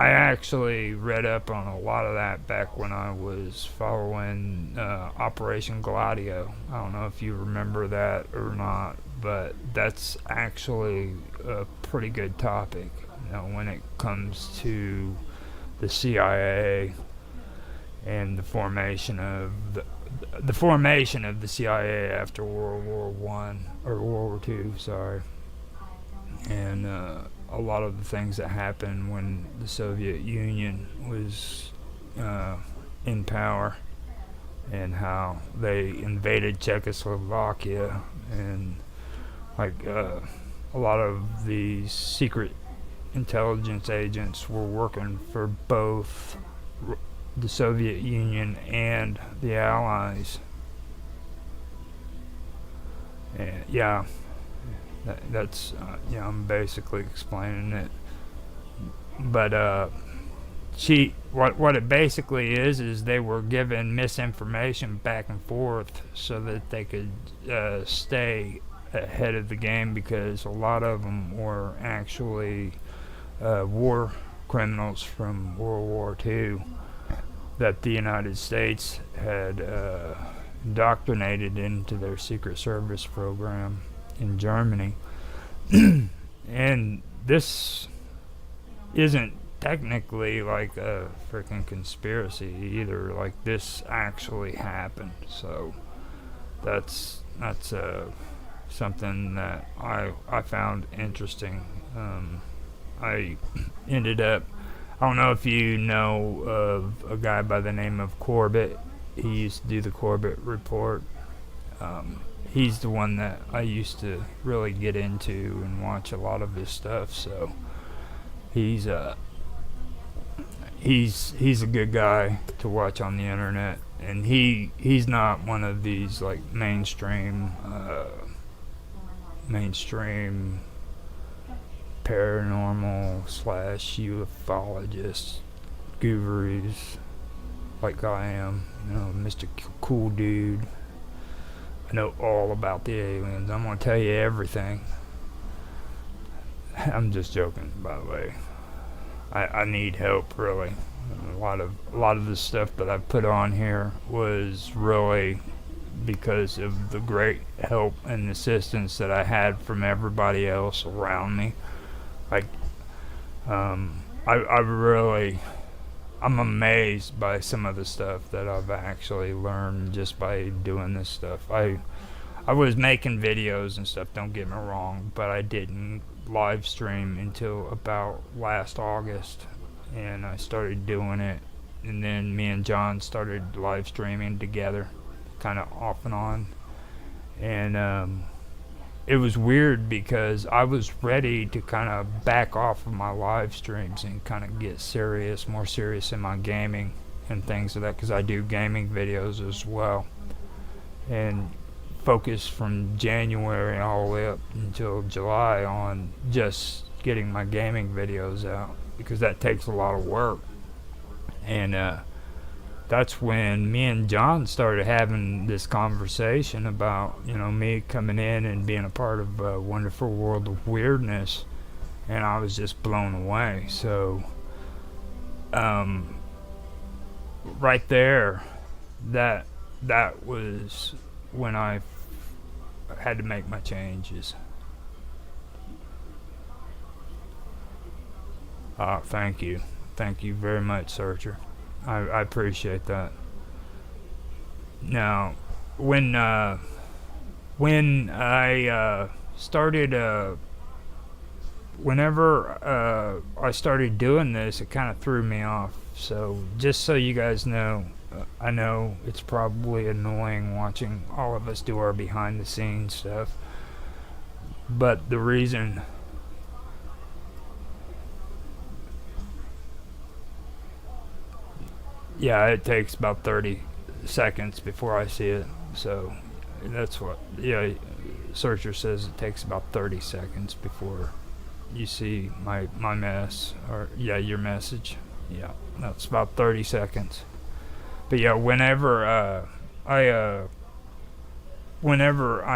actually read up on a lot of that back when I was following Operation Gladio. I don't know if you remember that or not, but that's actually a pretty good topic, you know, when it comes to the CIA and the formation of the CIA after World War One or World War Two, sorry, and a lot of the things that happened when the Soviet Union was in power, and how they invaded Czechoslovakia, and like a lot of these secret intelligence agents were working for both the Soviet Union and the Allies. And yeah, that's yeah, I'm basically explaining it. But what it basically is they were given misinformation back and forth so that they could stay ahead of the game, because a lot of them were actually war criminals from World War II that the United States had indoctrinated into their Secret Service program in Germany. And this isn't technically like a freaking conspiracy either. Like, this actually happened. So that's something that I found interesting. I ended up, I don't know if you know of a guy by the name of Corbett. He used to do the Corbett Report. He's the one that I used to really get into and watch a lot of his stuff. So he's a good guy to watch on the internet, and he's not one of these like mainstream paranormal slash ufologist gurus like I am, Mr. Cool Dude. I know all about the aliens. I'm gonna tell you everything. I'm just joking, by the way. I need help, really. A lot of the stuff that I put on here was really because of the great help and assistance that I had from everybody else around me. Like, I really, I'm amazed by some of the stuff that I've actually learned just by doing this stuff. I was making videos and stuff, don't get me wrong, but I didn't live stream until about last August, and I started doing it, and then me and John started live streaming together, kind of off and on, and it was weird because I was ready to kind of back off of my live streams and kind of get more serious in my gaming and things like that, because I do gaming videos as well, and focus from January all the way up until July on just getting my gaming videos out, because that takes a lot of work. And that's when me and John started having this conversation about, me coming in and being a part of Wonderful World of Weirdness, and I was just blown away. So right there, that was when I had to make my changes. Thank you very much, Searcher. I appreciate that. Now, when I started, whenever I started doing this, it kind of threw me off. So just so you guys know, I know it's probably annoying watching all of us do our behind the scenes stuff, but the reason it takes about 30 seconds before I see it. So that's what, Searcher says it takes about 30 seconds before you see my mess, or your message. Yeah, that's about 30 seconds. But yeah, whenever I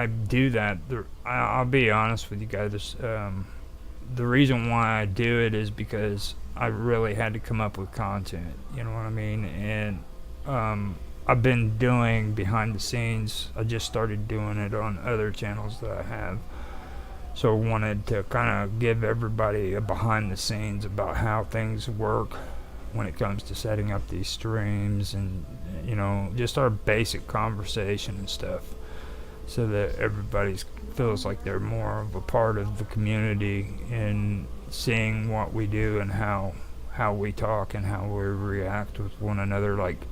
do that, I'll be honest with you guys. The reason why I do it is because I really had to come up with content. You know what I mean? And I've been doing behind the scenes. I just started doing it on other channels that I have. So I wanted to kind of give everybody a behind the scenes about how things work when it comes to setting up these streams, and just our basic conversation and stuff, so that everybody feels like they're more of a part of the community and seeing what we do and how we talk and how we react with one another. Like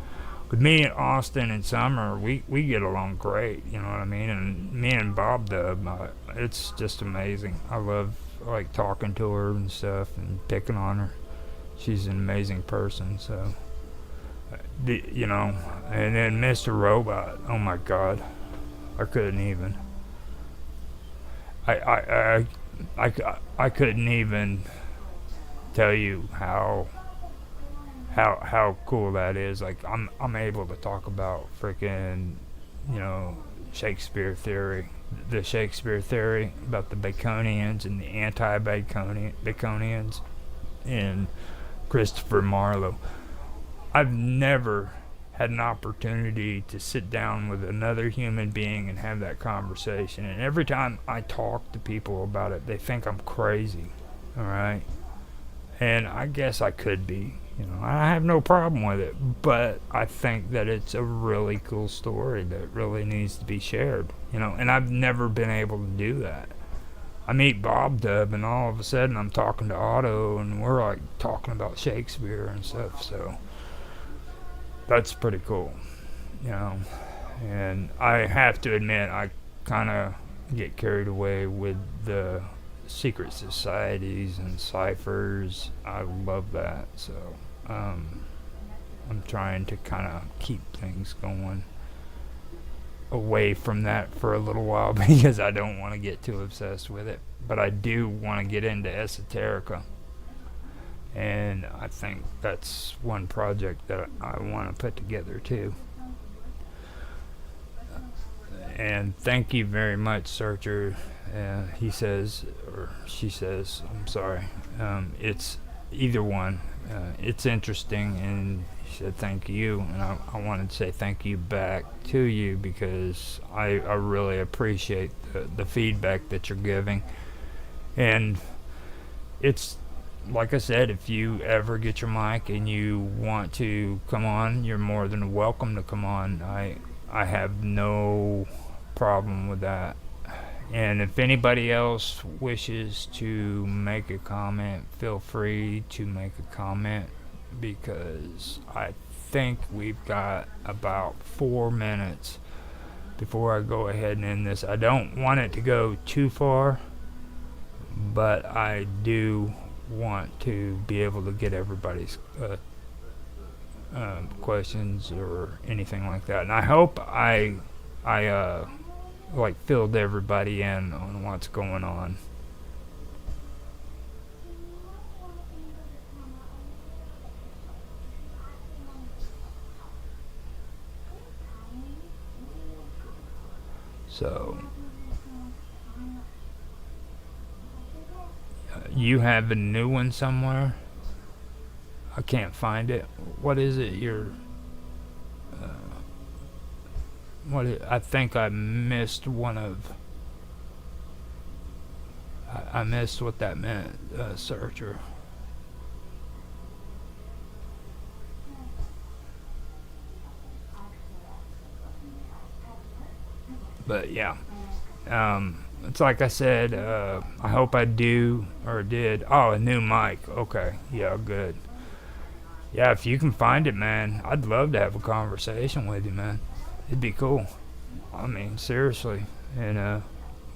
with me and Austin and Summer, we get along great, you know what I mean? And me and Bob Dub, it's just amazing. I love like talking to her and stuff and picking on her. She's an amazing person. So and then Mr. Robot, oh my God, I couldn't even. I couldn't even tell you how cool that is. Like I'm able to talk about freaking Shakespeare theory, the Shakespeare theory about the Baconians and the anti-Baconians, and Christopher Marlowe. I've never had an opportunity to sit down with another human being and have that conversation, and every time I talk to people about it, they think I'm crazy. All right, and I guess I could be. I have no problem with it, but I think that it's a really cool story that really needs to be shared. And I've never been able to do that. I meet Bob Dub, and all of a sudden I'm talking to Otto, and we're like talking about Shakespeare and stuff. So that's pretty cool, And I have to admit, I kind of get carried away with the secret societies and ciphers. I love that. So I'm trying to kind of keep things going away from that for a little while because I don't want to get too obsessed with it. But I do want to get into esoterica. And I think that's one project that I want to put together too. And thank you very much, Searcher. He says, or she says, I'm sorry. It's either one. It's interesting, and she said thank you, and I wanted to say thank you back to you because I really appreciate the feedback that you're giving. And it's like I said, if you ever get your mic and you want to come on, you're more than welcome to come on. I have no problem with that. And if anybody else wishes to make a comment, feel free to make a comment because I think we've got about 4 minutes before I go ahead and end this. I don't want it to go too far, but I do want to be able to get everybody's questions or anything like that. And I hope I like filled everybody in on what's going on. So you have a new one somewhere? I can't find it. What is it? I think I missed one of. I missed what that meant, Searcher. But yeah, it's like I said. I hope I do or did. Oh, a new mic. Okay, yeah, good. Yeah, if you can find it, man, I'd love to have a conversation with you, man. It'd be cool. I mean, seriously. And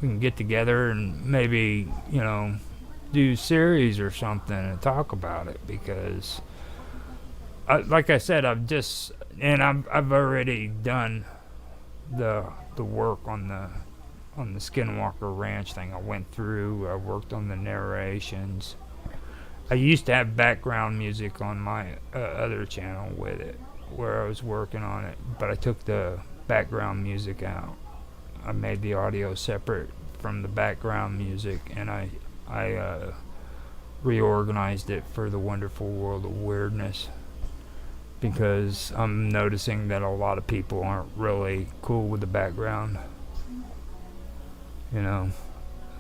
we can get together and maybe, do series or something and talk about it because, like I said, I've already done the work on the Skinwalker Ranch thing. I went through. I worked on the narrations. I used to have background music on my other channel with it, where I was working on it, but I took the background music out. I made the audio separate from the background music, and I reorganized it for the Wonderful World of Weirdness because I'm noticing that a lot of people aren't really cool with the background,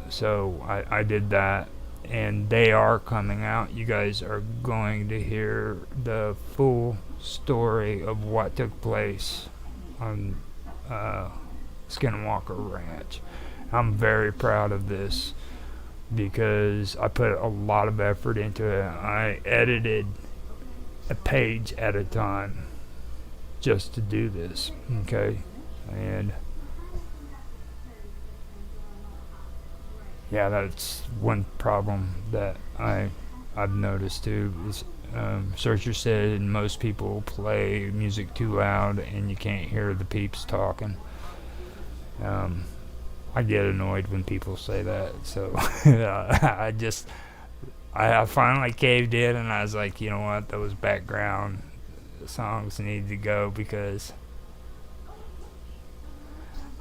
So I did that. And they are coming out. You guys are going to hear the full story of what took place on Skinwalker Ranch. I'm very proud of this because I put a lot of effort into it. I edited a page at a time just to do this, okay? And yeah, that's one problem that I've noticed too. Is Searcher said most people play music too loud and you can't hear the peeps talking. I get annoyed when people say that, so I finally caved in and I was like, you know what, those background songs need to go because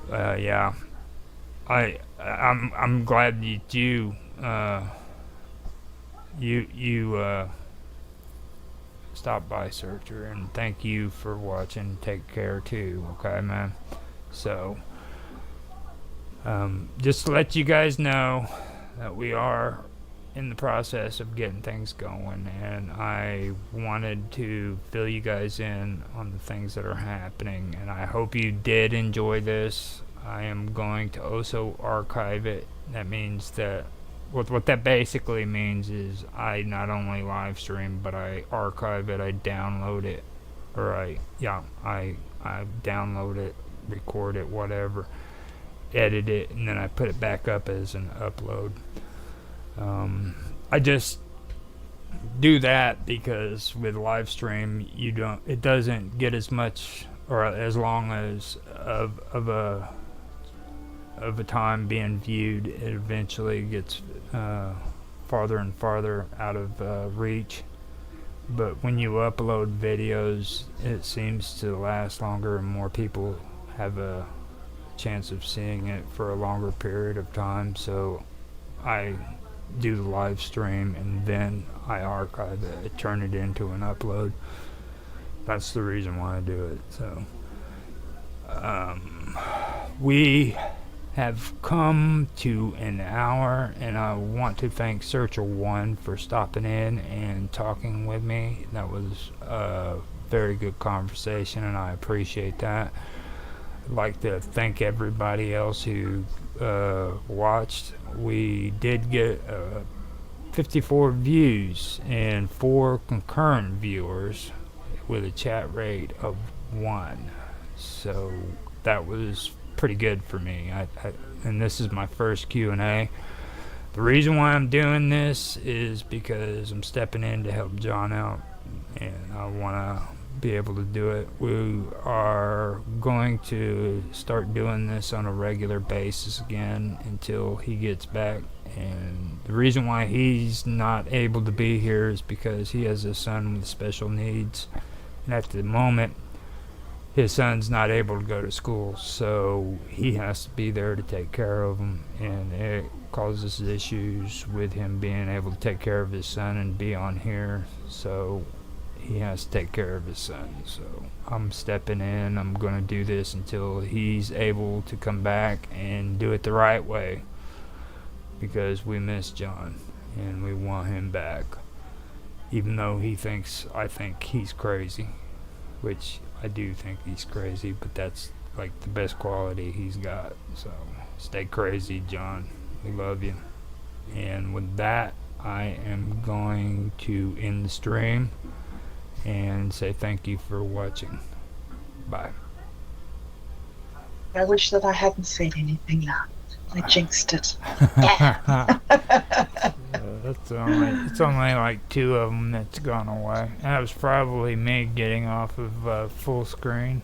yeah. I'm glad that you stopped by, Searcher, and thank you for watching. Take care too, okay, man? So just to let you guys know that we are in the process of getting things going, and I wanted to fill you guys in on the things that are happening, and I hope you did enjoy this. I am going to also archive it. That means that what that basically means is I not only live stream, but I archive it, I download it, or I download it, record it, whatever, edit it, and then I put it back up as an upload. I just do that because with live stream it doesn't get as much or as long as of a time being viewed, it eventually gets farther and farther out of reach. But when you upload videos, it seems to last longer and more people have a chance of seeing it for a longer period of time. So I do the live stream and then I archive it, turn it into an upload. That's the reason why I do it. So we have come to an hour, and I want to thank Searcher One for stopping in and talking with me. That was a very good conversation, and I appreciate that. I'd like to thank everybody else who watched. We did get 54 views and 4 concurrent viewers with a chat rate of 1. So that was pretty good for me. And this is my first Q&A. The reason why I'm doing this is because I'm stepping in to help John out, and I want to be able to do it. We are going to start doing this on a regular basis again until he gets back. And the reason why he's not able to be here is because he has a son with special needs, and at the moment his son's not able to go to school, so he has to be there to take care of him, and it causes issues with him being able to take care of his son and be on here. So he has to take care of his son. So I'm stepping in. I'm going to do this until he's able to come back and do it the right way, because we miss John and we want him back, even though I think he's crazy, which I do think he's crazy, but that's like the best quality he's got. So stay crazy, John. We love you. And with that, I am going to end the stream and say thank you for watching. Bye. I wish that I hadn't said anything loud. I jinxed it. It's only like 2 of them that's gone away. And that was probably me getting off of full screen.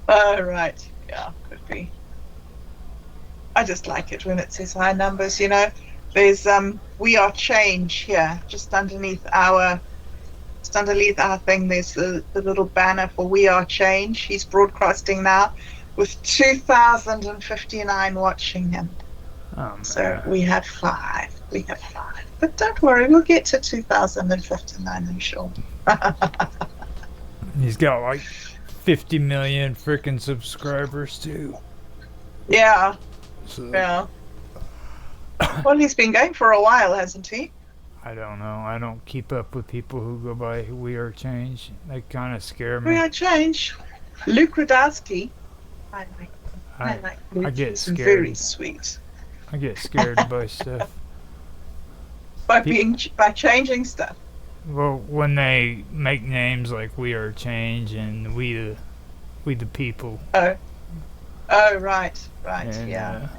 Oh, right. Yeah, could be. I just like it when it says high numbers, you know. There's We Are Change here, just underneath our thing. There's the little banner for We Are Change. He's broadcasting now with 2,059 watching him. Oh, so we have 5. But don't worry, we'll get to 2,059, I'm sure. He's got like 50 million freaking subscribers too. Yeah. So, Yeah. Well, he's been going for a while, hasn't he? I don't know. I don't keep up with people who go by We Are Change. They kind of scare me. We Are Change. Luke Radowski. I like Luke. I get He's scared. very sweet. I get scared by stuff. By changing stuff. Well, when they make names like We Are Change and We the People. Oh, right, And, yeah.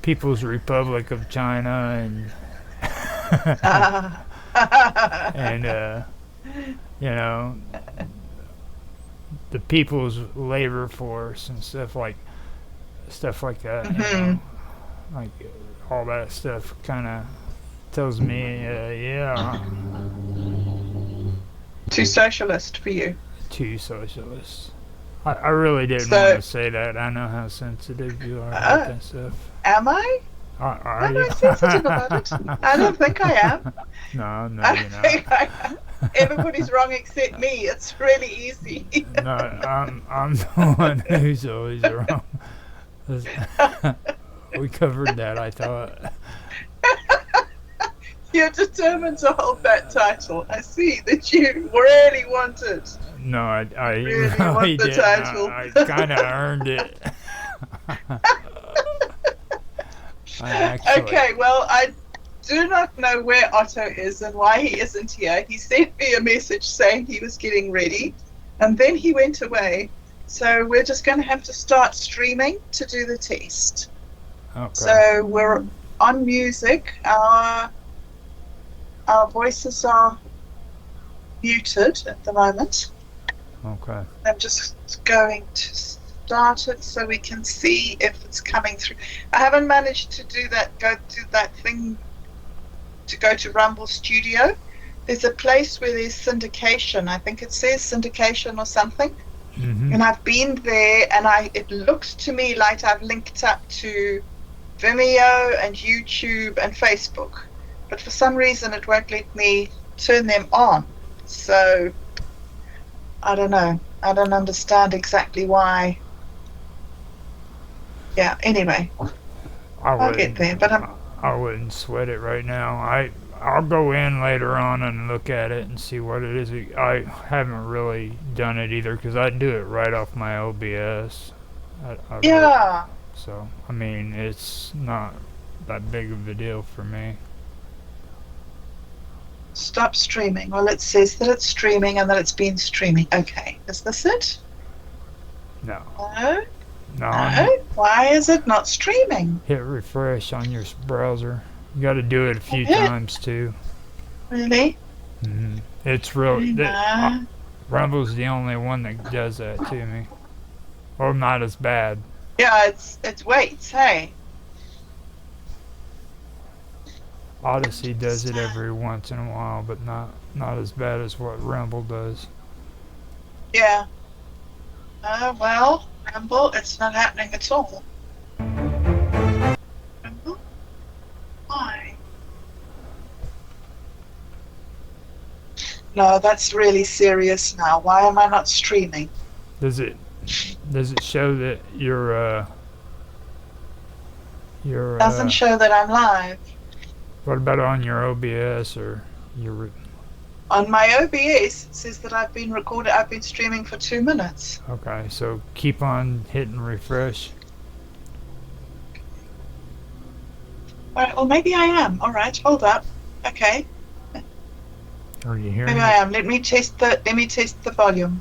People's Republic of China and and you know, the People's Labor Force and stuff like that. You know? Like all that stuff kind of tells me, yeah. Too socialist for you. Too socialist. I really didn't want to say that. I know how sensitive you are about that stuff. Am I? Are I'm you? not sensitive about it. I don't think I am. No, I you're not. think I am. Everybody's wrong except me. It's really easy. No, I'm the one who's always wrong. We covered that, I thought. You're determined to hold that title. I see that you really want it. No, I Really really want the didn't. title. I kind of earned it. Okay, well, I do not know where Otto is and why he isn't here. He sent me a message saying he was getting ready, and then he went away. So we're just going to have to start streaming to do the test. Okay. So we're on music. Our voices are muted at the moment. Okay. I'm just going to start it so we can see if it's coming through. I haven't managed to do that. Go do that thing to go to Rumble Studio. There's a place where there's syndication. I think it says syndication or something. Mm-hmm. And I've been there, and it looks to me like I've linked up to Vimeo and YouTube and Facebook, but for some reason it won't let me turn them on. So I don't know. I don't understand exactly why. Yeah. Anyway, I'll get there. But I wouldn't sweat it right now. I'll go in later on and look at it and see what it is. I haven't really done it either because I do it right off my OBS. yeah. So I mean, it's not that big of a deal for me. Stop streaming. Well, it says that it's streaming and that it's been streaming. Okay. Is this it? No. No. No. No. Why is it not streaming? Hit refresh on your browser. You got to do it a few Okay. times too. Really? Mm-hmm. It's real. No. Rumble's the only one that does that to me. Or not as bad. Yeah. It's weights. Hey. Odyssey does it every once in a while, but not as bad as what Rumble does. Yeah. Well, Rumble, it's not happening at all. Rumble? Why? No, that's really serious now. Why am I not streaming? Does it show that you're Doesn't show that I'm live. what about on your OBS or your On my OBS, it says that I've been streaming for 2 minutes. Okay, so keep on hitting refresh. All right, well, maybe I am. All right, hold up. Okay. Are you hearing Maybe I am. Let me test the volume.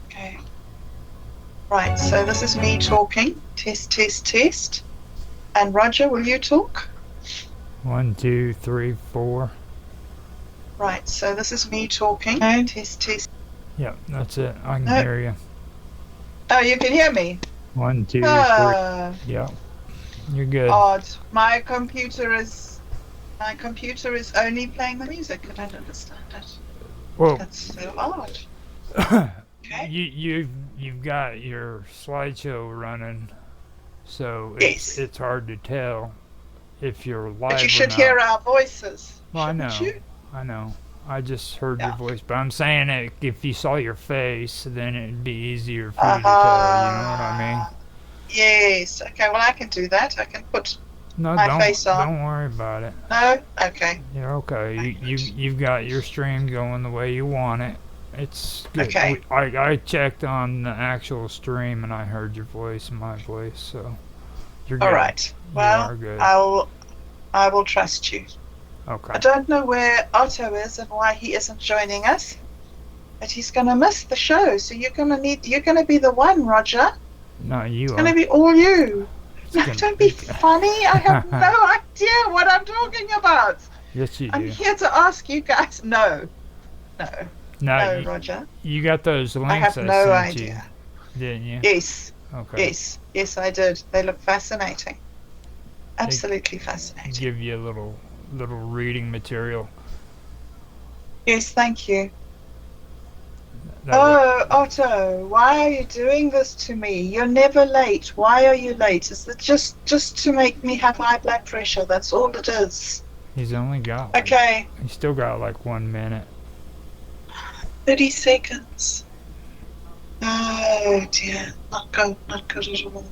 Okay. Right, so this is me talking. Test, test, test. And Roger, will you talk? 1, 2, 3, 4. Right, so this is me talking. Test, test. Yep, that's it. I can No. hear you. Oh, you can hear me? 1, 2, 3. Yep. You're good. Odd. My computer is only playing the music. I don't understand it. Well, That's so odd. Okay. you've got your slideshow running, so Yes. it's hard to tell if you're live But you or should not. hear our voices. Well, I know. Shouldn't you? I know. I just heard Yeah. your voice, but I'm saying that if you saw your face, then it'd be easier for you to tell. You know what I mean? Yes. Okay. Well, I can do that. I can put. No, My face on. don't worry about it. No. Okay. You're okay. You've got your stream going the way you want it. It's good. Okay. I checked on the actual stream and I heard your voice and my voice, so you're good. All right. You Well, are good. I will trust you. Okay. I don't know where Otto is and why he isn't joining us, but he's going to miss the show. So you're going to be the one, Roger. No, you It's are. going to be all you. It's No, gonna don't be funny. I have no idea what I'm talking about. Yes, you I'm do. here to ask you guys. No, No, Roger. you got those links I have sent no idea. you, didn't you? Yes, Okay. yes, I did. They look fascinating. Absolutely fascinating. Give you a little reading material. Yes, thank you. That way- Oh, Otto, why are you doing this to me? You're never late. Why are you late? Is it just to make me have high blood pressure? That's all it is. He's only got. Okay, He's still got like 1 minute. 30 seconds. Oh dear, not good at all.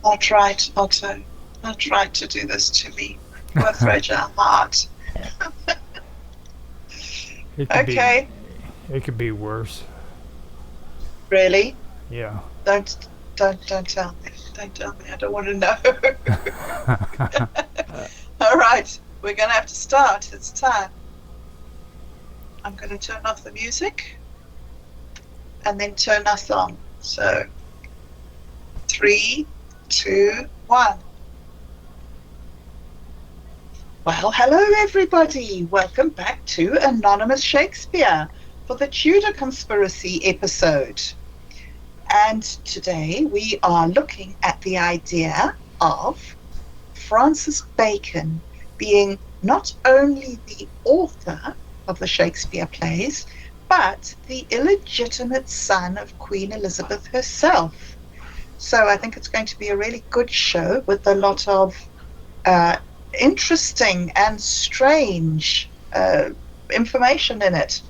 Not right, Otto. Not right to do this to me. Poor fragile heart. It could Okay, It could be worse. really? Yeah. Don't tell me. Don't tell me. I don't want to know. All right, we're going to have to start. It's time. I'm going to turn off the music and then turn us on. So, 3, 2, 1. Well, hello everybody. Welcome back to Anonymous Shakespeare. for the Tudor Conspiracy episode. And today we are looking at the idea of Francis Bacon being not only the author of the Shakespeare plays, but the illegitimate son of Queen Elizabeth herself. So I think it's going to be a really good show with a lot of interesting and strange information in it.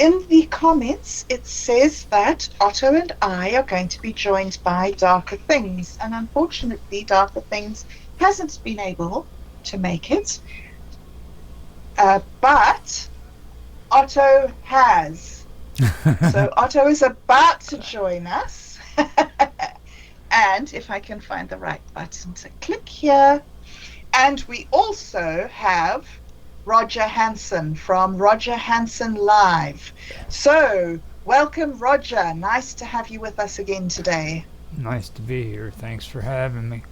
In the comments, it says that Otto and I are going to be joined by Darker Things, and unfortunately, Darker Things hasn't been able to make it, but Otto has. So Otto is about to join us, and if I can find the right button to click here, and we also have Roger Hanson from Roger Hanson Live. So, welcome, Roger. Nice to have you with us again today. Nice to be here. Thanks for having me.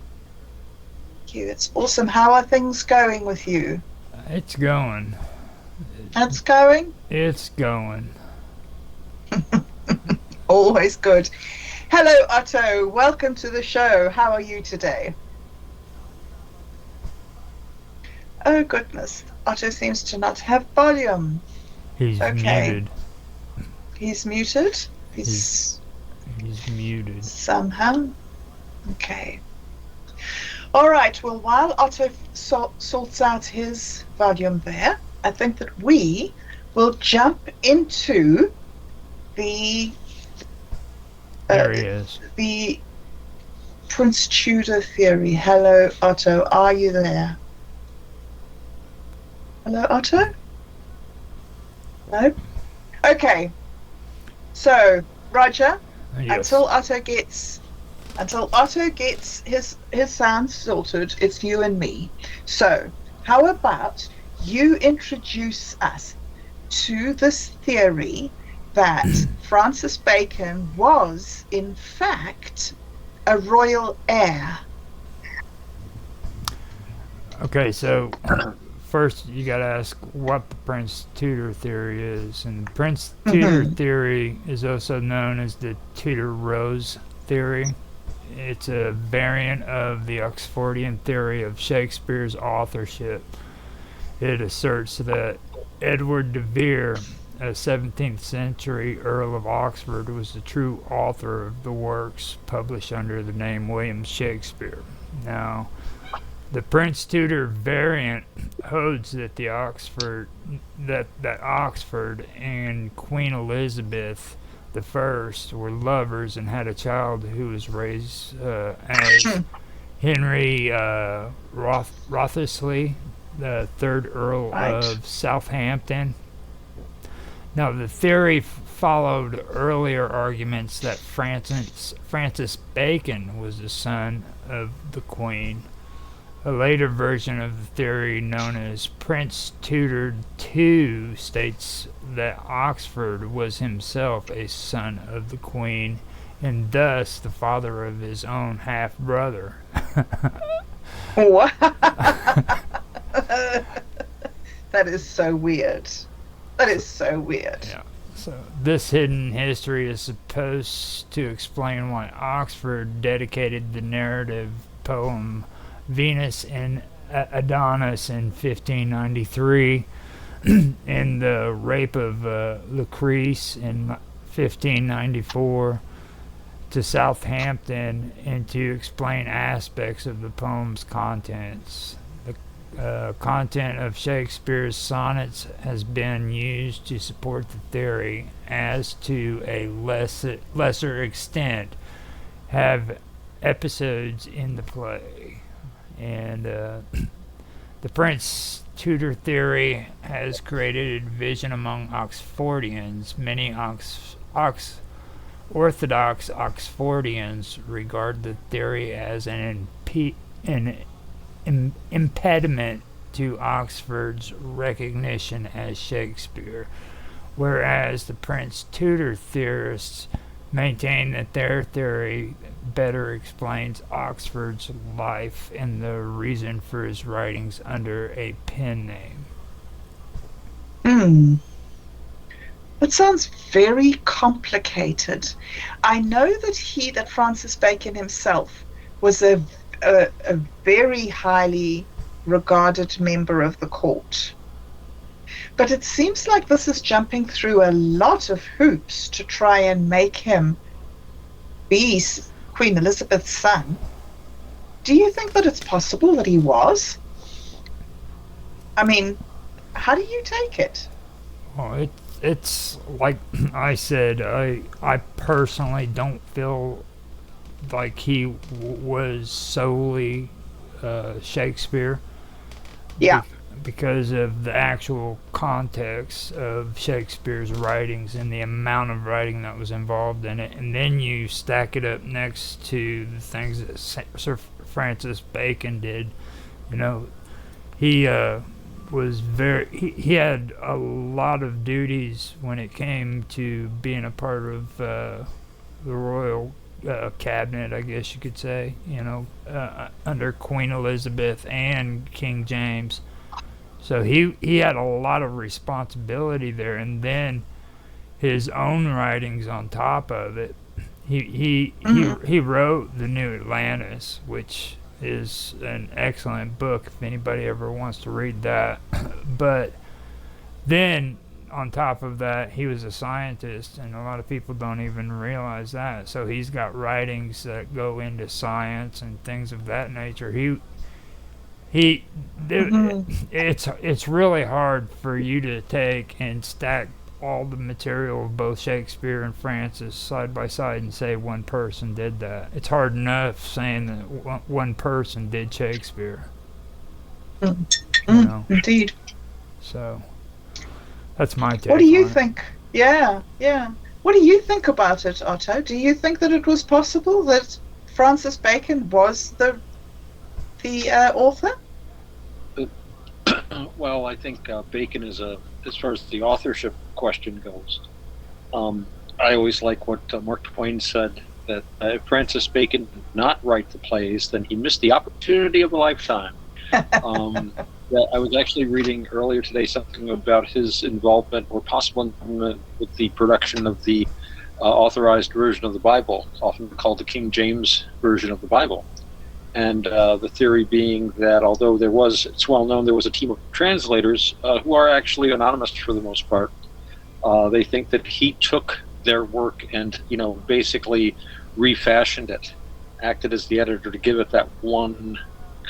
Thank you. It's awesome. How are things going with you? It's going. It's going? It's going. Always good. Hello, Otto. Welcome to the show. How are you today? Oh, goodness. Otto seems to not have volume. He's muted. He's muted? He's muted. Somehow? Okay. All right. Well, while Otto sorts out his volume there, I think that we will jump into the... there he is. The Prince Tudor theory. Hello, Otto. Are you there? Hello, Otto? No? Okay. So, Roger, Yes. until Otto gets his sound sorted, it's you and me. So, how about you introduce us to this theory that Francis Bacon was, in fact, a royal heir? Okay, so first you got to ask what the Prince Tudor theory is. And the Prince Tudor theory is also known as the Tudor Rose theory. It's a variant of the Oxfordian theory of Shakespeare's authorship. It asserts that Edward de Vere, a 17th century Earl of Oxford, was the true author of the works published under the name William Shakespeare. Now, the Prince Tudor variant holds that Oxford and Queen Elizabeth I were lovers and had a child who was raised as Henry Wriothesley, the third Earl of Southampton. Now, the theory followed earlier arguments that Francis Bacon was the son of the Queen. A later version of the theory, known as Prince Tudor II, states that Oxford was himself a son of the Queen, and thus the father of his own half-brother. What? That is so weird. That is so weird. Yeah. So this hidden history is supposed to explain why Oxford dedicated the narrative poem Venus and Adonis in 1593, and the Rape of Lucrece in 1594 to Southampton, and to explain aspects of the poem's contents. The content of Shakespeare's sonnets has been used to support the theory, as to a lesser extent have episodes in the play. And the Prince Tudor theory has created a division among Oxfordians. Many Orthodox Oxfordians regard the theory as an impediment to Oxford's recognition as Shakespeare, whereas the Prince Tudor theorists maintain that their theory better explains Oxford's life and the reason for his writings under a pen name. It sounds very complicated. I know that Francis Bacon himself was a very highly regarded member of the court. But it seems like this is jumping through a lot of hoops to try and make him be Queen Elizabeth's son. Do you think that it's possible that he was? I mean, how do you take it? Well, it's like I said, I personally don't feel like he was solely Shakespeare. Yeah. Because of the actual context of Shakespeare's writings and the amount of writing that was involved in it, and then you stack it up next to the things that Sir Francis Bacon did. You know, he was he had a lot of duties when it came to being a part of the royal cabinet, I guess you could say, under Queen Elizabeth and King James. So he had a lot of responsibility there, and then his own writings on top of it. He wrote The New Atlantis, which is an excellent book if anybody ever wants to read that. But then on top of that, he was a scientist, and a lot of people don't even realize that. So he's got writings that go into science and things of that nature. It's really hard for you to take and stack all the material of both Shakespeare and Francis side by side and say one person did that. It's hard enough saying that one person did Shakespeare. Indeed. So that's my take. What do you on it. think? Yeah. What do you think about it, Otto? Do you think that it was possible that Francis Bacon was the author? Well, I think Bacon is as far as the authorship question goes. I always like what Mark Twain said, that if Francis Bacon did not write the plays, then he missed the opportunity of a lifetime. I was actually reading earlier today something about his involvement or possible involvement with the production of the authorized version of the Bible, often called the King James version of the Bible. And the theory being that although it's well known there was a team of translators who are actually anonymous for the most part, they think that he took their work and, basically refashioned it, acted as the editor to give it that one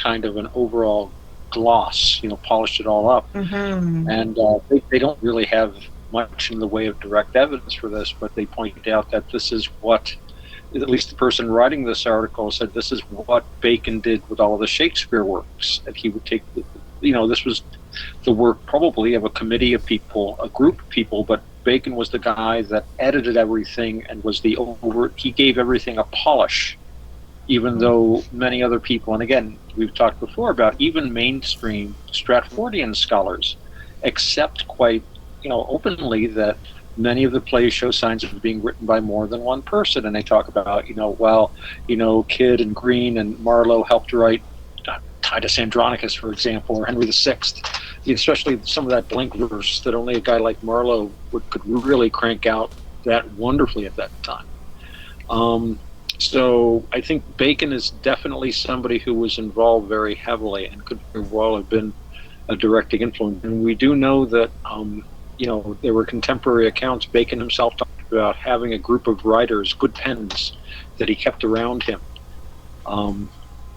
kind of an overall gloss, polished it all up. Mm-hmm. And they don't really have much in the way of direct evidence for this, but they point out that this is what, at least the person writing this article said, this is what Bacon did with all of the Shakespeare works, that he would take, this was the work probably of a committee of people, a group of people, but Bacon was the guy that edited everything and was he gave everything a polish, even though many other people, and again, we've talked before about even mainstream Stratfordian scholars accept quite, openly that many of the plays show signs of being written by more than one person, and they talk about, Kidd and Green and Marlowe helped write Titus Andronicus, for example, or Henry VI, especially some of that blank verse that only a guy like Marlowe could really crank out that wonderfully at that time. So I think Bacon is definitely somebody who was involved very heavily and could very well have been a directing influence. And we do know that there were contemporary accounts. Bacon himself talked about having a group of writers, good pens, that he kept around him.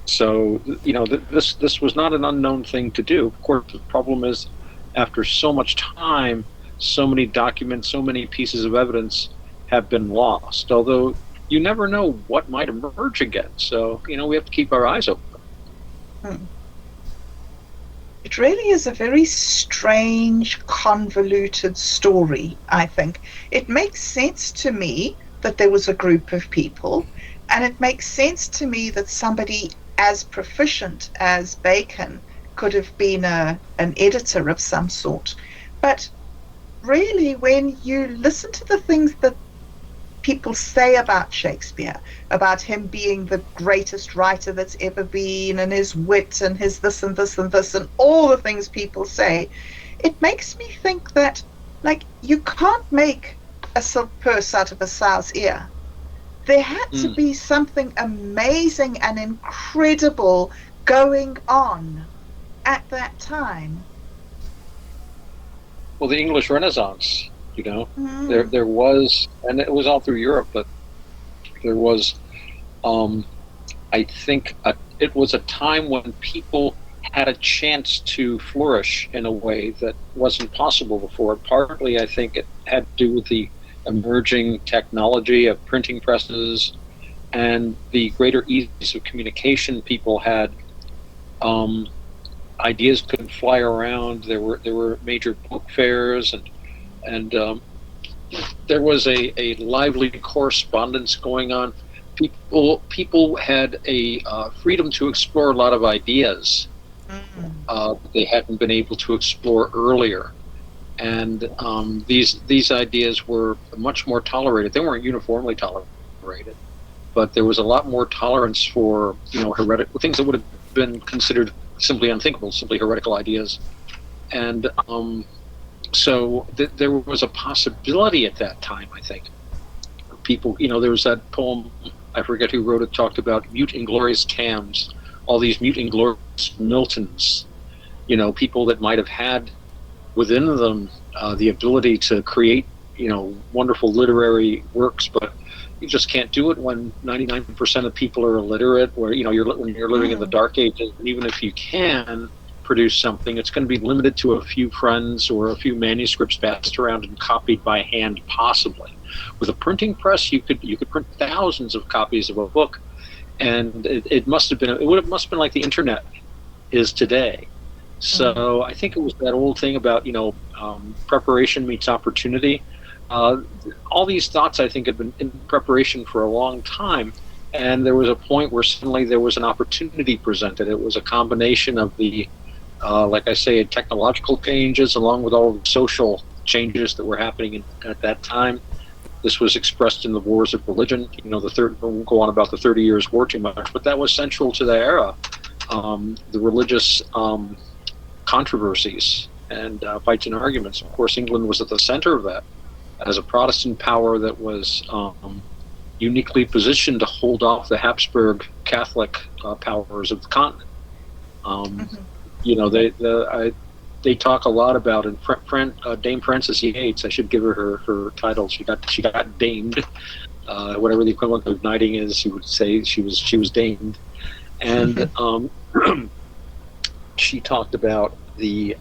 So this was not an unknown thing to do. Of course, the problem is, after so much time, so many documents, so many pieces of evidence have been lost. Although you never know what might emerge again. So we have to keep our eyes open. It really is a very strange, convoluted story, I think. It makes sense to me that there was a group of people, and it makes sense to me that somebody as proficient as Bacon could have been an editor of some sort. But really, when you listen to the things that people say about Shakespeare, about him being the greatest writer that's ever been, and his wit and his this and this and this and all the things people say, it makes me think that Like, you can't make a silk purse out of a sow's ear. There had to be something amazing and incredible going on at that time. Well, the English Renaissance, there was, and it was all through Europe, but there was, I think, it was a time when people had a chance to flourish in a way that wasn't possible before. Partly, I think it had to do with the emerging technology of printing presses and the greater ease of communication people had. Ideas could fly around. There were major book fairs, and there was a lively correspondence going on. People had a freedom to explore a lot of ideas they hadn't been able to explore earlier, and these ideas were much more tolerated. They weren't uniformly tolerated, but there was a lot more tolerance for heretical things that would have been considered simply unthinkable, simply heretical ideas, and so there was a possibility at that time. I think people, there was that poem, I forget who wrote it, talked about mute inglorious Tams, all these mute inglorious Miltons, people that might have had within them the ability to create, wonderful literary works, but you just can't do it when 99% of people are illiterate, or when you're living in the dark ages. And even if you can produce something, it's going to be limited to a few friends or a few manuscripts passed around and copied by hand, possibly. With a printing press, you could print thousands of copies of a book, and it must have been like the internet is today. So I think it was that old thing about preparation meets opportunity. All these thoughts, I think, had been in preparation for a long time, and there was a point where suddenly there was an opportunity presented. It was a combination of the, like I say, technological changes along with all the social changes that were happening at that time. This was expressed in the wars of religion. We'll go on about the 30 Years' War too much, but that was central to the era. The religious controversies and fights and arguments. Of course, England was at the center of that as a Protestant power that was uniquely positioned to hold off the Habsburg Catholic powers of the continent. They talk a lot about, and Dame Frances Yates, I should give her her title. She got damed, whatever the equivalent of knighting is. She would say she was damed, and she talked about the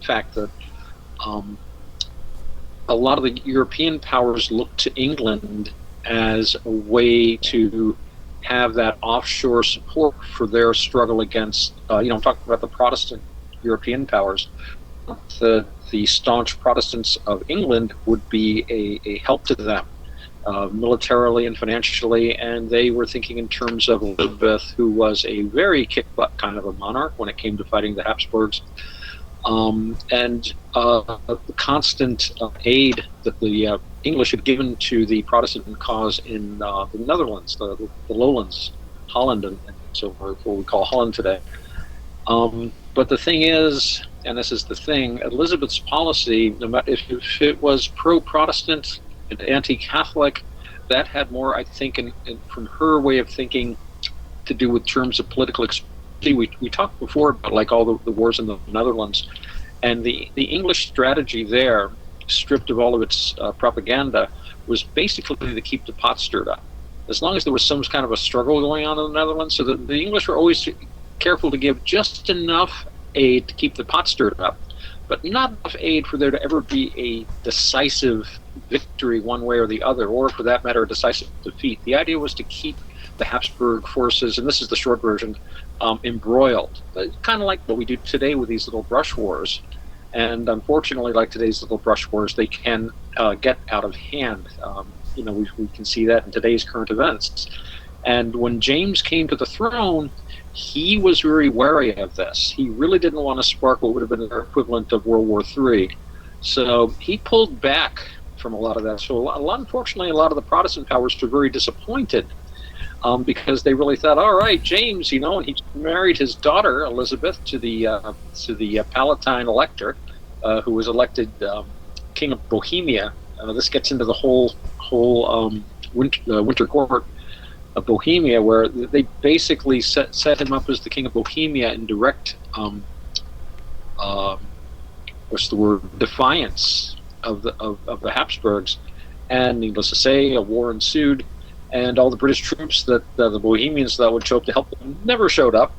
fact that a lot of the European powers looked to England as a way to have that offshore support for their struggle against, I'm talking about the Protestant European powers. The staunch Protestants of England would be a help to them, militarily and financially, and they were thinking in terms of Elizabeth, who was a very kick-butt kind of a monarch when it came to fighting the Habsburgs. And the constant aid that the English had given to the Protestant cause in the Netherlands, the lowlands, Holland, and so forth, what we call Holland today. But the thing is, and this is the thing, Elizabeth's policy, no matter if it was pro-Protestant and anti-Catholic, that had more, I think, from her way of thinking, to do with terms of political expression. We talked before about like all the wars in the Netherlands, and the English strategy there, stripped of all of its propaganda, was basically to keep the pot stirred up. As long as there was some kind of a struggle going on in the Netherlands, so the English were always careful to give just enough aid to keep the pot stirred up, but not enough aid for there to ever be a decisive victory one way or the other, or for that matter, a decisive defeat. The idea was to keep the Habsburg forces, and this is the short version, embroiled, kind of like what we do today with these little brush wars. And unfortunately, like today's little brush wars, they can get out of hand. We can see that in today's current events. And when James came to the throne, he was very wary of this. He really didn't want to spark what would have been the equivalent of World War III. So he pulled back from a lot of that. So unfortunately, a lot of the Protestant powers were very disappointed, because they really thought, all right, James, and he married his daughter Elizabeth to the Palatine elector, who was elected king of Bohemia. This gets into the whole winter court of Bohemia, where they basically set him up as the king of Bohemia in direct what's the word, defiance of the Habsburgs. And needless to say, a war ensued, and all the British troops that the Bohemians that would show up to help them never showed up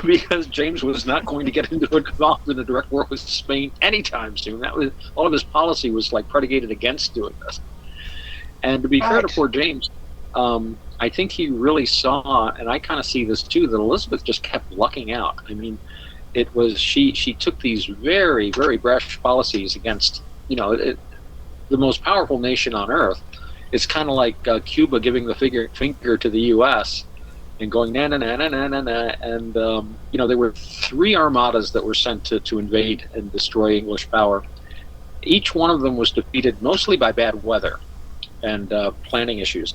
because James was not going to get involved in a direct war with Spain anytime soon. That was all of his policy was like predicated against doing this. And to be fair to poor James, I think he really saw, and I kind of see this too, that Elizabeth just kept lucking out. I mean, it was she took these very, very brash policies against, the most powerful nation on earth. It's kind of like Cuba giving the finger to the U.S. and going na na na na na na na. And there were 3 armadas that were sent to invade and destroy English power. Each one of them was defeated mostly by bad weather and planning issues.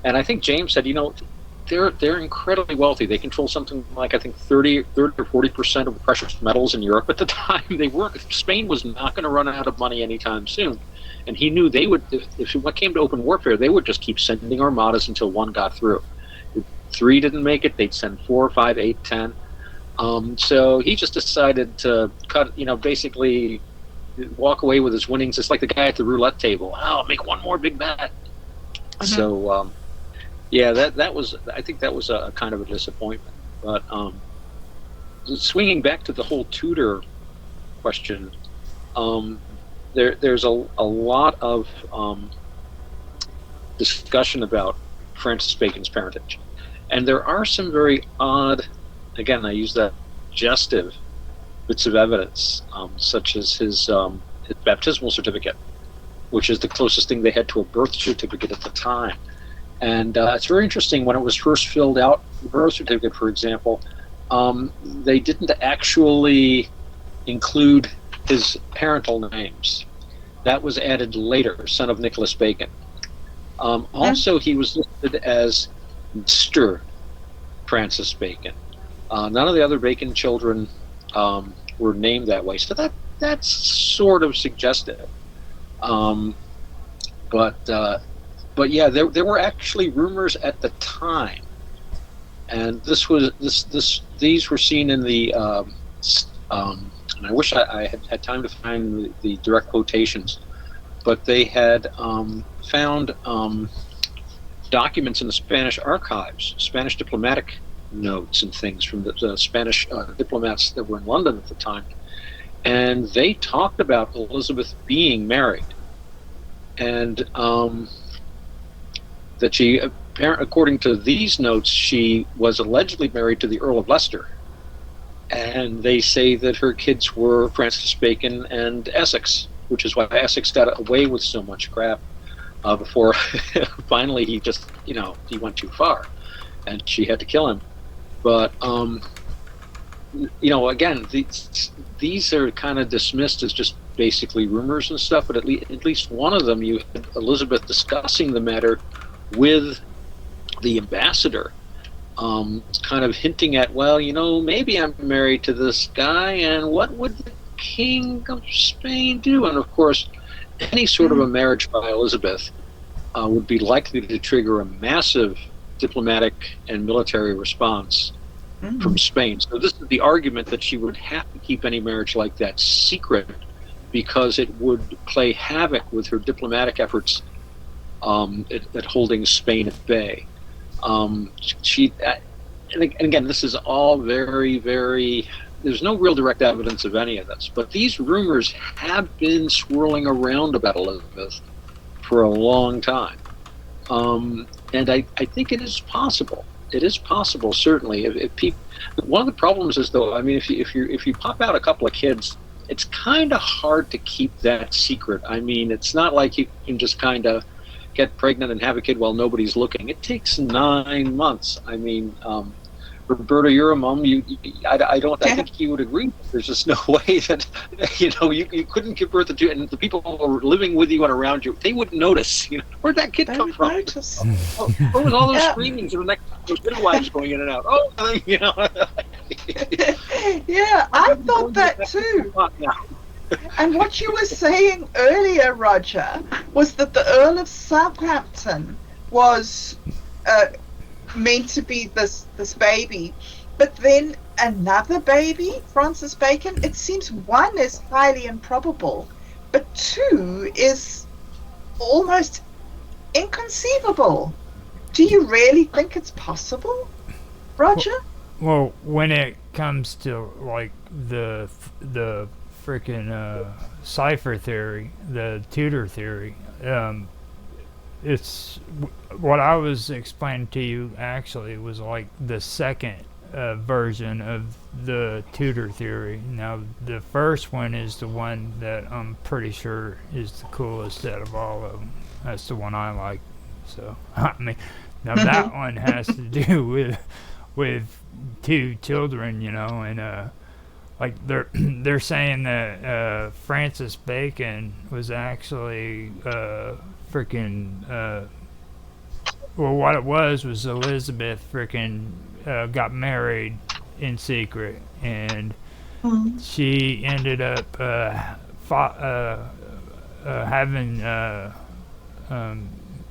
And I think James said, they're incredibly wealthy. They control something like, I think, 30 or 40% of the precious metals in Europe at the time. Spain was not going to run out of money anytime soon. And he knew they would, if it came to open warfare, they would just keep sending armadas until one got through. If 3 didn't make it, they'd send 4, 5, 8, 10. So he just decided to cut, basically walk away with his winnings. It's like the guy at the roulette table. Oh, make one more big bet. Mm-hmm. So, that was, I think that was a kind of a disappointment. But swinging back to the whole Tudor question, there's a lot of discussion about Francis Bacon's parentage. And there are some very odd, again, I use that suggestive bits of evidence, such as his baptismal certificate, which is the closest thing they had to a birth certificate at the time. And it's very interesting, when it was first filled out, the birth certificate, for example, they didn't actually include his parental names. That was added later, son of Nicholas Bacon. Also, he was listed as Mr. Francis Bacon. None of the other Bacon children were named that way, so that's sort of suggestive. But yeah, there were actually rumors at the time, and these were seen in the and I wish I had time to find the direct quotations, but they had found documents in the Spanish archives, Spanish diplomatic notes and things from the Spanish diplomats that were in London at the time, and they talked about Elizabeth being married, and that she, according to these notes, she was allegedly married to the Earl of Leicester. And they say that her kids were Francis Bacon and Essex, which is why Essex got away with so much crap before finally he just, he went too far and she had to kill him. But, again, these are kind of dismissed as just basically rumors and stuff, but at least one of them, you had Elizabeth discussing the matter with the ambassador, kind of hinting at, well, maybe I'm married to this guy, and what would the King of Spain do? And of course, any sort of a marriage by Elizabeth would be likely to trigger a massive diplomatic and military response from Spain. So this is the argument that she would have to keep any marriage like that secret, because it would play havoc with her diplomatic efforts at holding Spain at bay. And again, this is all very, very, there's no real direct evidence of any of this, but these rumors have been swirling around about Elizabeth for a long time. And I think it is possible. It is possible, certainly. If people, one of the problems is, though, I mean, if you pop out a couple of kids, it's kind of hard to keep that secret. I mean, it's not like you can just kind of get pregnant and have a kid while nobody's looking. It takes 9 months. I mean, Roberta, you're a mom. I think you would agree. There's just no way that you couldn't give birth to, and the people who are living with you and around you, they wouldn't notice. Where'd that kid come from? What was all those screamings and the next those midwives going in and out? Yeah, I thought that too. And what you were saying earlier, Roger, was that the Earl of Southampton was meant to be this baby, but then another baby, Francis Bacon. It seems one is highly improbable, but two is almost inconceivable. Do you really think it's possible, Roger? Well, when it comes to like the freaking cipher theory, the Tudor theory, it's what I was explaining to you actually was like the second version of the Tudor theory. Now, the first one is the one that I'm pretty sure is the coolest out of all of them. That's the one I like. So, I mean, now that one has to do with two children, you know, and like they're saying that Francis Bacon was actually freaking well, what it was Elizabeth freaking got married in secret, and she ended up having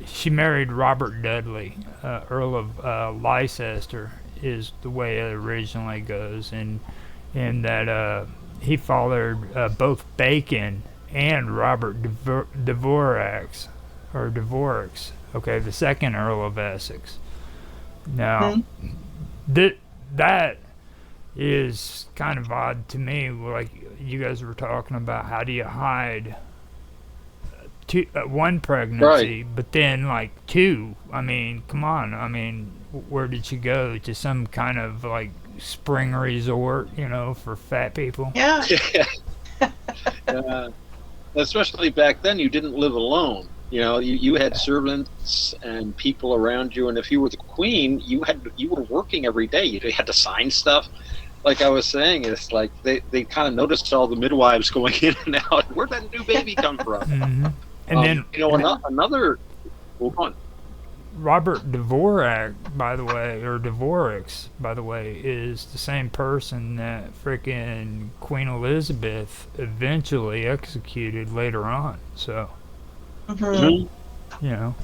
she married Robert Dudley, Earl of Leicester, is the way it originally goes, and that he fathered both Bacon and Robert Dvorak's, okay, the second Earl of Essex. Now, that is kind of odd to me. Like you guys were talking about, how do you hide one pregnancy, Right. but then like two? I mean, come on. I mean, where did she go? To some kind of like spring resort, you know, for fat people? Yeah. Especially back then, you didn't live alone. You know, you had servants and people around you, and if you were the queen, you were working every day. You had to sign stuff. Like I was saying, it's like they kind of noticed all the midwives going in and out. Where'd that new baby come from? Mm-hmm. And then you know, another. Well, go on. Robert Dvorak, by the way, or Dvorak's, by the way, is the same person that frickin' Queen Elizabeth eventually executed later on. So, Mhm. you know,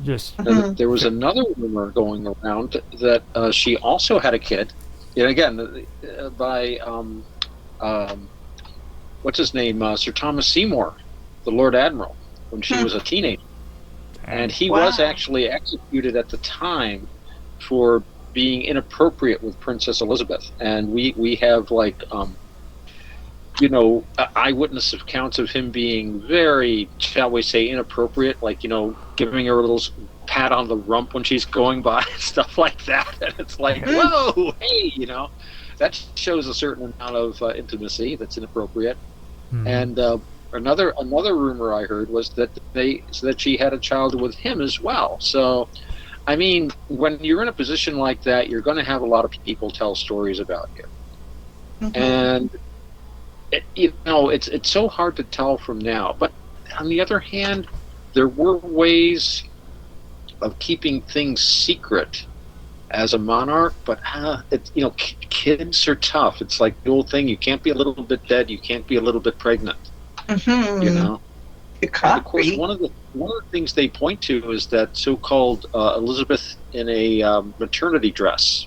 just There was another rumor going around that she also had a kid. And again, by what's his name, Sir Thomas Seymour, the Lord Admiral, when she was a teenager, and he was actually executed at the time for being inappropriate with Princess Elizabeth. And we have like you know, eyewitness accounts of him being very, shall we say, inappropriate, like, you know, giving her a little pat on the rump when she's going by, stuff like that. And it's like, whoa, hey, you know, that shows a certain amount of intimacy that's inappropriate. And another rumor I heard was that she had a child with him as well. So, I mean, when you're in a position like that, you're going to have a lot of people tell stories about you. And you know, it's so hard to tell from now. But on the other hand, there were ways of keeping things secret as a monarch. But you know, kids are tough. It's like the old thing: you can't be a little bit dead, you can't be a little bit pregnant. You know. And of course, one of the things they point to is that so-called Elizabeth in a maternity dress,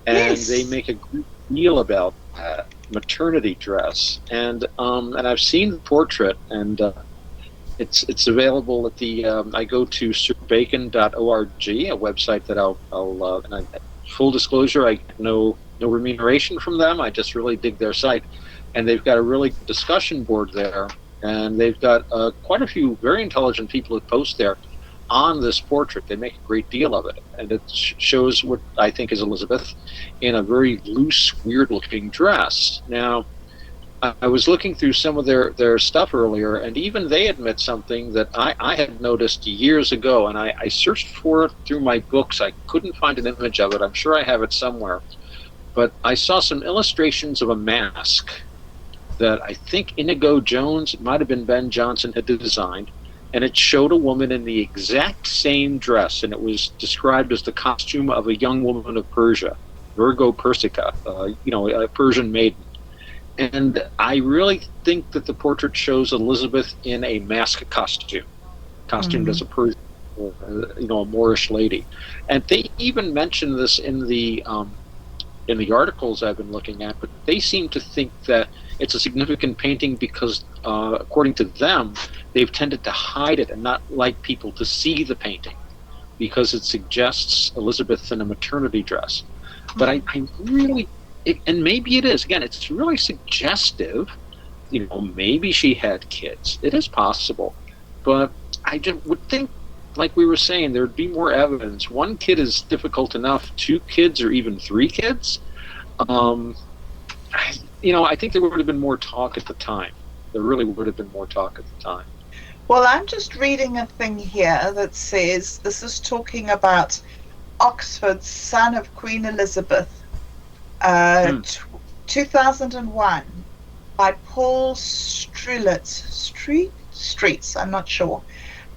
and they make a great deal about that maternity dress. And I've seen the portrait, and it's available at the I go to sirbacon.org, a website that I'll and full disclosure, I get no remuneration from them. I just really dig their site, and they've got a really good discussion board there, and they've got quite a few very intelligent people who post there on this portrait. They make a great deal of it, and it shows what I think is Elizabeth in a very loose, weird-looking dress. Now, I was looking through some of their stuff earlier, and even they admit something that I had noticed years ago, and I searched for it through my books. I couldn't find an image of it. I'm sure I have it somewhere. But I saw some illustrations of a mask that I think Inigo Jones, it might have been Ben Jonson, had designed, and it showed a woman in the exact same dress, and it was described as the costume of a young woman of Persia, Virgo Persica, you know, a Persian maiden. And I really think that the portrait shows Elizabeth in a mask costume, costumed as a Persian, a Moorish lady. And they even mention this in the articles I've been looking at, but they seem to think that it's a significant painting because, according to them, they've tended to hide it and not like people to see the painting because it suggests Elizabeth in a maternity dress. But I really, and maybe it is, again, it's really suggestive. Maybe she had kids. It is possible. But I just would think, like we were saying, there'd be more evidence. One kid is difficult enough. 2 kids or even 3 kids. I think there would have been more talk at the time. There really would have been more talk at the time. Well, I'm just reading a thing here that says, this is talking about Oxford, son of Queen Elizabeth, 2001, by Paul Streets, I'm not sure.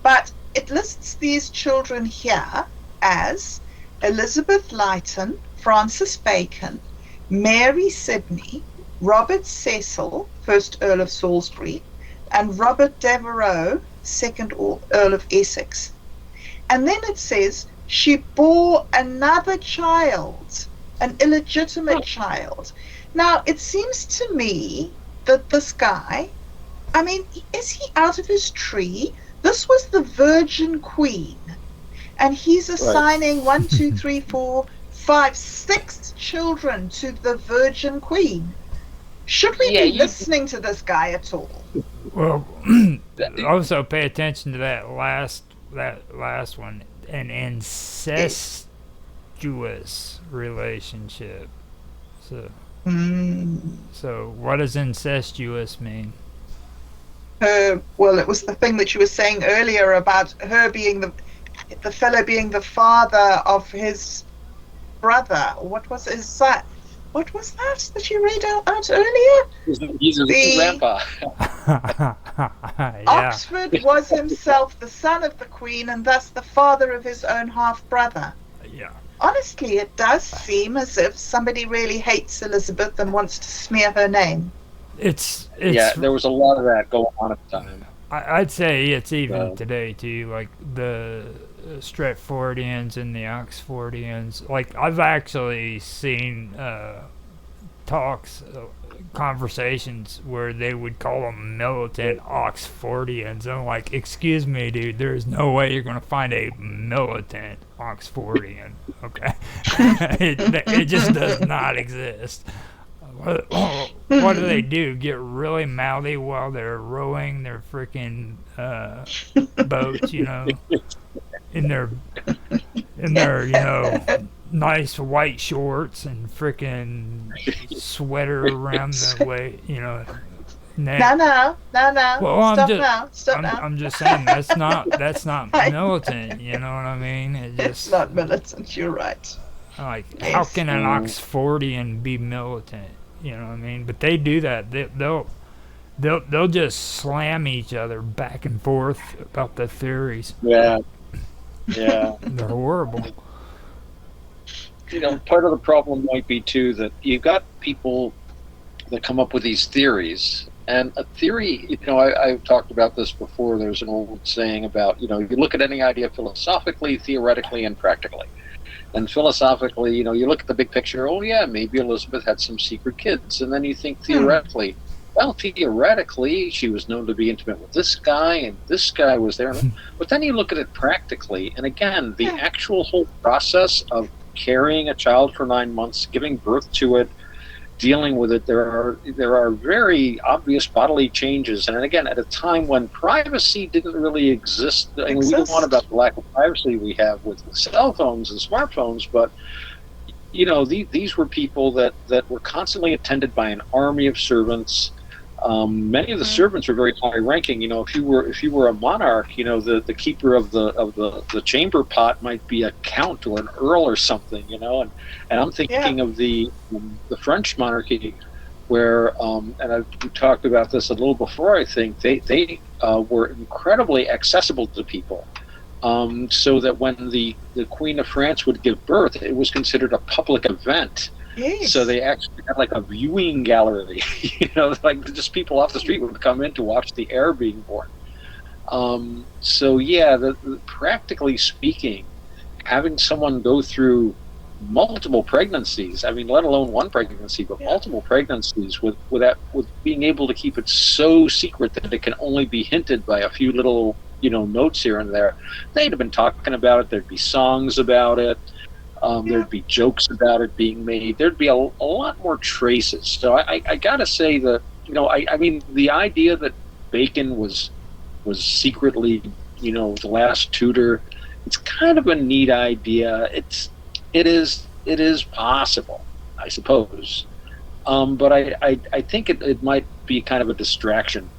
But it lists these children here as Elizabeth Lytton, Francis Bacon, Mary Sidney, Robert Cecil, 1st Earl of Salisbury, and Robert Devereux, 2nd Earl of Essex. And then it says she bore another child, an illegitimate child. Now, it seems to me that this guy, is he out of his tree? This was the Virgin Queen, and he's assigning 1, 2, 3, 4, 5, 6 children to the Virgin Queen. Should we be listening to this guy at all? Well, also pay attention to that last one, an incestuous relationship. So what does incestuous mean? Well, it was the thing that you were saying earlier about her being the fellow being the father of his brother. What was his son? What was that you read out earlier? He's a grandpa. Yeah. Oxford was himself the son of the Queen and thus the father of his own half-brother. Yeah. Honestly, it does seem as if somebody really hates Elizabeth and wants to smear her name. It's there was a lot of that going on at the time. I'd say it's even today too, like the Stratfordians and the Oxfordians. Like I've actually seen conversations where they would call them militant Oxfordians. I'm like, excuse me, dude, there's no way you're gonna find a militant Oxfordian. Okay, it just does not exist. What do they do? Get really mouthy while they're rowing their freaking boats, in their nice white shorts and freaking sweater around the way, neck. No. Well, Stop now. I'm just saying that's not militant. You know what I mean? It's not militant. You're right. Like, how can an Oxfordian be militant? You know what I mean? But they do that. They'll just slam each other back and forth about the theories. Yeah. They're horrible. Part of the problem might be too that you've got people that come up with these theories, and a theory. I've talked about this before. There's an old saying about you look at any idea philosophically, theoretically, and practically. And philosophically, you look at the big picture, oh yeah, maybe Elizabeth had some secret kids. And then you think theoretically, well, theoretically, she was known to be intimate with this guy, and this guy was there. But then you look at it practically, and again, the actual whole process of carrying a child for 9 months, giving birth to it, dealing with it, there are very obvious bodily changes. And again, at a time when privacy didn't really exist. I mean, we don't want about the lack of privacy we have with cell phones and smartphones, but these were people that were constantly attended by an army of servants. Many of the servants were very high ranking. If you were a monarch, the keeper of the chamber pot might be a count or an earl or something. And I'm thinking of the French monarchy, where and I've talked about this a little before. I think they were incredibly accessible to people, so that when the Queen of France would give birth, it was considered a public event. Yes. So they actually had like a viewing gallery, like just people off the street would come in to watch the heir being born. So yeah, practically speaking, having someone go through multiple pregnancies, I mean, let alone one pregnancy, but multiple pregnancies with being able to keep it so secret that it can only be hinted by a few little, notes here and there. They'd have been talking about it. There'd be songs about it. There'd be jokes about it being made. There'd be a lot more traces. So I gotta say that, I mean, the idea that Bacon was secretly, the last Tudor, it's kind of a neat idea. It is possible, I suppose. But I think it might be kind of a distraction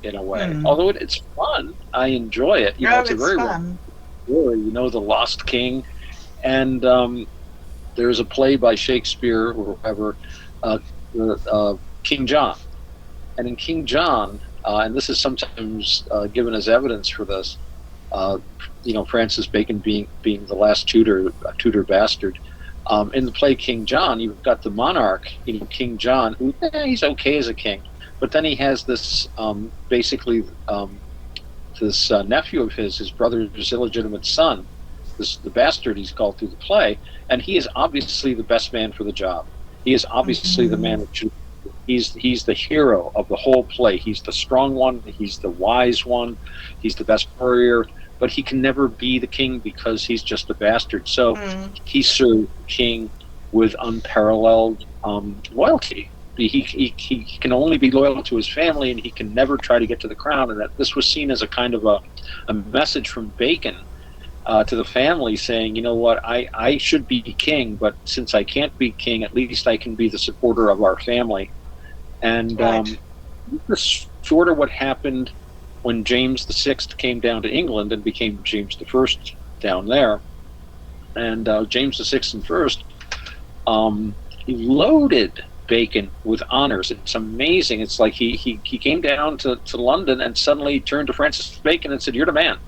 in a way. Although it's fun, I enjoy it. It's a very fun. Story, The Lost King, and there's a play by Shakespeare or whoever, King John, and in King John, and this is sometimes given as evidence for this. Francis Bacon being the last Tudor bastard. In the play King John, you've got the monarch, King John, who he's okay as a king, but then he has this basically this nephew of his brother's illegitimate son, the bastard he's called through the play, and he is obviously the best man for the job. He is obviously the man that should. He's the hero of the whole play. He's the strong one. He's the wise one. He's the best warrior. But he can never be the king because he's just a bastard. So he served the king with unparalleled loyalty. He can only be loyal to his family, and he can never try to get to the crown. And that this was seen as a kind of a message from Bacon to the family, saying, you know what, I should be king, but since I can't be king, at least I can be the supporter of our family. And this is sort of what happened when James VI came down to England and became James I down there. And James VI and first, he loaded Bacon with honors. It's amazing. It's like he came down to London and suddenly turned to Francis Bacon and said, "You're the man."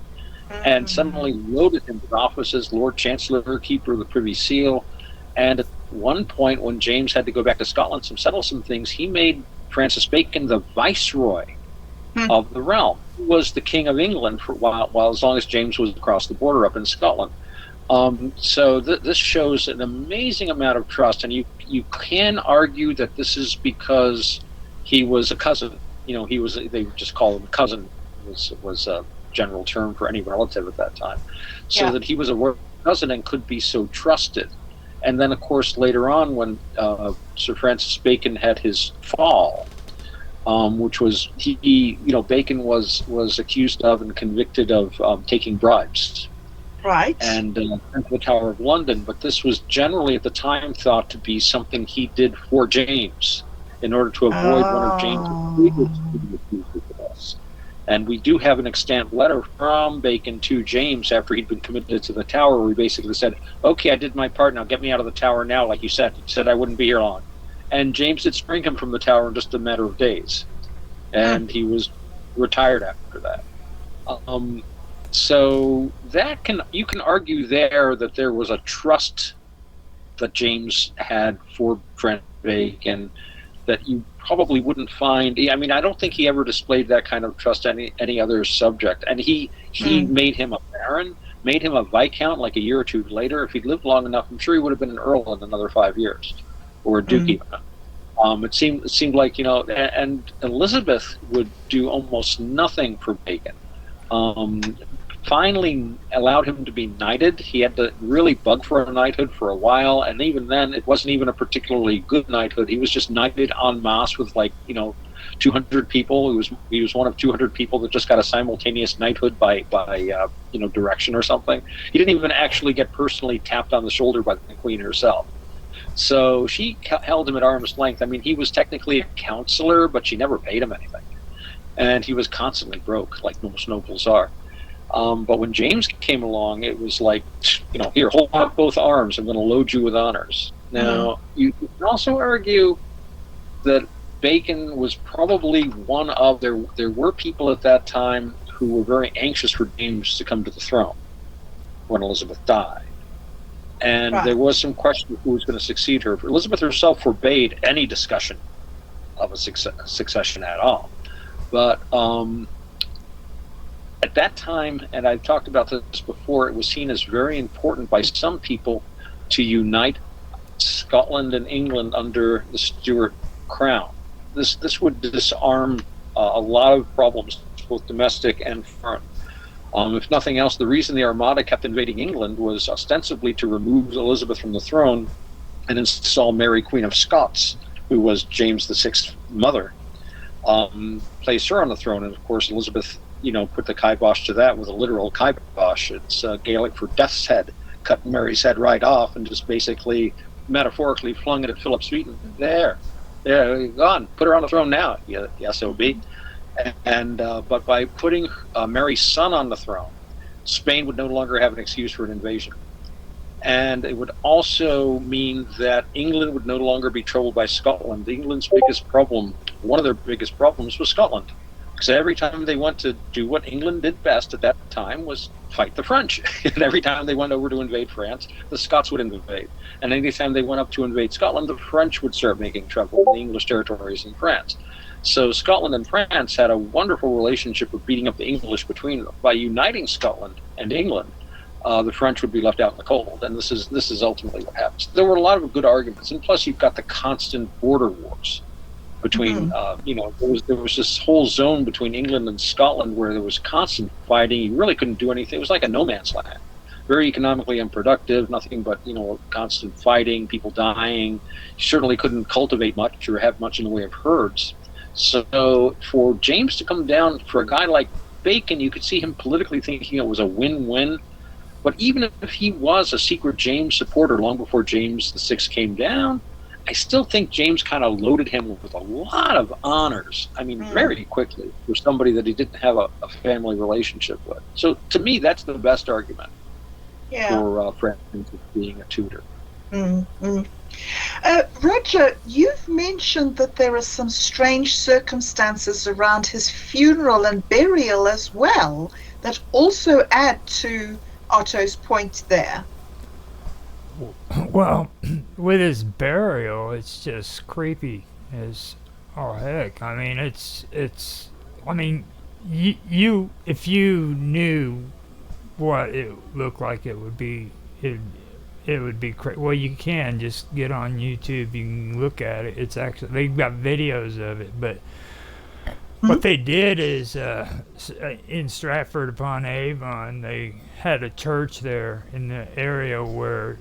And suddenly loaded him with offices, Lord Chancellor, Keeper of the Privy Seal. And at one point, when James had to go back to Scotland to settle some things, he made Francis Bacon the Viceroy of the realm. He was the King of England for a while as long as James was across the border up in Scotland. So this shows an amazing amount of trust, and you can argue that this is because he was a cousin. They just call him cousin, was a general term for any relative at that time. So that he was a cousin and could be so trusted. And then, of course, later on, when Sir Francis Bacon had his fall, which was Bacon was accused of and convicted of taking bribes, right, and went to the Tower of London. But this was generally at the time thought to be something he did for James in order to avoid one of James's favorites being accused of this. And we do have an extant letter from Bacon to James after he'd been committed to the Tower, where he basically said, "Okay, I did my part, now get me out of the Tower now, like you said. You said I wouldn't be here long." And James did spring him from the Tower in just a matter of days. And he was retired after that. So you can argue there that there was a trust that James had for Francis Bacon that you probably wouldn't find. I mean, I don't think he ever displayed that kind of trust on any other subject. And he made him a baron, made him a viscount like a year or two later. If he'd lived long enough, I'm sure he would have been an earl in another 5 years, or a duke even. It seemed like, and Elizabeth would do almost nothing for Bacon. Finally allowed him to be knighted. He had to really bug for a knighthood for a while, and even then it wasn't even a particularly good knighthood. He was just knighted en masse with 200 people. He was one of 200 people that just got a simultaneous knighthood by direction or something. He didn't even actually get personally tapped on the shoulder by the Queen herself. So she held him at arm's length. I mean, he was technically a counselor, but she never paid him anything. And he was constantly broke, like most nobles are. But when James came along, it was like, here, hold up both arms. I'm going to load you with honors. Now, you can also argue that Bacon was probably one of, there were people at that time who were very anxious for James to come to the throne when Elizabeth died. And Right. there was some question of who was going to succeed her. Elizabeth herself forbade any discussion of a succession at all. But at that time, and I've talked about this before, it was seen as very important by some people to unite Scotland and England under the Stuart crown. This would disarm a lot of problems, both domestic and foreign. If nothing else, the reason the Armada kept invading England was ostensibly to remove Elizabeth from the throne and install Mary, Queen of Scots, who was James VI's mother, placed her on the throne. And of course, Elizabeth, put the kibosh to that with a literal kibosh. It's Gaelic for death's head. Cut Mary's head right off and just basically, metaphorically, flung it at Philip's feet. And there, gone. Put her on the throne now, you SOB. And but by putting Mary's son on the throne, Spain would no longer have an excuse for an invasion. And it would also mean that England would no longer be troubled by Scotland. England's biggest problem, one of their biggest problems, was Scotland. Because every time they went to do what England did best at that time was fight the French. And every time they went over to invade France, the Scots would invade. And anytime they went up to invade Scotland, the French would start making trouble in the English territories in France. So Scotland and France had a wonderful relationship of beating up the English between them. By uniting Scotland and England, the French would be left out in the cold, and this is ultimately what happens. There were a lot of good arguments, and plus you've got the constant border wars between, there was this whole zone between England and Scotland where there was constant fighting. You really couldn't do anything. It was like a no man's land, very economically unproductive, nothing but constant fighting, people dying. You certainly couldn't cultivate much or have much in the way of herds. So for James to come down, for a guy like Bacon, you could see him politically thinking it was a win-win. But even if he was a secret James supporter long before James VI came down, I still think James kind of loaded him with a lot of honors. I mean, very quickly for somebody that he didn't have a family relationship with. So to me, that's the best argument for Francis being a tutor. Mm-hmm. Roger, you've mentioned that there are some strange circumstances around his funeral and burial as well that also add to Otto's point there. Well, with his burial, it's just creepy as all heck. I mean, you if you knew what it looked like, it would be well, you can just get on YouTube, you can look at it. It's actually, they've got videos of it, but what they did is in Stratford upon Avon, they had a church there in the area where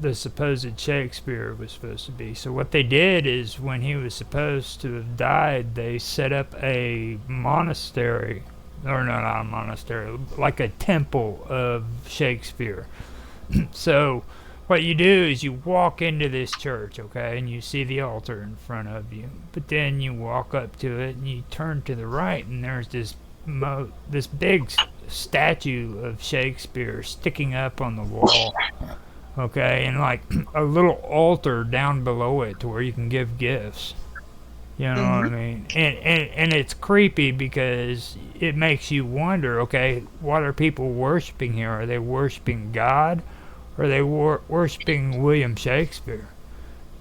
the supposed Shakespeare was supposed to be. So what they did is, when he was supposed to have died, they set up a monastery, or no, not a monastery, like a temple of Shakespeare. So what you do is you walk into this church, okay, and you see the altar in front of you. But then you walk up to it and you turn to the right, and there's this big statue of Shakespeare sticking up on the wall, okay, and like a little altar down below it to where you can give gifts. You know what I mean? And it's creepy because it makes you wonder, okay, what are people worshiping here? Are they worshiping God? Or are they worshiping William Shakespeare?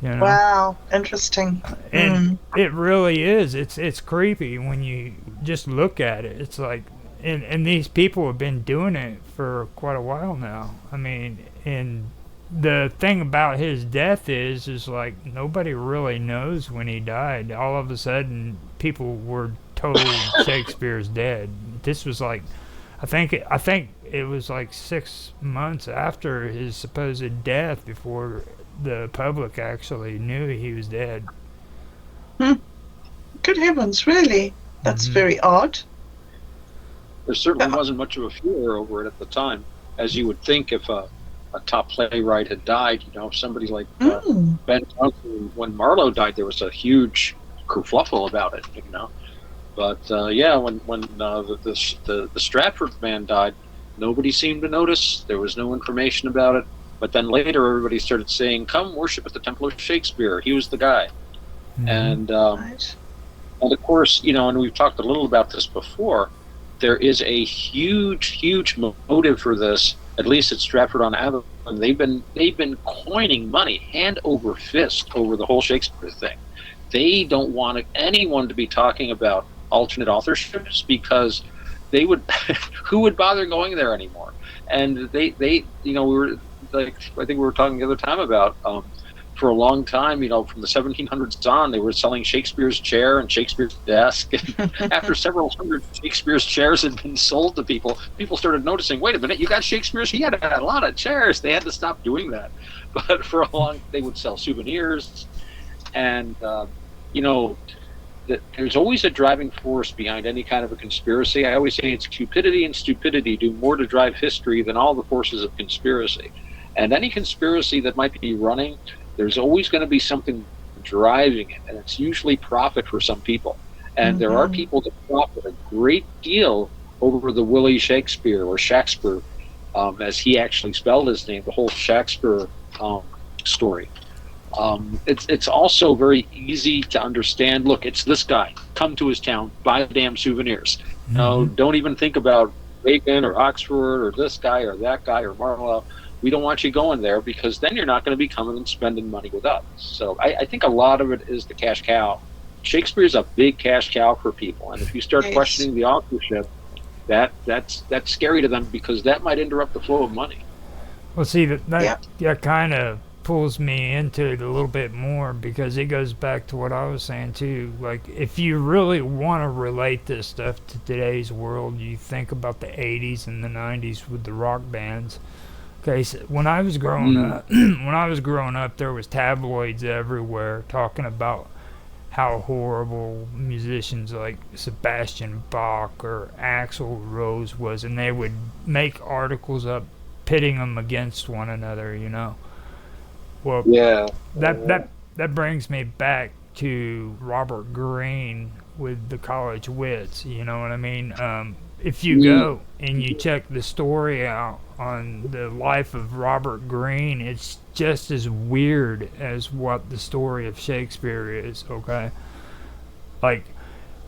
You know? Wow, interesting. And it really is. It's creepy when you just look at it. It's like, and these people have been doing it for quite a while now. I mean, and the thing about his death is like nobody really knows when he died. All of a sudden, people were told Shakespeare's dead. This was like, I think it was like 6 months after his supposed death before the public actually knew he was dead. Good heavens, really? That's very odd. There certainly wasn't much of a furor over it at the time, as you would think if a top playwright had died. Somebody like Ben Jonson, when Marlowe died, there was a huge kerfluffle about it. But when the Stratford man died, nobody seemed to notice. There was no information about it. But then later, everybody started saying, "Come worship at the Temple of Shakespeare. He was the guy." And and of course, and we've talked a little about this before. There is a huge motive for this at least at Stratford-on-Avon, they've been coining money hand over fist over the whole Shakespeare thing. They don't want anyone to be talking about alternate authorships because they would who would bother going there anymore? And they we were like, I think we were talking the other time about for a long time, from the 1700s on, they were selling Shakespeare's chair and Shakespeare's desk. And after several hundred Shakespeare's chairs had been sold to people, people started noticing, wait a minute, you got Shakespeare's? He had a lot of chairs. They had to stop doing that. But for a long, they would sell souvenirs. And, there's always a driving force behind any kind of a conspiracy. I always say it's cupidity and stupidity do more to drive history than all the forces of conspiracy. And any conspiracy that might be running, there's always going to be something driving it, and it's usually profit for some people. And there are people that profit a great deal over the Willie Shakespeare, or Shakespeare, as he actually spelled his name, the whole Shakespeare story. It's also very easy to understand. Look, it's this guy. Come to his town, buy the damn souvenirs. No, don't even think about Bacon or Oxford or this guy or that guy or Marlowe. We don't want you going there because then you're not going to be coming and spending money with us. So I think a lot of it is the cash cow. Shakespeare's a big cash cow for people, and if you start questioning the authorship, that's scary to them because that might interrupt the flow of money. Well, see, that kind of pulls me into it a little bit more because it goes back to what I was saying too. Like, if you really want to relate this stuff to today's world, you think about the 80s and the 90s with the rock bands. Okay, so when I was growing up, there was tabloids everywhere talking about how horrible musicians like Sebastian Bach or Axl Rose was, and they would make articles up pitting them against one another. Well, that brings me back to Robert Greene with the college wits. You know what I mean? If you go and you check the story out on the life of Robert Greene, it's just as weird as what the story of Shakespeare is, okay? Like,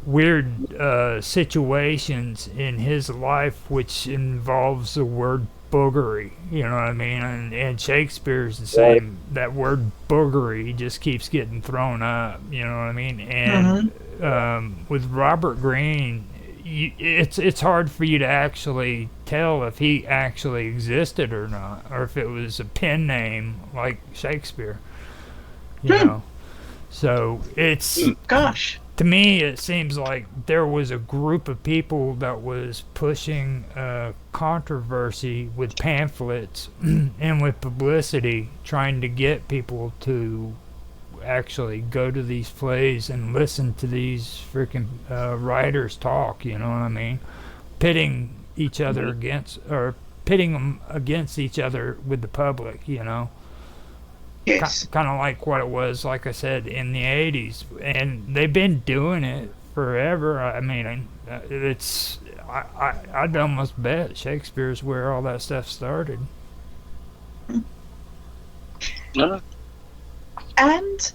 weird situations in his life which involves the word boogery, you know what I mean? And Shakespeare's the same. That word boogery just keeps getting thrown up, you know what I mean? And with Robert Greene, it's hard for you to actually tell if he actually existed or not, or if it was a pen name like Shakespeare. So it's to me, it seems like there was a group of people that was pushing controversy with pamphlets and with publicity, trying to get people to actually go to these plays and listen to these freaking writers talk, you know what I mean? Pitting each other against, or pitting them against each other with the public, Yes. Kind of like what it was, like I said, in the 80s. And they've been doing it forever. I mean, I'd almost bet Shakespeare's where all that stuff started. And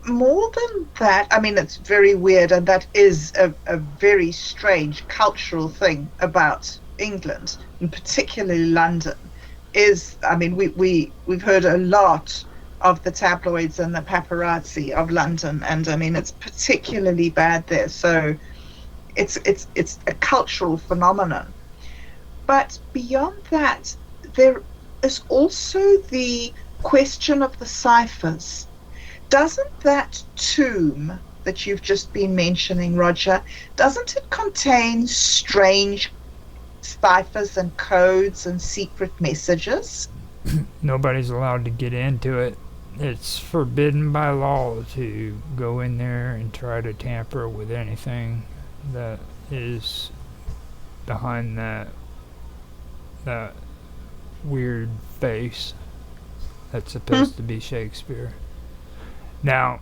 more than that, I mean, it's very weird, and that is a very strange cultural thing about England, and particularly London, is, I mean, we've heard a lot of the tabloids and the paparazzi of London, and I mean, it's particularly bad there. So it's a cultural phenomenon. But beyond that, there is also the question of the ciphers. Doesn't that tomb that you've just been mentioning, Roger, doesn't it contain strange ciphers and codes and secret messages? Nobody's allowed to get into it. It's forbidden by law to go in there and try to tamper with anything that is behind that weird face that's supposed to be Shakespeare. Now,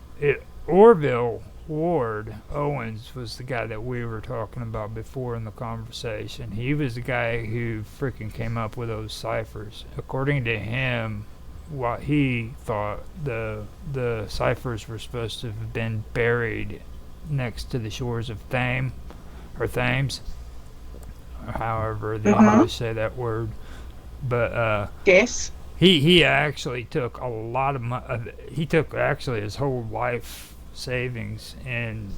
Orville Ward Owens was the guy that we were talking about before in the conversation. He was the guy who freaking came up with those ciphers. According to him, what he thought, the ciphers were supposed to have been buried next to the shores of Thames, or however the English say that word. But Yes. he actually took a lot of money. He took actually his whole life savings and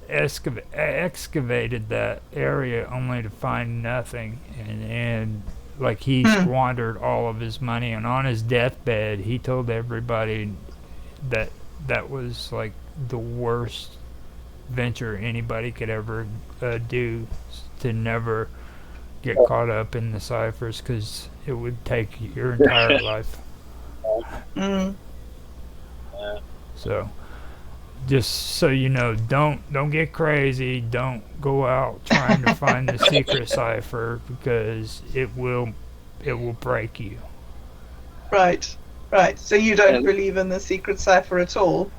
excavated that area only to find nothing. And like he Hmm. squandered all of his money. And on his deathbed, he told everybody that that was like the worst venture anybody could ever do, to never get caught up in the ciphers, because it would take your entire life. Mm. So just so you know, don't get crazy. Don't go out trying to find the secret cipher, because it will break you. Right. Right. So you don't And believe in the secret cipher at all?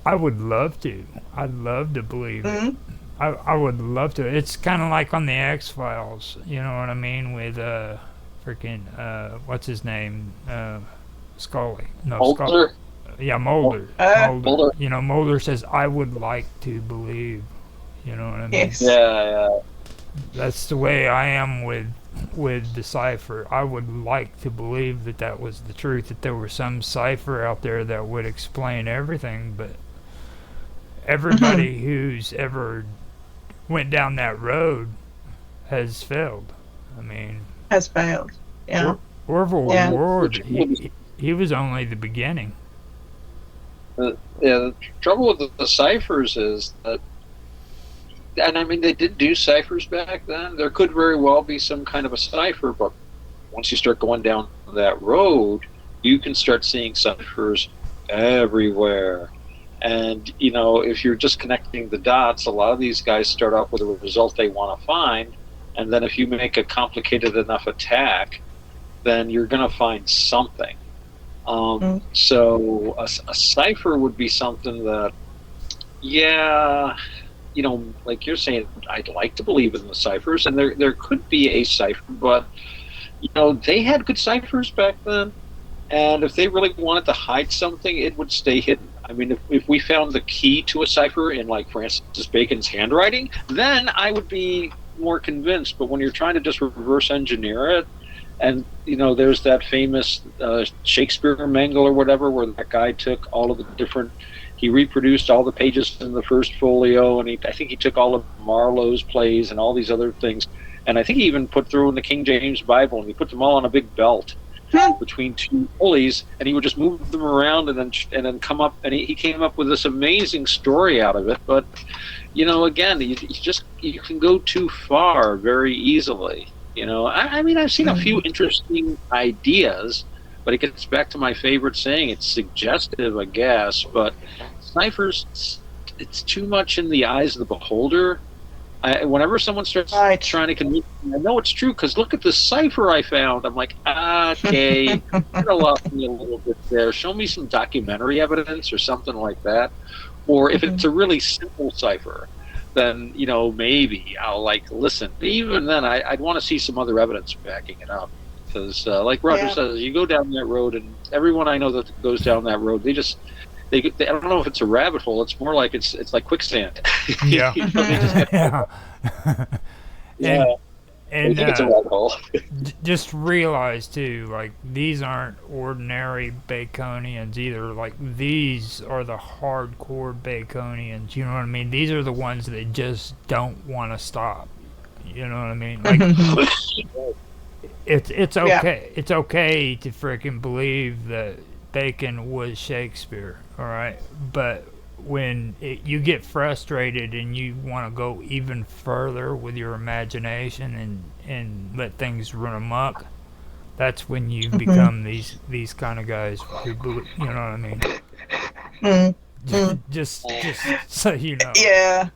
I would love to. I'd love to believe it. Mm. I would love to. It's kind of like on the X Files. You know what I mean? With freaking what's his name? Scully. No, Scully. Mulder, Yeah, Mulder. Uh, Mulder. Mulder. You know, Mulder says, "I would like to believe." You know what I mean? yes. yeah. That's the way I am with the cipher. I would like to believe that that was the truth, that there was some cipher out there that would explain everything, but everybody who's ever went down that road has failed. I mean, Has failed. Yeah. Orville Yeah. Ward, he was only the beginning. The trouble with the ciphers is that, and I mean, they did do ciphers back then. There could very well be some kind of a cipher, but once you start going down that road, you can start seeing ciphers everywhere. And, you know, if you're just connecting the dots, a lot of these guys start off with a result they want to find. And then if you make a complicated enough attack, then you're going to find something. So a cipher would be something that, yeah, you know, like you're saying, I'd like to believe in the ciphers, and there could be a cipher, but, you know, they had good ciphers back then. And if they really wanted to hide something, it would stay hidden. I mean, if we found the key to a cipher in, like, Francis Bacon's handwriting, then I would be more convinced. But when you're trying to just reverse engineer it, and, you know, there's that famous Shakespeare Mangle or whatever, where that guy took all of the different, he reproduced all the pages in the first folio, and I think he took all of Marlowe's plays and all these other things. And I think he even put through in the King James Bible, and he put them all on a big belt between two pulleys, and he would just move them around and then come up, and he came up with this amazing story out of it. But, you know, again, you can go too far very easily. You know, I mean, I've seen a few interesting ideas, but it gets back to my favorite saying, it's suggestive, I guess, but ciphers, it's too much in the eyes of the beholder. Whenever someone starts trying to convince me, I know it's true, because look at the cipher I found. I'm like, okay, you're lost me a little bit there. Show me some documentary evidence or something like that. Or if it's a really simple cipher, then, you know, maybe I'll, like, listen. But even then, I'd want to see some other evidence backing it up. Because, like Roger says, you go down that road, and everyone I know that goes down that road, they I don't know if it's a rabbit hole. It's more like it's like quicksand. Yeah. You know, they just get, yeah. I think it's a rabbit hole. Just realize too, like, these aren't ordinary Baconians either. Like, these are the hardcore Baconians. You know what I mean? These are the ones that just don't want to stop. You know what I mean? Like, it's okay. It's okay to freaking believe that Bacon was Shakespeare. All right, but when you get frustrated and you want to go even further with your imagination and let things run amok, that's when you become these kind of guys who believe, you know what I mean? Just so you know. Yeah.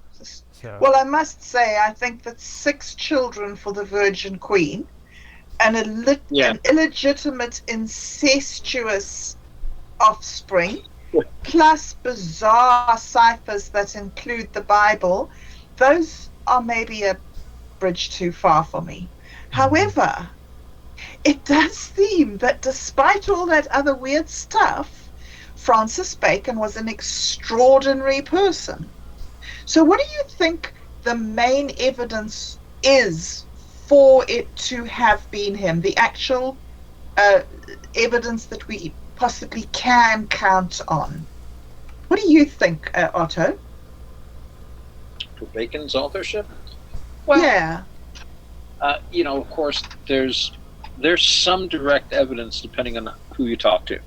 So. Well, I must say, I think that 6 children for the Virgin Queen and an illegitimate, incestuous offspring, plus bizarre ciphers that include the Bible, those are maybe a bridge too far for me. However, it does seem that despite all that other weird stuff, Francis Bacon was an extraordinary person. So what do you think the main evidence is for it to have been him? The actual evidence that we possibly can count on. What do you think, Otto? For Bacon's authorship? Yeah. Of course, there's some direct evidence depending on who you talk to.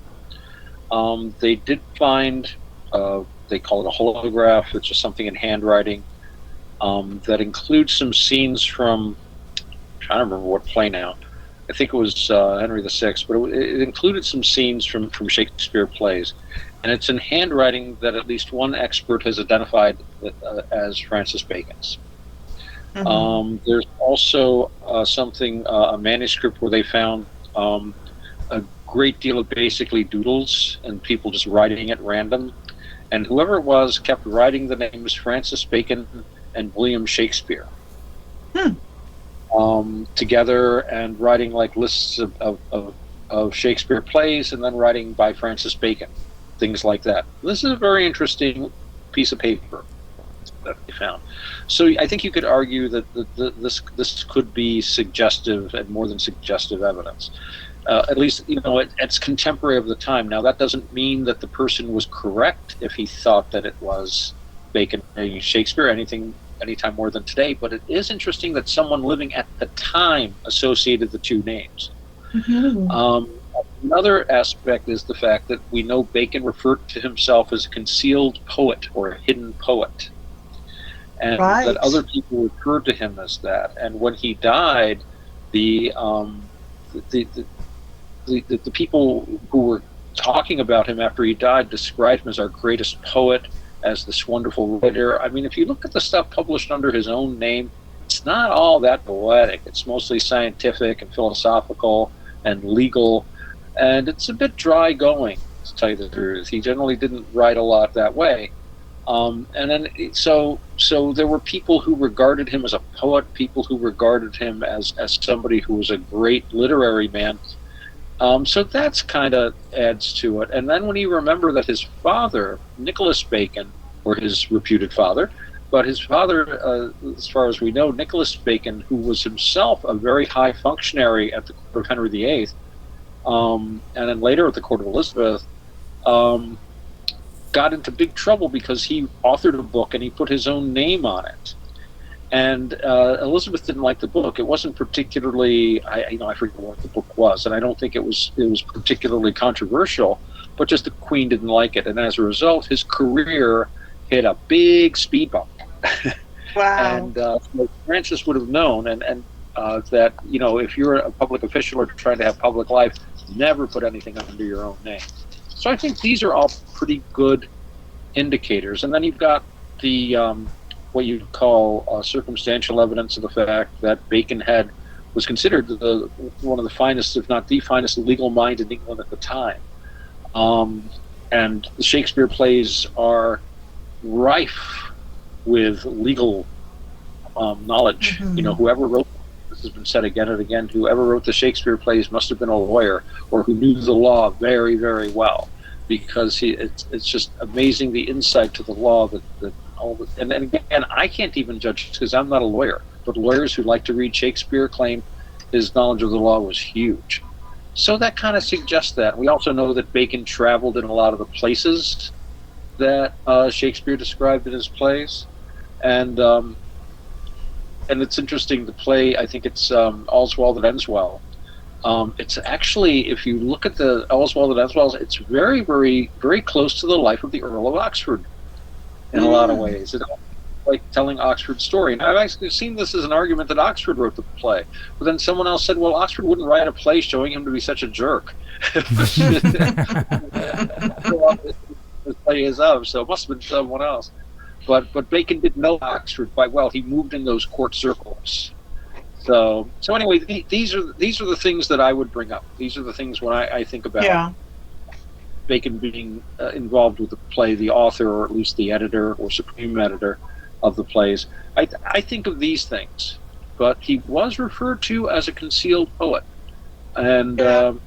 They did find, they call it a holograph, which is something in handwriting that includes some scenes from, I'm trying to remember what play now. I think it was Henry VI, but it included some scenes from Shakespeare plays. And it's in handwriting that at least one expert has identified as Francis Bacon's. Mm-hmm. There's also a manuscript where they found a great deal of basically doodles and people just writing at random. And whoever it was kept writing the names Francis Bacon and William Shakespeare together, and writing like lists of Shakespeare plays, and then writing by Francis Bacon, things like that. This is a very interesting piece of paper that they found. So I think you could argue that this could be suggestive and more than suggestive evidence. At least, it's contemporary of the time. Now, that doesn't mean that the person was correct if he thought that it was Bacon and Shakespeare, anytime more than today. But it is interesting that someone living at the time associated the two names. Mm-hmm. Another aspect is the fact that we know Bacon referred to himself as a concealed poet or a hidden poet, and that other people referred to him as that. And when he died, the people who were talking about him after he died described him as our greatest poet, as this wonderful writer. I mean, if you look at the stuff published under his own name, it's not all that poetic. It's mostly scientific and philosophical and legal, and it's a bit dry going, to tell you the truth. He generally didn't write a lot that way. And then, so there were people who regarded him as a poet, people who regarded him as somebody who was a great literary man. So that's kind of adds to it. And then when you remember that his father, Nicholas Bacon, or his reputed father, but his father, as far as we know, Nicholas Bacon, who was himself a very high functionary at the court of Henry VIII, and then later at the court of Elizabeth, got into big trouble because he authored a book and he put his own name on it. And Elizabeth didn't like the book. It wasn't particularly, I forget what the book was, and I don't think it was particularly controversial, but just the Queen didn't like it. And as a result, his career hit a big speed bump. Wow. And Francis would have known, and that, if you're a public official or trying to have public life, never put anything under your own name. So I think these are all pretty good indicators. And then you've got the what you'd call circumstantial evidence of the fact that Bacon was considered one of the finest, if not the finest, legal mind in England at the time. And the Shakespeare plays are rife with legal knowledge. Mm-hmm. Whoever wrote, this has been said again and again, whoever wrote the Shakespeare plays must have been a lawyer or who knew the law very, very well, because it's just amazing the insight to the law that and again, I can't even judge because I'm not a lawyer, but lawyers who like to read Shakespeare claim his knowledge of the law was huge. So that kind of suggests that. We also know that Bacon traveled in a lot of the places that Shakespeare described in his plays, and it's interesting. The play, I think it's All's Well That Ends Well. It's actually, if you look at the All's Well That Ends Well, it's very, very, very close to the life of the Earl of Oxford in a lot of ways. It's like telling Oxford's story. And I've actually seen this as an argument that Oxford wrote the play. But then someone else said, well, Oxford wouldn't write a play showing him to be such a jerk. The play is of, so it must have been someone else. But Bacon didn't know Oxford quite well. He moved in those court circles. So anyway, these are the things that I would bring up. These are the things when I think about Bacon being involved with the play, the author, or at least the editor or supreme editor of the plays. I think of these things. But he was referred to as a concealed poet, and so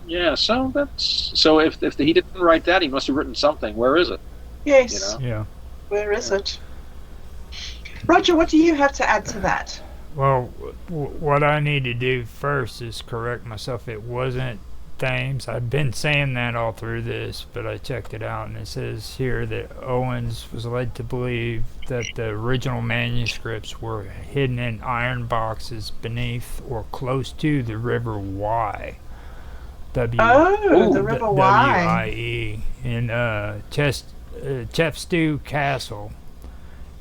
if he didn't write that, he must have written something. Where is it? Yes. Yeah. Where is it? Roger, what do you have to add to that? Well, what I need to do first is correct myself. It wasn't Thames. I've been saying that all through this, but I checked it out, and it says here that Owens was led to believe that the original manuscripts were hidden in iron boxes beneath or close to the River Wye. Oh, the River Wye. W-I-E in Chepstow Castle,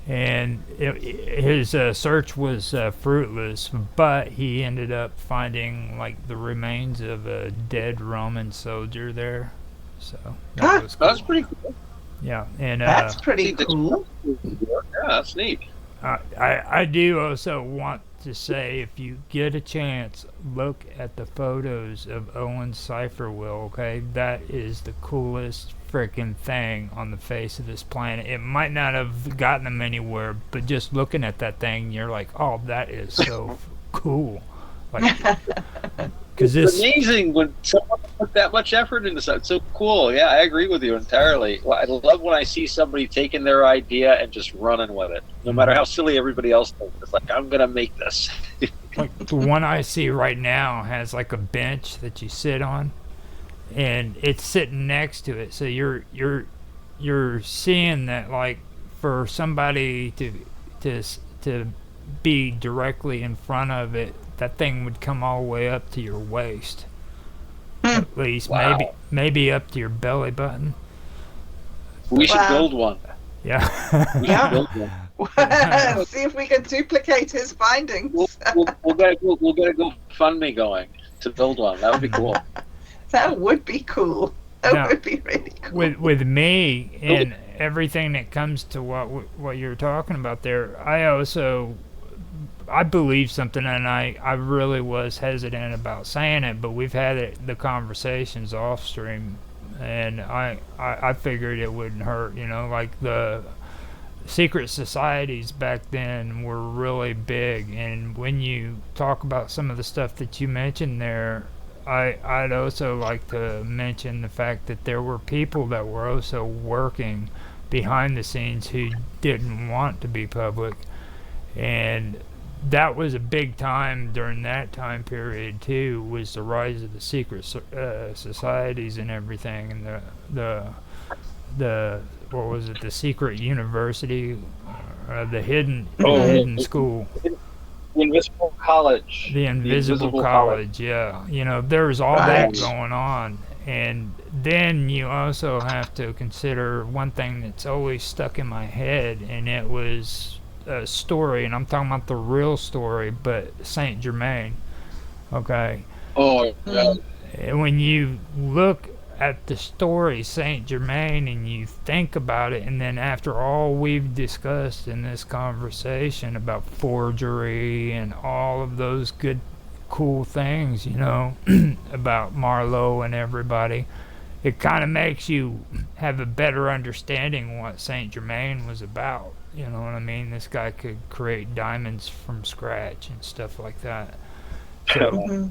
and his search was fruitless, but he ended up finding like the remains of a dead Roman soldier there. So that was cool. That's pretty cool. Yeah, and That's pretty cool. Yeah, that's neat. I do also want to say, if you get a chance, look at the photos of Owen's cipher wheel, okay? That is the coolest freaking thing on the face of this planet. It might not have gotten them anywhere, but just looking at that thing, you're like, oh, that is so cool. Like, because It's amazing when someone put that much effort into something. It's so cool. Yeah, I agree with you entirely. Well, I love when I see somebody taking their idea and just running with it, no matter how silly everybody else thinks. It's like, I'm gonna make this. like the one I see right now has like a bench that you sit on, and it's sitting next to it. So you're seeing that, like, for somebody to be directly in front of it, that thing would come all the way up to your waist, at least. Wow. Maybe up to your belly button. We should Wow. build one. Yeah. We Yeah. should build one. See if we can duplicate his findings. We'll get a GoFundMe going to build one. That would be cool. That would be cool. That Now, would be really cool. with me and everything that comes to what you're talking about there, I believe something, and I really was hesitant about saying it, but we've had the conversations off stream, and I figured it wouldn't hurt, like the secret societies back then were really big, and when you talk about some of the stuff that you mentioned there, I'd also like to mention the fact that there were people that were also working behind the scenes who didn't want to be public, and that was a big time during that time period too, was the rise of the secret societies and everything, and the what was it, the secret university, the hidden school, The Invisible College. the invisible college. Yeah, there's all that going on. And then you also have to consider one thing that's always stuck in my head, and it was a story, and I'm talking about the real story, but Saint Germain. Okay. Oh, yeah. And when you look at the story Saint Germain and you think about it, and then after all we've discussed in this conversation about forgery and all of those good cool things, about Marlowe and everybody, it kind of makes you have a better understanding what Saint Germain was about. You know what I mean? This guy could create diamonds from scratch and stuff like that. So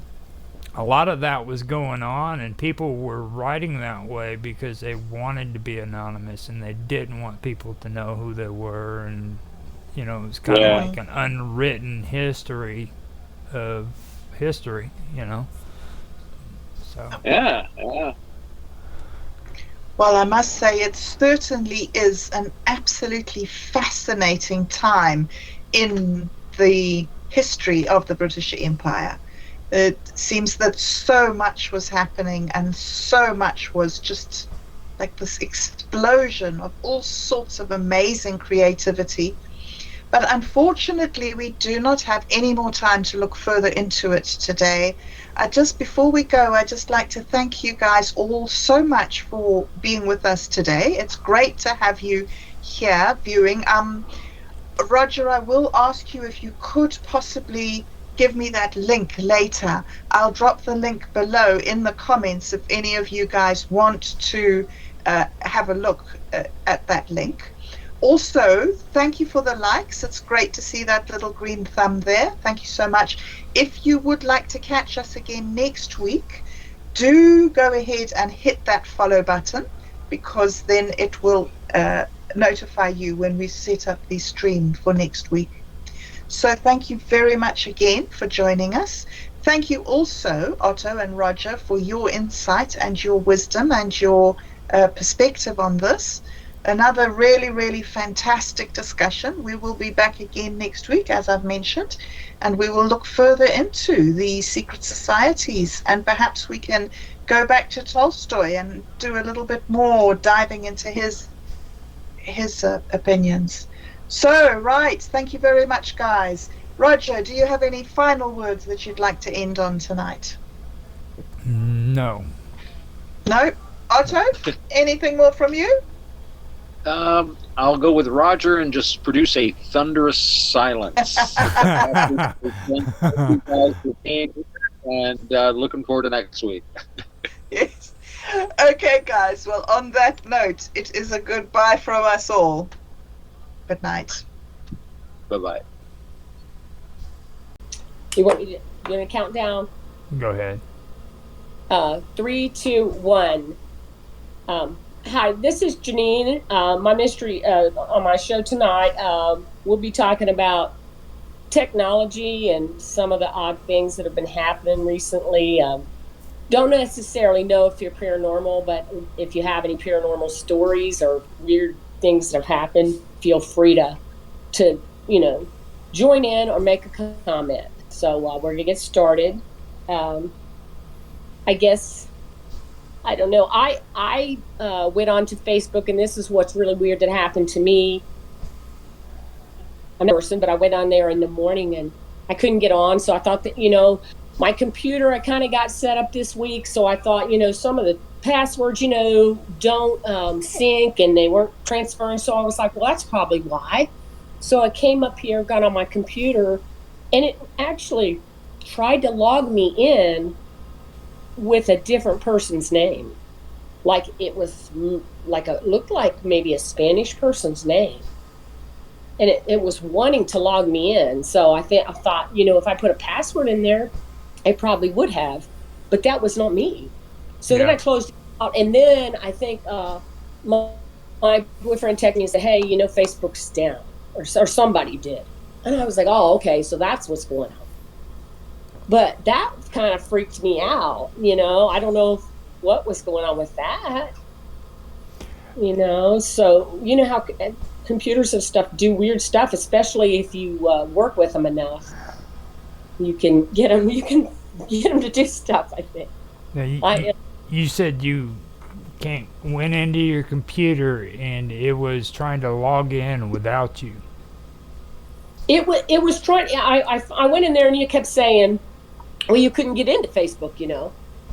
a lot of that was going on, and people were writing that way because they wanted to be anonymous and they didn't want people to know who they were, and it was kind of like an unwritten history of history. So Yeah. Well, I must say it certainly is an absolutely fascinating time in the history of the British Empire. It seems that so much was happening, and so much was just like this explosion of all sorts of amazing creativity. But unfortunately, we do not have any more time to look further into it today. Just before we go, I'd just like to thank you guys all so much for being with us today. It's great to have you here viewing. Roger, I will ask you if you could possibly give me that link later. I'll drop the link below in the comments if any of you guys want to have a look at that link. Also, thank you for the likes. It's great to see that little green thumb there. Thank you so much. If you would like to catch us again next week, do go ahead and hit that follow button, because then it will notify you when we set up the stream for next week. So thank you very much again for joining us. Thank you also, Otto and Roger, for your insight and your wisdom and your perspective on this. Another really, really fantastic discussion. We will be back again next week, as I've mentioned, and we will look further into the secret societies, and perhaps we can go back to Tolstoy and do a little bit more diving into his opinions. So, right, thank you very much, guys. Roger, do you have any final words that you'd like to end on tonight? No. No? Otto, anything more from you? I'll go with Roger and just produce a thunderous silence. And looking forward to next week. Yes. Okay, guys. Well, on that note, it is a goodbye from us all. Good night. Bye-bye. You want me to count down? Go ahead. 3, 2, 1. Hi, this is Janine. My mystery on my show tonight, we'll be talking about technology and some of the odd things that have been happening recently. Don't necessarily know if you're paranormal, but if you have any paranormal stories or weird things that have happened, feel free to join in or make a comment. So we're going to get started. I guess, I don't know. I went on to Facebook, and this is what's really weird that happened to me. I'm not a person, but I went on there in the morning and I couldn't get on. So I thought that, my computer, I kind of got set up this week. So I thought, some of the passwords, don't sync and they weren't transferring. So I was like, well, that's probably why. So I came up here, got on my computer, and it actually tried to log me in with a different person's name. Like it was looked like maybe a Spanish person's name. And it was wanting to log me in. So I thought, if I put a password in there, I probably would have, but that was not me. So then I closed it out. And then I think my boyfriend texted me and said, hey, Facebook's down, or somebody did. And I was like, oh, okay, so that's what's going on. But that kind of freaked me out. I don't know what was going on with that. So how computers and stuff do weird stuff, especially if you work with them enough. You can get them to do stuff, I think. Now, you said you went into your computer and it was trying to log in without you. It was trying. I went in there and you kept saying, well, you couldn't get into Facebook,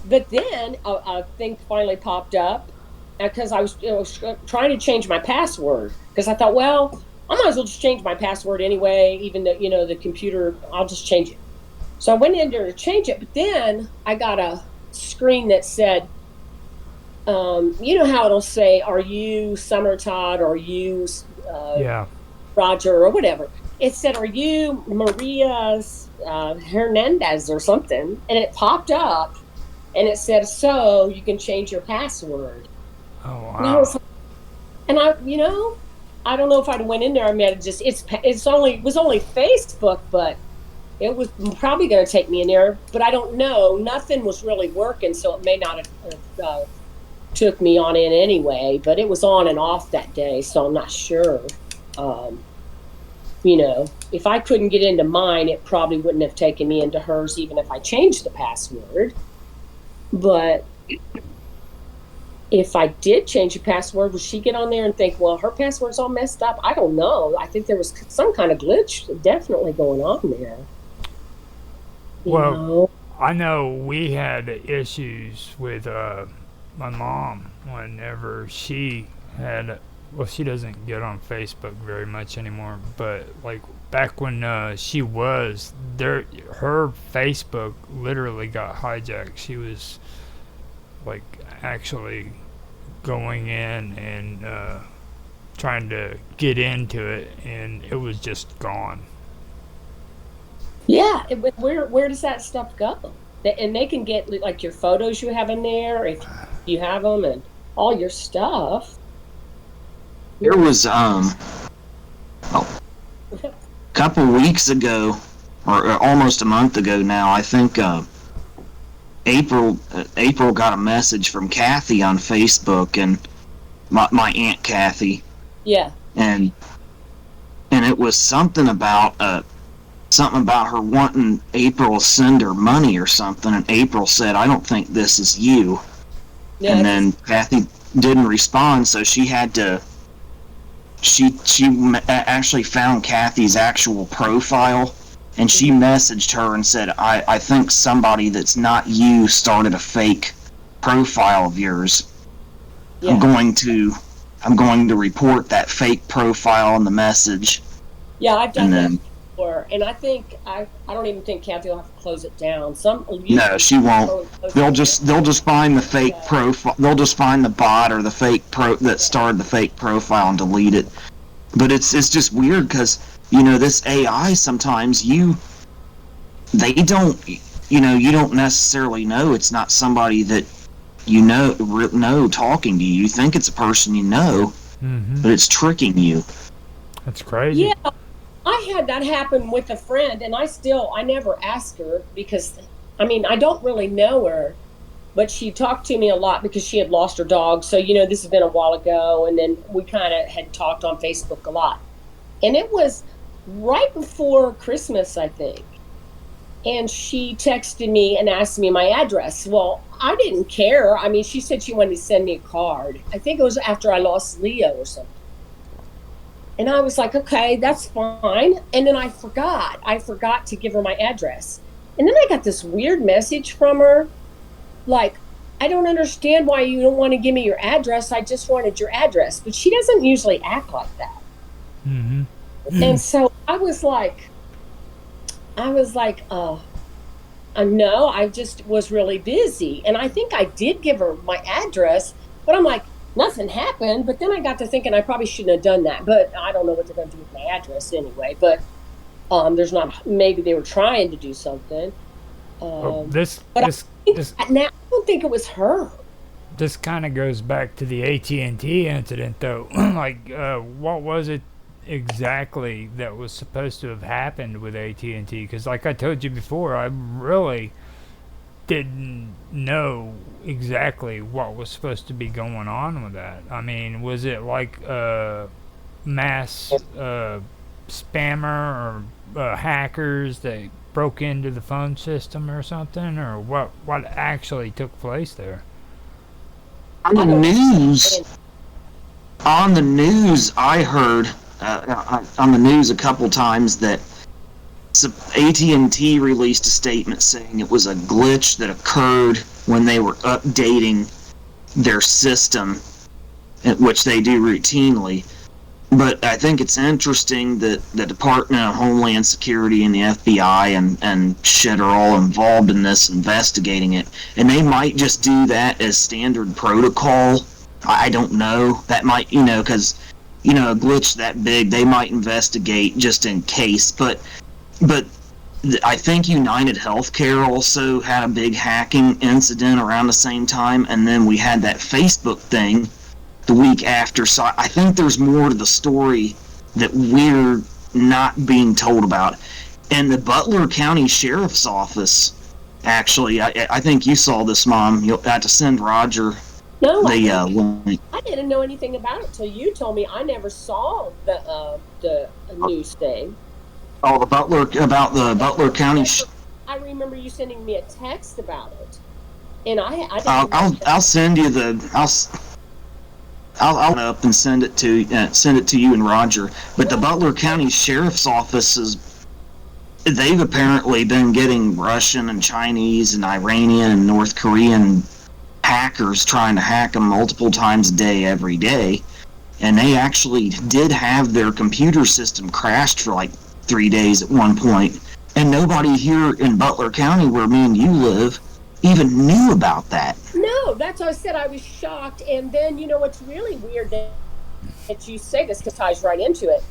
But then a thing finally popped up because I was trying to change my password because I thought, well, I might as well just change my password anyway, even though, the computer, I'll just change it. So I went in there to change it, but then I got a screen that said, you know how it'll say, are you Summer Todd, or are you Roger, or whatever. It said, are you Maria Hernandez or something? And it popped up and it said, so you can change your password. Oh, wow. And I was like, I don't know if I'd went in there. I mean, it was only Facebook, but it was probably going to take me in there, but I don't know. Nothing was really working, so it may not have took me on in anyway, but it was on and off that day, so I'm not sure. If I couldn't get into mine, it probably wouldn't have taken me into hers, even if I changed the password. But if I did change the password, would she get on there and think, well, her password's all messed up? I don't know. I think there was some kind of glitch definitely going on there. Well, I know we had issues with my mom whenever she had. Well, she doesn't get on Facebook very much anymore, but like back when she was there, her Facebook literally got hijacked. She was like actually going in and trying to get into it, and it was just gone. Yeah, where does that stuff go? And they can get like your photos you have in there, if you have them, and all your stuff. There was couple weeks ago, or almost a month ago now, I think April got a message from Kathy on Facebook, and my Aunt Kathy. Yeah. And it was something about her wanting April to send her money or something, and April said, "I don't think this is you." Yeah, and then Kathy didn't respond, so she had to. She actually found Kathy's actual profile, and she messaged her and said, I think somebody that's not you started a fake profile of yours. Yeah. I'm going to report that fake profile in the message." Yeah, I've done And that before, and I think I don't even think Kathy will have to close it down. No, she won't. They'll just find the fake profile. They'll just find the bot or the fake that started the fake profile and delete it. But it's just weird because this AI sometimes you don't necessarily know it's not somebody that you know talking to you. You think it's a person you know, but it's tricking you. That's crazy. Yeah, I had that happen with a friend, and I never asked her because, I don't really know her, but she talked to me a lot because she had lost her dog. So, this has been a while ago, and then we kind of had talked on Facebook a lot. And it was right before Christmas, I think. And she texted me and asked me my address. Well, I didn't care. She said she wanted to send me a card. I think it was after I lost Leo or something. And I was like, okay, that's fine. And then I forgot to give her my address. And then I got this weird message from her, like, I don't understand why you don't want to give me your address. I just wanted your address. But she doesn't usually act like that. Mm-hmm. And so I was like, no, I just was really busy. And I think I did give her my address, but I'm like, nothing happened. But then I got to thinking I probably shouldn't have done that. But I don't know what they're going to do with my address anyway. But maybe they were trying to do something. Now I don't think it was her. This kind of goes back to the AT&T incident, though. What was it exactly that was supposed to have happened with AT&T? Because like I told you before, I really didn't know exactly what was supposed to be going on with that. Was it like mass spammer or hackers that broke into the phone system or something, or what actually took place there? On the news, I heard on the news a couple times that AT&T released a statement saying it was a glitch that occurred when they were updating their system, which they do routinely. But I think it's interesting that the Department of Homeland Security and the FBI and shit are all involved in this, investigating it. And they might just do that as standard protocol. I don't know. That might, because, a glitch that big, they might investigate just in case. But I think United Healthcare also had a big hacking incident around the same time. And then we had that Facebook thing the week after. So I think there's more to the story that we're not being told about. And the Butler County Sheriff's Office, actually, I think you saw this, Mom. You'll have to send Roger the link. I didn't know anything about it until you told me. I never saw the news thing. Oh, about the Butler County. I remember you sending me a text about it, and I'll send you I'll up and send it to you and Roger. But the Butler County Sheriff's Office they've apparently been getting Russian and Chinese and Iranian and North Korean hackers trying to hack them multiple times a day, every day. And they actually did have their computer system crashed for like 3 days at one point. And nobody here in Butler County, where me and you live, even knew about that. No, that's what I said. I was shocked. And then, what's really weird that you say this, because it ties right into it.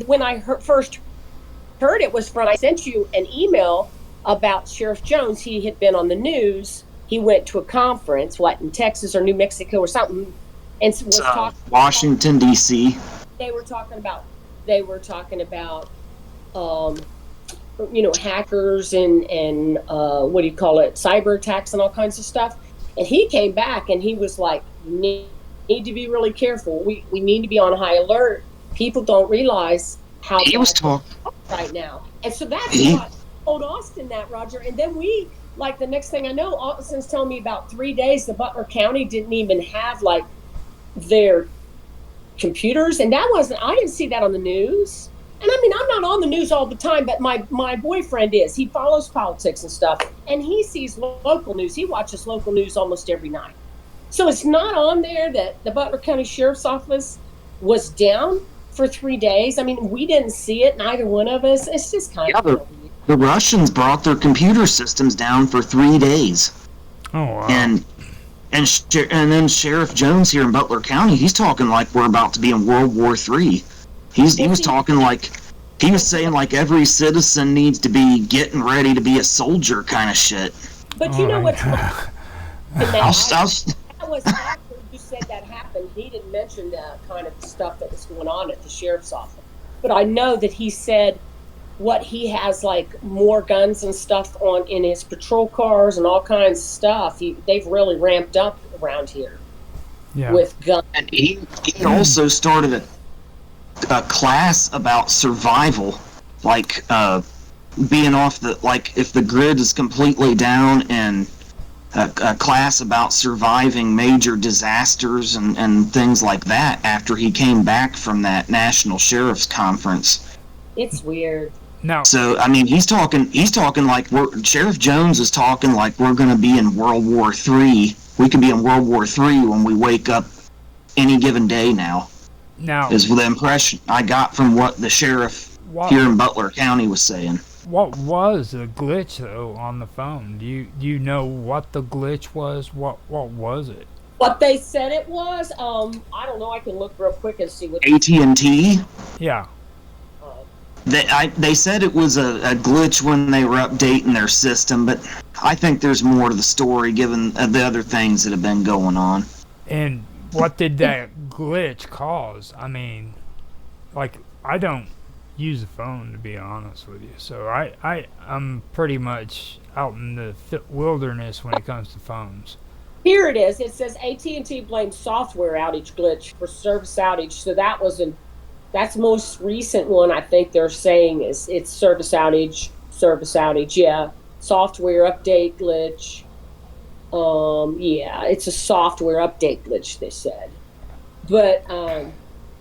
When I first heard it was I sent you an email about Sheriff Jones. He had been on the news. He went to a conference, in Texas or New Mexico or something, and was talking Washington, D.C. They were talking about hackers and what do you call it, cyber attacks and all kinds of stuff. And he came back and he was like, "You need to be really careful. We need to be on high alert. People don't realize how He was bad talking. right now." And so that's He, what I told Austin that, Roger. And then like the next thing I know, Austin's telling me about 3 days the Butler County didn't even have like their computers, and I didn't see that on the news. And I mean, I'm not on the news all the time, but my boyfriend is. He follows politics and stuff, and he sees local news. He watches local news almost every night. So it's not on there that the Butler County Sheriff's Office was down for 3 days. I mean, we didn't see it, neither one of us. It's just kind of weird. The Russians brought their computer systems down for 3 days. Oh wow. And then Sheriff Jones here in Butler County, he's talking like we're about to be in World War III. He was talking like, he was saying like every citizen needs to be getting ready to be a soldier kind of shit. But you know what's God. that was after you said that happened. He didn't mention the kind of stuff that was going on at the sheriff's office. But I know that he said what he has, like more guns and stuff in his patrol cars and all kinds of stuff. They've really ramped up around here with guns. And he also started a class about survival, like being off the, like if the grid is completely down, and a class about surviving major disasters and things like that after he came back from that National Sheriff's Conference. It's weird. No. So I mean, he's talking like Sheriff Jones is talking like we're going to be in World War III. We could be in World War III when we wake up any given day now. Now, is the impression I got from what the sheriff here in Butler County was saying. What was the glitch though on the phone? Do you know what the glitch was? What was it? What they said it was? I don't know. I can look real quick and see what. AT&T. Yeah. They said it was a glitch when they were updating their system, but I think there's more to the story given the other things that have been going on. And what did that glitch cause? I mean, like, I don't use a phone, to be honest with you, so I'm pretty much out in the wilderness when it comes to phones. Here it is. It says AT&T blames software outage glitch for service outage. So that's the most recent one. I think they're saying it's service outage. Yeah, software update glitch. Yeah, it's a software update glitch, they said. But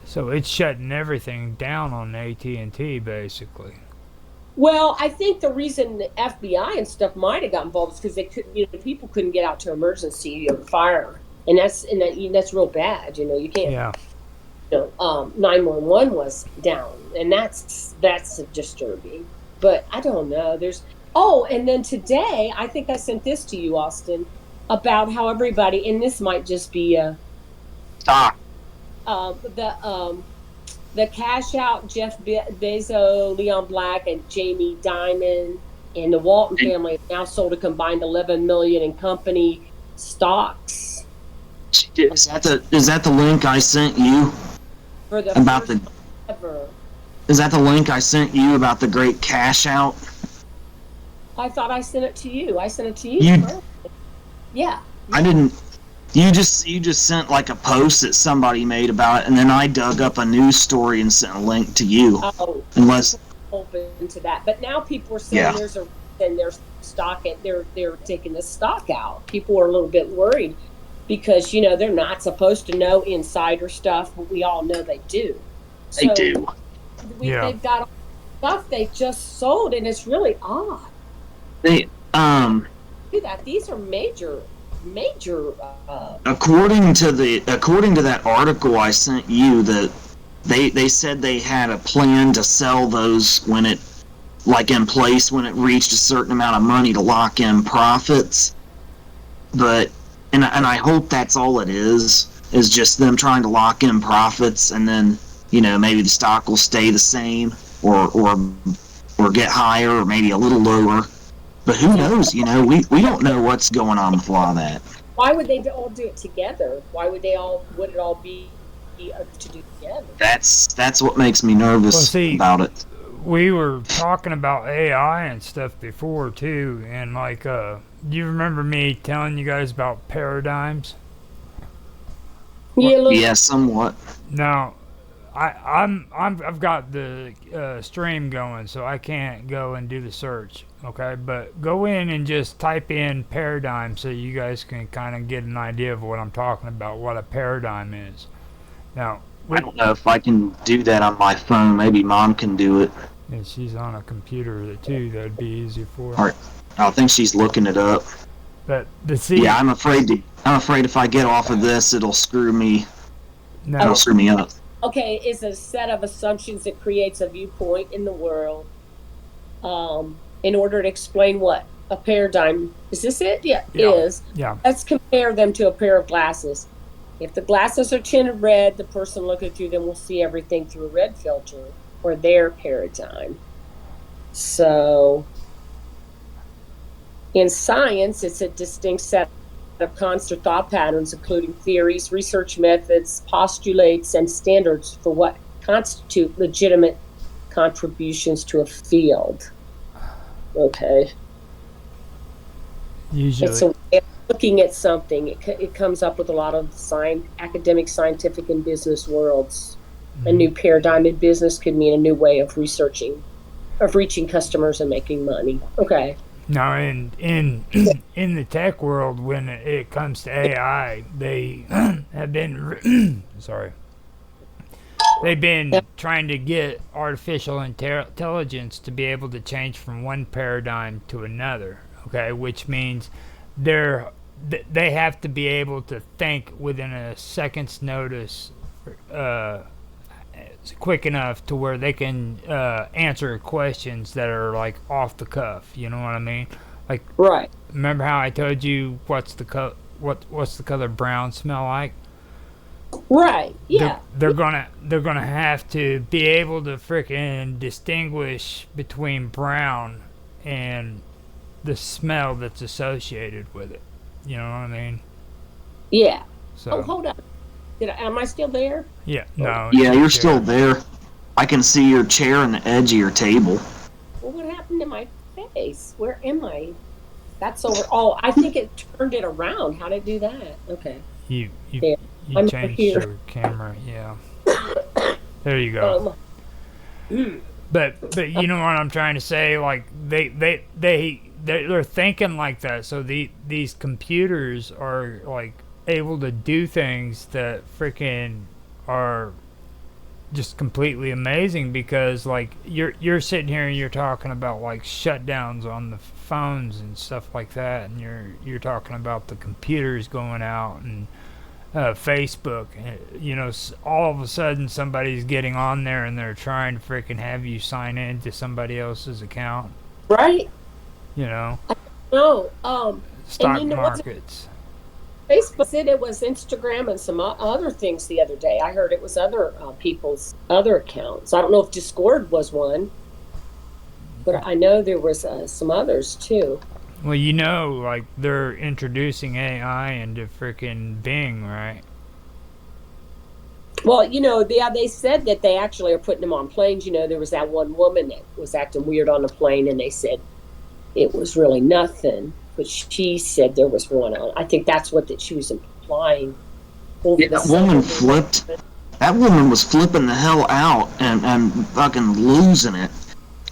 so it's shutting everything down on AT&T basically. Well, I think the reason the FBI and stuff might have got involved is because they couldn't, people couldn't get out to emergency or fire, and that's real bad. You can't. Yeah. 911 was down, and that's disturbing. But I don't know. And then today, I think I sent this to you, Austin, about how everybody, and this might just be the cash out Jeff Bezos, Leon Black, and Jamie Dimon, and the Walton family have now sold a combined $11 million in company stocks. Is that the link I sent you? For the about first ever. Is that the link I sent you about the great cash out? I thought I sent it to you. I sent it to you. Yeah. I didn't. You just sent like a post that somebody made about it, and then I dug up a news story and sent a link to you. Oh, unless open to that, but now people are saying they're taking the stock out. People are a little bit worried because they're not supposed to know insider stuff, but we all know they do. They do. They've got stuff they just sold, and it's really odd. They do that. These are major. According to that article I sent you, that they said they had a plan to sell those when it reached a certain amount of money to lock in profits. But and I hope that's all it is just them trying to lock in profits, and then maybe the stock will stay the same or get higher or maybe a little lower. But who knows? We don't know what's going on with all that. Why would they all do it together? Would it all be to do together? That's what makes me nervous about it. we were talking about AI and stuff before too, and like, do you remember me telling you guys about paradigms? Yeah, look, Yeah, somewhat. Now, I've got the stream going, so I can't go and do the search. Okay, but go in and just type in paradigm so you guys can kind of get an idea of what I'm talking about, what a paradigm is. Now, I don't know if I can do that on my phone. Maybe Mom can do it. and she's on a computer too. That'd be easier for All her. right. I think she's looking it up. But the see, Yeah, I'm afraid if I get off of this, it'll screw me. no, It'll screw me up. okay, it's a set of assumptions that creates a viewpoint in the world in order to explain what a paradigm is. This it? Yeah, Yeah. is. yeah, Let's compare them to a pair of glasses. If the glasses are tinted red, the person looking through them will see everything through a red filter or their paradigm. So, in science, it's a distinct set of constant thought patterns, including theories, research methods, postulates, and standards for what constitute legitimate contributions to a field. Okay. usually. It's a way of looking at something. It comes up with a lot of academic, scientific, and business worlds. A new paradigm in business could mean a new way of reaching customers and making money. Okay. Now, in in the tech world, when it comes to AI, they have been sorry. They've been trying to get artificial intelligence to be able to change from one paradigm to another. Okay, which means they have to be able to think within a second's notice, quick enough to where they can answer questions that are like off the cuff. You know what I mean? Like, Right. remember how I told you what's the color brown smell like? Right. Yeah. They're gonna have to be able to frickin' distinguish between brown and the smell that's associated with it. You know what I mean? Yeah. So Oh, hold up. Am I still there? yeah, no. Yeah, you're still there. I can see your chair and the edge of your table. Well, what happened to my face? Where am I? That's over. Oh, I think it turned it around. How did it do that? Okay. You There. I'm changed here. your camera. Yeah. There you go. But you know what I'm trying to say? Like they're thinking like that. So these computers are like able to do things that freaking are just completely amazing, because like you're sitting here and you're talking about like shutdowns on the phones and stuff like that, and you're talking about the computers going out and Facebook. You know, all of a sudden somebody's getting on there and they're trying to freaking have you sign in to somebody else's account. Right. You know, No. stock you know what's- markets. Facebook said it was Instagram and some other things the other day. I heard it was other people's other accounts. I don't know if Discord was one, but I know there was some others too. Well, you know, like they're introducing AI into freaking Bing, right? Well, they said that they actually are putting them on planes. There was that one woman that was acting weird on the plane, and they said it was really nothing. But she said there was one on. I think that's what she was implying. Yeah, that woman flipped. That woman was flipping the hell out and fucking losing it.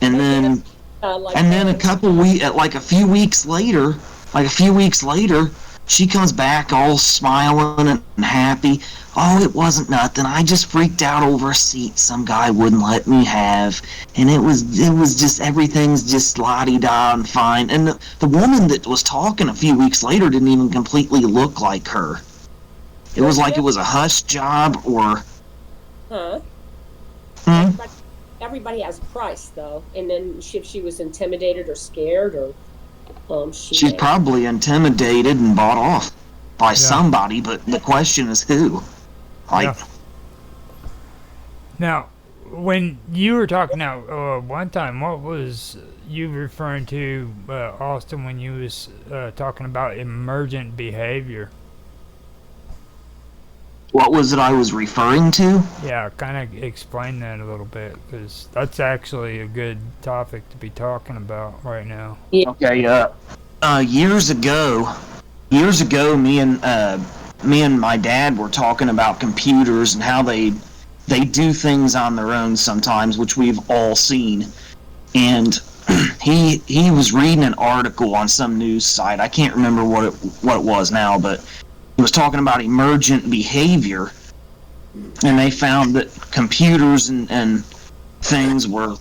And then a few weeks later, she comes back all smiling and happy. Oh, it wasn't nothing. I just freaked out over a seat some guy wouldn't let me have, and it was just everything's just la-di-da and fine. And the woman that was talking a few weeks later didn't even completely look like her. It was like it was a hush job or. Huh? Hmm? Everybody has a price, though. And then if she was intimidated or scared, or she's probably intimidated and bought off by somebody, but the question is who. Like, now, when you were talking out one time, what was you referring to, Austin, when you was talking about emergent behavior? What was it I was referring to? Yeah, kind of explain that a little bit, because that's actually a good topic to be talking about right now. Okay, years ago, me and my dad were talking about computers and how they do things on their own sometimes, which we've all seen. And he was reading an article on some news site. I can't remember what it was now, but he was talking about emergent behavior, and they found that computers and things were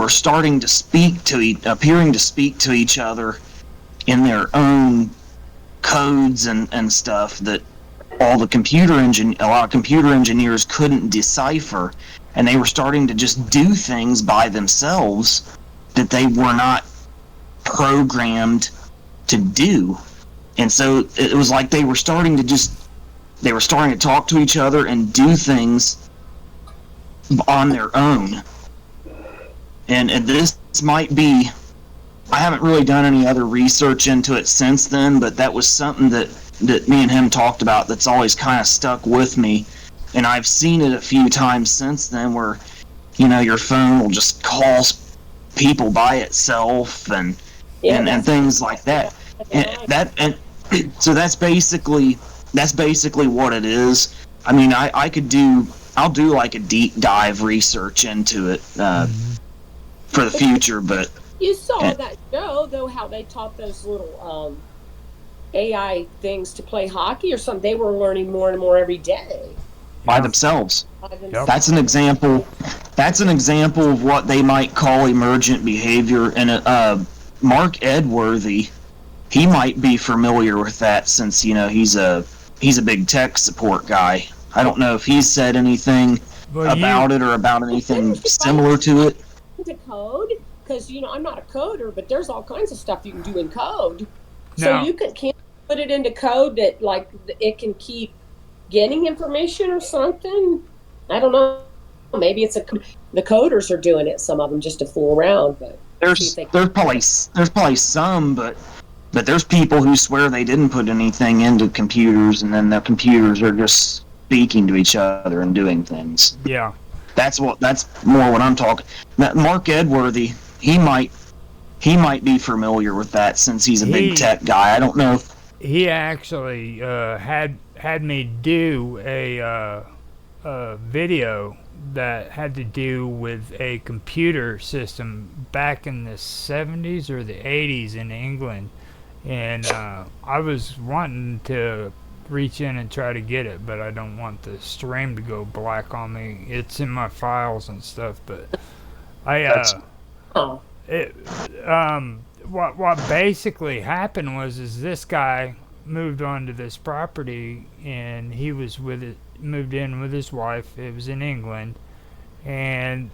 starting to appearing to speak to each other in their own codes and stuff that a lot of computer engineers couldn't decipher, and they were starting to just do things by themselves that they were not programmed to do. And so it was like they were starting to talk to each other and do things on their own. And this might be, I haven't really done any other research into it since then, but that was something that me and him talked about that's always kind of stuck with me. And I've seen it a few times since then where, your phone will just call people by itself and things like that. And so that's basically what it is. I mean, I'll do like a deep dive research into it for the future, but you saw that show though, how they taught those little AI things to play hockey or something. They were learning more and more every day by themselves. Yep. That's an example of what they might call emergent behavior. And Mark Edworthy, he might be familiar with that since he's a big tech support guy. I don't know if he's said anything about it or about anything similar to it. To code, because I'm not a coder, but there's all kinds of stuff you can do in code. So you can't put it into code that like it can keep getting information or something. I don't know. Maybe it's the coders are doing it. Some of them just to fool around. But there's probably some, but there's people who swear they didn't put anything into computers, and then the computers are just speaking to each other and doing things. Yeah. That's more what I'm talking. Mark Edworthy, he might be familiar with that since he's a big tech guy. I don't know if he actually had me do a video that had to do with a computer system back in the 70s or the 80s in England, and I was wanting to reach in and try to get it, but I don't want the stream to go black on me. It's in my files and stuff, but what basically happened was this guy moved onto this property, and he was moved in with his wife. It was in England, and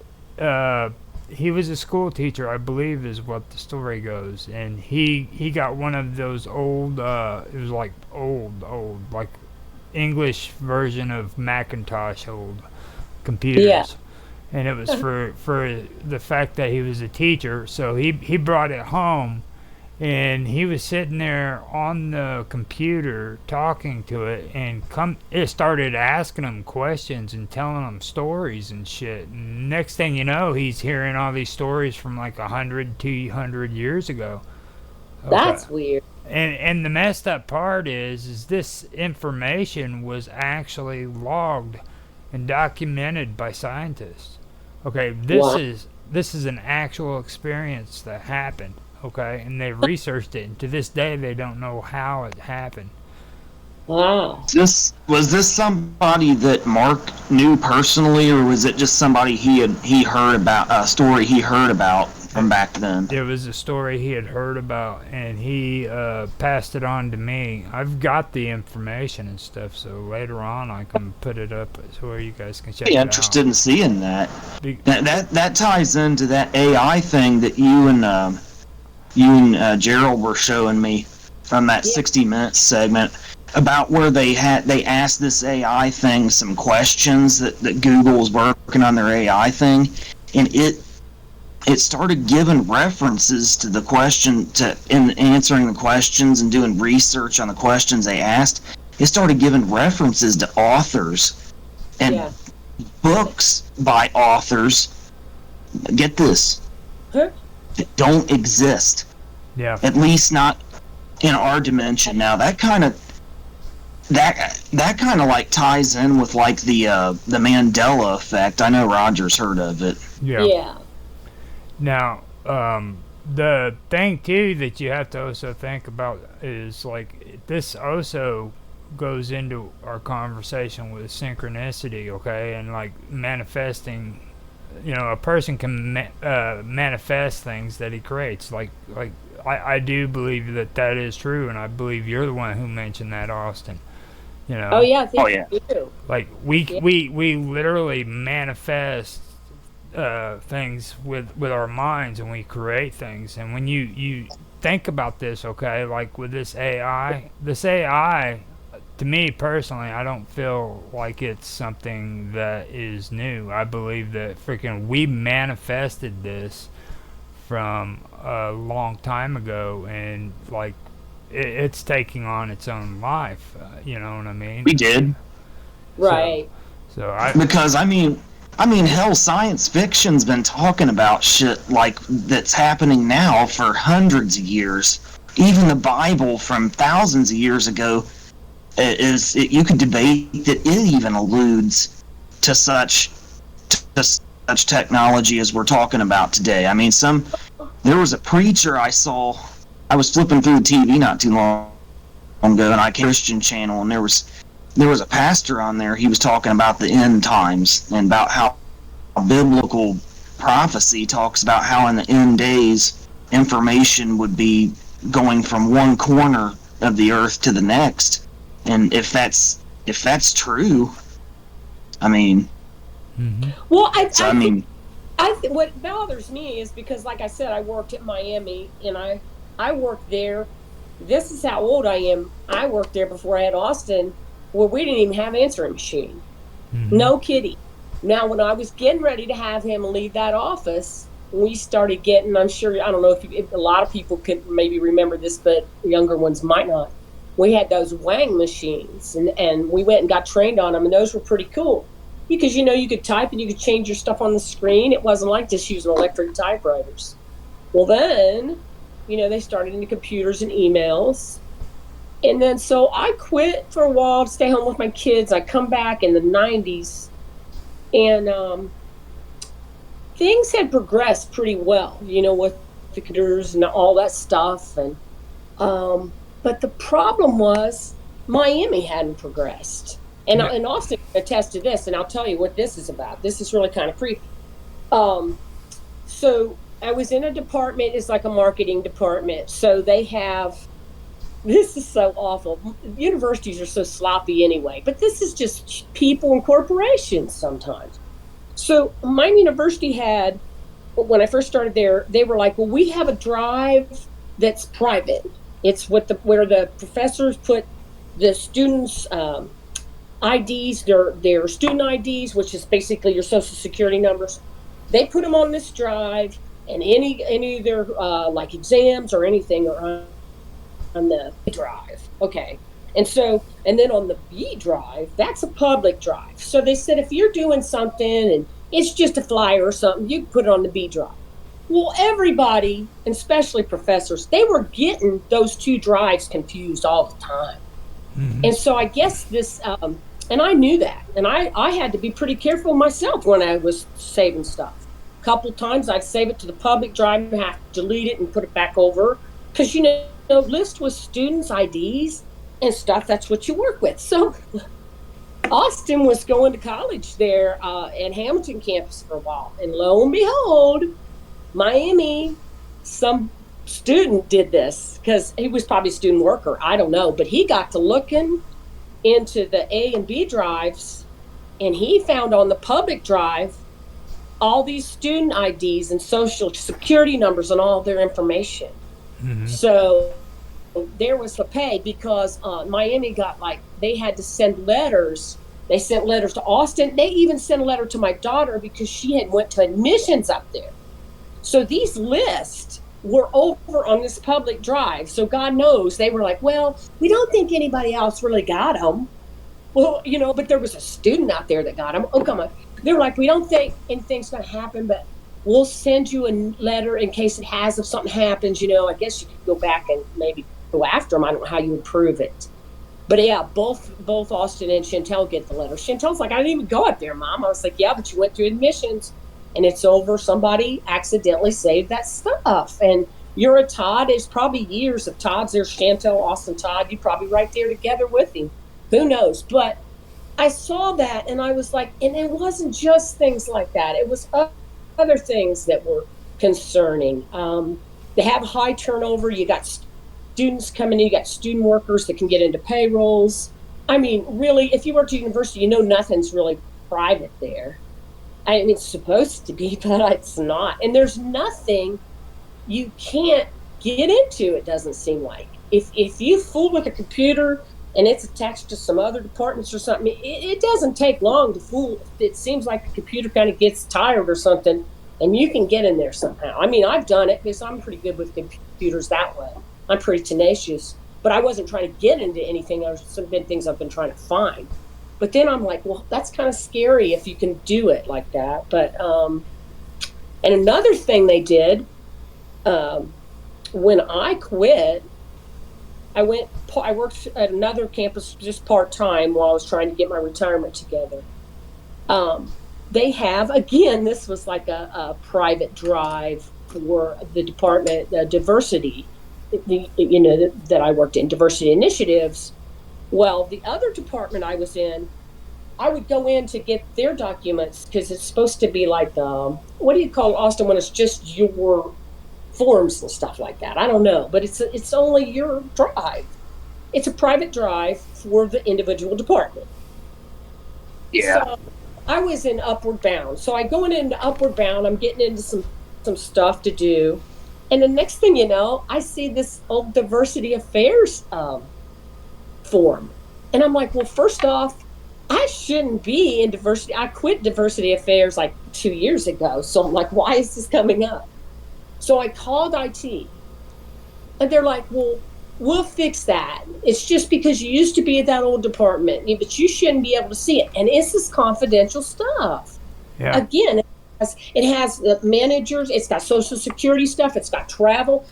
he was a school teacher, I believe is what the story goes, and he got one of those old it was like old like English version of Macintosh old computers. Yeah. And it was for the fact that he was a teacher, so he brought it home, and he was sitting there on the computer talking to it, and it started asking him questions and telling him stories and shit. And next thing you know, he's hearing all these stories from like 100, 200 years ago. Okay. That's weird. And the messed up part is this information was actually logged and documented by scientists. Okay, this is an actual experience that happened. Okay, and they researched it, and to this day they don't know how it happened. Wow. Was this somebody that Mark knew personally, or was it just somebody he heard about, a story he heard about from back then? It was a story he had heard about, and he passed it on to me. I've got the information and stuff, so later on I can put it up so where you guys can check it out. I'm interested in seeing that. That ties into that AI thing that you and Gerald were showing me from that 60 Minutes segment about where they asked this AI thing some questions that Google was working on their AI thing, and it started giving references to the question in answering the questions and doing research on the questions they asked, it started giving references to authors and Yeah. books by authors. Get this, Huh? that don't exist. Yeah. At least not in our dimension. Now that kind of like ties in with like the Mandela effect. I know Roger's heard of it. Yeah. Yeah. Now, the thing too that you have to also think about is like this also goes into our conversation with synchronicity, okay, and like manifesting. You know, a person can manifest things that he creates. Like I do believe that that is true, and I believe you're the one who mentioned that, Austin. You know. Oh yeah, I think Oh, yeah. you do. Like Yeah. we literally manifest things with our minds, and we create things. And when you think about this, okay, like with this AI, to me personally, I don't feel like it's something that is new. I believe that freaking we manifested this from a long time ago, and like it's taking on its own life. You know what I mean? We did. Right. So I Because I mean, hell, science fiction's been talking about shit like that's happening now for hundreds of years. Even the Bible from thousands of years ago you could debate that it even alludes to such technology as we're talking about today. I mean, there was a preacher I saw. I was flipping through the TV not too long ago, and I came to a Christian channel, and there was a pastor on there. He was talking about the end times and about how biblical prophecy talks about how in the end days information would be going from one corner of the earth to the next. And if that's true, I mean, Well, I mean, what bothers me is because, like I said, I worked at Miami, and I worked there. This is how old I am. I worked there before I had Austin, where we didn't even have answering machine. No kidding. Now, when I was getting ready to have him leave that office, we started getting, I'm sure, I don't know if a lot of people could maybe remember this, but younger ones might not. We had those Wang machines, and we went and got trained on them, and those were pretty cool. Because, you could type and you could change your stuff on the screen. It wasn't like just using electric typewriters. Well, then, they started into computers and emails. And then, so I quit for a while to stay home with my kids. I come back in the 90s, and things had progressed pretty well, with the computers and all that stuff. And but the problem was Miami hadn't progressed. And Austin can attest to this, and I'll tell you what this is about. This is really kind of creepy. So I was in a department, it's like a marketing department. So they have, this is so awful. Universities are so sloppy anyway, but this is just people and corporations sometimes. So my university had, when I first started there, they were like, well, we have a drive that's private. It's where the professors put the students' IDs, their student IDs, which is basically your social security numbers. They put them on this drive, and any of their like exams or anything are on the drive. Okay. And then on the B drive, that's a public drive. So they said if you're doing something and it's just a flyer or something, you can put it on the B drive. Well, everybody, and especially professors, they were getting those two drives confused all the time. And so I guess this, and I knew that, and I had to be pretty careful myself when I was saving stuff. A couple times I'd save it to the public drive and have to delete it and put it back over, because list with students' IDs and stuff, that's what you work with. So Austin was going to college there at Hamilton campus for a while, and lo and behold, Miami, some student did this, because he was probably a student worker, I don't know, but he got to looking into the A and B drives, and he found on the public drive all these student IDs and social security numbers and all their information. So there was the pay, because Miami got, like, they had to send letters. They sent letters to Austin. They even sent a letter to my daughter because she had went to admissions up there. So these lists were over on this public drive. So God knows they were like, well, we don't think anybody else really got them. Well, but there was a student out there that got them. Oh, come on. They're like, we don't think anything's going to happen, but we'll send you a letter in case it has. If something happens, I guess you could go back and maybe go after them. I don't know how you would prove it. But yeah, both Austin and Chantel get the letter. Chantel's like, I didn't even go up there, Mom. I was like, yeah, but you went through admissions, and it's over. Somebody accidentally saved that stuff. And you're a Todd. There's probably years of Todds. There's Chantel, Austin, Todd. You're probably right there together with him. Who knows? But I saw that, and I was like, and it wasn't just things like that. It was other things that were concerning. They have high turnover. You got students coming in. You got student workers that can get into payrolls. I mean, really, if you work at university, nothing's really private there. I mean, it's supposed to be, but it's not. And there's nothing you can't get into, it doesn't seem like. If you fool with a computer and it's attached to some other departments or something, it doesn't take long to fool. It seems like the computer kind of gets tired or something, and you can get in there somehow. I mean, I've done it because I'm pretty good with computers that way. I'm pretty tenacious, but I wasn't trying to get into anything. There's been things I've been trying to find. But then I'm like, well, that's kind of scary if you can do it like that. But and another thing they did, when I quit, I worked at another campus just part-time while I was trying to get my retirement together. They have, again, this was like a private drive for the department, diversity, that I worked in, diversity initiatives. Well, the other department I was in, I would go in to get their documents because it's supposed to be like, what do you call it, Austin, when it's just your forms and stuff like that? I don't know, but it's only your drive. It's a private drive for the individual department. Yeah. So I was in Upward Bound. So I go into Upward Bound. I'm getting into some stuff to do. And the next thing you know, I see this old diversity affairs form. And I'm like, well, first off, I shouldn't be in diversity. I quit diversity affairs like 2 years ago. So I'm like, why is this coming up? So I called IT. And they're like, well, we'll fix that. It's just because you used to be at that old department, but you shouldn't be able to see it. And this is confidential stuff. Yeah. Again, it has the managers, it's got Social Security stuff, it's got travel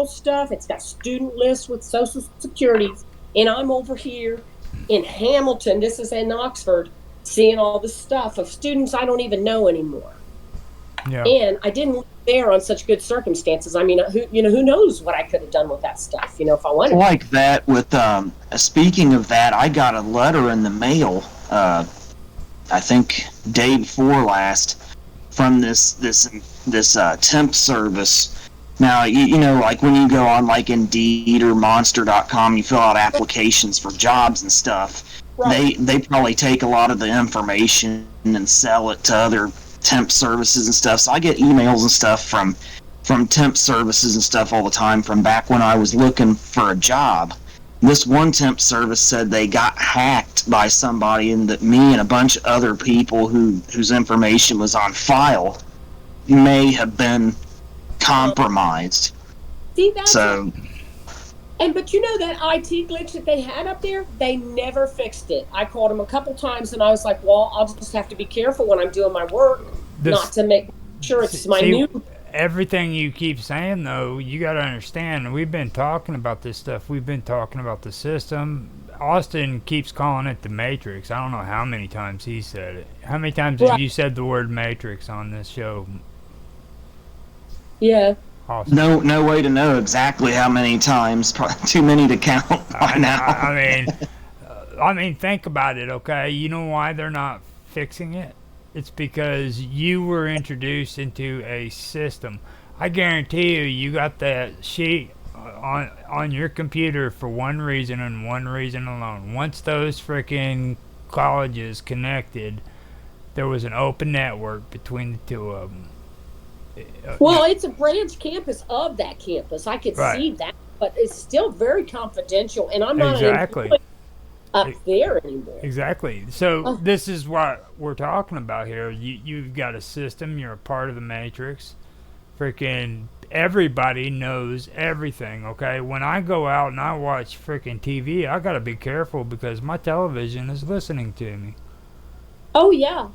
stuff, it's got student lists with Social Security. And I'm over here in Hamilton, this is in Oxford, seeing all this stuff of students I don't even know anymore. Yeah. And I didn't live there on such good circumstances. I mean, who knows what I could have done with that stuff, if I wanted. Like that with, speaking of that, I got a letter in the mail, I think day before last, from this temp service. Now, like when you go on like Indeed or Monster.com, you fill out applications for jobs and stuff. Right. They probably take a lot of the information and sell it to other temp services and stuff. So I get emails and stuff from temp services and stuff all the time from back when I was looking for a job. This one temp service said they got hacked by somebody, and that me and a bunch of other people whose information was on file may have been compromised. See, that's so. But that IT glitch that they had up there, they never fixed it. I called them a couple times, and I was like, well, I'll just have to be careful when I'm doing my work, not to make sure it's my new... Everything you keep saying, though, you got to understand, we've been talking about this stuff. We've been talking about the system. Austin keeps calling it the Matrix. I don't know how many times he said it. How many times have you said the word Matrix on this show? Yeah. Austin. No way to know exactly how many times. Probably too many to count by now. I mean, think about it, okay? You know why they're not fixing it? It's because you were introduced into a system. I guarantee you got that sheet on your computer for one reason and one reason alone. Once those freaking colleges connected, there was an open network between the two of them. Well, it's a branch campus of that campus. I could see that, but it's still very confidential, and I'm not up there anymore. Exactly. So this is what we're talking about here. You've got a system. You're a part of the Matrix. Freaking everybody knows everything, okay? When I go out and I watch freaking TV, I gotta be careful because my television is listening to me. Oh yeah.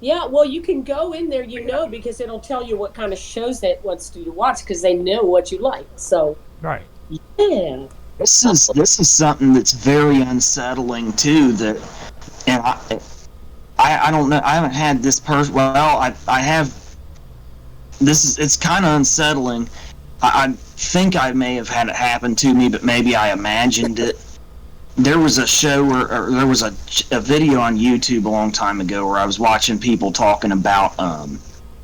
Yeah, well, you can go in there, because it'll tell you what kind of shows that wants to watch because they know what you like. So, Right. yeah. This is something that's very unsettling too. And I don't know. I haven't had this person. Well, I have. It's kind of unsettling. I think I may have had it happen to me, but maybe I imagined it. There was a show or there was a video on YouTube a long time ago where I was watching people talking about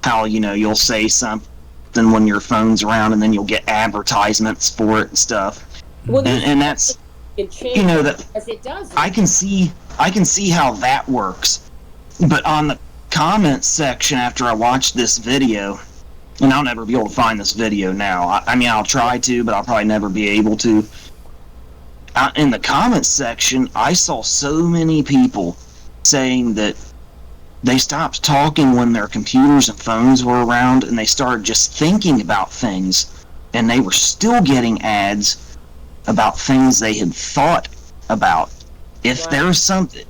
how you'll say something when your phone's around and then you'll get advertisements for it and stuff. Well, and that's that as it does. I can see how that works. But on the comments section after I watched this video, and I'll never be able to find this video now. I mean, I'll try to, but I'll probably never be able to. In the comments section, I saw so many people saying that they stopped talking when their computers and phones were around, and they started just thinking about things, and they were still getting ads about things they had thought about. If there's something,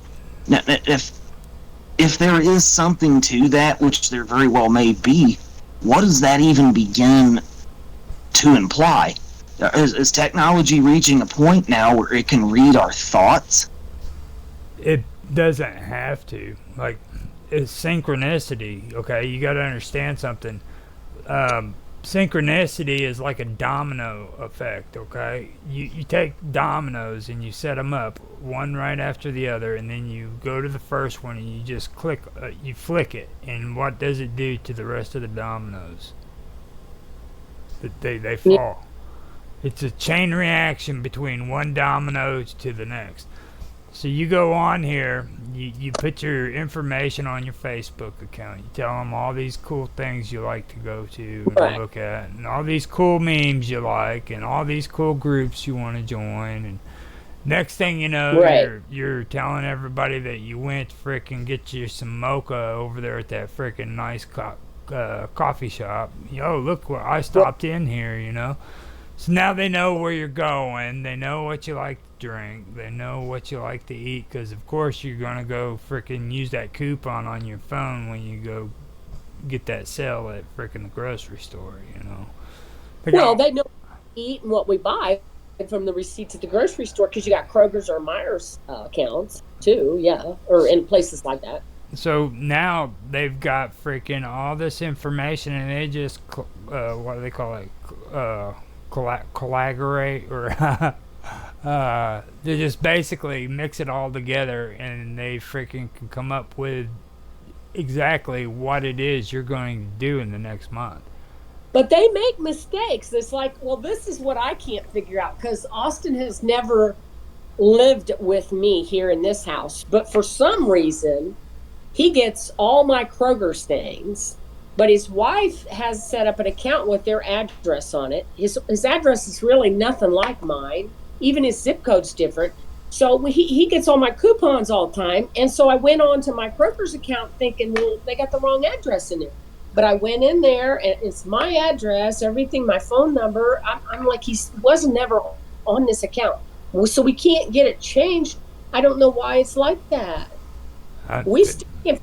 if there is something to that, which there very well may be, what does that even begin to imply? Is technology reaching a point now where it can read our thoughts? It doesn't have to. Like, it's synchronicity, okay? You got to understand something. Synchronicity is like a domino effect, okay? You take dominoes and you set them up one right after the other, and then you go to the first one and you just you flick it, and what does it do to the rest of the dominoes? They fall. It's a chain reaction between one domino to the next. So you go on here, you put your information on your Facebook account. You tell them all these cool things you like to go to and look at, and all these cool memes you like, and all these cool groups you want to join. And next thing you know, you're telling everybody that you went to frickin' get you some mocha over there at that frickin' nice coffee shop. Yo, look, I stopped in here, So now they know where you're going. They know what you like to drink. They know what you like to eat. Because, of course, you're going to go frickin' use that coupon on your phone when you go get that sale at frickin' the grocery store, They know what we eat and what we buy from the receipts at the grocery store because you got Kroger's or Myers accounts, too, or in places like that. So now they've got frickin' all this information and they just, what do they call it? Collaborate or they just basically mix it all together and they freaking can come up with exactly what it is you're going to do in the next month. But they make mistakes. It's like, well, this is what I can't figure out because Austin has never lived with me here in this house, but for some reason he gets all my Kroger's things. But his wife has set up an account with their address on it. His address is really nothing like mine. Even his zip code's different. So he gets all my coupons all the time. And so I went on to my Kroger's account thinking, well, they got the wrong address in there. But I went in there and it's my address, everything, my phone number. I'm like, he wasn't never on this account. So we can't get it changed. I don't know why it's like that. We still can't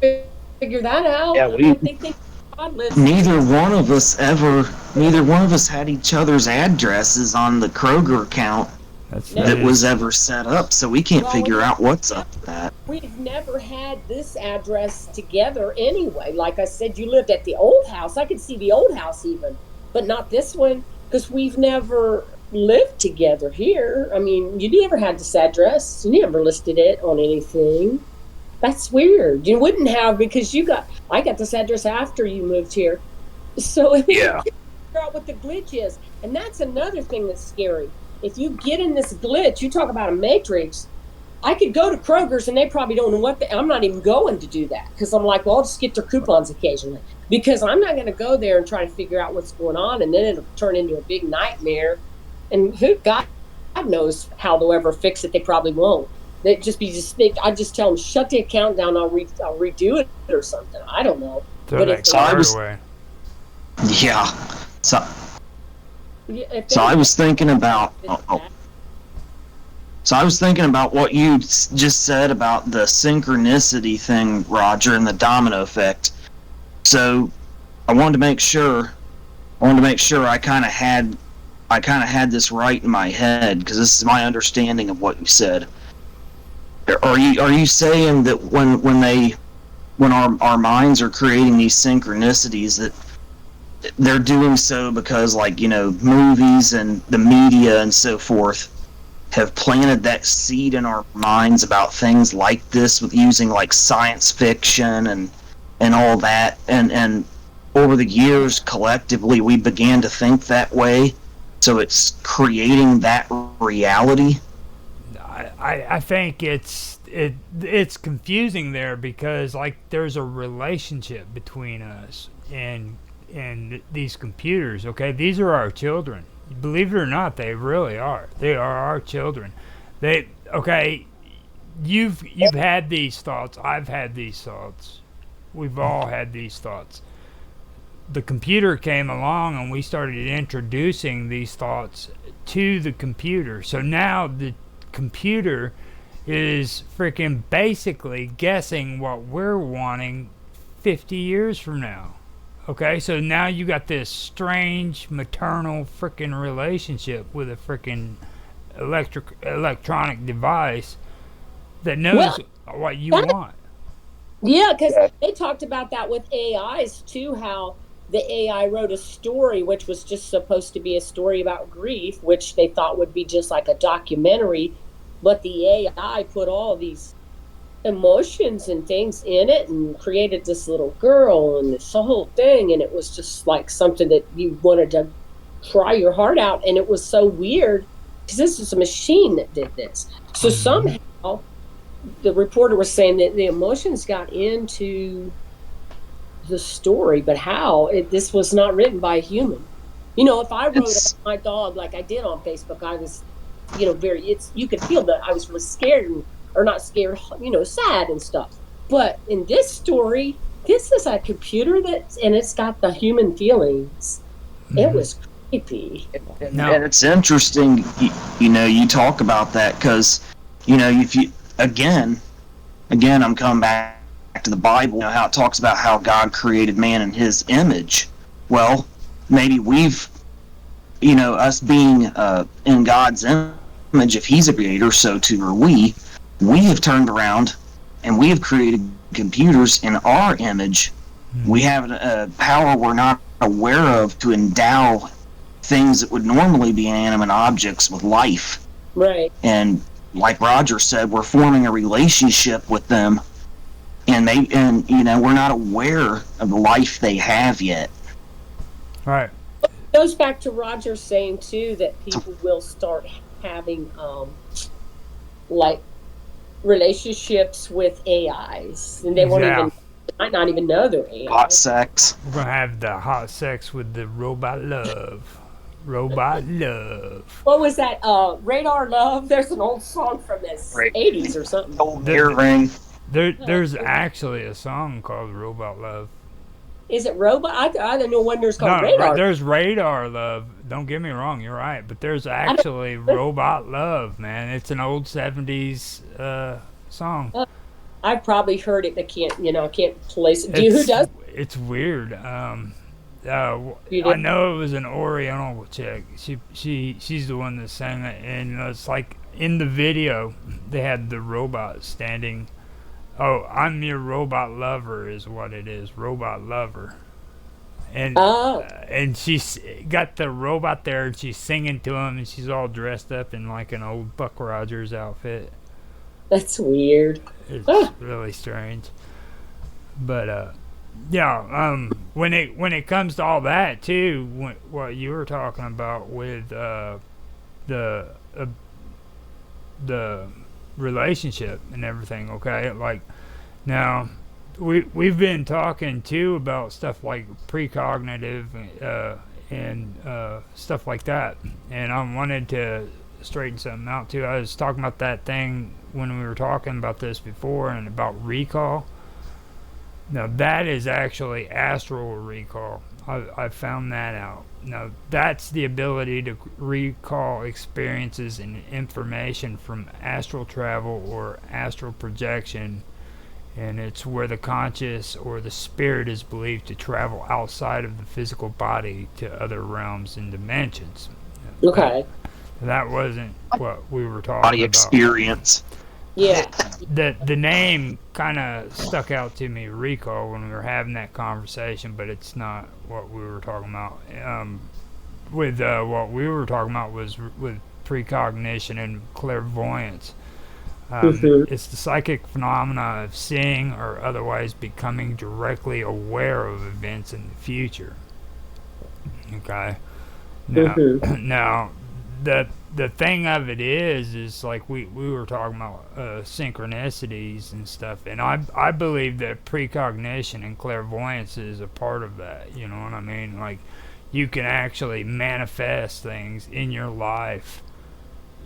figure that out. Yeah, neither one of us had each other's addresses on the Kroger account that was ever set up, so we can't figure out what's up with that. We've never had this address together anyway. Like I said, you lived at the old house. I could see the old house even, but not this one because we've never lived together here. I mean, you never had this address. You never listed it on anything. That's weird. You wouldn't have because I got this address after you moved here. So figure out what the glitch is. And that's another thing that's scary. If you get in this glitch, you talk about a matrix. I could go to Kroger's and they probably don't know I'm not even going to do that because I'm like, well, I'll just get their coupons occasionally because I'm not going to go there and try to figure out what's going on. And then it'll turn into a big nightmare. And God knows how they'll ever fix it. They probably won't. They'd I just tell them, shut the account down, I'll redo it or something. I don't know. So but away. Yeah. So If So they I was thinking about. So I was thinking about what you just said about the synchronicity thing, Roger, and the domino effect. So I wanted to make sure. I kind of had this right in my head, because this is my understanding of what you said. Are you saying that when our minds are creating these synchronicities, that they're doing so because, like, movies and the media and so forth have planted that seed in our minds about things like this, with using like science fiction and all that, and over the years collectively we began to think that way, so it's creating that reality? I think it's confusing there, because like there's a relationship between us and these computers. Okay, these are our children. Believe it or not, they really are. They are our children. They okay. You've had these thoughts. I've had these thoughts. We've all had these thoughts. The computer came along and we started introducing these thoughts to the computer. So now the computer is freaking basically guessing what we're wanting 50 years from now. Okay, so now you got this strange maternal freaking relationship with a freaking electronic device that knows what you want. Yeah, because they talked about that with AIs too, how the AI wrote a story which was just supposed to be a story about grief, which they thought would be just like a documentary, but the AI put all these emotions and things in it and created this little girl and this whole thing, and it was just like something that you wanted to cry your heart out, and it was so weird because this is a machine that did this. So somehow the reporter was saying that the emotions got into the story, but how? This was not written by a human. If I wrote about my dog like I did on Facebook, I was, you could feel that I was really scared, or not scared, sad and stuff. But in this story, this is a computer and it's got the human feelings. It was creepy. And it's interesting, you talk about that, because, if you, again, I'm coming back to the Bible, how it talks about how God created man in his image. Well, maybe we've, us being in God's image, if he's a creator, so too are we. We have turned around and we have created computers in our image. We have a power we're not aware of to endow things that would normally be inanimate objects with life. Right. And like Roger said, we're forming a relationship with them, and we're not aware of the life they have yet. Right. It goes back to Roger saying too that people will start having like relationships with AIs, and they might not even know they're AI. Hot sex. We're gonna have the hot sex with the robot love. Robot love. What was that? Radar Love? There's an old song from the 80s or something. Old earring. There's actually a song called Robot Love. Is it Robot? I don't know when there's called Radar. There's Radar Love. Don't get me wrong, you're right. But there's actually Robot Love, man. It's an old 70s song. I've probably heard it, but I can't place it. Who does? It's weird. I know it was an Oriental chick. She's the one that sang it, and it's like in the video they had the robot standing. Oh, I'm your robot lover is what it is. Robot lover. And she's got the robot there, and she's singing to him, and she's all dressed up in like an old Buck Rogers outfit. That's weird. It's really strange. But when it comes to all that too, what you were talking about with the relationship and everything, okay? Like now we've been talking too about stuff like precognitive and stuff like that, and I wanted to straighten something out too. I was talking about that thing when we were talking about this before, and about recall. Now that is actually astral recall. I found that out. Now, that's the ability to recall experiences and information from astral travel or astral projection, and it's where the conscious or the spirit is believed to travel outside of the physical body to other realms and dimensions. Okay. That wasn't what we were talking Body about. experience. Yeah. The name kind of stuck out to me, recall, when we were having that conversation, but it's not what we were talking about. What we were talking about was with precognition and clairvoyance. It's the psychic phenomena of seeing or otherwise becoming directly aware of events in the future. Okay. Now, now the thing of it is like we were talking about synchronicities and stuff, and I believe that precognition and clairvoyance is a part of that. You know what I mean? Like, you can actually manifest things in your life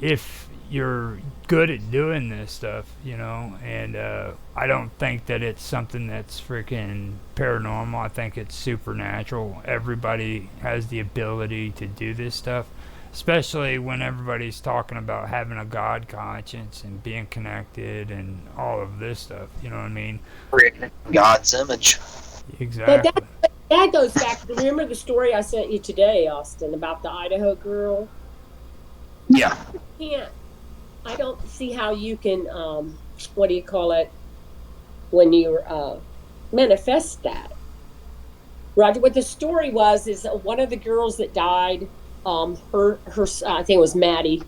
if you're good at doing this stuff, you know. And I don't think that it's something that's freaking paranormal. I think it's supernatural. Everybody has the ability to do this stuff, especially when everybody's talking about having a God conscience and being connected and all of this stuff. You know what I mean? Created in God's image. Exactly. That goes back. Remember the story I sent you today, Austin, about the Idaho girl? Yeah. I don't see how you can, what do you call it, when you manifest that. Roger, what the story was is one of the girls that died, her I think it was Maddie.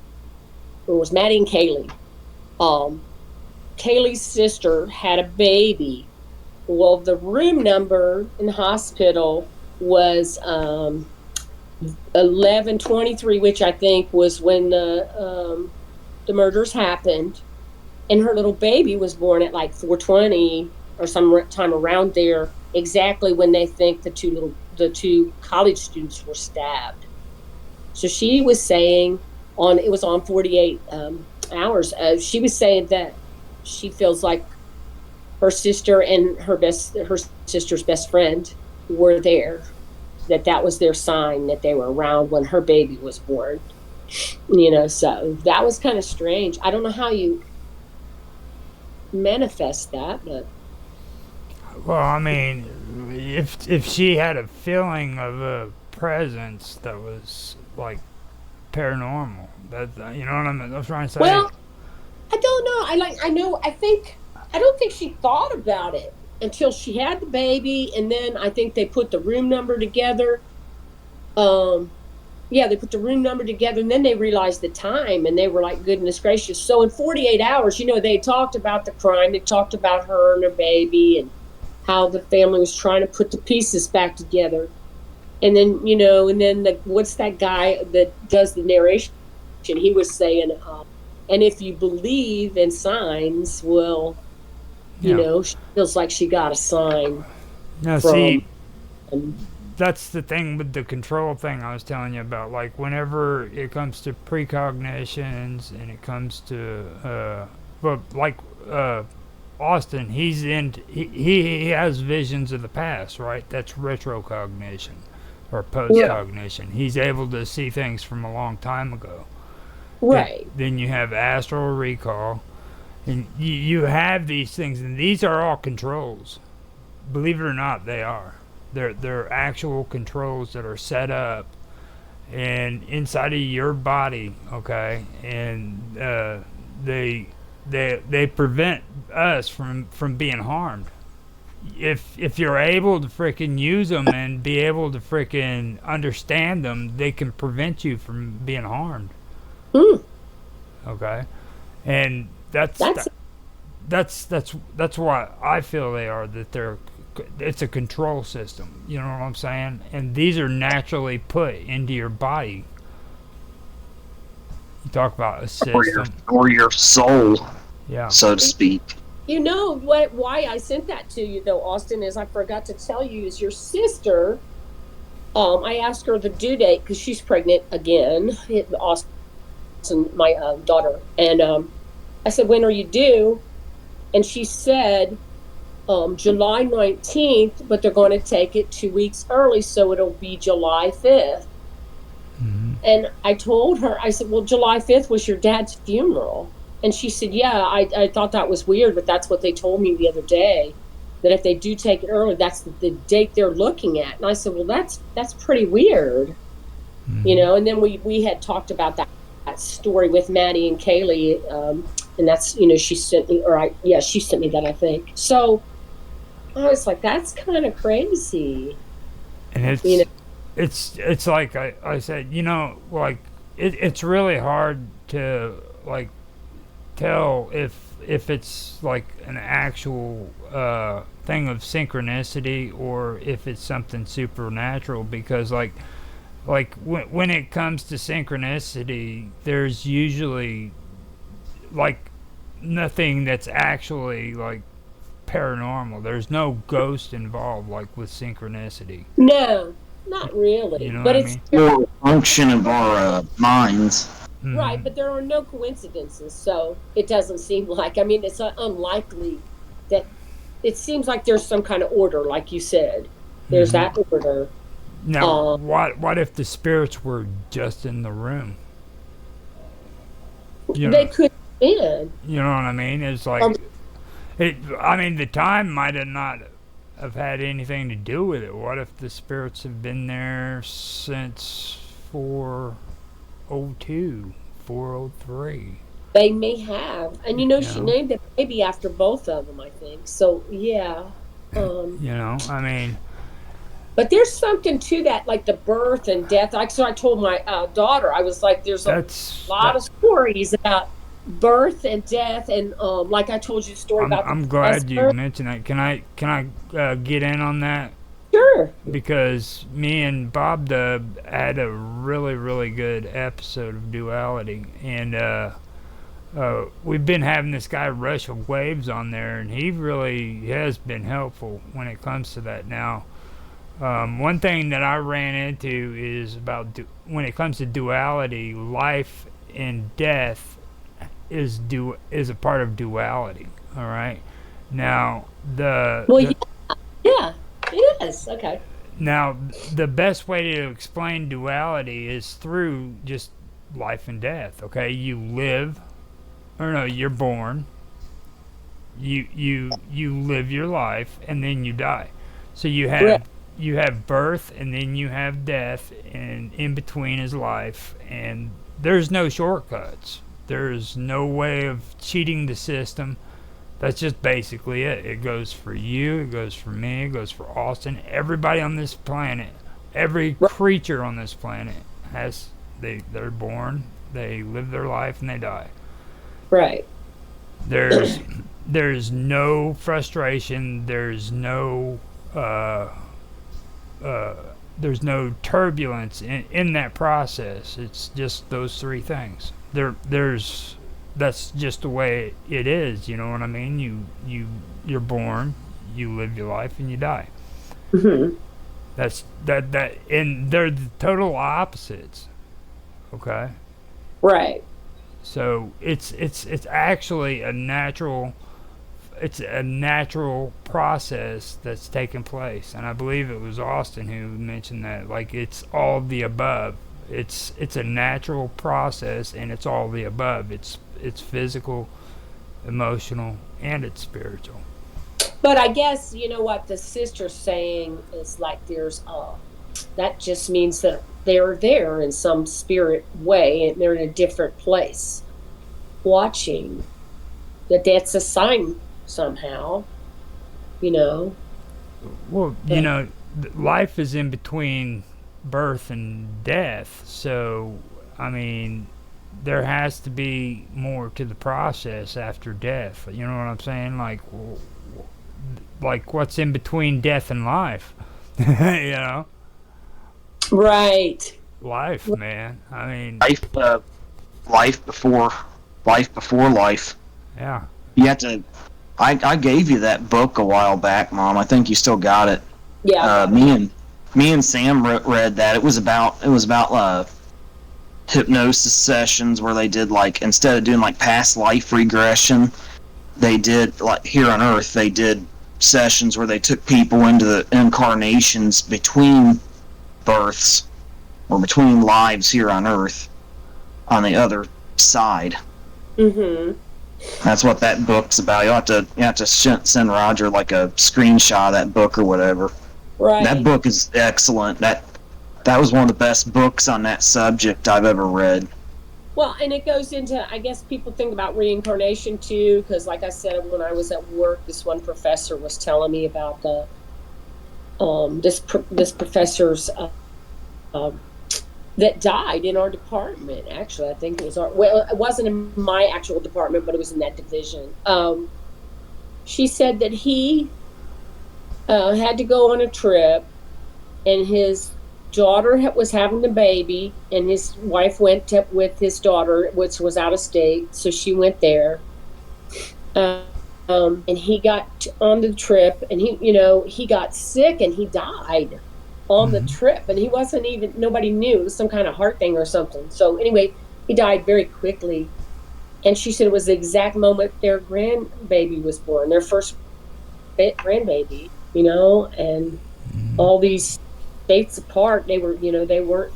It was Maddie and Kaylee. Kaylee's sister had a baby. Well, the room number in the hospital was 1123, which I think was when the murders happened, and her little baby was born at like 420 or some time around there, exactly when they think the two college students were stabbed. So she was saying it was on 48 hours. She was saying that she feels like her sister and her sister's best friend were there, that was their sign that they were around when her baby was born. You know, so that was kind of strange. I don't know how you manifest that, but well, I mean, if she had a feeling of a presence that was like paranormal, that, you know what I'm trying to say. Well, I don't know. I don't think she thought about it until she had the baby, and then I think they put the room number together. They put the room number together, and then they realized the time, and they were like, goodness gracious. So in 48 hours, you know, they talked about the crime. They talked about her and her baby and how the family was trying to put the pieces back together. And then, you know, what's that guy that does the narration? He was saying, and if you believe in signs, well, you know, she feels like she got a sign. Now, see, that's the thing with the control thing I was telling you about. Like, whenever it comes to precognitions and it comes to, Austin, he has visions of the past, right? That's retrocognition or postcognition. Yeah. He's able to see things from a long time ago. Right. Then you have astral recall. And you have these things, and these are all controls. Believe it or not, they are. They're actual controls that are set up and inside of your body, okay? And they prevent us from being harmed. If you're able to freaking use them and be able to freaking understand them, they can prevent you from being harmed. Okay? And that's why I feel they are, that it's a control system. You know what I'm saying? And these are naturally put into your body. You talk about a system or your soul, so to speak. You know why I sent that to you though, Austin, is I forgot to tell you, is your sister. I asked her the due date because she's pregnant again. Austin, my daughter, and I said, when are you due? And she said July 19th, but they're going to take it 2 weeks early, so it'll be July 5th. Mhm. And I told her, I said, well, July 5th was your dad's funeral. And she said, yeah, I thought that was weird, but that's what they told me the other day, that if they do take it early, that's the date they're looking at. And I said, well, that's pretty weird, you know. And then we had talked about that story with Maddie and Kaylee, and that's, you know, she sent me that, I think. So I was like, that's kind of crazy. And it's, you know, it's like I said, you know, like it's really hard to like tell if it's like an actual thing of synchronicity or if it's something supernatural, because like when it comes to synchronicity, there's usually like nothing that's actually like paranormal. There's no ghost involved like with synchronicity. no, not really. You know But what I it's mean? Or function of our minds. right, Mhm. but there are no coincidences, so it doesn't seem like. I mean, it's unlikely that it seems like there's some kind of order, like you said. There's that order. Now, what if the spirits were just in the room? You They know, could have been. you know what I mean? It's like Um, it. I mean, the time might have not have had anything to do with it. What if the spirits have been there since 402, 403? They may have, and you know, You she know, named the baby after both of them, I think. So yeah, you know. I mean, but there's something to that, like the birth and death. Like, so I told my daughter, I was like, there's a that's lot that. of stories about birth and death, and like I told you the story about the I'm glad you professor. mentioned that. Can I get in on that? Sure. Because me and Bob Dub had a really good episode of Duality, and we've been having this guy Rush of Waves on there, and he really has been helpful when it comes to that. Now, one thing that I ran into is about when it comes to duality, life and death is a part of duality. All right. Now Well, yeah, it is. Okay. now the best way to explain duality is through just life and death. Okay, you live, or no, you're born. You live your life and then you die. So Right. you have birth and then you have death, and in between is life, and there's no shortcuts. There's no way of cheating the system. That's just basically it. It goes for you, it goes for me, it goes for Austin, everybody on this planet, every Right. creature on this planet they're born, they live their life and they die. Right. There's there's no frustration, uh, uh, there's no turbulence in that process. It's just those three things. There's that's just the way it is. You know what I mean? You're born, you live your life, and you die. Hmm. And they're the total opposites. Okay, Right. so it's actually a natural. It's a natural process that's taking place, and I believe it was Austin who mentioned that. Like, it's all the above. It's a natural process, and it's all the above. It's physical, emotional, and it's spiritual. But I guess you know what the sister's saying is like there's that just means that they're there in some spirit way and they're in a different place watching, that that's a sign somehow, you know. Well, you But know, life is in between birth and death, so I mean, there has to be more to the process after death. You know what I'm saying? Like what's in between death and life? You know, right. life, man. I mean, Life, life before, life before life. yeah. You have to. I gave you that book a while back, Mom. I think you still got it. Yeah, I got it. Me and Sam read that. It was about hypnosis sessions where they did, like, instead of doing like past life regression, they did, like, here on Earth they did sessions where they took people into the incarnations between births or between lives here on Earth on the other side. Mm-hmm. That's what that book's about. You have to send Roger like a screenshot of that book or whatever. Right. That book is excellent. That was one of the best books on that subject I've ever read. Well, and it goes into, I guess people think about reincarnation too, because like I said, when I was at work, this one professor was telling me about the this professor's that died in our department. Actually, I think it was it wasn't in my actual department, but it was in that division. She said that he had to go on a trip, and his daughter was having the baby, and his wife went with his daughter, which was out of state, so she went there. And he got on the trip, and he got sick, and he died on the trip, and he wasn't even, nobody knew. It was some kind of heart thing or something. So anyway, he died very quickly. And she said it was the exact moment their grandbaby was born, their first grandbaby, and all these states apart, they weren't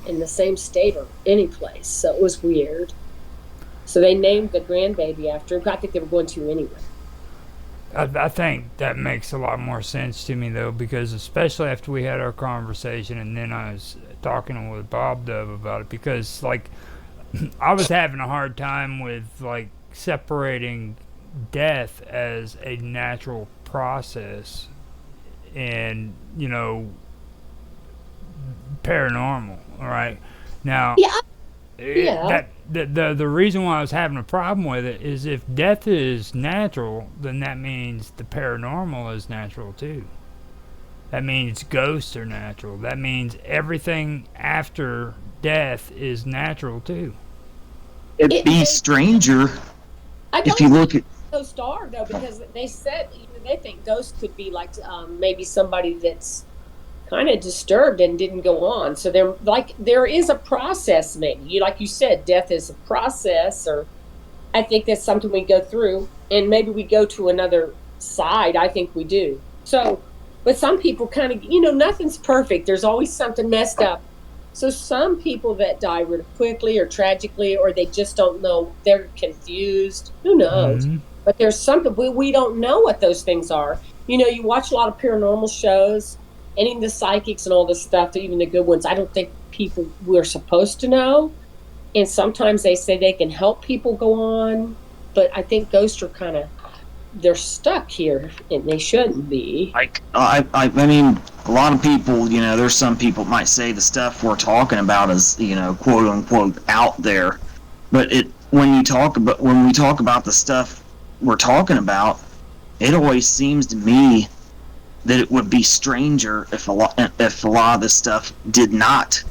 in the same state or any place. So it was weird. So they named the grandbaby after him. I think they were going to anyway. I think that makes a lot more sense to me, though, because especially after we had our conversation and then I was talking with Bob Dub about it, because, like, I was having a hard time with, like, separating death as a natural process and, paranormal, all right? Now, Yeah. The reason why I was having a problem with it is if death is natural, then that means the paranormal is natural too. That means ghosts are natural. That means everything after death is natural too. It'd be stranger I if you look at ghosts are, though, because they said they think ghosts could be like maybe somebody that's kind of disturbed and didn't go on. So there is a process, maybe. Like you said, death is a process, or I think that's something we go through, and maybe we go to another side. I think we do. So, but some people kind of, nothing's perfect. There's always something messed up. So some people that die really quickly or tragically, or they just don't know, they're confused. Who knows? Mm-hmm. But there's something, we don't know what those things are. You watch a lot of paranormal shows, and even the psychics and all this stuff, even the good ones, I don't think people we're supposed to know. And sometimes they say they can help people go on, but I think ghosts are they're stuck here, and they shouldn't be. like I mean, a lot of people, there's some people might say the stuff we're talking about is, quote unquote out there, but when we talk about the stuff we're talking about, it always seems to me that it would be stranger if a lot of this stuff did not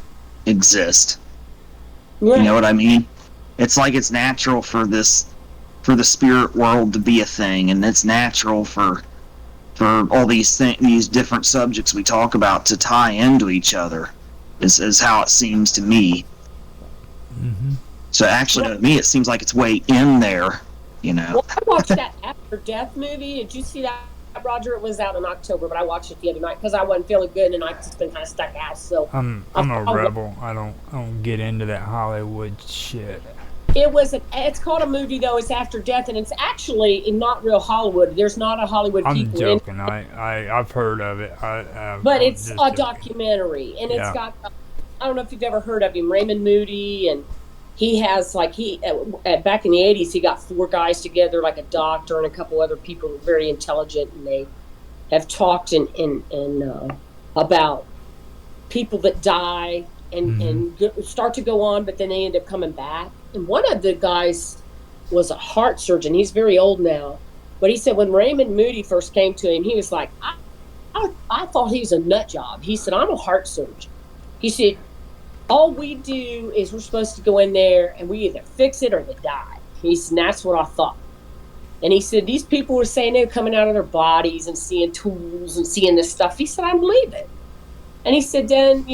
exist. Right. You know what I mean? It's like it's natural for the spirit world to be a thing, and it's natural for all these different subjects we talk about to tie into each other. Is how it seems to me. Mm-hmm. So actually, to me, it seems like it's way in there. Well, I watched that After Death movie. Did you see that, Roger? It was out in October, but I watched it the other night because I wasn't feeling good, and I've just been kind of stuck out. So I'm a rebel. I don't get into that Hollywood shit. It's called a movie, though. It's After Death, and it's actually not real Hollywood. There's not a Hollywood I'm people joking. I've heard of it. but it's a documentary, and it's got, I don't know if you've ever heard of him, Raymond Moody, and he has back in the 80s, he got 4 guys together, like a doctor and a couple other people who are very intelligent, and they have talked about people that die and start to go on, but then they end up coming back. And one of the guys was a heart surgeon. He's very old now, but he said when Raymond Moody first came to him, he was like, I thought he was a nut job. He said, I'm a heart surgeon. He said, all we do is we're supposed to go in there and we either fix it or they die. He said, that's what I thought. And he said, these people were saying they were coming out of their bodies and seeing tools and seeing this stuff. He said, I believe it. And he said, then,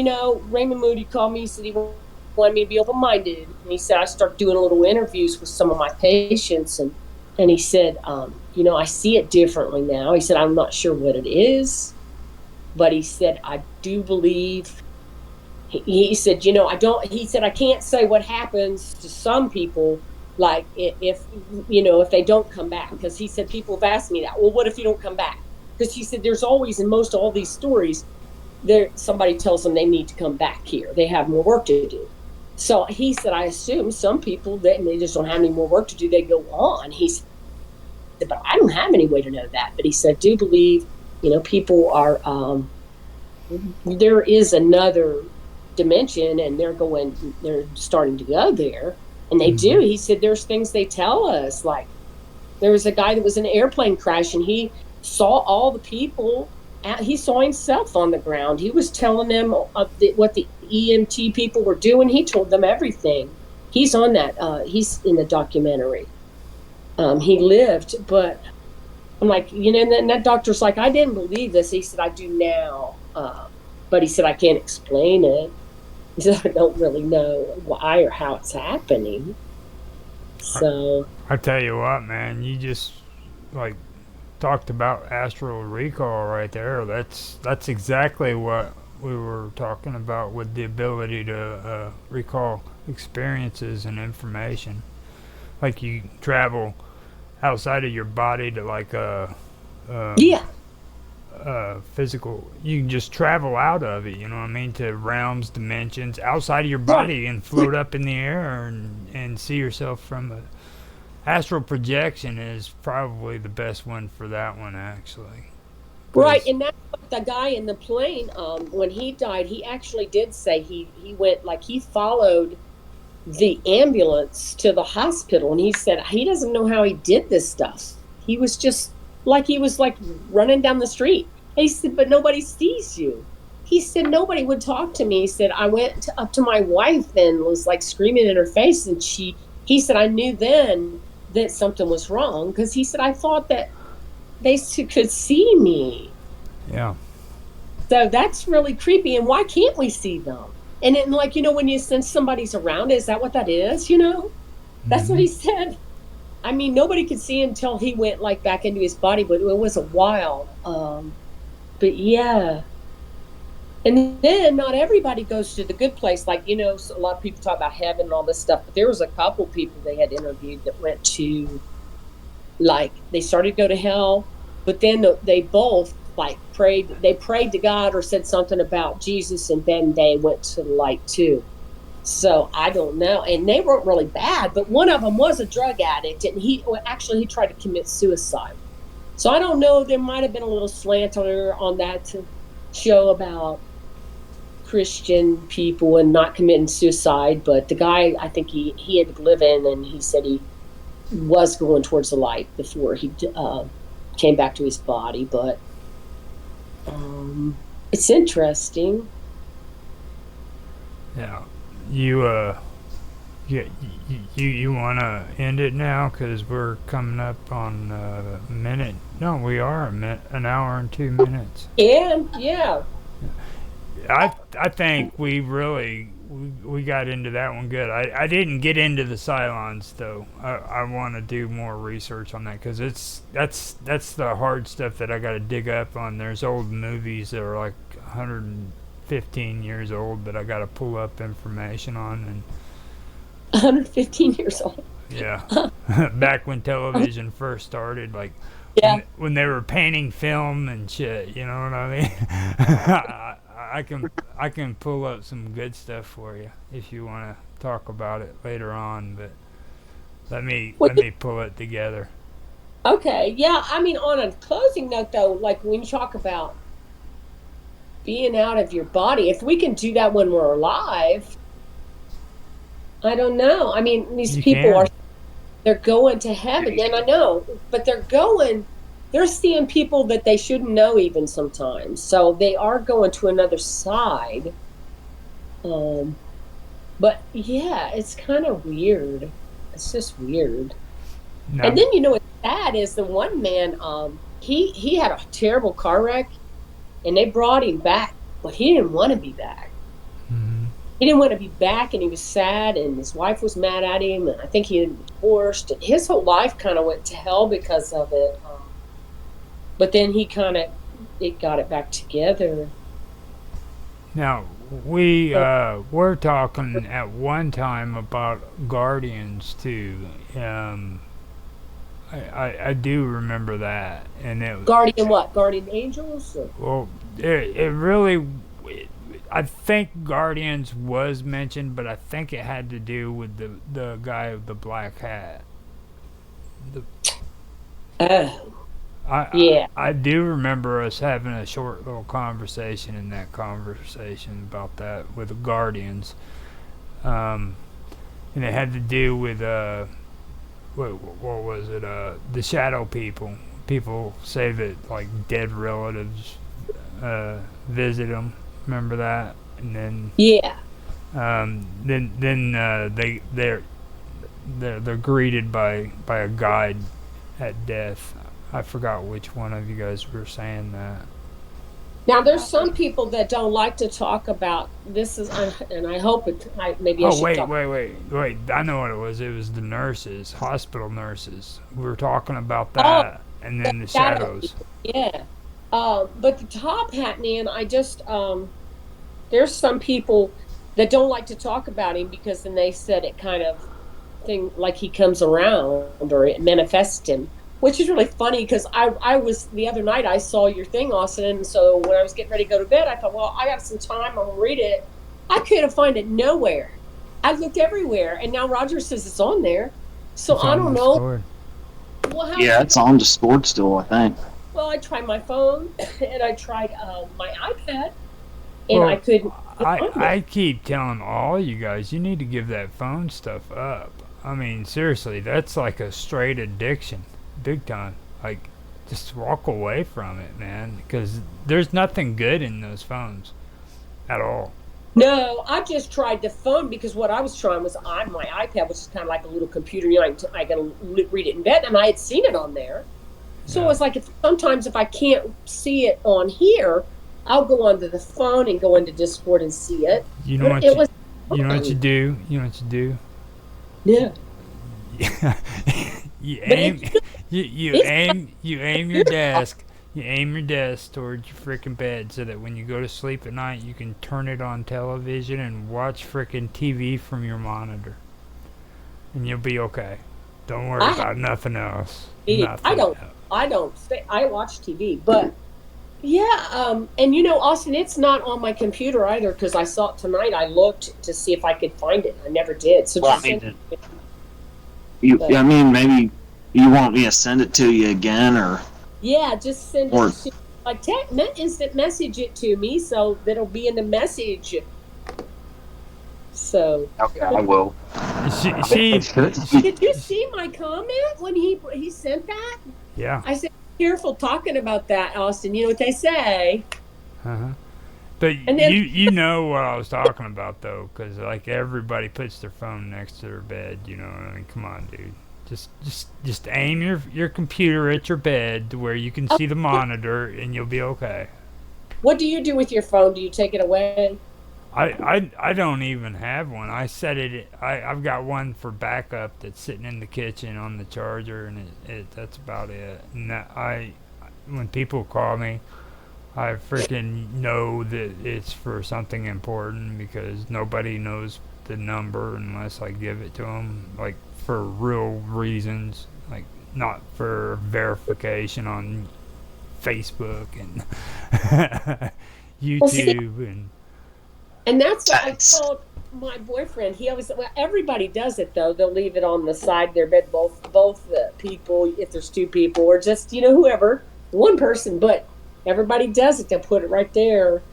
Raymond Moody called me. He said he wanted me to be open-minded. And he said, I started doing little interviews with some of my patients. And And he said, I see it differently now. He said, I'm not sure what it is, but he said, I do believe. He said, he said, I can't say what happens to some people, like if they don't come back. Because he said, people have asked me that. Well, what if you don't come back? Because he said, there's always, in most all these stories, somebody tells them they need to come back here. They have more work to do. So he said, I assume some people, they just don't have any more work to do. They go on. He said, but I don't have any way to know that. But he said, I do believe, people are, there is another dimension, and they're starting to go there. And they do. He said, there's things they tell us. Like, there was a guy that was in an airplane crash, and he saw all the people. He saw himself on the ground. He was telling them what the EMT people were doing. He told them everything. He's on that. He's in the documentary. He lived, but I'm like, and that doctor's like, I didn't believe this. He said, I do now. But he said, I can't explain it. He said, I don't really know why or how it's happening. So I tell you what, man, you just talked about astral recall right there. That's exactly what we were talking about with the ability to recall experiences and information. Like, you travel outside of your body to physical, you can just travel out of it, to realms, dimensions outside of your body and float up in the air and see yourself from a astral projection is probably the best one for that one, actually. Right, and that's what the guy in the plane, when he died, he actually did say he went, he followed the ambulance to the hospital, and he said he doesn't know how he did this stuff. He was just he was running down the street. And he said, but nobody sees you. He said, nobody would talk to me. He said, I went up to my wife and was screaming in her face, and he said, I knew then that something was wrong, because he said, I thought that they could see me. Yeah. So that's really creepy. And why can't we see them? And then, when you sense somebody's around, is that what that is? That's what he said. I mean, nobody could see until he went back into his body, but it was a while. But yeah. And then not everybody goes to the good place. So a lot of people talk about heaven and all this stuff, but there was a couple people they had interviewed that went to, they started to go to hell, but then they both prayed to God or said something about Jesus, and then they went to the light too. So I don't know. And they weren't really bad, but one of them was a drug addict, and he tried to commit suicide. So I don't know. There might have been a little slant on that show about Christian people and not committing suicide, but the guy, I think he ended up living, and he said he was going towards the light before he came back to his body. But it's interesting. Yeah. You want to end it now, because we're coming up on a minute. No, we are an hour and 2 minutes. And yeah. I think we got into that one good. I didn't get into the Cylons, though. I want to do more research on that, because that's the hard stuff that I got to dig up on. There's old movies that are 115 years old that I got to pull up information on. And 115 years old. Yeah. Back when television first started, when they were painting film and shit, you know what I mean? I can pull up some good stuff for you if you want to talk about it later on, but let me pull it together. Okay, yeah. I mean, on a closing note, though, when you talk about being out of your body, if we can do that when we're alive, I don't know. I mean, these people they're going to heaven, and I know, but they're seeing people that they shouldn't know even sometimes. So they are going to another side. But yeah, it's kind of weird. It's just weird. No. And then, what's sad is the one man, he had a terrible car wreck, and they brought him back, but he didn't want to be back. Mm-hmm. he didn't want to be back, and he was sad, and his wife was mad at him, and I think he had divorced, and his whole life kind of went to hell because of it. But then he kind of it got it back together. Now, we were talking at one time about Guardians too. I do remember that, and it Guardian what? Guardian Angels? well, it really. I think Guardians was mentioned, but I think it had to do with the guy with the black hat. The, Oh, I, yeah. I do remember us having a short little conversation in that conversation about that with the Guardians, and it had to do with what was it? The shadow people. People say that like dead relatives visit them. Remember that? And then Yeah. they're greeted by a guide at death. I forgot which one of you guys were saying that. Now, there's some people that don't like to talk about this is, and I hope it. Maybe I Oh should talk. wait! I know what it was. It was the nurses, hospital nurses. We were talking about Oh, that, and then the shadow shadows. people. Yeah. But the top hat man, I just there's some people that don't like to talk about him because then they said it kind of thing like he comes around or it manifests him, which is really funny because I was the other night I saw your thing, Austin, and so when I was getting ready to go to bed, I thought, well, I got some time, I'm gonna read it. I couldn't find it nowhere. I looked everywhere, and now Roger says it's on there. So It's I on don't the know. sword. Well, how? Yeah, it's on Discord still, I think. Well, I tried my phone and I tried my iPad, and I Well, couldn't find it. I keep telling all you guys, you need to give that phone stuff up. I mean, seriously, that's like a straight addiction, big time. Like, just walk away from it, man, because there's nothing good in those phones at all. No, I just tried the phone because what I was trying was on my iPad, which is kind of like a little computer. You know, I can read it in bed, and I had seen it on there. So it Yeah. was like sometimes if I can't see it on here, I'll go onto the phone and go into Discord and see it. You know But what it you, was you know what you fun. do? You know what you do? Yeah, you but aim it's you aim your desk towards your freaking bed so that when you go to sleep at night you can turn it on television and watch freaking TV from your monitor and you'll be okay. Don't worry I have about nothing else. TV. Nothing else. I don't stay. I watch TV, but yeah, and you know, Austin, it's not on my computer either because I saw it tonight. I looked to see if I could find it. I never did. So Well, I just send mean, it. But I mean, maybe you want me to send it to you again, yeah, just send it or to like instant message it to me so that it'll be in the message. So, okay, I will. See, did you see my comment when he sent that? yeah. I said, "Careful talking about that, Austin. You know what they say." Uh-huh. But And then you know what I was talking about though, because like everybody puts their phone next to their bed. You know, I mean, come on, dude. Just aim your computer at your bed to where you can see the monitor, and you'll be okay. what do you do with your phone? Do you take it away? I don't even have one. I set it. I've got one for backup that's sitting in the kitchen on the charger, and that's about it. And when people call me, I freaking know that it's for something important because nobody knows the number unless I give it to them, like for real reasons, like not for verification on Facebook and Well, see, YouTube and and that's what I Text. told my boyfriend. He always well, everybody does it though. They'll leave it on the side of their bed, both the people, if there's two people, or just whoever, one person. But everybody does it. They'll put it right there.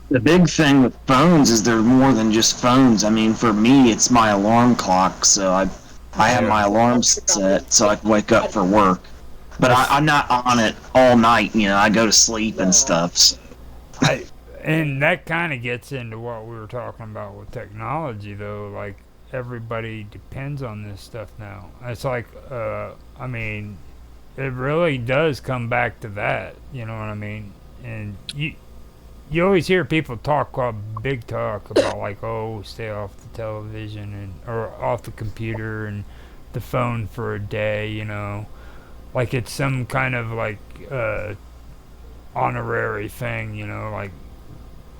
The big thing with phones is they're more than just phones. I mean, for me, it's my alarm clock, so I have yeah. my alarm set so I can wake up for work. But I'm not on it all night. You know, I go to sleep and stuff. So. I and that kind of gets into what we were talking about with technology, though. Like everybody depends on this stuff now. It's like, I mean, it really does come back to that. You know what I mean? And you always hear people talk big talk about like, oh, stay off the television and or off the computer and the phone for a day, you know, like it's some kind of like honorary thing, you know, like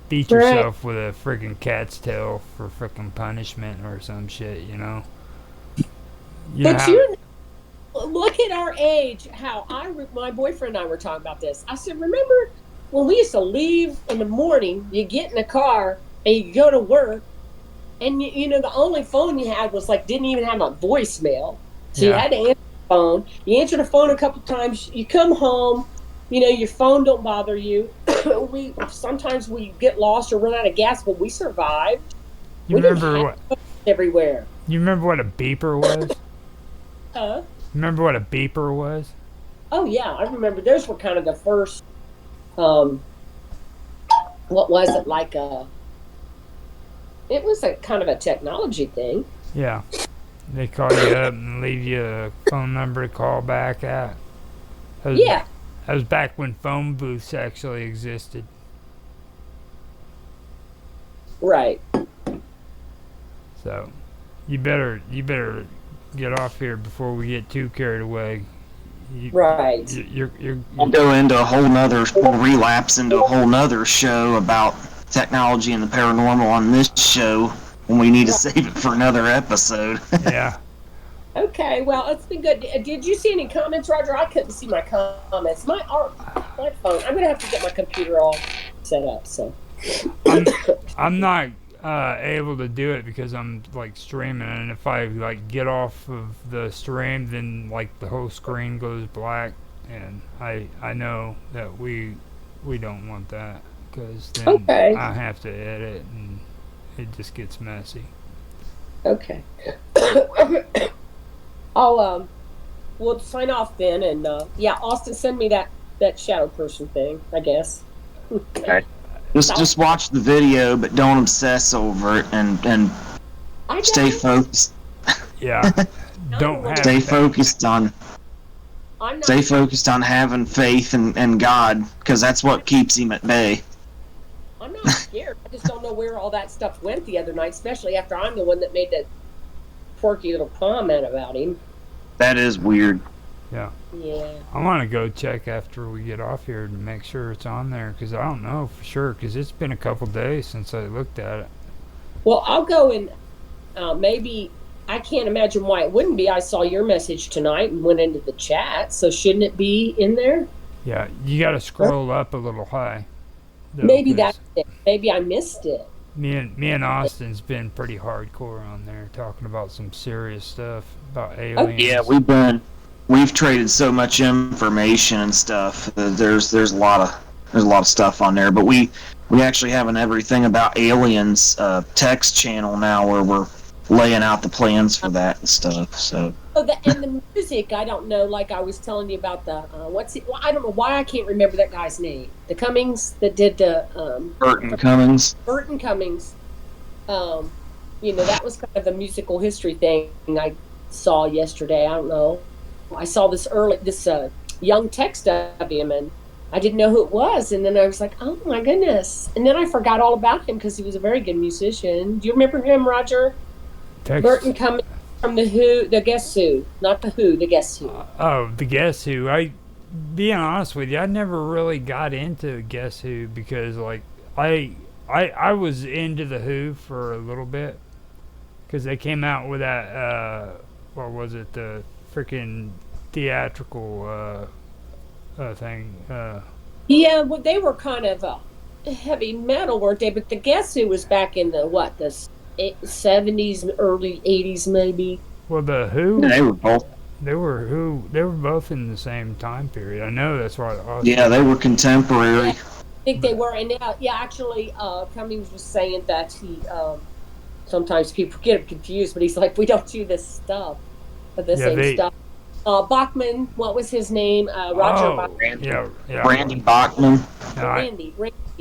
beat Right. yourself with a freaking cat's tail for freaking punishment or some shit, you know. You know But how, you look at our age. How my boyfriend and I were talking about this. I said, remember when we used to leave in the morning? You get in the car and you go to work, and you know the only phone you had was like didn't even have a voicemail, so you yeah, had to answer the phone. You answer the phone a couple times. You come home. You know your phone don't bother you. We sometimes we get lost or run out of gas, but we survived. you We didn't remember have what phones everywhere. you remember what a beeper was? Huh? Remember what a beeper was? Oh yeah, I remember those were kind of the first. Um, what was it like? It was a kind of a technology thing. Yeah, they call you up and leave you a phone number to call back at. That was, Yeah, that was back when phone booths actually existed. right. So, you better get off here before we get too carried away. Right. We'll go into a whole nother, we'll relapse into a whole nother show about technology and the paranormal on this show when we need to save it for another episode. Yeah. Okay, well, it's been good. Did you see any comments, Roger? I couldn't see my comments. My phone. I'm gonna have to get my computer all set up. So I'm not able to do it because I'm like streaming, and if I like get off of the stream, then like the whole screen goes black, and I know that we don't want that because then Okay. I have to edit and it just gets messy. okay. I'll we'll sign off then, and yeah, Austin, send me that shadow person thing. I guess. Okay. Just watch the video, but don't obsess over it, and I stay don't. focused. Yeah. Don't have Stay focused on I'm not. stay focused on having faith in God, because that's what keeps him at bay. I'm not scared. I just don't know where all that stuff went the other night, especially after I'm the one that made that quirky little comment about him. That is weird. Yeah. Yeah. I want to go check after we get off here to make sure it's on there because I don't know for sure because it's been a couple days since I looked at it. Well, I'll go and maybe I can't imagine why it wouldn't be. I saw your message tonight and went into the chat, so shouldn't it be in there? Yeah, you got to scroll up a little high. though, Maybe 'cause that's it. Maybe I missed it. me and Austin's been pretty hardcore on there talking about some serious stuff about aliens. Yeah, we've traded so much information and stuff. There's a lot of stuff on there, but we actually have an everything about aliens text channel now where we're laying out the plans for that and stuff. So Oh, and the music, I don't know. Like I was telling you about the what's it? Well, I don't know why I can't remember that guy's name. The Cummings that did the Burton Cummings. Burton Cummings. You know, that was kind of a musical history thing I saw yesterday. I don't know. I saw this young text of him, and I didn't know who it was. And then I was like, oh my goodness. And then I forgot all about him because he was a very good musician. Do you remember him, Roger? Text- Burton Cummings from the Who, the Guess Who, not the Who, the Guess Who. Oh, the Guess Who. Being honest with you, I never really got into Guess Who because like I was into the Who for a little bit because they came out with that what was it, the freaking theatrical thing. Yeah, well, they were kind of heavy metal, weren't they? But the Guess Who was back in the 70s, early 80s, maybe. Well, the Who. They were both. They were both in the same time period. I know that's why. Yeah, they were contemporary. I think they were, and actually, Cummings was saying that he sometimes people get him confused, but he's like, we don't do this stuff, but the same stuff. Bachman, what was his name? Roger Bachman. Yeah. Randy Bachman. Randy.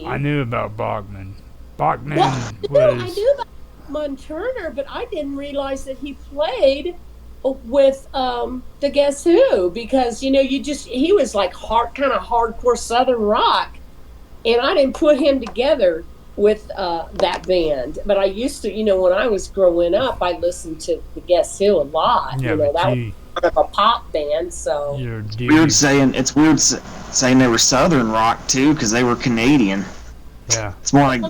I knew about Bachman. Bachman I knew about Bachman Turner, but I didn't realize that he played with the Guess Who, because he was like kind of hardcore Southern rock, and I didn't put him together with that band. But I used to, when I was growing up, I listened to the Guess Who a lot. Yeah, That but was kind of a pop band. So you're Weird saying they were Southern rock too, because they were Canadian. yeah. It's more like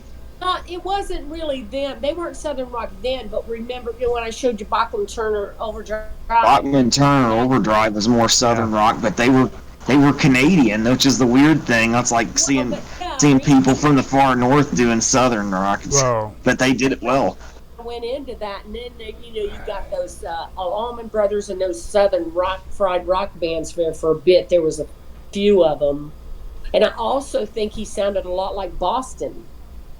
it wasn't really them. They weren't Southern rock then. But remember, when I showed you Bachman Turner Overdrive? Bachman Turner Overdrive was more Southern rock, but they were Canadian, which is the weird thing. That's like seeing people from the far north doing Southern rock. Well, but they did it well. Went into that, and then you got those Allman Brothers and those Southern fried rock bands for a bit. There was a few of them, and I also think he sounded a lot like Boston,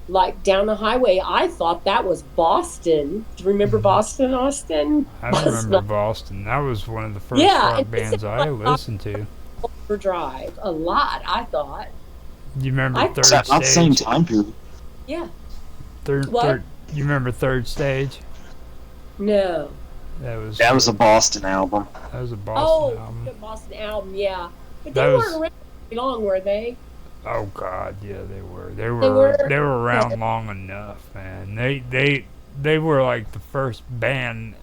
like Down the Highway. I thought that was Boston. Do you remember Boston, Austin? I remember Boston. That was one of the first rock bands I listened to. Overdrive a lot, I thought. You remember Third Stage? Not the same time period. Yeah. Third. You remember Third Stage? No. That was a Boston album. That was a Boston album. The Boston album, yeah. But they weren't around very long, were they? Oh God, yeah, they were. They were around long enough, man. They were like the first band,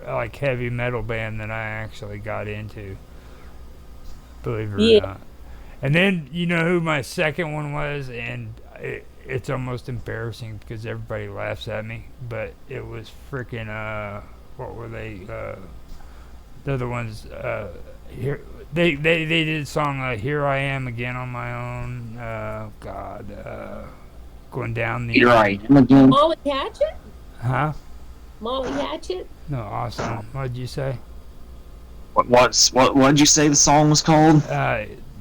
like heavy metal band that I actually got into. Believe it or not. And then you know who my second one was, and it's almost embarrassing because everybody laughs at me, but it was freaking what were they? They're the ones here. They did a song "Here I Am Again on My Own." Going down the. Here I Am Again. Molly Hatchet. Huh? Molly Hatchet. No, awesome. What'd you say? What'd you say the song was called?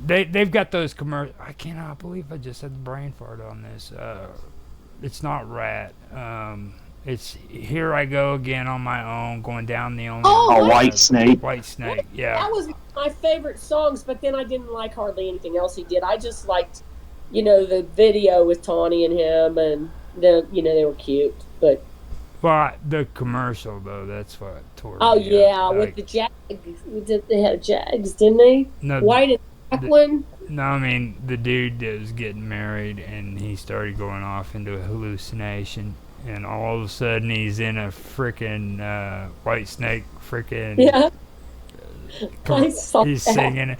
They've got those commercials. I cannot believe I just had the brain fart on this. It's not Rat. It's Here I Go Again on My Own, going down the only. White Snake. White Snake, yeah. That was my favorite songs, but then I didn't like hardly anything else he did. I just liked, the video with Tawny and him, and they were cute, but. Well, the commercial though, that's what tore me up. Yeah, with the Jags. They had Jags, didn't they? No, white and black one. No, I mean the dude that was getting married, and he started going off into a hallucination, and all of a sudden he's in a freaking White Snake freaking. Yeah. He's singing it.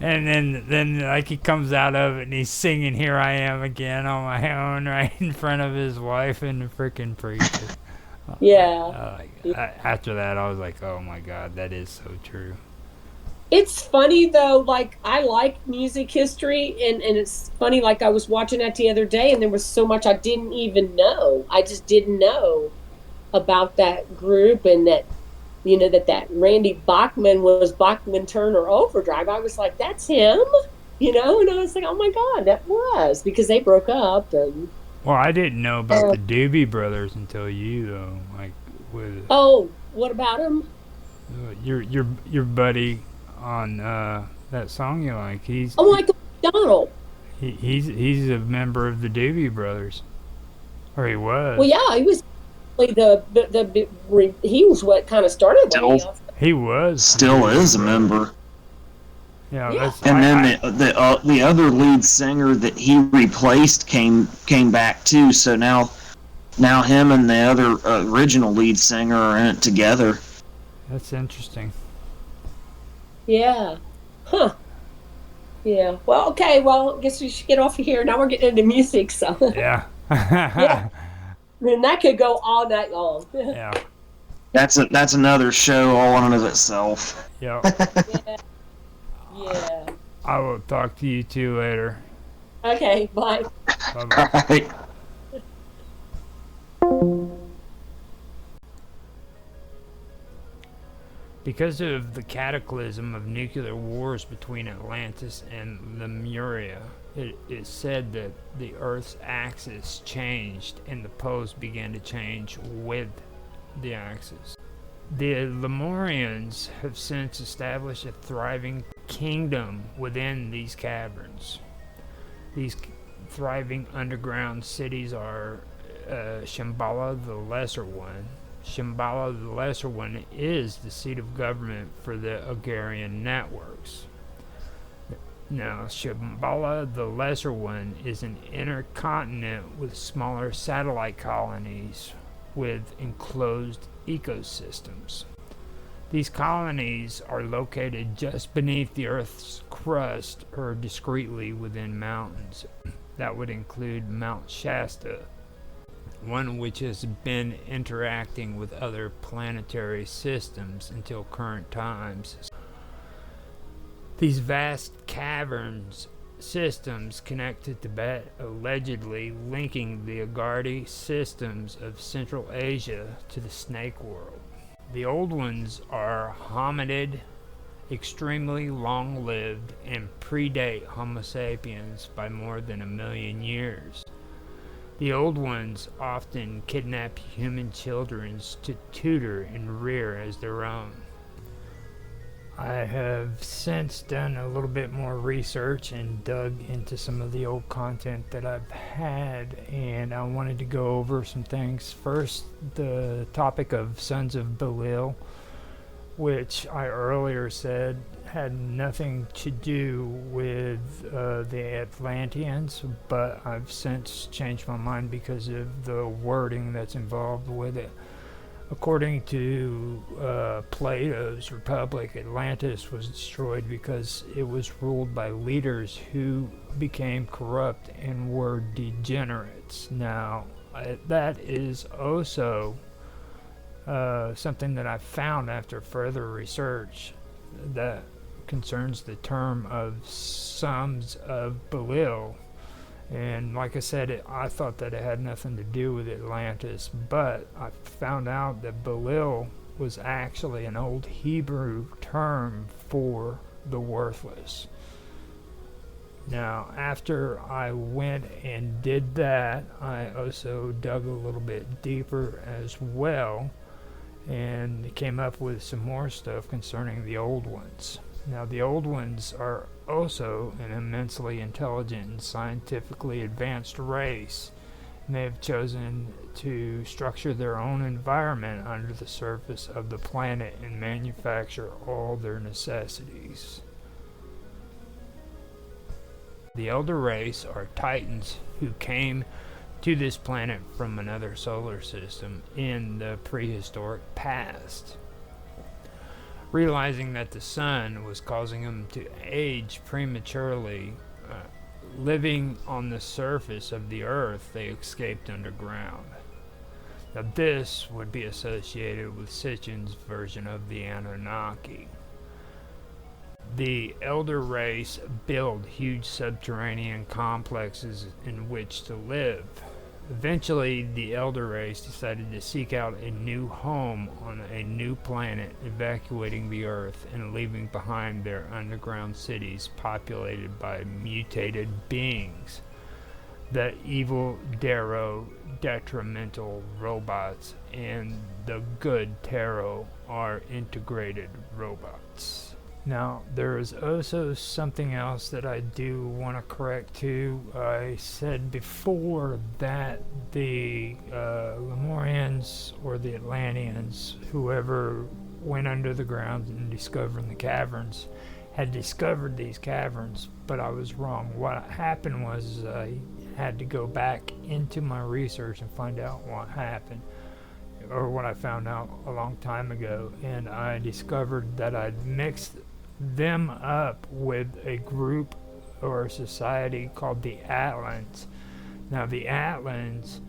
And then like he comes out of it and he's singing "Here I Am Again on My Own" right in front of his wife and the freaking preacher. Yeah. After that, I was like, "Oh my God, that is so true." It's funny though. Like I like music history, and it's funny. Like I was watching that the other day, and there was so much I didn't even know. I just didn't know about that group, and that that Randy Bachman was Bachman Turner Overdrive. I was like, that's him, and I was like, oh my God, that was, because they broke up. And well, I didn't know about the Doobie Brothers until you though, like with. Oh, what about him? Your buddy on that song you like. He's Michael McDonald. He's a member of the Doobie Brothers, or he was. Well, yeah, he was. He was what kind of started. He was. Still is a member. Yeah. And then the other lead singer that he replaced came back too. So now him and the other original lead singer are in it together. That's interesting. Yeah. Huh. Yeah. Well, okay. Well, I guess we should get off of here. Now we're getting into music, so. Yeah. Yeah. And that could go all night long. Yeah. That's another show all in and of itself. Yep. Yeah. I will talk to you two later. Okay. Bye. Bye. Because of the cataclysm of nuclear wars between Atlantis and Lemuria, it is said that the Earth's axis changed and the poles began to change with the axis. The Lemurians have since established a thriving kingdom within these caverns. These thriving underground cities are Shambhala, the Lesser One. Shambhala, the Lesser One, is the seat of government for the Agarian networks. Now, Shambhala, the lesser one, is an inner continent with smaller satellite colonies with enclosed ecosystems. These colonies are located just beneath the Earth's crust or discreetly within mountains. That would include Mount Shasta, one which has been interacting with other planetary systems until current times. These vast caverns systems connect to Tibet, allegedly linking the Aghardi systems of Central Asia to the snake world. The old ones are hominid, extremely long-lived, and predate Homo sapiens by more than 1 million years. The old ones often kidnap human children to tutor and rear as their own. I have since done a little bit more research and dug into some of the old content that I've had, and I wanted to go over some things. First, the topic of Sons of Belial, which I earlier said had nothing to do with the Atlanteans, but I've since changed my mind because of the wording that's involved with it. According to Plato's Republic, Atlantis was destroyed because it was ruled by leaders who became corrupt and were degenerates. Now, that is also something that I found after further research that concerns the term of Sons of Belial. And like I said, I thought that it had nothing to do with Atlantis, but I found out that Belial was actually an old Hebrew term for the worthless. Now, after I went and did that, I also dug a little bit deeper as well and came up with some more stuff concerning the old ones. Now, the old ones are also an immensely intelligent and scientifically advanced race, and they have chosen to structure their own environment under the surface of the planet and manufacture all their necessities. The elder race are Titans who came to this planet from another solar system in the prehistoric past. Realizing that the sun was causing them to age prematurely, living on the surface of the earth, they escaped underground. Now, this would be associated with Sitchin's version of the Anunnaki. The elder race build huge subterranean complexes in which to live. Eventually, the elder race decided to seek out a new home on a new planet, evacuating the Earth and leaving behind their underground cities populated by mutated beings. The evil Darrow detrimental robots and the good Tarot are integrated robots. Now, there is also something else that I do want to correct too. I said before that the Lemurians or the Atlanteans, whoever went under the ground and discovered the caverns, had discovered these caverns, but I was wrong. What happened was I had to go back into my research and find out what happened, or what I found out a long time ago, and I discovered that I'd mixed them up with a group or a society called the Atlans. Now, the Atlans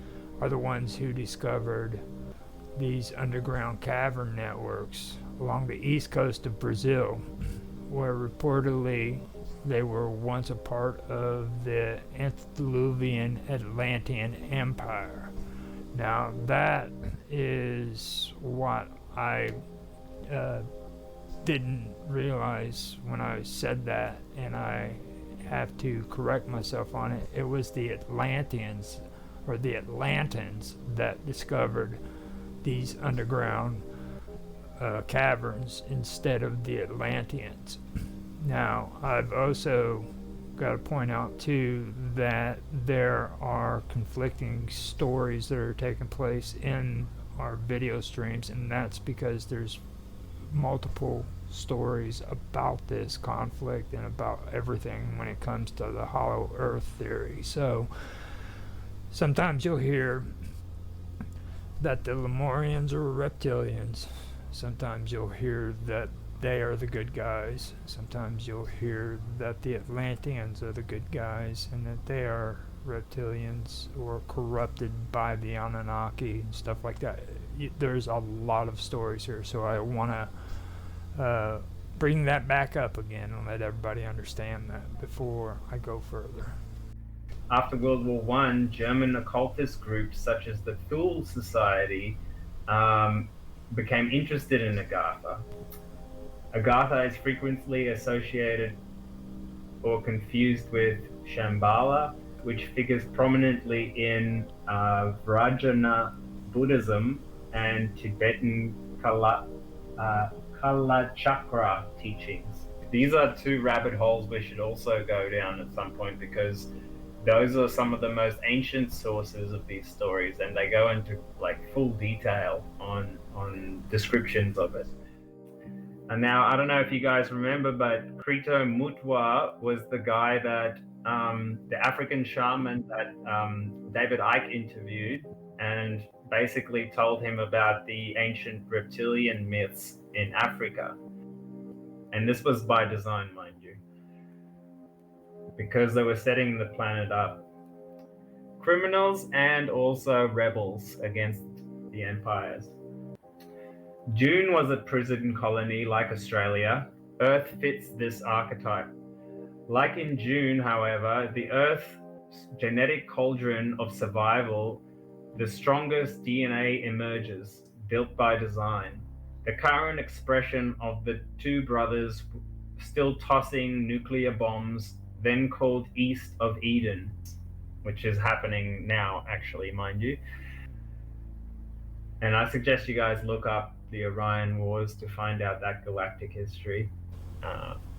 are the ones who discovered these underground cavern networks along the east coast of Brazil, where reportedly they were once a part of the antediluvian Atlantean Empire. Now, that is what I didn't realize when I said that, and I have to correct myself on it. It was the Atlanteans or the Atlantans that discovered these underground caverns instead of the Atlanteans. Now, I've also got to point out too that there are conflicting stories that are taking place in our video streams, and that's because there's multiple stories about this conflict and about everything when it comes to the hollow earth theory. So sometimes you'll hear that the Lemurians are reptilians. Sometimes you'll hear that they are the good guys. Sometimes you'll hear that the Atlanteans are the good guys and that they are reptilians or corrupted by the Anunnaki and stuff like that. There's a lot of stories here, so I want to bring that back up again and let everybody understand that before I go further. After World War I, German occultist groups such as the Thule Society became interested in Agartha. Agartha is frequently associated or confused with Shambhala, which figures prominently in Vajrayana Buddhism and Tibetan Kalachakra teachings. These are two rabbit holes we should also go down at some point, because those are some of the most ancient sources of these stories, and they go into like full detail on descriptions of it. And now, I don't know if you guys remember, but Krito Mutwa was the guy that the African shaman that David Icke interviewed, and basically told him about the ancient reptilian myths in Africa. And this was by design, mind you, because they were setting the planet up. Criminals and also rebels against the empires. June was a prison colony like Australia. Earth fits this archetype. Like in June, however, the Earth's genetic cauldron of survival, the strongest DNA emerges, built by design. The current expression of the two brothers still tossing nuclear bombs, then called East of Eden, which is happening now, actually, mind you. And I suggest you guys look up the Orion Wars to find out that galactic history.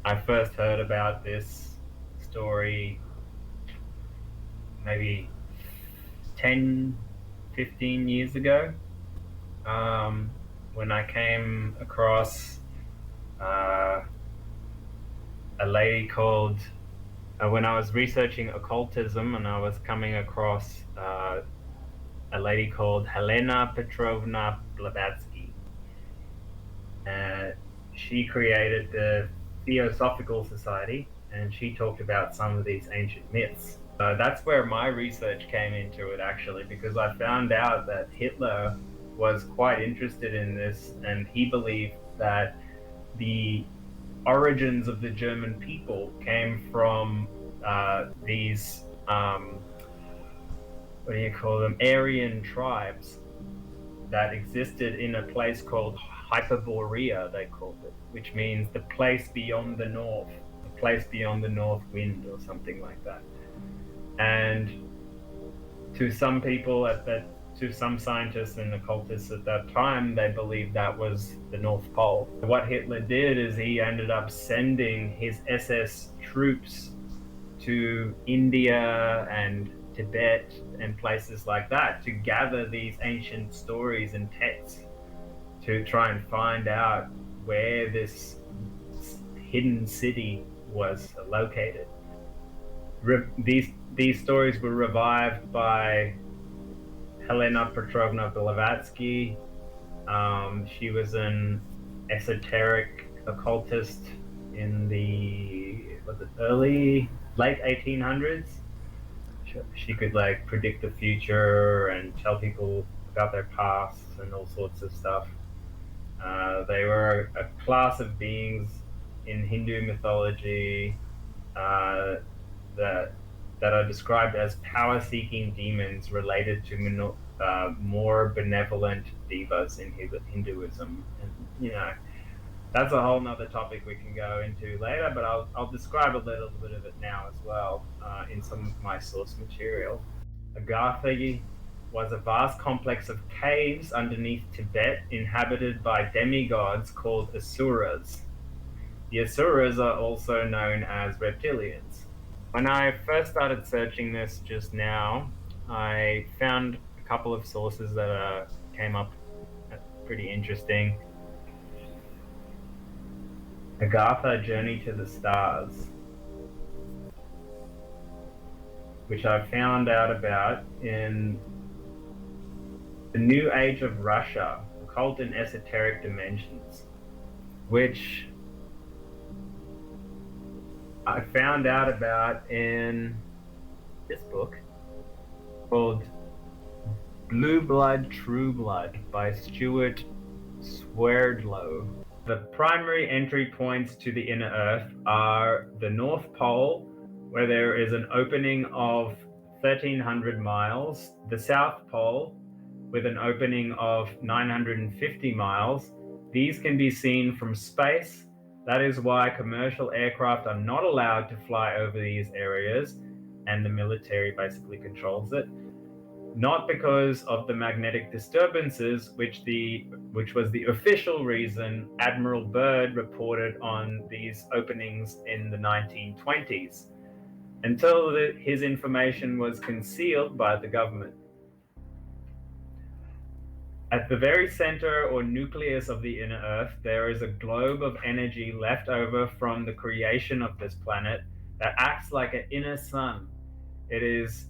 I first heard about this story maybe 10, 15 years ago, when I came across a lady called, when I was researching occultism, and I was coming across a lady called Helena Petrovna Blavatsky. She created the Theosophical Society, and she talked about some of these ancient myths. That's where my research came into it, actually, because I found out that Hitler was quite interested in this, and he believed that the origins of the German people came from these what do you call them, Aryan tribes that existed in a place called Hyperborea, they called it, which means the place beyond the north, the place beyond the north wind, or something like that. And to some people to some scientists and occultists at that time, they believed that was the North Pole. What Hitler did is he ended up sending his SS troops to India and Tibet and places like that to gather these ancient stories and texts to try and find out where this hidden city was located. These stories were revived by Helena Petrovna Blavatsky. She was an esoteric occultist in the late 1800s. She could like predict the future and tell people about their pasts and all sorts of stuff. They were a class of beings in Hindu mythology that are described as power-seeking demons related to more benevolent devas in Hinduism. And, you know, that's a whole nother topic we can go into later, but I'll describe a little bit of it now as well in some of my source material. Agartha was a vast complex of caves underneath Tibet inhabited by demigods called Asuras. The Asuras are also known as reptilians. When I first started searching this just now, I found a couple of sources that came up pretty interesting. Agatha Journey to the Stars, which I found out about in The New Age of Russia, Occult and Esoteric Dimensions, which I found out about in this book called Blue Blood, True Blood by Stuart Swerdlow. The primary entry points to the inner Earth are the North Pole, where there is an opening of 1,300 miles, the South Pole, with an opening of 950 miles. These can be seen from space. That is why commercial aircraft are not allowed to fly over these areas, and the military basically controls it. Not because of the magnetic disturbances, which was the official reason Admiral Byrd reported on these openings in the 1920s, until his information was concealed by the government. At the very center or nucleus of the inner Earth, there is a globe of energy left over from the creation of this planet that acts like an inner sun. It is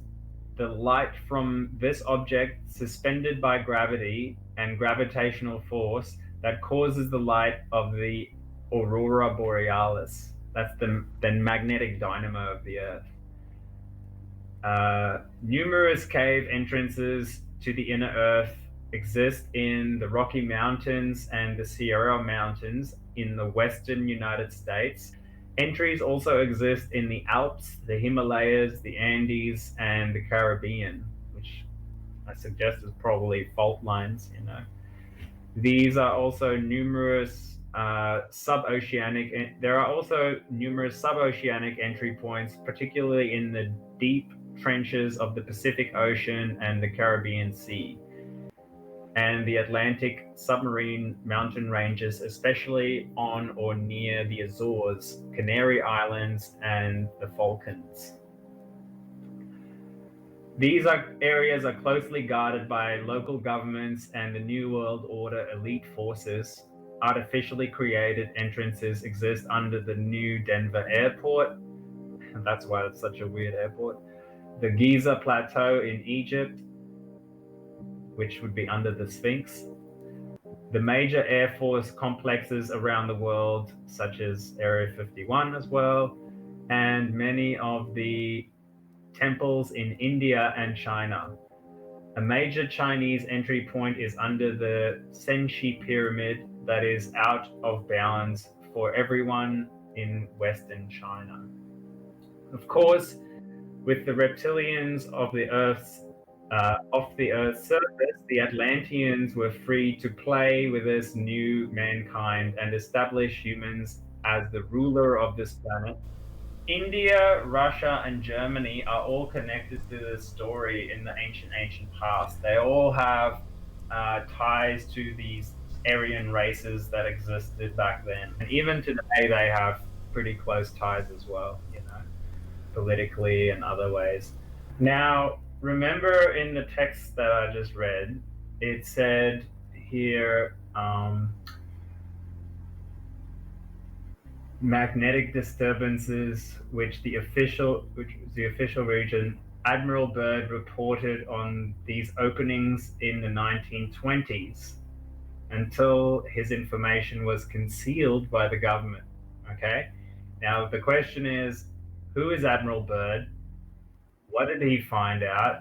the light from this object suspended by gravity and gravitational force that causes the light of the aurora borealis. That's the magnetic dynamo of the Earth. Numerous cave entrances to the inner Earth exist in the Rocky Mountains and the Sierra Mountains in the western United States. Entries also exist in the Alps, the Himalayas, the Andes, and the Caribbean, which I suggest is probably fault lines, you know. These are also numerous there are also numerous suboceanic entry points, particularly in the deep trenches of the Pacific Ocean and the Caribbean Sea, and the Atlantic submarine mountain ranges, especially on or near the Azores, Canary Islands, and the Falklands. These areas are closely guarded by local governments and the New World Order elite forces. Artificially created entrances exist under the new Denver airport. That's why it's such a weird airport. The Giza Plateau in Egypt, which would be under the Sphinx. The major Air Force complexes around the world, such as Area 51 as well, and many of the temples in India and China. A major Chinese entry point is under the Senshi Pyramid that is out of bounds for everyone in Western China. Of course, with the reptilians of the Earth's off the Earth's surface, the Atlanteans were free to play with this new mankind and establish humans as the ruler of this planet. India, Russia, and Germany are all connected to this story in the ancient past. They all have ties to these Aryan races that existed back then. And even today, they have pretty close ties as well, you know, politically and other ways. Now, remember in the text that I just read, it said here, magnetic disturbances, which was the official region. Admiral Byrd reported on these openings in the 1920s until his information was concealed by the government. Okay, now the question is, who is Admiral Byrd? What did he find out?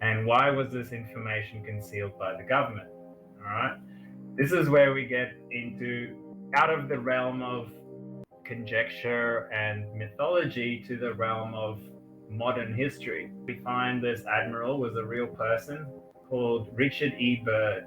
And why was this information concealed by the government? All right, this is where we get into out of the realm of conjecture and mythology to the realm of modern history. We find this admiral was a real person called Richard E. Byrd.